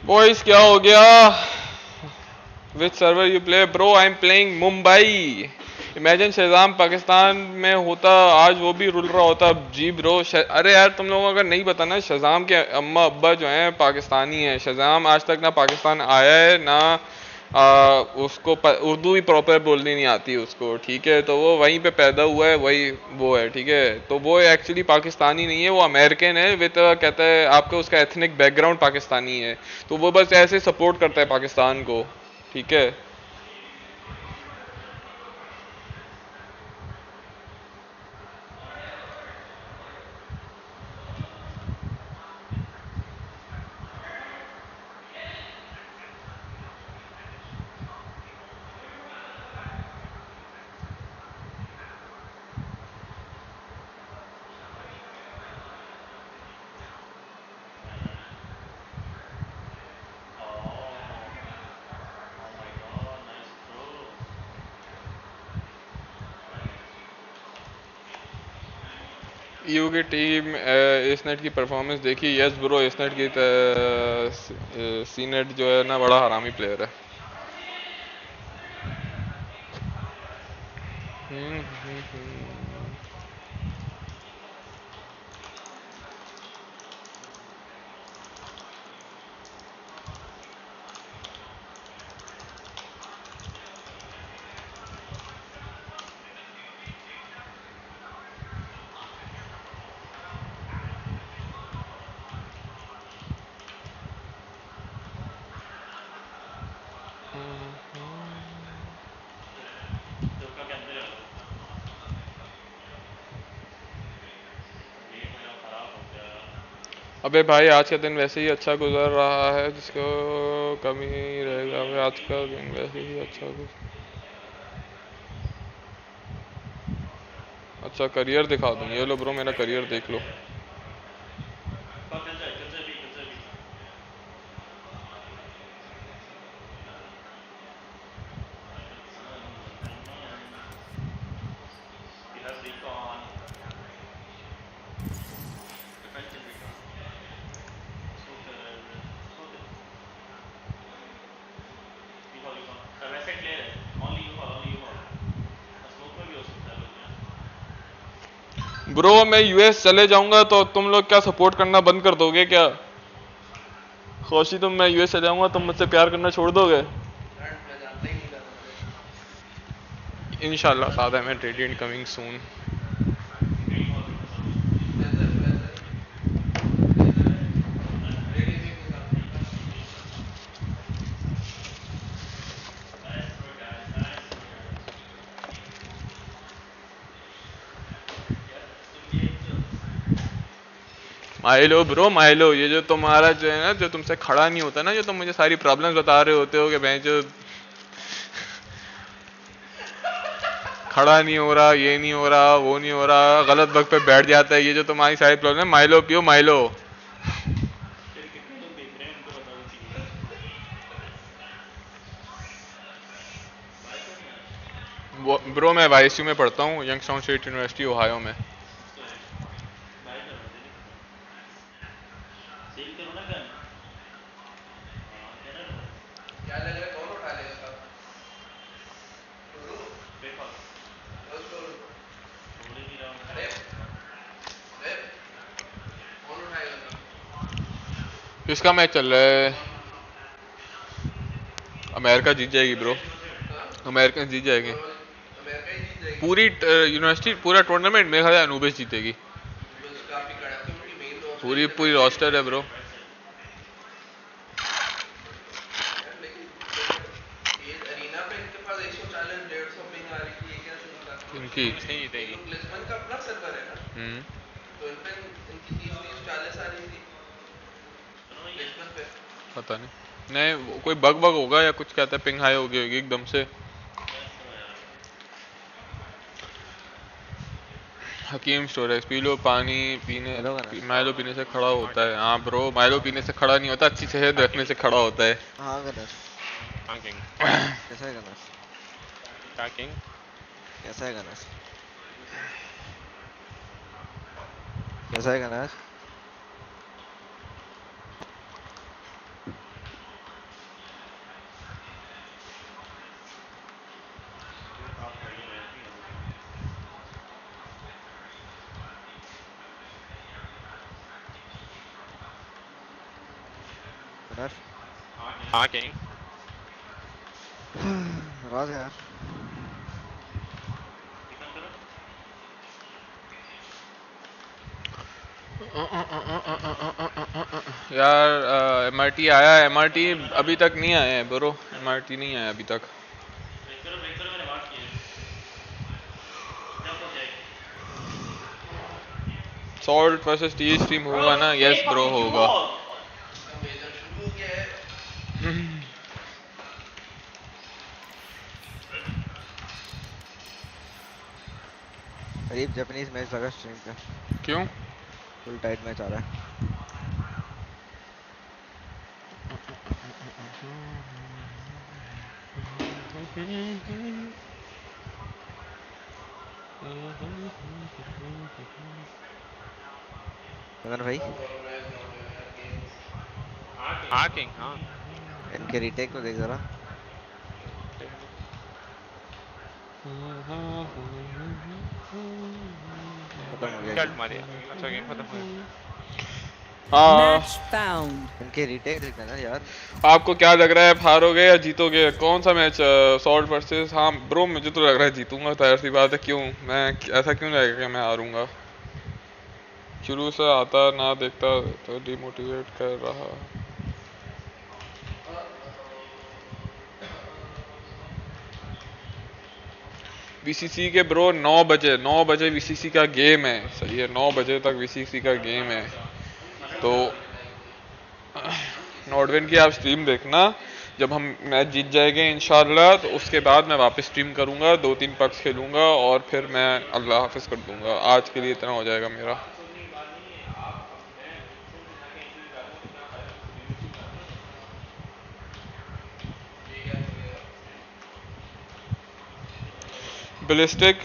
बॉयज क्या हो गया? Which server you play? Bro I am playing Mumbai. Imagine शहजाम पाकिस्तान में होता आज वो भी रुल रहा होता। जी ब्रो अरे यार तुम लोगों को अगर नहीं पता ना, शहजाम के अम्मा अब्बा जो हैं पाकिस्तानी हैं। शहजाम आज तक ना पाकिस्तान आया है ना उसको उर्दू भी प्रॉपर बोलनी नहीं आती उसको, ठीक है। तो वो वहीं पे पैदा हुआ है, वही वो है, ठीक है। तो वो एक्चुअली पाकिस्तानी नहीं है, वो अमेरिकन है विद कहता है आपका उसका एथनिक बैकग्राउंड पाकिस्तानी है। तो वो बस ऐसे सपोर्ट करता है पाकिस्तान को, ठीक है। ईयू की टीम एसनेट की परफॉर्मेंस देखी? यस ब्रो, एसनेट की सीनेट जो है ना बड़ा हरामी प्लेयर है। अबे भाई आज का दिन वैसे ही अच्छा गुजर रहा है, जिसको कमी रहेगा। अबे आज का दिन वैसे ही अच्छा करियर दिखा दूँ? ये लो ब्रो, मेरा करियर देख लो। ब्रो मैं यूएस चले जाऊंगा तो तुम लोग क्या सपोर्ट करना बंद कर दोगे क्या? खुशी तुम, मैं यूएस चले जाऊंगा तुम मुझसे प्यार करना छोड़ दोगे? इंशाल्लाह सादा में radiant coming soon. Milo bro, Milo, ये जो तुम्हारा जो है ना, जो तुमसे खड़ा नहीं होता ना, जो तुम मुझे सारी प्रॉब्लम्स बता रहे होते हो कि भाई जो खड़ा नहीं हो रहा, ये नहीं हो रहा, वो नहीं हो रहा, गलत वक्त पे बैठ जाता है, ये जो तुम्हारी सारी प्रॉब्लम, माइलो पियो माइलो। ब्रो मैं वाईएसयू में पढ़ता हूँ, यंगस्टाउन स्टेट यूनिवर्सिटी ओहायो में। क्या लग रहा है कौन उठा लेगा? कौन उठाएगा? किसका मैच चल रहा है? अमेरिका जीत जाएगी ब्रो, अमेरिका जीत जाएगी पूरी यूनिवर्सिटी, पूरा टूर्नामेंट मेरे ख्याल से अनुबेश जीतेगी। पूरी पूरी रोस्टर है ब्रो। इनकी लिस्बन का अपना सर्वर है ना, तो इन पे इनकी 30-40 आ रही थी लिस्बन पे। पता नहीं कोई बग होगा या कुछ, कहता है पिंग हाई हो गई होगी एकदम से। हकीम स्टोरेक्स पी लो, पानी पीने माइलो पीने से खड़ा होता है। हाँ ब्रो, माइलो पीने से खड़ा नहीं होता, अच्छी सेहत रखने से खड़ा होता है। हाँ गणेश कैसा है? गणेश कैसा है? गणेश कैसा है? गणेश हाँ किंग राज यार यार एमआरटी आया, एमआरटी अभी तक नहीं आया है ब्रो, एमआरटी नहीं आया अभी तक। सॉल्ट वर्सेस टी स्ट्रीम होगा ना? यस ब्रो होगा। करीब जापानीज मैच लगा स्ट्रीम पे। क्यों? फुल टाइट मैच आ रहा है। अगर भाई हाँ किंग हाँ इनके रीटेक को देख जरा। खत्म हो गया क्या गेम। मारिया अच्छा गेम खत्म हो गया Match found. इनके रीटेक देखना ना यार। आपको क्या लग रहा है आप हारोगे या जीतोगे? कौन सा मैच? Salt versus? हाँ ब्रो मुझे तो लग रहा है जीतूंगा, जाहिर सी बात है। क्यों मैं ऐसा क्यों लगेगा कि मैं हारूंगा? शुरू से आता ना देखता तो डिमोटिवेट कर रहा। वीसीसी के ब्रो 9 बजे वीसीसी का गेम है, सही है 9 बजे तक वीसीसी का गेम है। तो नॉर्डविन की आप स्ट्रीम देखना, जब हम मैच जीत जाएंगे इंशाल्लाह तो उसके बाद मैं वापस स्ट्रीम करूंगा, 2-3 पक्स खेलूंगा और फिर मैं अल्लाह हाफिज कर दूंगा। आज के लिए इतना हो जाएगा मेरा। बैलिस्टिक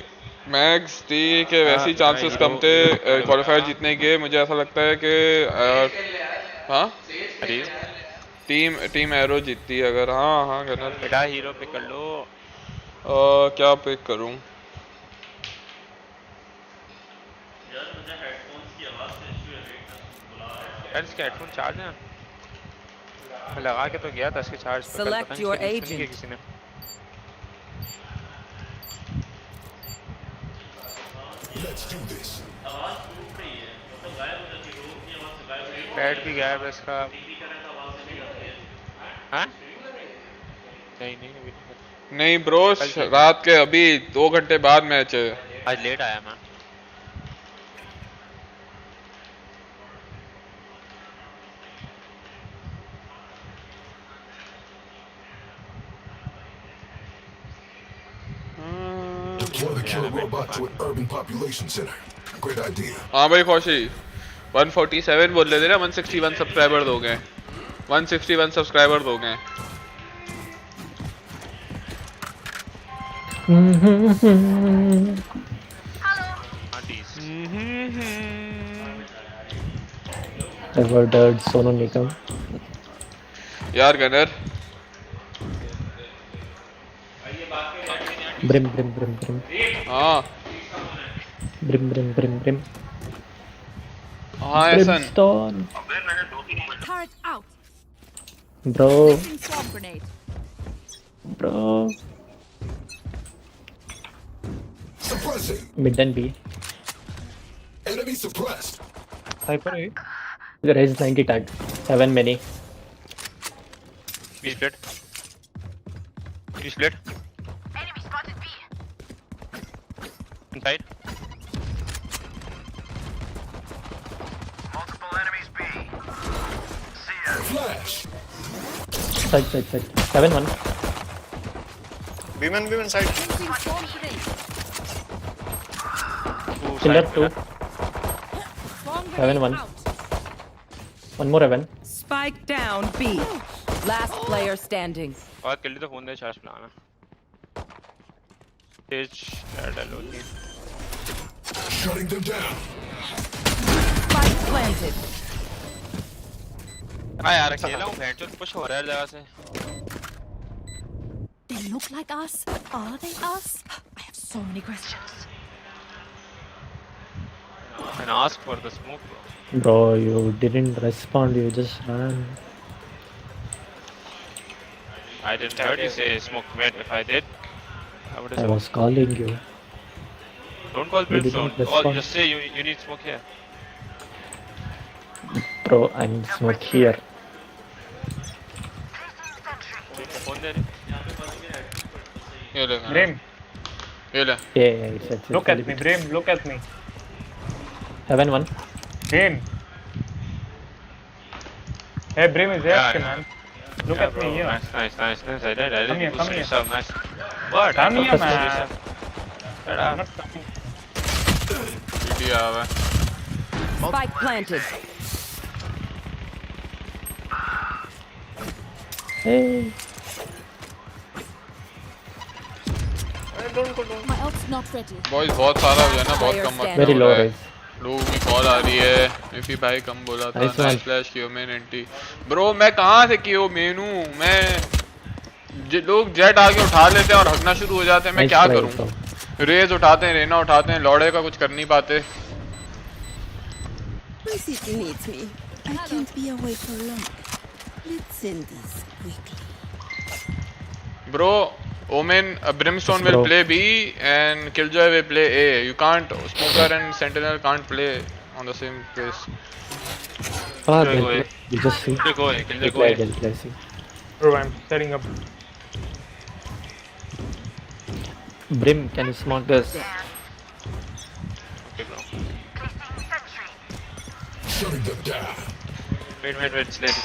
मैक्स टी के वैसे ही चांसेस कम थे क्वालिफायर जीतने के। मुझे ऐसा लगता है कि हाँ टीम एरो जीतती है अगर। हाँ हाँ गनर बेटा हीरो पिक कर लो। क्या पिक करूं? यार इसके हेडफोन चार्ज है? मैं लगा के तो गया था इसके चार्ज पे, कल पता नहीं इसकी रीड सुनी है किसी ने। बैट भी गायब है इसका। हाँ? नहीं नहीं ब्रो, रात के अभी 2 घंटे बाद मैच है। आज लेट आया मैं। Deploy the killer robot to an urban population center. Great idea. हाँ भाई खुशी 147 बोल लेते ना, 161 सब्सक्राइबर दोगे, 161 सब्सक्राइबर दोगे। Ever died Sonu Nikam? यार गनर Brim. हाँ Brim. हाँ ऐसा Brimstone. Turret out. Bro. Placing swamp grenade. Bro. Suppressing. Mid and B. Enemy suppressed. HyperX. The Ryzen 90 tag. 7 many. B split. B split. Enemy spotted B. Inside. Multiple enemies B. See ya. Flash. Side. 7-1. Women side. Placing swamp grenade. Killer 2. Swamp 7-1. One more heaven. Spike down B. Last player standing. और किल्ली तो phone they charge plan है। तेज डालो जी। Shutting them down. Spike planted. हाँ यार अकेला हूँ, भैंचोद push हो रहा है जगह से। They look like us. Are they us? I have so many questions. And ask for the smoke, bro. Bro, you didn't respond. You just ran. I didn't heard you say smoke mid. If I did, I would have I said. was calling you. Don't call You brimstone. didn't respond. Just say you need smoke here. Bro, I'm smoke here. Phone दे रहे। ये ले Brim. ये ले। Yeah, it's Look at me, Brim. Look at me. 7-1. Brim. Hey, Brim is Yeah, here, man. Look at bro. me here. Nice. I did. Come here, come here. So nice. What? Come here, man. Shut I'm up. not coming. GT आ रहा है। Spike planted. Hey. My ult's not ready. Boys बहुत सारा हो गया ना, बहुत कम Very low res. लोगों की कॉल आ रही है। इफी भाई कम बोला था। Nice one. नाइस फ्लैश कियो मैन एंटी। ब्रो मैं कहाँ से कियो मैन हूँ मैं। लोग जेट आके उठा लेते हैं और हगना शुरू हो जाते हैं। मैं Nice क्या try, करूँ। bro. रेज उठाते हैं, रेना उठाते हैं, लौड़े का कुछ कर नहीं पाते। My city needs me. I can't be away for long. Let's send this quickly. Bro, Omen, Brimstone Yes, will bro. play B and Killjoy will play A. You can't, Smoker and Sentinel can't play on the same place. Ah, Go away. you just see. Kill go away. Kill They go away. play, see. Bro, I'm setting up. Brim, can you smoke this? Okay, bro. Shutting them down. Wait. Slate.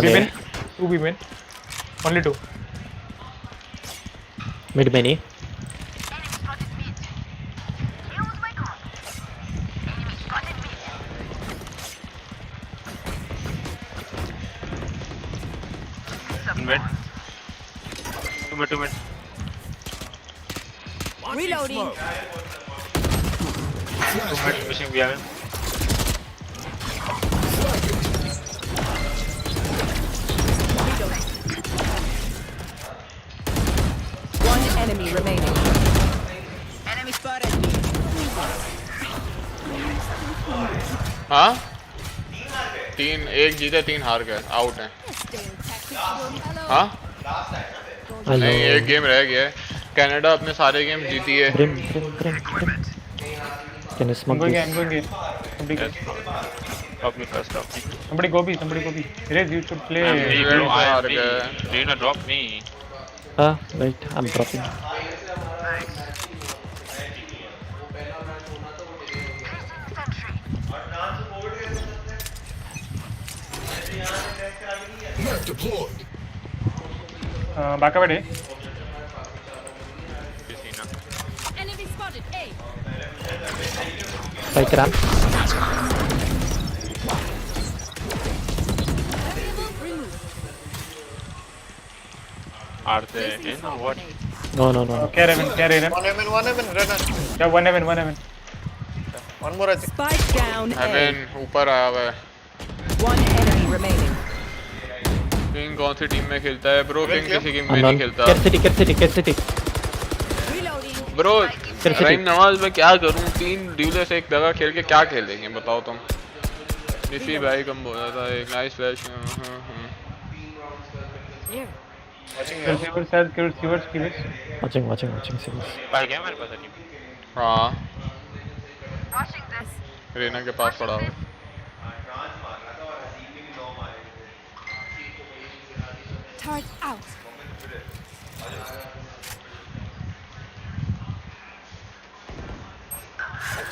B min. 2 B min. Only 2. Mid many. Mid. 2 mid. Reloading. 2 mid pushing behind. One enemy remaining. Enemy spotted. हाँ? 3 1 जीते 3 हार गए out हैं। हाँ? नहीं एक game रह गया है। कनाडा अपने सारे गेम जीती है। Brim. Can you smoke this? I'm going in. Somebody go. Drop me first. Somebody go B. Rez, you should play. हार गए। Reina, drop me. Ah, wait, I'm dropping. Map deployed. Back away. Enemy spotted. A. Spike ramp. Are they in or what? No. Carry Raven. One heaven, runner. Yeah, one heaven. One more, I think. Spike down heaven A. ऊपर आया हुआ है। One enemy remaining. King कौन सी team में खेलता है bro? King किसी team में नहीं Unknown. खेलता। Care city. ब्रो रहीम नवाज मैं क्या करूं? 3 ड्यूले से एक जगह खेल के क्या खेलेंगे बताओ तुम। निफी भाई कम बोला था एक नाइस फ्लैश। Watching series. भाई क्या मेरे पास है? हाँ रेना के पास पड़ा हो। Turret out.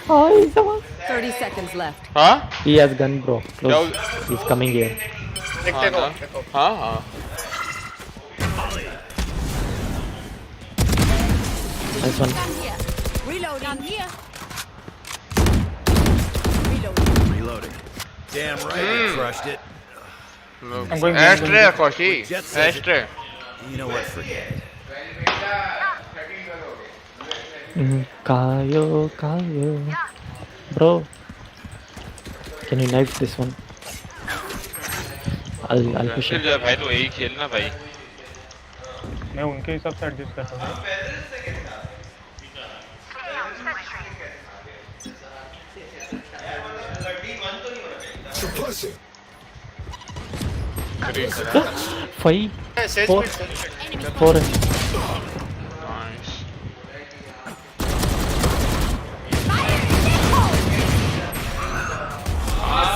Oh, he's the one. 30 seconds left. हाँ? He has gun, bro. Close. He's coming here. हाँ। Nice one. Reloading. Here. Reloading. Damn right, I crushed it. Ashtray Koshi. Ashtray. You know what? Forget it. Kayo. Bro. Can you knife this one? I'll push it. भाई तो यही खेलना भाई। मैं उनके हिसाब से एडजस्ट करता हूँ। Suppressing. 5, 4. Nice.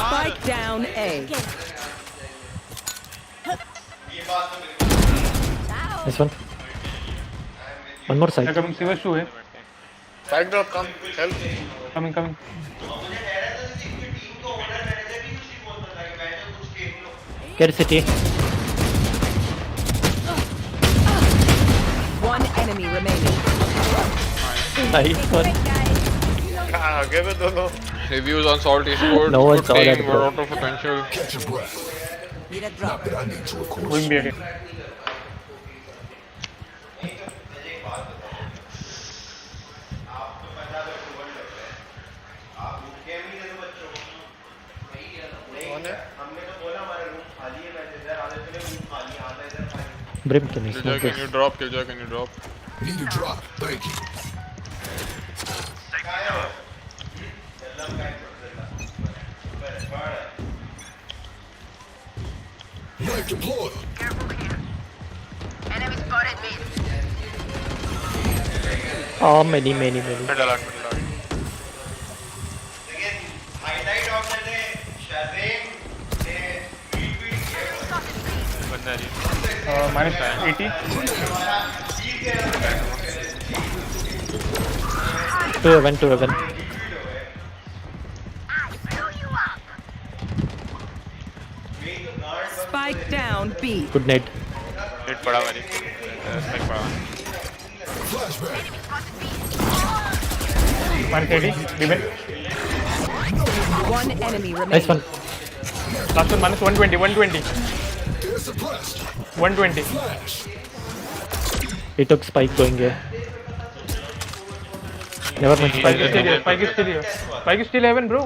Spike down A. This one. One more side. Coming, Sivash 2 है. Side drop, come. Help. Coming. Care city. One enemy remaining. Nice one. आगे में दोनों. Reviews on Salt Esports. No one good saw team, that, bro. lot of potential. Catch your breath. Not that I need to, of course. Going B again. Brim, can you Killjoy, smoke can this? you drop? Killjoy, can you drop? Need a drop. Thank you. Knife deployed. Enemy spotted me. Oh, many. Middle alert. बंदा जी minus 80. 2 event, 2 event. Spike down B. Good night. Hit पड़ा मेरी spike पड़ा minus 80. Event. One enemy Nice remaining. one. Last one minus 120. 120. 120. He took spike going here. Never mind, spike. Still here. Spike is still here. Spike is still heaven, bro.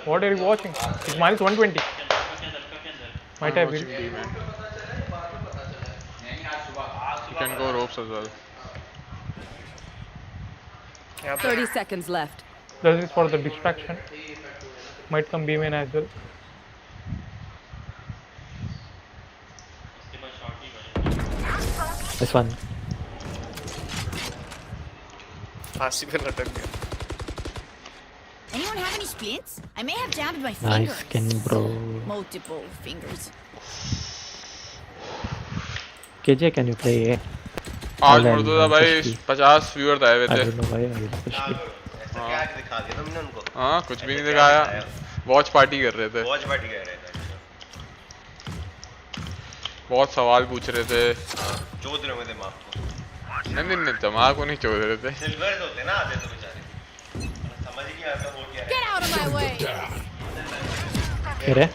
What are you watching? It's minus 120. Might have been. You can go ropes as well. 30 seconds left. This is for the distraction. Might come B main as well. This one. Possible attack. Anyone have any splints? I may have jammed my Nice fingers. skin, bro. Multiple fingers. KJ, can you play A? आज मुर्तुजा भाई 50 viewer आए हुए I थे। don't know why I was pushed. क्या दिखा दिया तुमने उनको? हाँ कुछ भी नहीं दिखाया। वॉच पार्टी कर रहे थे। वॉच पार्टी कर रहे थे। बहुत सवाल पूछ रहे थे। चोद रहे थे दिमाग को। नहीं दिमाग को नहीं चोद रहे थे। सिल्वर होते ना आते तो बेचारे। समझ ही नहीं आता वो क्या है। Get out of my way. Here.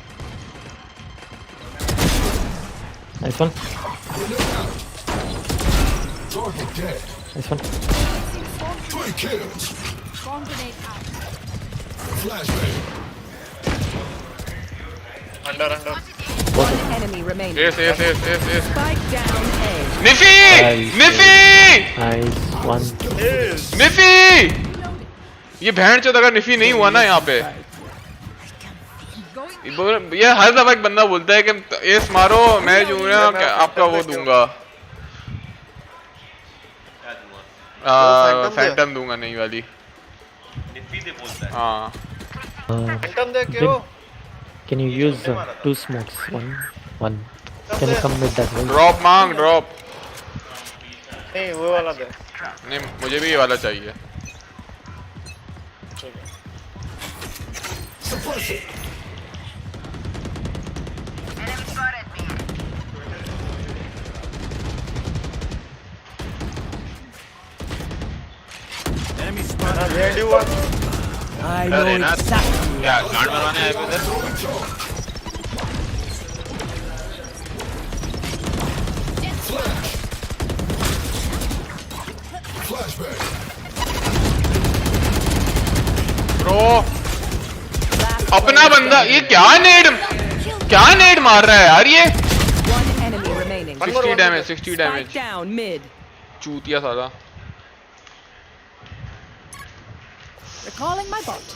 Nice one. Target dead. Nice one. 3 kills. Bomb grenade out. Flashbang. Under. One enemy remaining. Yes. Spike down A. Niffy! Nice one. निफी! ये भैंड चोद अगर निफी नहीं हुआ ना यहाँ पे ये हर दफा एक बंदा बोलता है कि एस मारो मैं जो हूँ ना आपका वो दूंगा फैंटम दूंगा नहीं वाली हाँ Brim, can you use 2 smokes? One. Can you come with that one? Drop मांग ड्रॉप नहीं वो वाला दे नहीं मुझे भी ये वाला चाहिए enemy spotted. Where do you want? I know exactly. क्या गांड मरवाने आए थे इधर ब्रो अपना बंदा ये क्या नेड मार रहा है यार ये One enemy remaining. 60 damage Spike down mid. चूतिया साला Recalling my bot.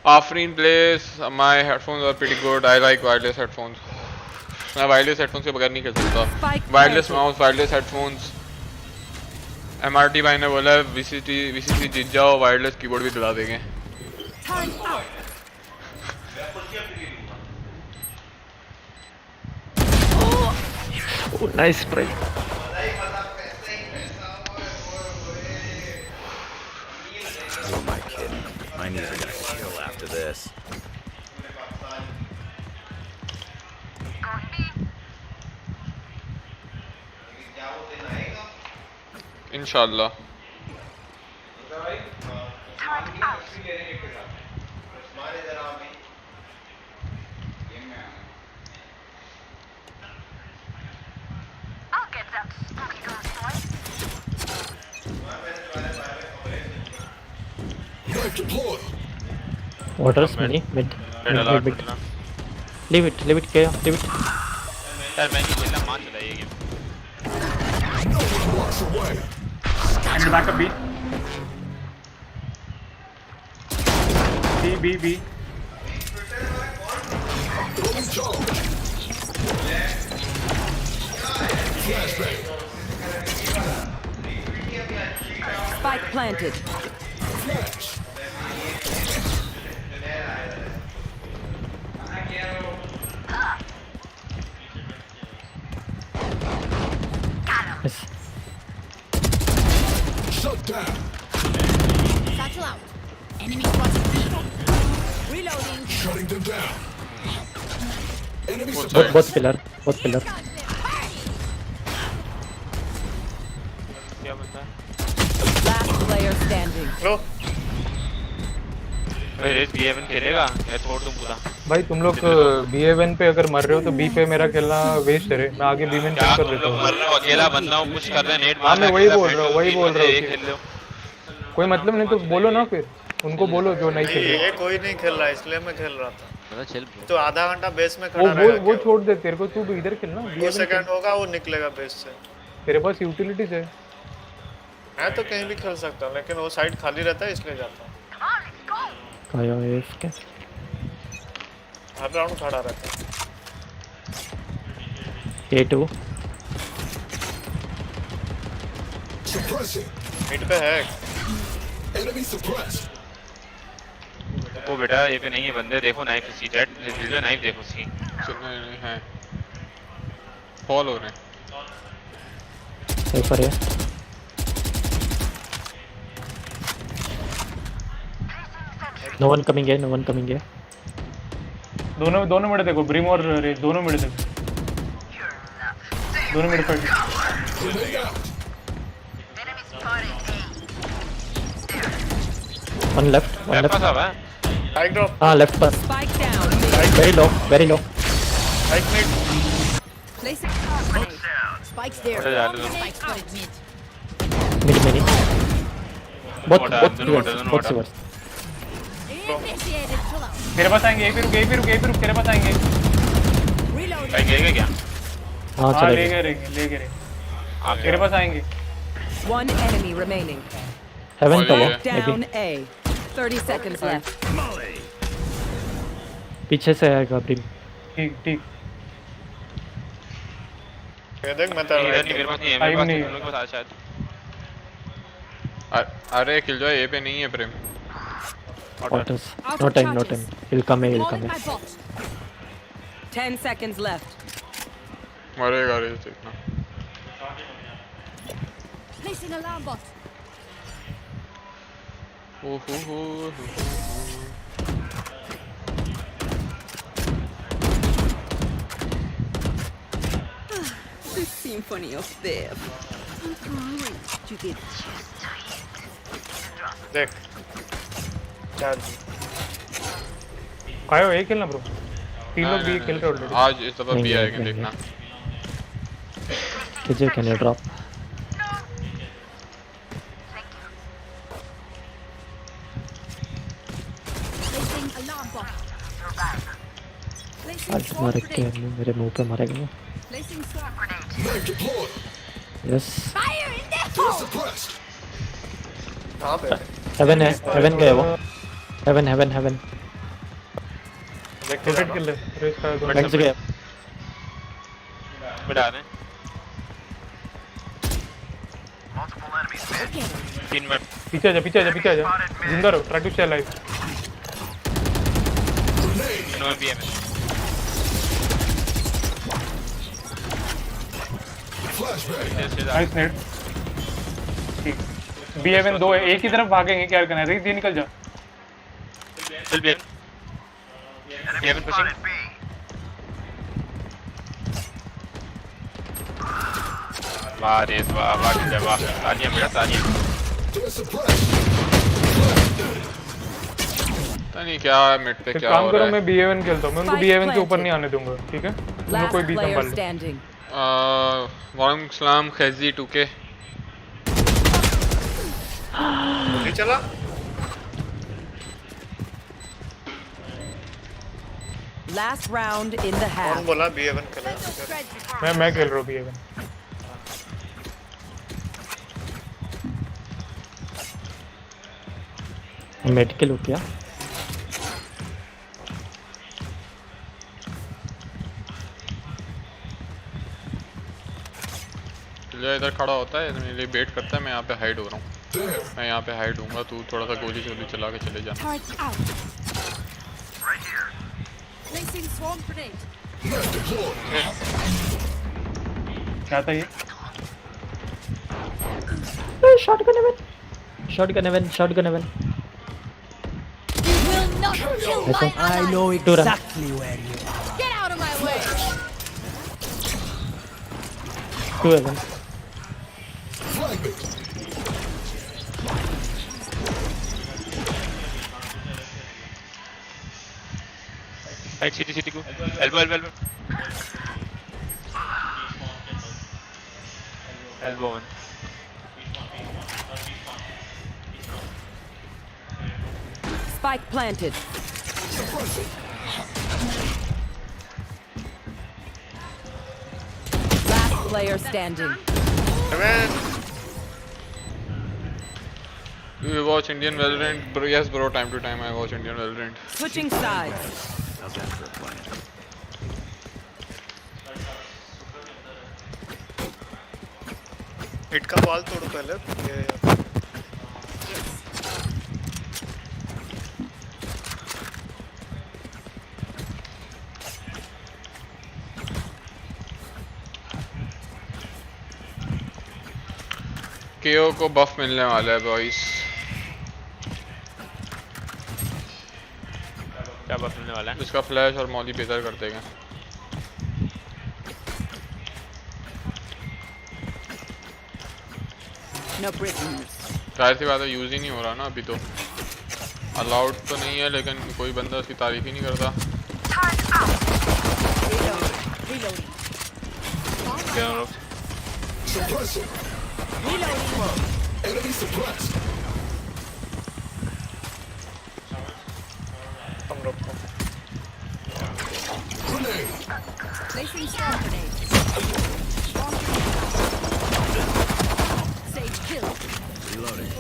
Afreen plays my headphones are pretty good. I like wireless headphones. मैं वायरलेस हेडफोन्स के बगैर नहीं कर सकता wireless mouse wireless headphones MRT भाई ने बोला वीसीसी जीत जाओ वायरलेस कीबोर्ड भी दिला देंगे Oh, nice spray. Who am I kidding? My knees are gonna kill after this. इंशाल्लाह I'll get that spooky ghost boy. Knife deployed. Waters many mid. Mid. Leave it. KO. Leave it. यार मैं नहीं खेलना, मार चला ये game. And back up B. B. Spike planted. Yes. Shut down. Satchel out. Enemy spotted B. Reloading. Shutting them down. Enemy Both pillar. क्या बंदा? Last player standing. लो। भाई रेस B7 खेलेगा? मैं छोड़ दूँ पूरा। भाई तुम लोग B7 पे अगर मर रहे हो तो B पे मेरा खेलना वेस्ट है रे। मैं आगे B में कर देता हूँ। मर रहा हूँ, अकेला बंदा हूँ, कुछ कर रहे हैं, नेट हाँ मैं वही बोल रहा हूँ खेल लो। कोई मतलब नहीं तो बोलो ना, फिर उनको बोलो जो नहीं खेल रहे। ये कोई नहीं खेल रहा, इसलिए मैं खेल रहा था। तो आधा घंटा बेस में खड़ा रहेगा। वो छोड़ दे, तेरे को तू इधर खेलना। 2 सेकंड होगा वो निकलेगा बेस से। तेरे पास यूटिलिटीज है। मैं तो कहीं भी खेल सकता हूँ, लेकिन वो साइड खाली रहता है इसलिए जाता हूँ। हर राउंड खड़ा रहता है। A2 मिड पे है। Enemy suppressed. वो बेटा ये पे नहीं है बंदे, देखो नाइफ सी जेट जो नाइफ देखो सी नहीं है, फॉल हो रहे हैं। Cypher है। No one coming है। दोनों मिड देखो, ब्रिम और रेस दोनों मिड देखो। दोनों mid fight. One left. Spike drop. Left pass. Spike down. Very low. Spike mid. Placing spikes there. Spikes spotted mid. Mid many. Both sewers. Initiated pull out. तेरे पास आएंगे, एक भी रुक, तेरे पास आएंगे। Reloading. भाई गए क्या? हाँ ले गए। तेरे पास आएंगे। One enemy remaining. Heaven तो वो Down A. 30 seconds left. पीछे से आएगा ब्रिम। ठीक। ये देख मैं तो मेरे पास नहीं है, मेरे पास तुम लोग के पास शायद। अरे किल जो ये पे नहीं है प्रेम। Waters. No time. He'll come here. 10 seconds left. मरेगा रे देखना। Placing alarm bot. The symphony of death. I'm great to get देख चार्ज कायो एक खेलना ब्रो। 3 लोग भी खेल रहे ऑलरेडी। आज इस दफा भी आएंगे देखना। KJ can you drop? Placing alarm bot. आज मारे के मेरे मुंह पे मारेगा वो। Placing sword. Yes. Fire in the hole. कहाँ पे? Heaven गया वो। Heaven. रोटेट कर ले, रेस का दो। Max गया। बढ़ा दे। 3 मिनट। पीछे आ जा। जिंदा रहो, try to stay alive. No भी है। Nice net. ठीक। B7 2 है, एक ही तरफ भागेंगे, क्या करना है? रेस ये निकल जा। चल भी ये भी पुशिंग। वाह रेस वाह तालियां मेरा तालियां। पता नहीं क्या मिड पे क्या काम हो करो, रहा है। मैं B7 खेलता हूँ, मैं उनको B7 से ऊपर नहीं आने दूंगा, ठीक है? तुम लोग कोई भी संभाल लो। वालेकुम सलाम खैजी 2K। गोली चला। Last round in the half. कौन बोला B11 खेलेगा? मैं खेल रहा हूँ B11. मेडिकल हो क्या? जो इधर खड़ा होता है मेरे लिए वेट करता है, मैं यहाँ पे हाइड हो रहा हूँ. मैं यहाँ पे हाइड होऊंगा, तू थोड़ा सा गोली चोली चला के चले जाना. क्या था ये? Shotgun even. Shotgun event. You will not kill my I know exactly where you are. Get out of my way. 2 event. Right, city go. Elbow. Elbow one. Spike planted. Last player standing. Do you watch Indian Valorant? Bro, yes bro, time to time I watch Indian Valorant. Switching sides. How's that for a plan? Hit का ball तोड़ो पहले. KO को बफ मिलने वाला है boys. क्या बफ मिलने वाला है? इसका फ्लैश और मॉली बेहतर कर देगा. No prisoners. जाहिर सी बात है यूज ही नहीं हो रहा ना अभी तो. अलाउड तो नहीं है लेकिन कोई बंदा उसकी तारीफ ही नहीं करता. Enemy suppressed. Placing storm grenade. Sage kill. Reloading.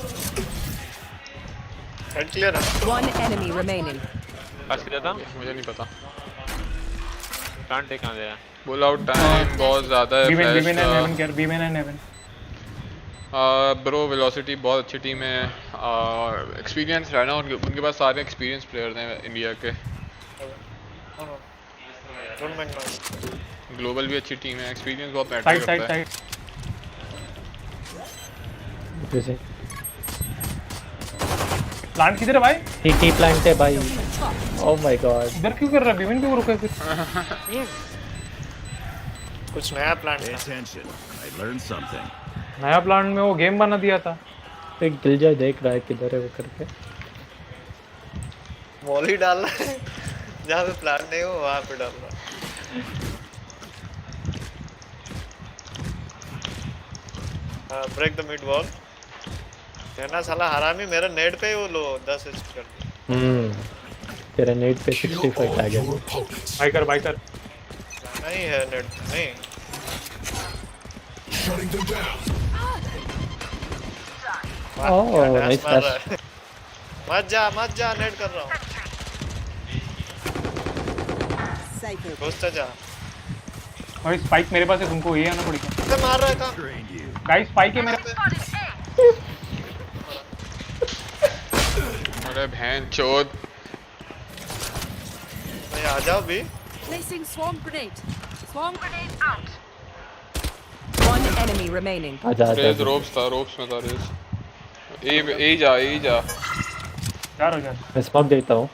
Head clear है. One enemy remaining. पास किया था? मुझे नहीं पता. कांट कहाँ गया? बुल आउट टाइम बहुत ज़्यादा है. B-man. ब्रो वेलोसिटी बहुत अच्छी टीम है. एक्सपीरियंस है ना उनके पास सारे एक्सपीरियंस प्लेयर्स हैं इंडिया के. ग्लोबल भी अच्छी टीम है. एक्सपीरियंस बहुत मैटर करता है. प्लांट किधर है भाई? टी प्लांट है भाई. Oh my God. इधर क्यों कर रहा है? बीमिन क्यों रुका है फिर? कुछ नया प्लान है. Attention. I learned something. नया प्लांट में वो गेम बना दिया था. एक दिल जाए देख रहा है किधर है वो करके. मॉली डाल रहा है जहाँ पे प्लान नहीं हो वहाँ पे डाल रहा है. Break the mid wall. कहना साला हरामी मेरा नेट पे वो लो 10 एचपी कर दिया. तेरा नेट पे 65 आ गया. बाई कर. नहीं है नेट नहीं. Shutting them down. Oh nice pass. मत जा नेट कर रहा हूँ. घुसता जा. और स्पाइक मेरे पास है, तुमको ये आना पड़ेगा. मार रहा है कहाँ? गाइस स्पाइक है मेरे. अरे बहन चोद. भाई आ जाओ भी. Placing swarm grenade. Swarm grenade out. One enemy remaining. Raze ropes में था रेज. ए जा. जा रहा. मैं स्मोक देता हूँ.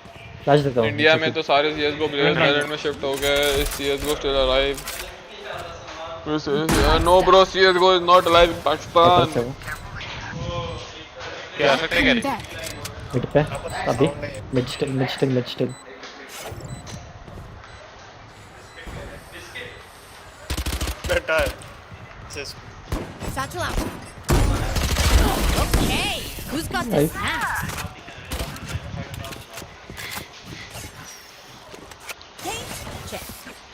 फ्लैश देता हूँ. इंडिया में तो सारे CS:GO प्लेयर्स वैलेंट में शिफ्ट हो गए. CS:GO still alive. No bro, CS:GO is not alive in Pakistan. क्या कर रहे? मिड पे अभी मिड स्टिल. बेटा है. Satchel out. Okay, who's got this now?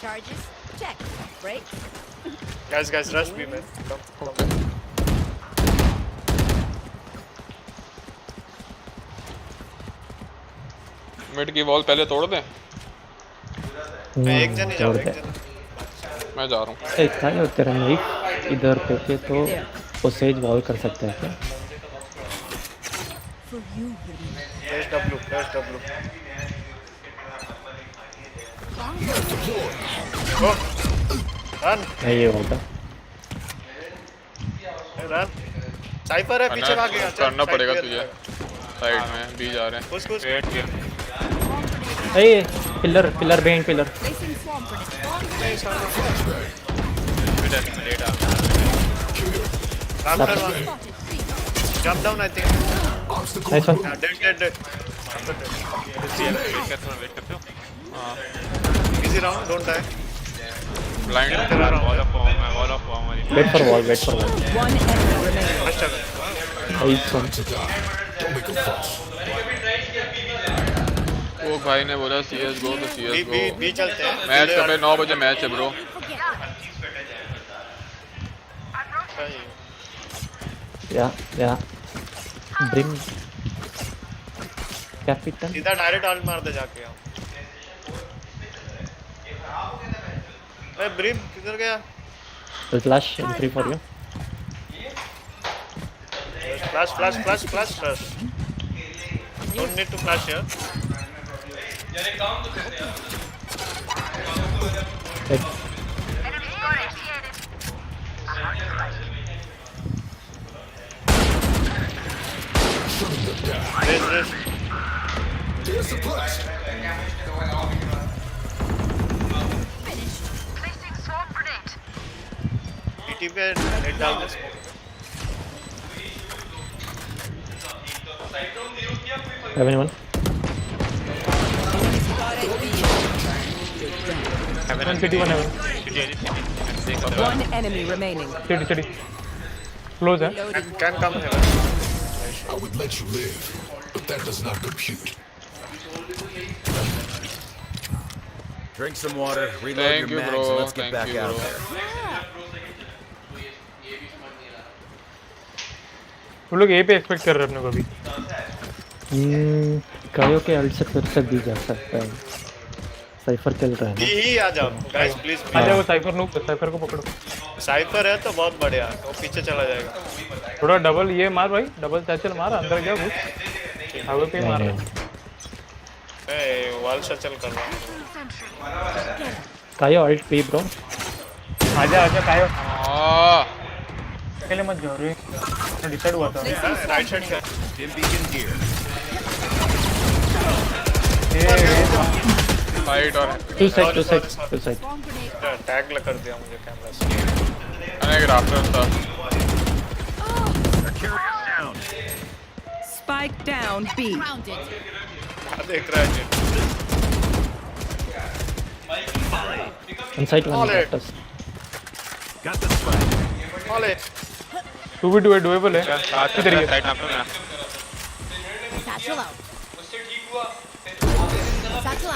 Charges? Check. Brakes? Guys, rush me, man. Come. Mid की वॉल पहले तोड़ दे। मैं एक जन ही जाऊँ, मैं जा रहा हूँ। एक था जो तेरा नाइफ इधर पे तो वो सेज वॉल कर सकता है क्या? Press W. Go. Run. नहीं ये होगा। Run. साइपर है पीछे भाग गया। करना पड़ेगा तुझे। साइड में बी जा रहे हैं। Push. A pillar Ben pillar. Jump down, I think. Nice one. Yeah, dead. Wait करते हो। Easy round, don't die. Blind. Wall of bomb. Wait for wall. One enemy remaining. Nice one. वो भाई ने बोला CS गो तो CS गो। B चलते हैं। Match कब है? 9 बजे मैच है ब्रो। या ब्रिम कैपिटन सीधा डायरेक्ट आल्ट मार दे जाके। अरे ब्रिम किधर गया? Flash entry for you. Flash. Don't need to flash here. Raise. There's the plus. Placing swarm grenade. PT पे नेट डाल दे। Anyone? One enemy remaining. City. Close, eh? Can come here. I would let you live, but that does not compute. Drink some water, reload Thank your you, mags, bro. and let's get Thank back you, out bro. there. वो लोग ए पे expect कर रहे हैं अपने को अभी। कायो के अल्ट से फिर से भी जा सकता है। साइफर चल रहा है ना। ही आ जाओ गाइस प्लीज। आ जाओ साइफर को पकड़ो। साइफर है तो बहुत बढ़िया, वो पीछे चला जाएगा। थोड़ा डबल ये मार भाई, डबल चल मार, अंदर जा घुस। हाईवे पे मार। ए वॉल शटल कर रहा हूं। कायो अल्ट पे ब्रो। आजा कायो। पहले मत जाओ रे, डिसाइड हुआ था। राइट साइड से Dim beacon here. फाइट और टू साइड टैग कर दिया मुझे कैमरा से। एक राफ्टर था। Spike down B. देख रहा है। Inside one raptors. Got the spike. Olé. 2v2 है, doable है। अच्छी तरीके से। राइट आप लोग ना। Satchel out.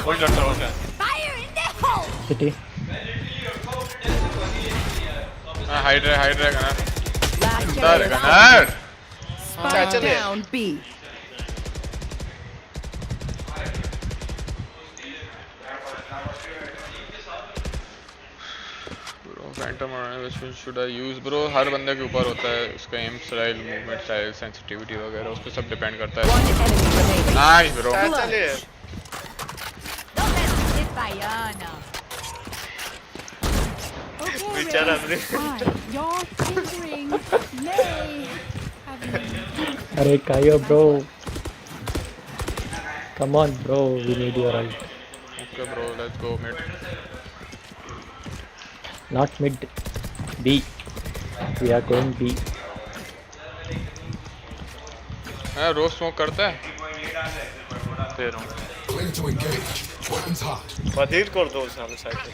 होल्ड कर। Fire in the hole. City. Hydra करना। Spike down B. Phantom which one should I use bro? हर बंदे के ऊपर होता है उसका aim style, movement style, sensitivity वगैरह, उस पे सब डिपेंड करता है। Nice bro. चलिए बेचारा अरे Kayo bro, come on bro, we need your help. Okay bro, let's go mid. Not mid, B. We are going B. रो स्मोक करता है। Clear to engage. Weapons hot. बधिर कर दो साले साइड पे।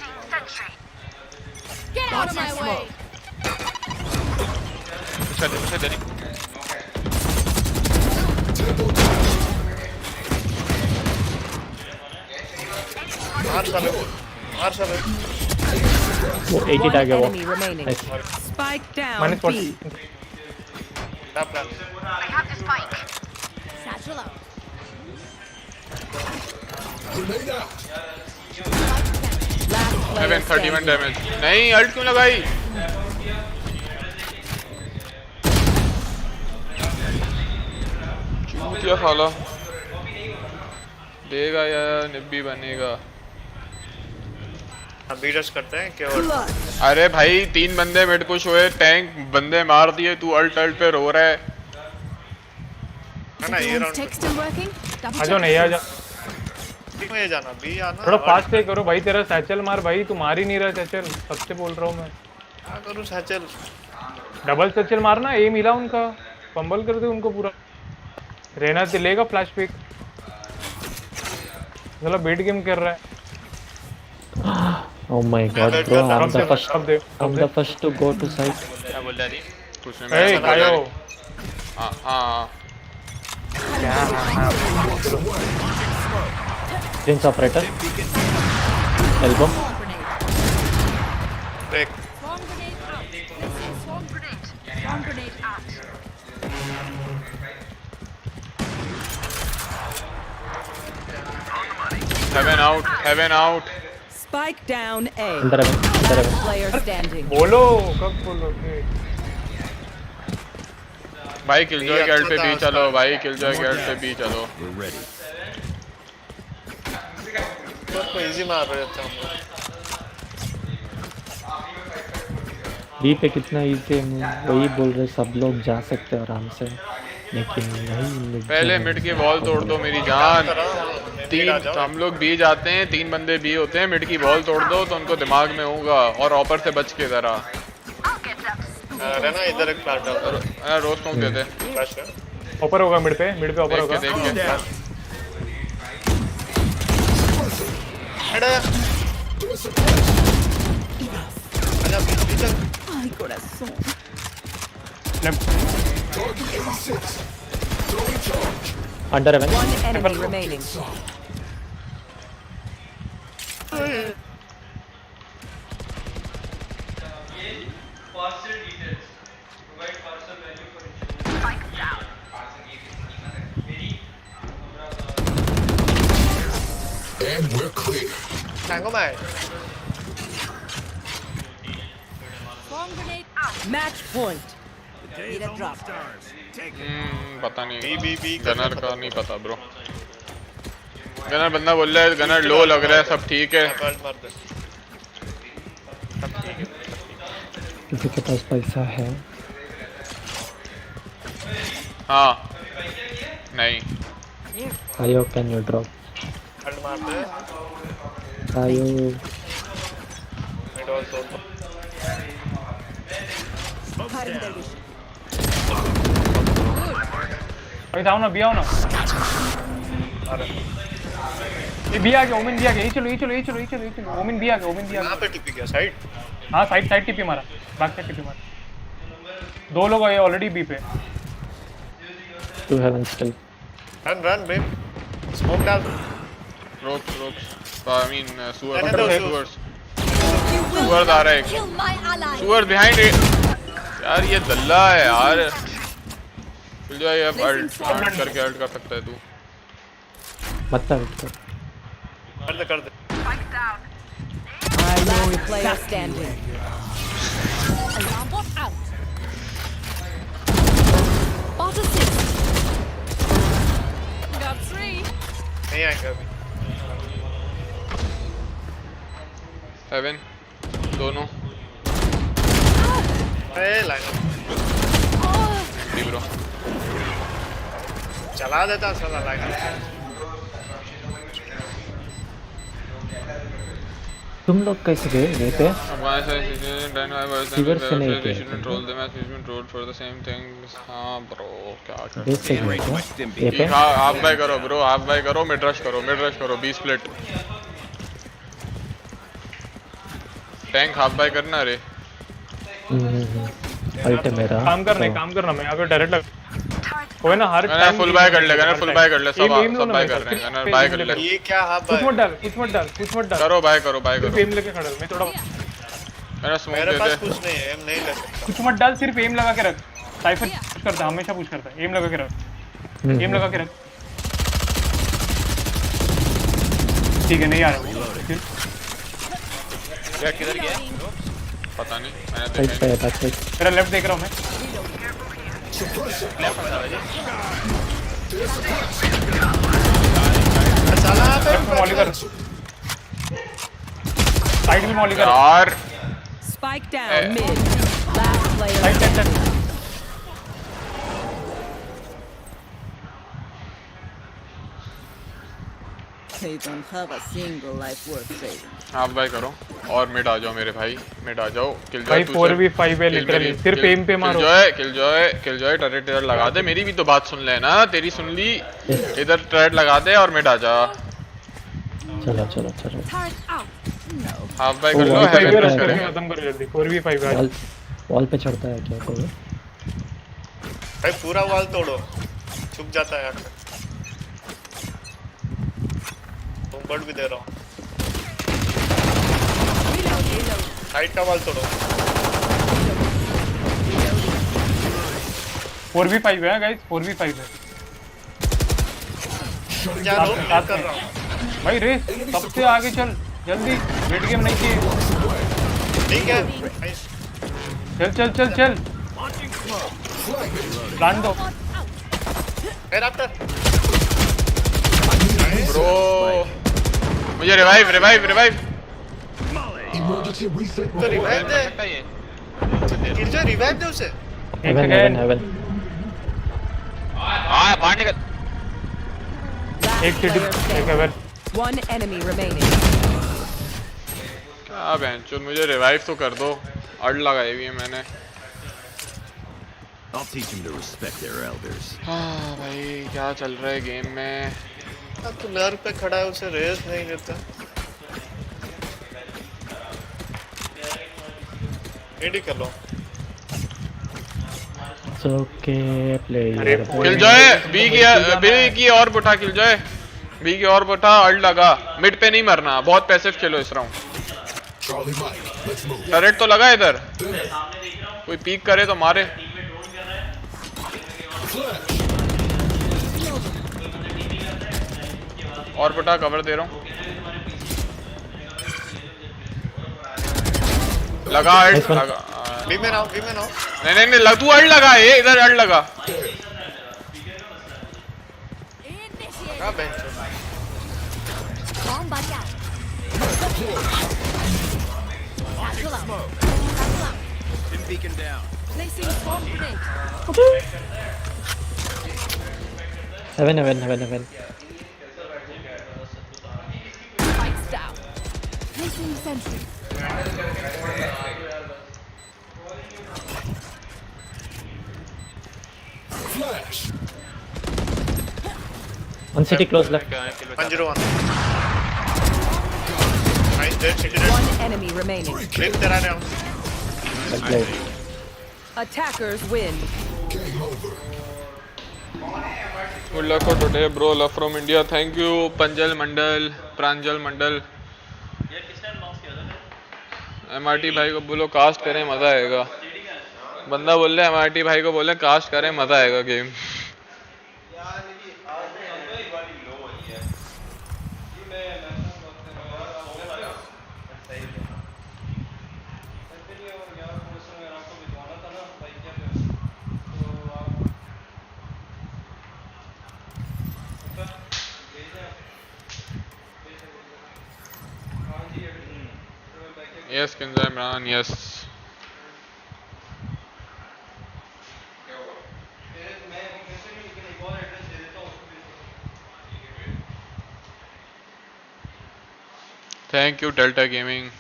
Get out of my way. मार साले। वो 80 टैग है वो। Enemy remaining. Nice. Spike down Minus B. 40. I have the spike. Satchel out. Heaven 31 damage. नहीं अल्ट क्यों लगाई? चूतिया साला देगा या निब्बी बनेगा। अभी रश करते हैं केवल। अरे भाई 3 बंदे मिड पुश हुए, टैंक बंदे मार दिए, तू अल्ट पे रो रहा है। ना ये Everyone's round text still working? Double आ जाओ check. नहीं आ जा। में जाना बी आना। थोड़ा फास्ट पे करो भाई, तेरा सैचल मार भाई, तू मार ही नहीं रहा सैचल, सबसे बोल रहा हूँ मैं। क्या करूँ सैचल? डबल सैचल मारना, एम मिला उनका, फंबल कर दे उनको पूरा। रहना चलेगा फ्लैश पिक। चलो बेट गेम कर रहा है। Oh my god, bro! I'm the first to go to site. क्या बोल रहा है? कुछ नहीं। Hey, कायो। हाँ। Prince operator. Elbow. Break. Swarm grenade out. Swarm grenade. Swarm grenade out. Heaven out. Heaven out. Spike down A. अंदर है। Player standing. बोलो कब बोलोगे? भाई किलजॉय के अल्ट पे बी चलो, भाई किलजॉय के अल्ट पे बी चलो। तो इजी मार रहे थे हम लोग। बी पे कितना इजी है, वही बोल रहे सब लोग जा सकते हैं आराम से, लेकिन नहीं। पहले मिड की वॉल तोड़ दो मेरी जान। हम लोग बी जाते हैं, 3 बंदे बी होते हैं, मिड की वॉल तोड़ दो तो उनको दिमाग में होगा, और ऑपर से बच के जरा। अरे ना इधर एक फ्लैश डाल। रोज स्मोक दे दे। ऊपर होगा मिड पे ऊपर होगा। देख के। अरे आजा पीछे। Ay, corazón. अंडर है। One enemy remaining. And we're clear. Tango mai. Swarm grenade out. Match point. Need a drop. पता नहीं। बी गनर का नहीं पता ब्रो। गनर बंदा बोल रहा है गनर लो लग रहा है, सब ठीक है। किसी के पास पैसा है? हाँ नहीं। आयो कैन यू ड्रॉप? आयो भाई आओ ना, बी आओ ना। ये बी आ गया, ओमेन बी आ गया। ये चलो ओमेन बी आ गया। कहां पे टिपी गया? साइड। हाँ साइड टिपी मारा, बैक साइड टिपी मारा। 2 लोग आए ऑलरेडी बी पे। Two heaven still. Run babe. Smoke डाल। रोक आई मीन सुअर आ रहा है। सुअर बिहाइंड इट। यार ये दल्ला है यार। जो ये अल्ट करके अल्ट कर सकता है तू। मत कर दे। Last player standing. Alarm bot out. Bot assist. Got 3. नहीं आएगा अभी। हेवन दोनों। लाइन ब्रो चला देता साला लाइन। तुम लोग कैसे गए ये पे? सीवर से नहीं गए। हाँ ब्रो क्या कर ये पे? हाफ बाय करो ब्रो, हाफ बाय करो, मिड रश करो 20 स्प्लिट। टैंक हाफ बाय करना रे। अल्ट मेरा काम करना मैं अगर डायरेक्ट लग कोई ना हर टाइम फुल बाय कर ले, फुल बाय कर ले, सब बाय कर रहे हैं, बाय कर ले। ये क्या हाफ कुछ मत डाल करो बाय करो फेम लेके खड़ा मैं थोड़ा मेरा स्मोक मेरे दे पास दे। कुछ नहीं है, एम नहीं ले सकता। कुछ मत डाल, सिर्फ एम लगा के रख। साइफर पुश करता है, हमेशा पुश करता है। एम लगा के रख, एम लगा के रख। ठीक है, नहीं आ रहा। क्या किधर गया? पता नहीं, मैंने देखा नहीं। मेरा लेफ्ट देख रहा हूँ मैं। लेफ्ट मॉली कर, साइड में मॉली कर यार। Spike down mid. Last player. Side. They don't have a single life worth saving. Half buy करो और मिड आ जाओ मेरे भाई, मिड आ जाओ। किल भाई 4v5 है लिटरली, सिर्फ एम पे मारो। किल जॉय टरेट इधर लगा दे। मेरी भी तो बात सुन लेना, तेरी सुन ली। इधर टरेट लगा दे और मिड आ जा। चलो चलो चलो, हाफ बाय कर लो, हेवन पुश करेंगे। खत्म करो जल्दी। 4v5 है। वॉल पे चढ़ता है क्या कोई? भाई पूरा वॉल तोड़ो, छुप जाता है आकर। बट भी दे रहा हूँ। साइड का वॉल तोड़ो। 4v5 है गाइस, 4v5 है। जा लो, मैं कर रहा हूँ। भाई रेस सबसे आगे चल जल्दी, वेट गेम नहीं चाहिए। ठीक है, चल चल चल चल, प्लान दो। ब्रो मुझे रिवाइव। तो रिवाइव दे, किलजॉय रिवाइव दे उसे। हेवन। बाहर निकल। एक सिटी, एक हेवन। One enemy remaining. क्या बेंचो, मुझे रिवाइव तो कर दो। अड़ लगाई हुई है मैंने। I'll teach them to respect their elders. हाँ भाई, क्या चल रहा है गेम में? अब तो लर पे खड़ा है, उसे रेस नहीं देता। रेडी कर लो। Okay player. किलजॉय बी की और बुठा, किलजॉय बी की और बुठा। अड़ लगा, मिड पे नहीं मरना। बहुत पैसिव खेलो इस राउंड। टरेट तो लगा इधर, कोई पीक करे तो मारे। और बुठा कवर दे रहा हूँ। लगा अड़ लगा। बी में आओ। नहीं तू अड़ लगा, ये इधर अड़ लगा। हाँ bench. Beacon down. Placing bomb grenade. Heaven. Spikes down. Placing sentry. Flash. One city close left. 101. Nice dead, city dead. One enemy remaining. Flip तेरा रहा हूँ। Attackers win. Good luck for today, bro. Love from India. Thank you, Panjal Mandal, Pranjal Mandal. MRT भाई को बोलो cast करें, मजा आएगा। बंदा बोल रहा है MRT भाई को बोले कास्ट करें, मजा आएगा game. Yes, Kinza Imran, yes. Thank you, Delta Gaming.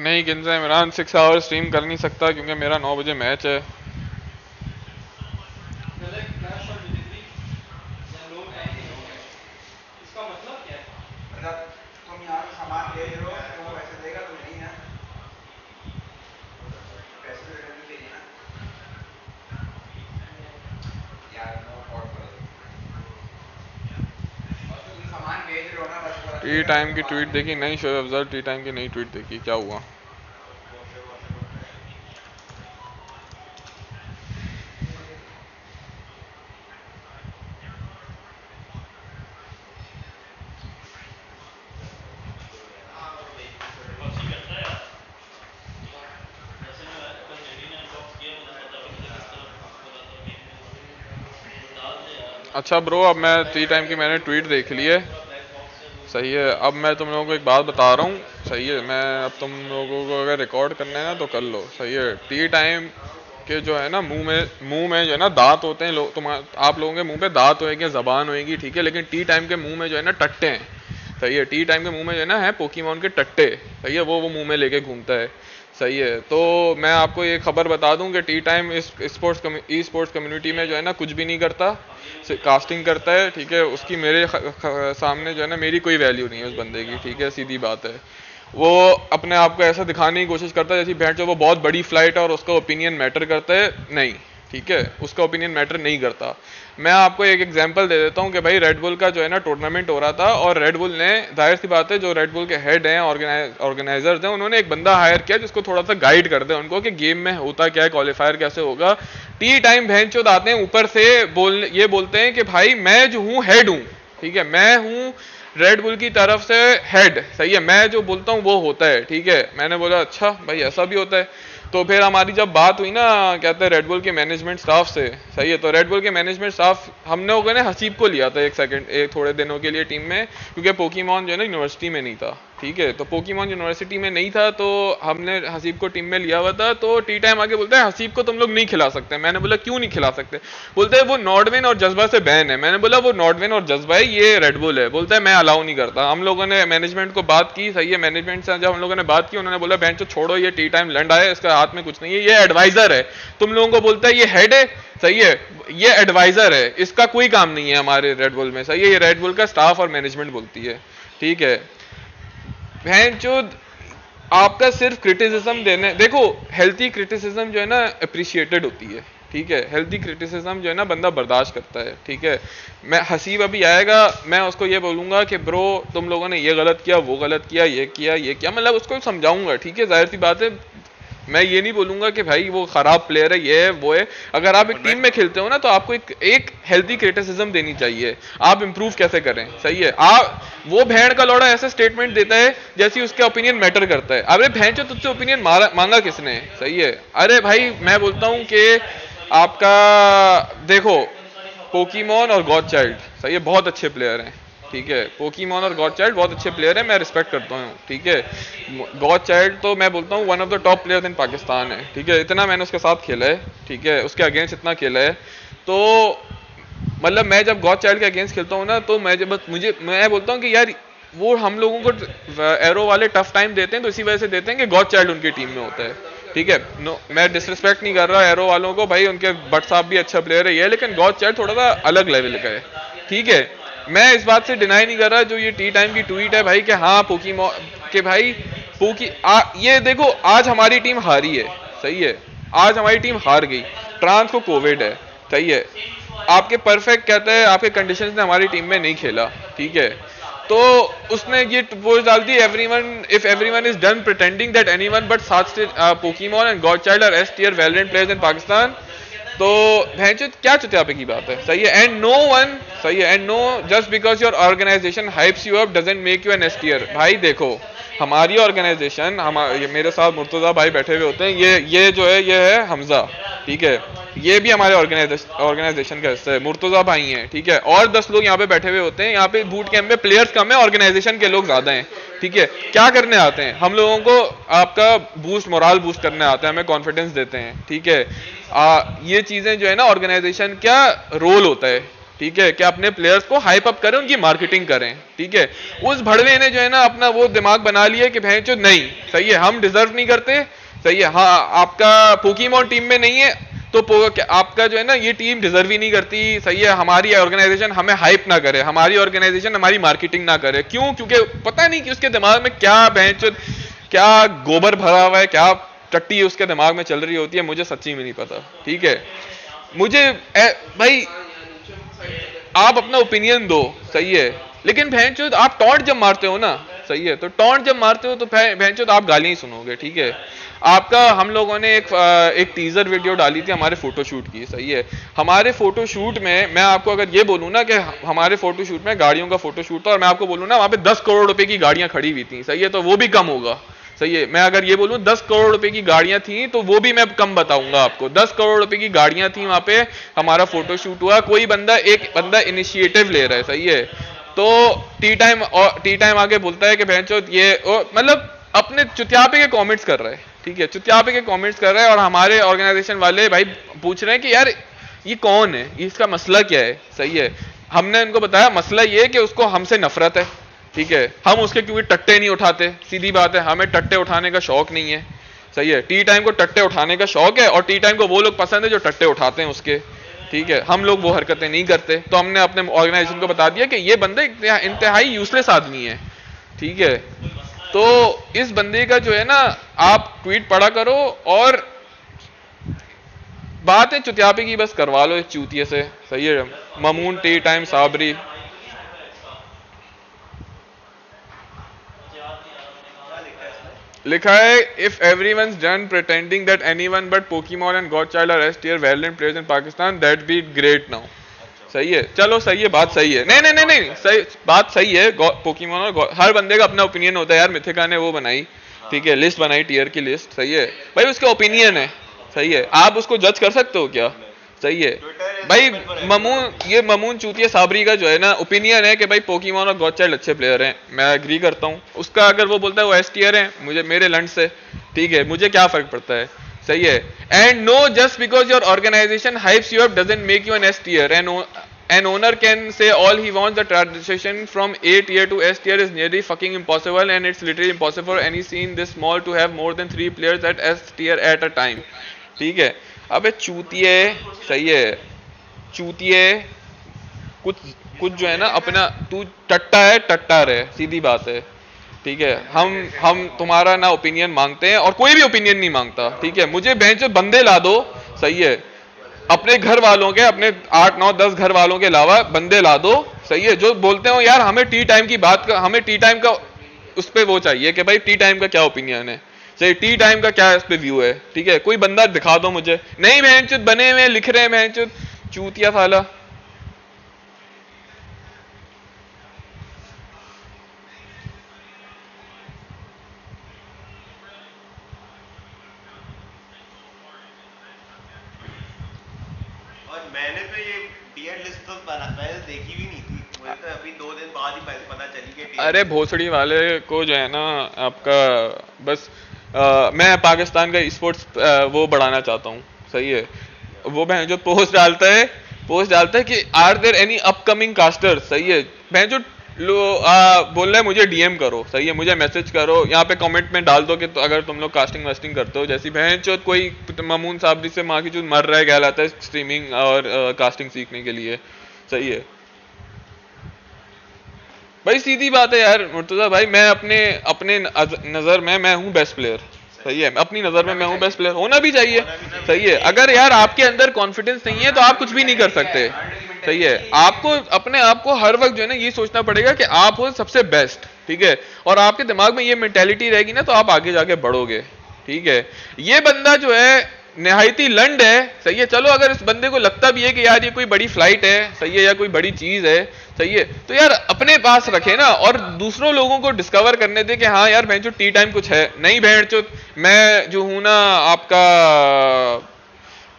नहीं किंजा इमरान 6 आवर स्ट्रीम कर नहीं सकता क्योंकि मेरा 9 बजे मैच है। टी टाइम की ट्वीट देखी नहीं शोएब अफजल? टी टाइम की नई ट्वीट देखी, क्या हुआ? अच्छा ब्रो, अब मैं टी टाइम की मैंने ट्वीट देख ली है, सही है। अब मैं तुम लोगों को एक बात बता रहा हूँ, सही है। मैं अब तुम लोगों को अगर रिकॉर्ड करना है ना तो कर लो, सही है। टी टाइम के जो है ना मुंह में जो है ना दांत होते हैं, लोग आप लोगों के मुंह पे दांत होएंगे, जबान होएगी, ठीक है, लेकिन टी टाइम के मुंह में जो है ना टट्टे हैं, सही है। टी टाइम के मुंह में जो है ना है पोकेमॉन के टट्टे, सही है, वो मुंह में लेके घूमता है, सही है। तो मैं आपको ये खबर बता दूं कि टी टाइम इस स्पोर्ट्स कम्युनिटी में जो है ना कुछ भी नहीं करता, कास्टिंग करता है, ठीक है। उसकी मेरे सामने जो है ना मेरी कोई वैल्यू नहीं है उस बंदे की, ठीक है, सीधी बात है। वो अपने आप को ऐसा दिखाने की कोशिश करता है जैसे भेंट जो वो बहुत बड़ी फ्लाइट है और उसका ओपिनियन मैटर करता है, नहीं, ठीक है, उसका ओपिनियन मैटर नहीं करता। मैं आपको एक एग्जांपल दे देता हूं कि भाई रेड बुल का जो है ना टूर्नामेंट हो रहा था और रेड बुल ने, जाहिर सी बात है, जो रेड बुल के हेड हैं, ऑर्गेनाइजर्स हैं, उन्होंने एक बंदा हायर किया जिसको थोड़ा सा गाइड कर दे उनको कि गेम में होता क्या है, क्वालिफायर कैसे होगा। टी टाइम भैंचोद आते हैं ऊपर से ये बोलते हैं कि भाई मैं जो हूँ हेड हूँ, ठीक है, मैं हूँ रेड बुल की तरफ से हेड, सही है, मैं जो बोलता हूँ वो होता है, ठीक है। मैंने बोला अच्छा भाई ऐसा भी होता है। तो फिर हमारी जब बात हुई ना, कहते हैं रेड बुल के मैनेजमेंट स्टाफ से, सही है, तो रेड बुल के मैनेजमेंट स्टाफ, हमने लोगों ने हसीब को लिया था एक थोड़े दिनों के लिए टीम में, क्योंकि पोकेमॉन जो है ना यूनिवर्सिटी में नहीं था, ठीक है। तो पोकेमॉन यूनिवर्सिटी में नहीं था तो हमने हसीब को टीम में लिया हुआ था। तो टी टाइम आके बोलता है हसीब को तुम लोग नहीं खिला सकते। मैंने बोला क्यों नहीं खिला सकते? बोलते हैं वो नॉर्डविन और जज्बा से बैन है। मैंने बोला वो नॉर्डविन और जज्बा है, ये रेड बुल है। बोलता है मैं अलाउ नहीं करता। हम लोगों ने मैनेजमेंट को बात की, सही है, मैनेजमेंट से जब हम लोगों ने बात की उन्होंने बोला बेंच छोड़ो, ये टी टाइम लंड आया, इसका हाथ में कुछ नहीं है, ये एडवाइजर है। तुम लोगों को बोलता है ये हेड है, सही है, ये एडवाइजर है, इसका कोई काम नहीं है हमारे रेड बुल में, सही है, ये रेड बुल का स्टाफ और मैनेजमेंट बोलती है, ठीक है। भैंचोद आपका सिर्फ क्रिटिसिज्म देने, देखो हेल्थी क्रिटिसिज्म जो है ना अप्रिशिएटेड होती है, ठीक है, हेल्थी क्रिटिसिज्म जो है ना बंदा बर्दाश्त करता है, ठीक है। मैं हसीब अभी आएगा, मैं उसको ये बोलूंगा कि ब्रो तुम लोगों ने ये गलत किया, वो गलत किया, ये किया, मतलब उसको समझाऊंगा, ठीक है, जाहिर सी बात है। मैं ये नहीं बोलूंगा कि भाई वो खराब प्लेयर है, ये है वो है। अगर आप एक टीम में खेलते हो ना तो आपको एक हेल्दी क्रिटिसिज्म देनी चाहिए, आप इंप्रूव कैसे करें, सही है। आप वो भेड़ का लौड़ा ऐसे स्टेटमेंट देता है जैसे उसका ओपिनियन मैटर करता है। अरे भैंचो तुझसे ओपिनियन मांगा किसने, सही है। अरे भाई मैं बोलता हूं कि आपका देखो पोकेमॉन और गॉड चाइल्ड, सही है, बहुत अच्छे प्लेयर हैं, ठीक है। पोकेमॉन और गॉड चाइल्ड बहुत अच्छे प्लेयर हैं, मैं रिस्पेक्ट करता हूँ, ठीक है। गॉड चाइल्ड तो मैं बोलता हूँ one of the top players in Pakistan है, ठीक है, इतना मैंने उसके साथ खेला है, ठीक है, उसके अगेंस्ट इतना खेला है। तो मतलब मैं जब गॉड चाइल्ड के अगेंस्ट खेलता हूँ ना तो मैं बोलता हूँ कि यार वो हम लोगों को एरो वाले टफ टाइम देते हैं तो इसी वजह से देते हैं कि गॉड चाइल्ड उनकी टीम में होता है, ठीक है। मैं डिसरिस्पेक्ट नहीं कर रहा एरो वालों को, भाई उनके बट साहब भी अच्छा प्लेयर है ये, लेकिन गॉड चाइल्ड थोड़ा सा अलग लेवल का है, ठीक है। मैं इस बात से डिनाई नहीं कर रहा जो ये टी टाइम की ट्वीट है भाई कि हाँ पोकेमॉन के भाई ये देखो आज हमारी टीम हारी है, सही है, आज हमारी टीम हार गई, ट्रांस को कोविड है, सही है, आपके परफेक्ट कहते हैं आपके कंडीशंस ने हमारी टीम में नहीं खेला, ठीक है। तो उसने ये पोस्ट डाल दी, if everyone is done pretending that anyone but Pokemon and Godchild are S tier Valorant players in Pakistan, तो भैंचो क्या चुतियापे की बात है, सही है। एंड नो वन, सही है, and no just because your organisation hypes you up doesn't make you an S tier. भाई देखो हमारी ऑर्गेनाइजेशन, मेरे साथ मुर्तजा भाई बैठे हुए होते हैं, ये जो है ये है हमजा, ठीक है, ये भी हमारे ऑर्गेनाइजेशन का हिस्सा है, मुर्तजा भाई हैं, ठीक है, और 10 लोग यहाँ पे बैठे हुए होते हैं। यहाँ पे बूट कैंप में प्लेयर्स कम है, ऑर्गेनाइजेशन के लोग ज्यादा हैं, ठीक है। क्या करने आते हैं हम लोगों को? आपका मोराल बूस्ट करने आते हैं, हमें कॉन्फिडेंस देते हैं, ठीक है। ये चीजें जो है ना ऑर्गेनाइजेशन क्या रोल होता है, ठीक है, कि अपने प्लेयर्स को हाइप अप करें, उनकी मार्केटिंग करें, ठीक है। उस भड़वे ने जो है ना अपना वो दिमाग बना लिया कि भैंचो नहीं, सही है, हम डिजर्व नहीं करते, सही है, हाँ आपका पोकेमॉन टीम में नहीं है तो आपका जो है ना ये टीम डिजर्व ही नहीं करती, सही है, हमारी ऑर्गेनाइजेशन हमें हाइप ना करे, हमारी ऑर्गेनाइजेशन हमारी मार्केटिंग ना करे। क्यों? क्योंकि पता नहीं कि उसके दिमाग में क्या भैंचो क्या गोबर भरा हुआ है, क्या टट्टी उसके दिमाग में चल रही होती है, मुझे सच्ची में नहीं पता, ठीक है। मुझे भाई आप अपना ओपिनियन दो, सही है, लेकिन भैंचोद आप टॉन्ट जब मारते हो ना, सही है, तो टॉन्ट जब मारते हो तो भैंचोद आप गालियां ही सुनोगे, ठीक है। आपका हम लोगों ने एक टीजर वीडियो डाली थी हमारे फोटोशूट की, सही है। हमारे फोटोशूट में मैं आपको अगर ये बोलूँ ना कि हमारे फोटोशूट में गाड़ियों का फोटोशूट था और मैं आपको बोलूँ ना वहाँ पे 10 करोड़ रुपए की गाड़ियां खड़ी हुई थी, सही है, तो वो भी कम होगा, सही है। मैं अगर ये बोलूं 10 करोड़ रुपए की गाड़ियां थी तो वो भी मैं कम बताऊंगा आपको। 10 करोड़ रुपए की गाड़ियां थी वहां पे, हमारा फोटोशूट हुआ, कोई एक बंदा इनिशिएटिव ले रहा है, सही है। तो टी टाइम आगे बोलता है कि बहनचोद ये मतलब अपने चुतियापे के कमेंट्स कर रहा है, ठीक है, चुतियापे के कमेंट्स कर रहा है। और हमारे ऑर्गेनाइजेशन वाले भाई पूछ रहे हैं कि यार ये कौन है, इसका मसला क्या है, सही है। हमने उनको बताया मसला ये है कि उसको हमसे नफरत है, ठीक है, हम उसके क्योंकि टट्टे नहीं उठाते, सीधी बात है, हमें टट्टे उठाने का शौक नहीं है, सही है। टी टाइम को टट्टे उठाने का शौक है और टी टाइम को वो लोग पसंद है जो टट्टे उठाते हैं उसके, ठीक है। हम लोग वो हरकतें नहीं करते, तो हमने अपने ऑर्गेनाइजेशन को बता दिया कि ये बंदे इंतहाई यूजलेस आदमी है, ठीक है। तो इस बंदे का जो है ना आप ट्वीट पढ़ा करो और बात है चुतियापे की बस करवा लो इस चूतिये से, सही है। ममून टी टाइम साबरी लिखा है if everyone's done pretending that anyone but Pokemon and Godchild are S tier Valorant players in Pakistan that be great now, सही है, चलो सही है, बात सही है, नहीं सही बात सही है। पोकेमॉन और हर बंदे का अपना ओपिनियन होता है यार, मिथिका ने वो बनाई, ठीक है, लिस्ट बनाई टियर की लिस्ट, सही है भाई, उसका ओपिनियन है, सही है, आप उसको जज कर सकते हो क्या, सही है भाई। ममून चूतिया साबरी का जो है ना ओपिनियन है कि भाई पोकेमॉन और गॉडचाइल्ड अच्छे प्लेयर हैं, मैं एग्री करता हूँ उसका। अगर वो बोलता है वो एस टियर है, मुझे मेरे लंच से, ठीक है, मुझे क्या फर्क पड़ता है, सही है। And no just because your organisation hypes you up doesn't make you an S tier. An owner can say all he wants. The transition from A tier to S tier is nearly fucking impossible, and it's literally impossible for any scene this small to have more than 3 players at S tier at a time, ठीक है। अबे चूतिए, सही है, चूतिए कुछ जो है ना अपना, तू टट्टा है, टट्टा रहे, सीधी बात है, ठीक है। हम तुम्हारा ना ओपिनियन मांगते हैं और कोई भी ओपिनियन नहीं मांगता, ठीक है। मुझे बेंच बंदे ला दो, सही है, अपने घर वालों के, अपने 8 9 10 घर वालों के अलावा बंदे ला दो, सही है, जो बोलते हो यार हमें टी टाइम की बात का, हमें टी टाइम का उस पे वो चाहिए कि भाई टी टाइम का क्या ओपिनियन है, सही, टी टाइम का क्या इस पे व्यू है, ठीक है। कोई बंदा दिखा दो मुझे, नहीं बहनचोद बने हुए लिख रहे हैं बहनचोद चूतिया साला। मैंने तो ये टियर लिस्ट तो पहले देखी भी नहीं थी, मुझे तो अभी 2 दिन बाद ही पता चली कि अरे भोसड़ी वाले को जो है ना आपका बस मैं पाकिस्तान का स्पोर्ट्स वो बढ़ाना चाहता हूँ, सही है। वो बहन जो पोस्ट डालता है कि are there any upcoming casters, सही है, बहन जो बोल रहा है मुझे डीएम करो, सही है, मुझे मैसेज करो, यहाँ पे कमेंट में डाल दो कि तो अगर तुम लोग कास्टिंग वास्टिंग करते हो। जैसी बहन चोत कोई ममून साबरी से माँ की चूत मर रहा है क्या लाता है स्ट्रीमिंग और कास्टिंग सीखने के लिए, सही है भाई, सीधी बात है यार मुर्तजा भाई। मैं अपने नज़र में मैं हूँ बेस्ट प्लेयर, सही है, अपनी नज़र में मैं हूँ बेस्ट प्लेयर, होना भी चाहिए, सही है। अगर यार आपके अंदर कॉन्फिडेंस नहीं है तो आप कुछ भी नहीं कर सकते, सही है। आपको अपने आप को हर वक्त जो है ना ये सोचना पड़ेगा कि आप हो सबसे बेस्ट, ठीक है, और आपके दिमाग में ये मेंटेलिटी रहेगी ना तो आप आगे जाके बढ़ोगे, ठीक है। ये बंदा जो है निहायती लंड है, सही है। चलो अगर इस बंदे को लगता भी है कि यार ये कोई बड़ी फ्लाइट है, सही है, या कोई बड़ी चीज है, सही है, तो यार अपने पास रखे ना और दूसरों लोगों को डिस्कवर करने दे कि हाँ यार बहन चो टी टाइम कुछ है। नहीं बहन चो मैं जो हूं ना आपका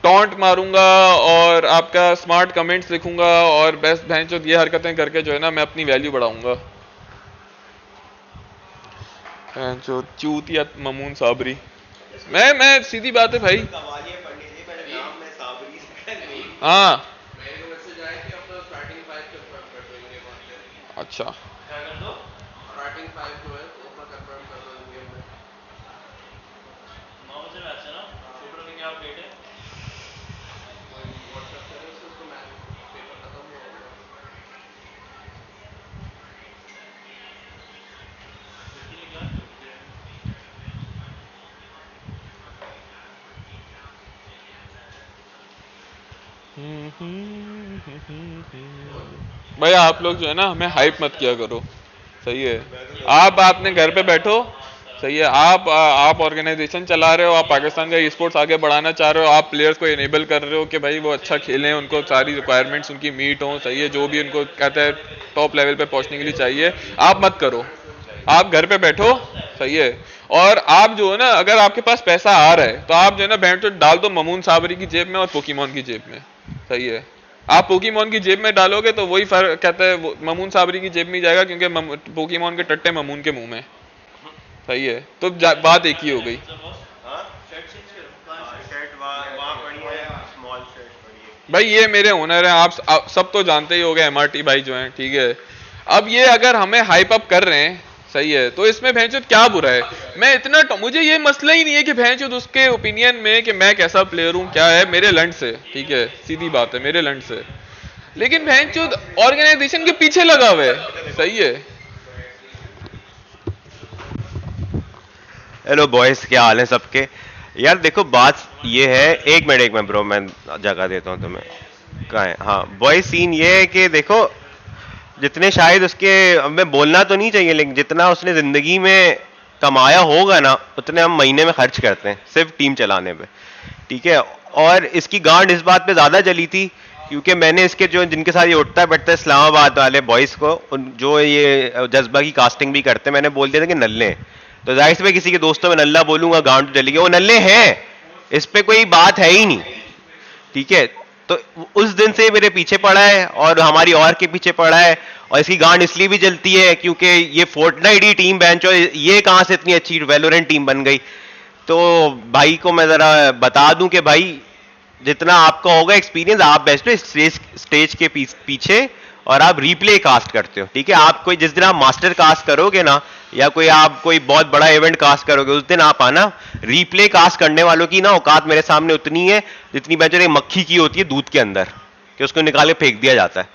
टॉन्ट मारूंगा और आपका स्मार्ट कमेंट्स लिखूंगा और बेस्ट बहन चो ये हरकतें करके जो है ना मैं अपनी वैल्यू बढ़ाऊंगा। बहन चो चूतिया ममून साबरी, मैं सीधी बात है भाई, हाँ अच्छा राइटिंग 5 जो है वो अपना कंफर्म कर दो गेम में 9 बजे मैच है ना शूटर की क्या अपडेट है कोई व्हाट्सएप पे उसको मैच पेपर खत्म हुआ होगा भाई आप लोग जो है ना हमें हाइप मत किया करो, सही है। आप अपने घर पे बैठो, सही है। आप ऑर्गेनाइजेशन चला रहे हो, आप पाकिस्तान का ई स्पोर्ट्स आगे बढ़ाना चाह रहे हो, आप प्लेयर्स को इनेबल कर रहे हो कि भाई वो अच्छा खेलें, उनको सारी रिक्वायरमेंट्स उनकी मीट हों, सही है। जो भी उनको कहते हैं टॉप लेवल पे पहुंचने के लिए चाहिए, आप मत करो। आप घर पे बैठो, सही है। और आप जो है ना, अगर आपके पास पैसा आ रहा है तो आप जो है ना बैंड तो डाल दो ममून साबरी की जेब में और पोकीमोन की जेब में, सही है। आप पोकीमोन की जेब में डालोगे तो वही फर्क कहता है ममून साबरी की जेब में जाएगा, क्योंकि पोकीमोन के टट्टे ममून के मुंह में, सही है। तो बात एक ही हो गई। भाई ये मेरे हुनर है, आप सब तो जानते ही होंगे, एमआरटी भाई जो हैं, ठीक है। अब ये अगर हमें हाइप अप कर रहे हैं, सही है, तो इसमें भैंचोद क्या बुरा है? मैं इतना मुझे ये मसला ही नहीं है कि भैंचोद उसके ओपिनियन में कि मैं कैसा प्लेयर हूं, क्या है, मेरे लंड से, ठीक है, सीधी बात है, मेरे लंड से। लेकिन भैंचोद ऑर्गेनाइजेशन के पीछे लगा हुआ है, सही है। हेलो बॉयज, क्या हाल है सबके? यार देखो बात ये है, एक मिनट ब्रो, मैं जगह देता हूँ तुम्हें। कहाँ है? हाँ बॉयज, सीन ये है कि देखो जितने शायद उसके, हमें बोलना तो नहीं चाहिए, लेकिन जितना उसने जिंदगी में कमाया होगा ना, उतने हम महीने में खर्च करते हैं सिर्फ टीम चलाने पे, ठीक है। और इसकी गांड इस बात पे ज्यादा चली थी क्योंकि मैंने इसके जो जिनके साथ ये उठता बैठता है इस्लामाबाद वाले बॉयज को, जो ये जज्बा की कास्टिंग भी करते हैं, मैंने बोल दिया था कि नल्ले हैं। तो जाहिर से मैं किसी के दोस्तों में नल्ला बोलूंगा, गांड तो चली गई, वो नल्ले हैं, इस पे कोई बात है ही नहीं, ठीक है। तो उस दिन से मेरे पीछे पड़ा है और हमारी और के पीछे पड़ा है, और इसकी गांड इसलिए भी जलती है क्योंकि ये फोर्टनाइट ही टीम बेंच, और ये कहां से इतनी अच्छी वैलोरेंट टीम बन गई। तो भाई को मैं जरा बता दूं कि भाई जितना आपका होगा एक्सपीरियंस, आप बेस्ट हो स्टेज के पीछे, और आप रिप्ले कास्ट करते हो, ठीक है। आप कोई जिस दिन आप मास्टर कास्ट करोगे ना, या आप कोई बहुत बड़ा इवेंट कास्ट करोगे, उस दिन आप आना। रिप्ले कास्ट करने वालों की ना औकात मेरे सामने उतनी है जितनी बेचारे मक्खी की होती है दूध के अंदर, कि उसको निकाल के फेंक दिया जाता है,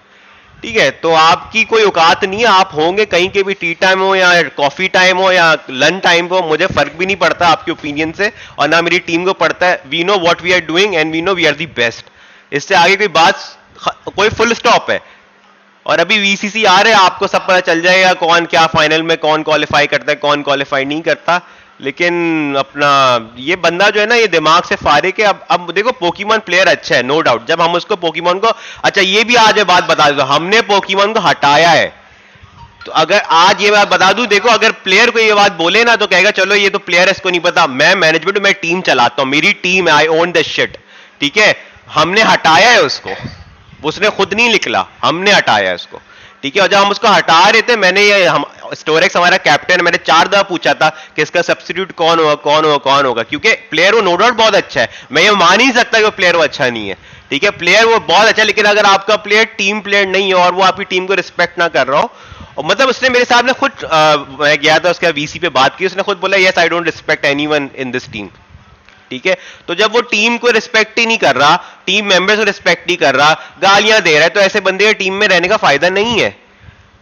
ठीक है। तो आपकी कोई औकात नहीं है, आप होंगे कहीं के भी, टी टाइम हो या कॉफी टाइम हो या लंच टाइम हो, मुझे फर्क भी नहीं पड़ता आपके ओपिनियन से, और ना मेरी टीम को पड़ता है। We know what we are doing and we know we are the best. इससे आगे कोई बात, कोई फुल स्टॉप है। और अभी वीसीसी आ रहे हैं, आपको सब पता चल जाएगा कौन क्या फाइनल में कौन क्वालिफाई करता है, कौन क्वालिफाई नहीं करता। लेकिन अपना ये बंदा जो है ना, ये दिमाग से फारिग है। अब देखो पोकीमोन प्लेयर अच्छा है, नो डाउट। जब हम उसको पोकीमोन को, अच्छा ये भी आज बात बता दो, हमने पोकीमोन को हटाया है, तो अगर आज ये बात बता दूं, देखो अगर प्लेयर को ये बात बोले ना तो कहेगा चलो ये तो प्लेयर है, इसको नहीं पता। मैं मैनेजमेंट, मैं टीम चलाता हूं, मेरी टीम है, आई ओन द शिट, ठीक है। हमने हटाया है उसको, उसने खुद नहीं निकला, हमने हटाया है उसको, ठीक है। और जब हम उसको हटा रहे थे, मैंने ये स्टोरेक्स हमारा कैप्टन, मैंने 4 दफा पूछा था कि इसका सब्स्टिट्यूट कौन होगा, कौन होगा, कौन होगा, क्योंकि प्लेयर वो नो डाउट बहुत अच्छा है, मैं ये मान ही सकता कि वो प्लेयर वो अच्छा नहीं है, ठीक है। प्लेयर वो बहुत अच्छा है, लेकिन अगर आपका प्लेयर टीम प्लेयर नहीं है और वो आपकी टीम को रिस्पेक्ट ना कर रहा हो, और मतलब उसने मेरे सामने खुद, मैं गया था उसका वीसी पे बात की, उसने खुद बोला yes I don't respect anyone in this team, ठीक है। तो जब वो टीम को रिस्पेक्ट ही नहीं कर रहा, टीम मेंबर्स को रिस्पेक्ट नहीं कर रहा, गालियां दे रहा है, तो ऐसे बंदे के टीम में रहने का फायदा नहीं है।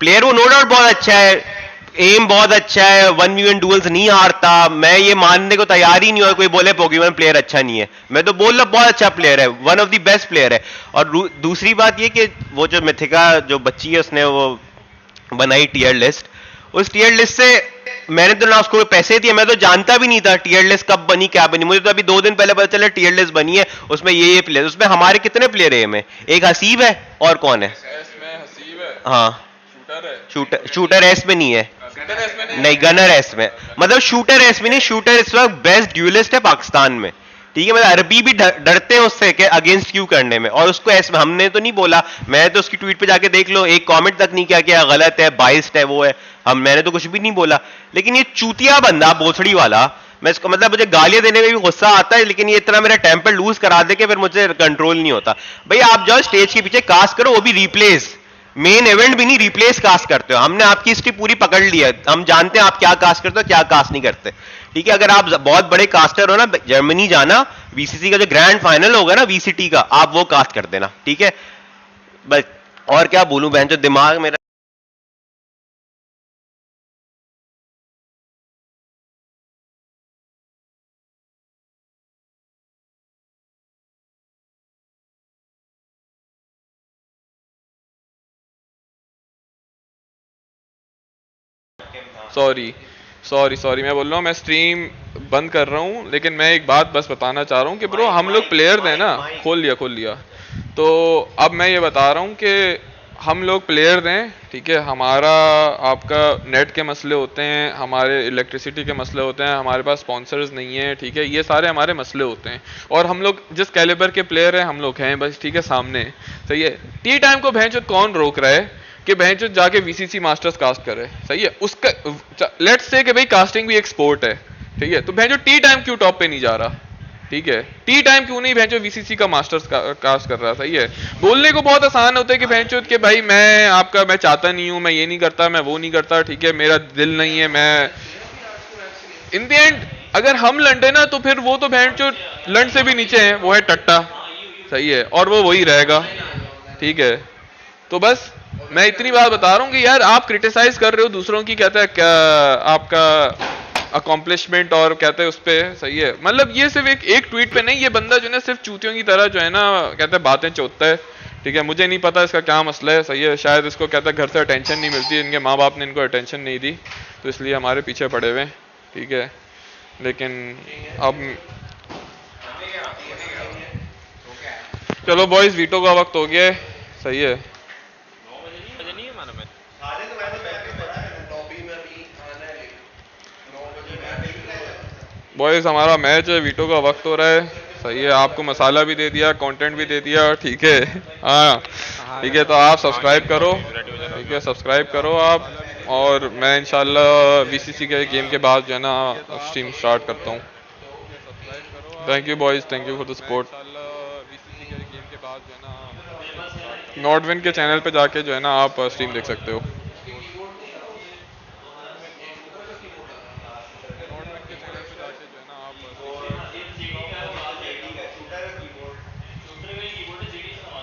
प्लेयर वो नो डाउट बहुत अच्छा है, एम बहुत अच्छा है, 1v1 डुअल्स नहीं हारता, मैं ये मानने को तैयार ही नहीं हूं कोई बोले पोकेमॉन प्लेयर अच्छा नहीं है। मैं तो बोल रहा बहुत अच्छा प्लेयर है, one of the best player है। और दूसरी बात ये कि वो जो मिथिका जो बच्ची है, उसने वो बनाई टियर लिस्ट, उस टियर लिस्ट से मैंने तो ना उसको पैसे दिए, मैं तो जानता भी नहीं था टियर लिस्ट कब बनी क्या बनी, मुझे तो अभी 2 दिन पहले पता चला टियर लिस्ट बनी है, उसमें ये प्लेयर, उसमें हमारे कितने प्लेयर है, में एक हसीब है और कौन है, हाँ शूटर एस में नहीं है, नहीं गनर एस में, मतलब शूटर एस में नहीं, शूटर इस वक्त बेस्ट ड्यूलिस्ट है पाकिस्तान में, ठीक है। मतलब अरबी भी डरते हैं उससे कि अगेंस्ट क्यों करने में, और उसको एस में हमने तो नहीं बोला, मैं तो उसकी ट्वीट पे जाके देख लो, एक कमेंट तक नहीं किया कि गलत है, बाइस्ड है, वो है, मैंने तो कुछ भी नहीं बोला। लेकिन ये चूतिया बंदा भोसड़ी वाला, मैं इसको मतलब मुझे गालियां देने में भी गुस्सा आता है, लेकिन ये इतना मेरा टेम्पर लूज करा दे कि फिर मुझे कंट्रोल नहीं होता। भाई आप जाओ स्टेज के पीछे कास्ट करो, वो भी रिप्लेस, मेन इवेंट भी नहीं, रिप्लेस कास्ट करते हो। हमने आपकी हिस्ट्री पूरी पकड़ ली है, हम जानते हैं आप क्या कास्ट करते हो क्या कास्ट नहीं करते, ठीक है। अगर आप बहुत बड़े कास्टर हो ना, जर्मनी जाना, वीसीसी का जो ग्रैंड फाइनल होगा ना वीसीटी का, आप वो कास्ट कर देना, ठीक है। बस और क्या बोलूं, बहन जो दिमाग मेरा। सॉरी मैं बोल रहा हूँ, मैं स्ट्रीम बंद कर रहा हूँ, लेकिन मैं एक बात बस बताना चाह रहा हूँ कि ब्रो हम लोग प्लेयर्स हैं ना, खोल लिया। तो अब मैं ये बता रहा हूँ कि हम लोग प्लेयर्स हैं, ठीक है। हमारा आपका नेट के मसले होते हैं, हमारे इलेक्ट्रिसिटी के मसले होते हैं, हमारे पास स्पॉन्सर्स नहीं है, ठीक है। ये सारे हमारे मसले होते हैं, और हम लोग जिस कैलिबर के प्लेयर हैं हम लोग हैं बस, ठीक है, सामने, सही है। टी टाइम को भैंचो कौन रोक रहा है कि भैंचो जाके वीसीसी मास्टर्स कास्ट करे, सही है। उसका लेट्स से कि भाई कास्टिंग भी एक स्पोर्ट है, ठीक है, तो भैंचो टी टाइम क्यों टॉप पे नहीं जा रहा, ठीक है। टी टाइम क्यों नहीं भैंचो वीसीसी का मास्टर्स कास्ट कर रहा, सही है। बोलने को बहुत आसान होता है कि भैंचो कि भाई मैं चाहता नहीं हूं, मैं ये नहीं करता, मैं वो नहीं करता, ठीक है, मेरा दिल नहीं है, मैं इन द एंड अगर हम लंडे ना तो फिर वो तो भैंचो लंड से भी नीचे है, वो है टट्टा, सही है, और वो वही रहेगा, ठीक है। तो बस मैं इतनी बात बता रहा हूँ कि यार आप क्रिटिसाइज कर रहे हो दूसरों की, कहता है क्या आपका अकॉम्प्लिशमेंट, और कहते हैं उस पे, सही है। मतलब ये सिर्फ एक ट्वीट पे नहीं, ये बंदा जो है ना सिर्फ चूतियों की तरह जो है ना कहता है बातें चोतता है, ठीक है। मुझे नहीं पता इसका क्या मसला है, सही है। शायद इसको कहता है घर से अटेंशन नहीं मिलती, इनके माँ बाप ने इनको अटेंशन नहीं दी, तो इसलिए हमारे पीछे पड़े हुए, ठीक है। लेकिन अब चलो बॉयज, वीटो का वक्त हो गया है, सही है। बॉयज हमारा मैच है, वीटो का वक्त हो रहा है, सही है। आपको मसाला भी दे दिया, कंटेंट भी दे दिया, ठीक है, हाँ ठीक है। तो आप सब्सक्राइब करो, ठीक है, सब्सक्राइब करो आप, और मैं इंशाल्लाह वीसीसी के गेम के बाद जो है ना स्ट्रीम स्टार्ट करता हूँ। Thank you boys, thank you for the support. नॉटविन के चैनल पे जाके जो है ना आप स्ट्रीम देख सकते हो।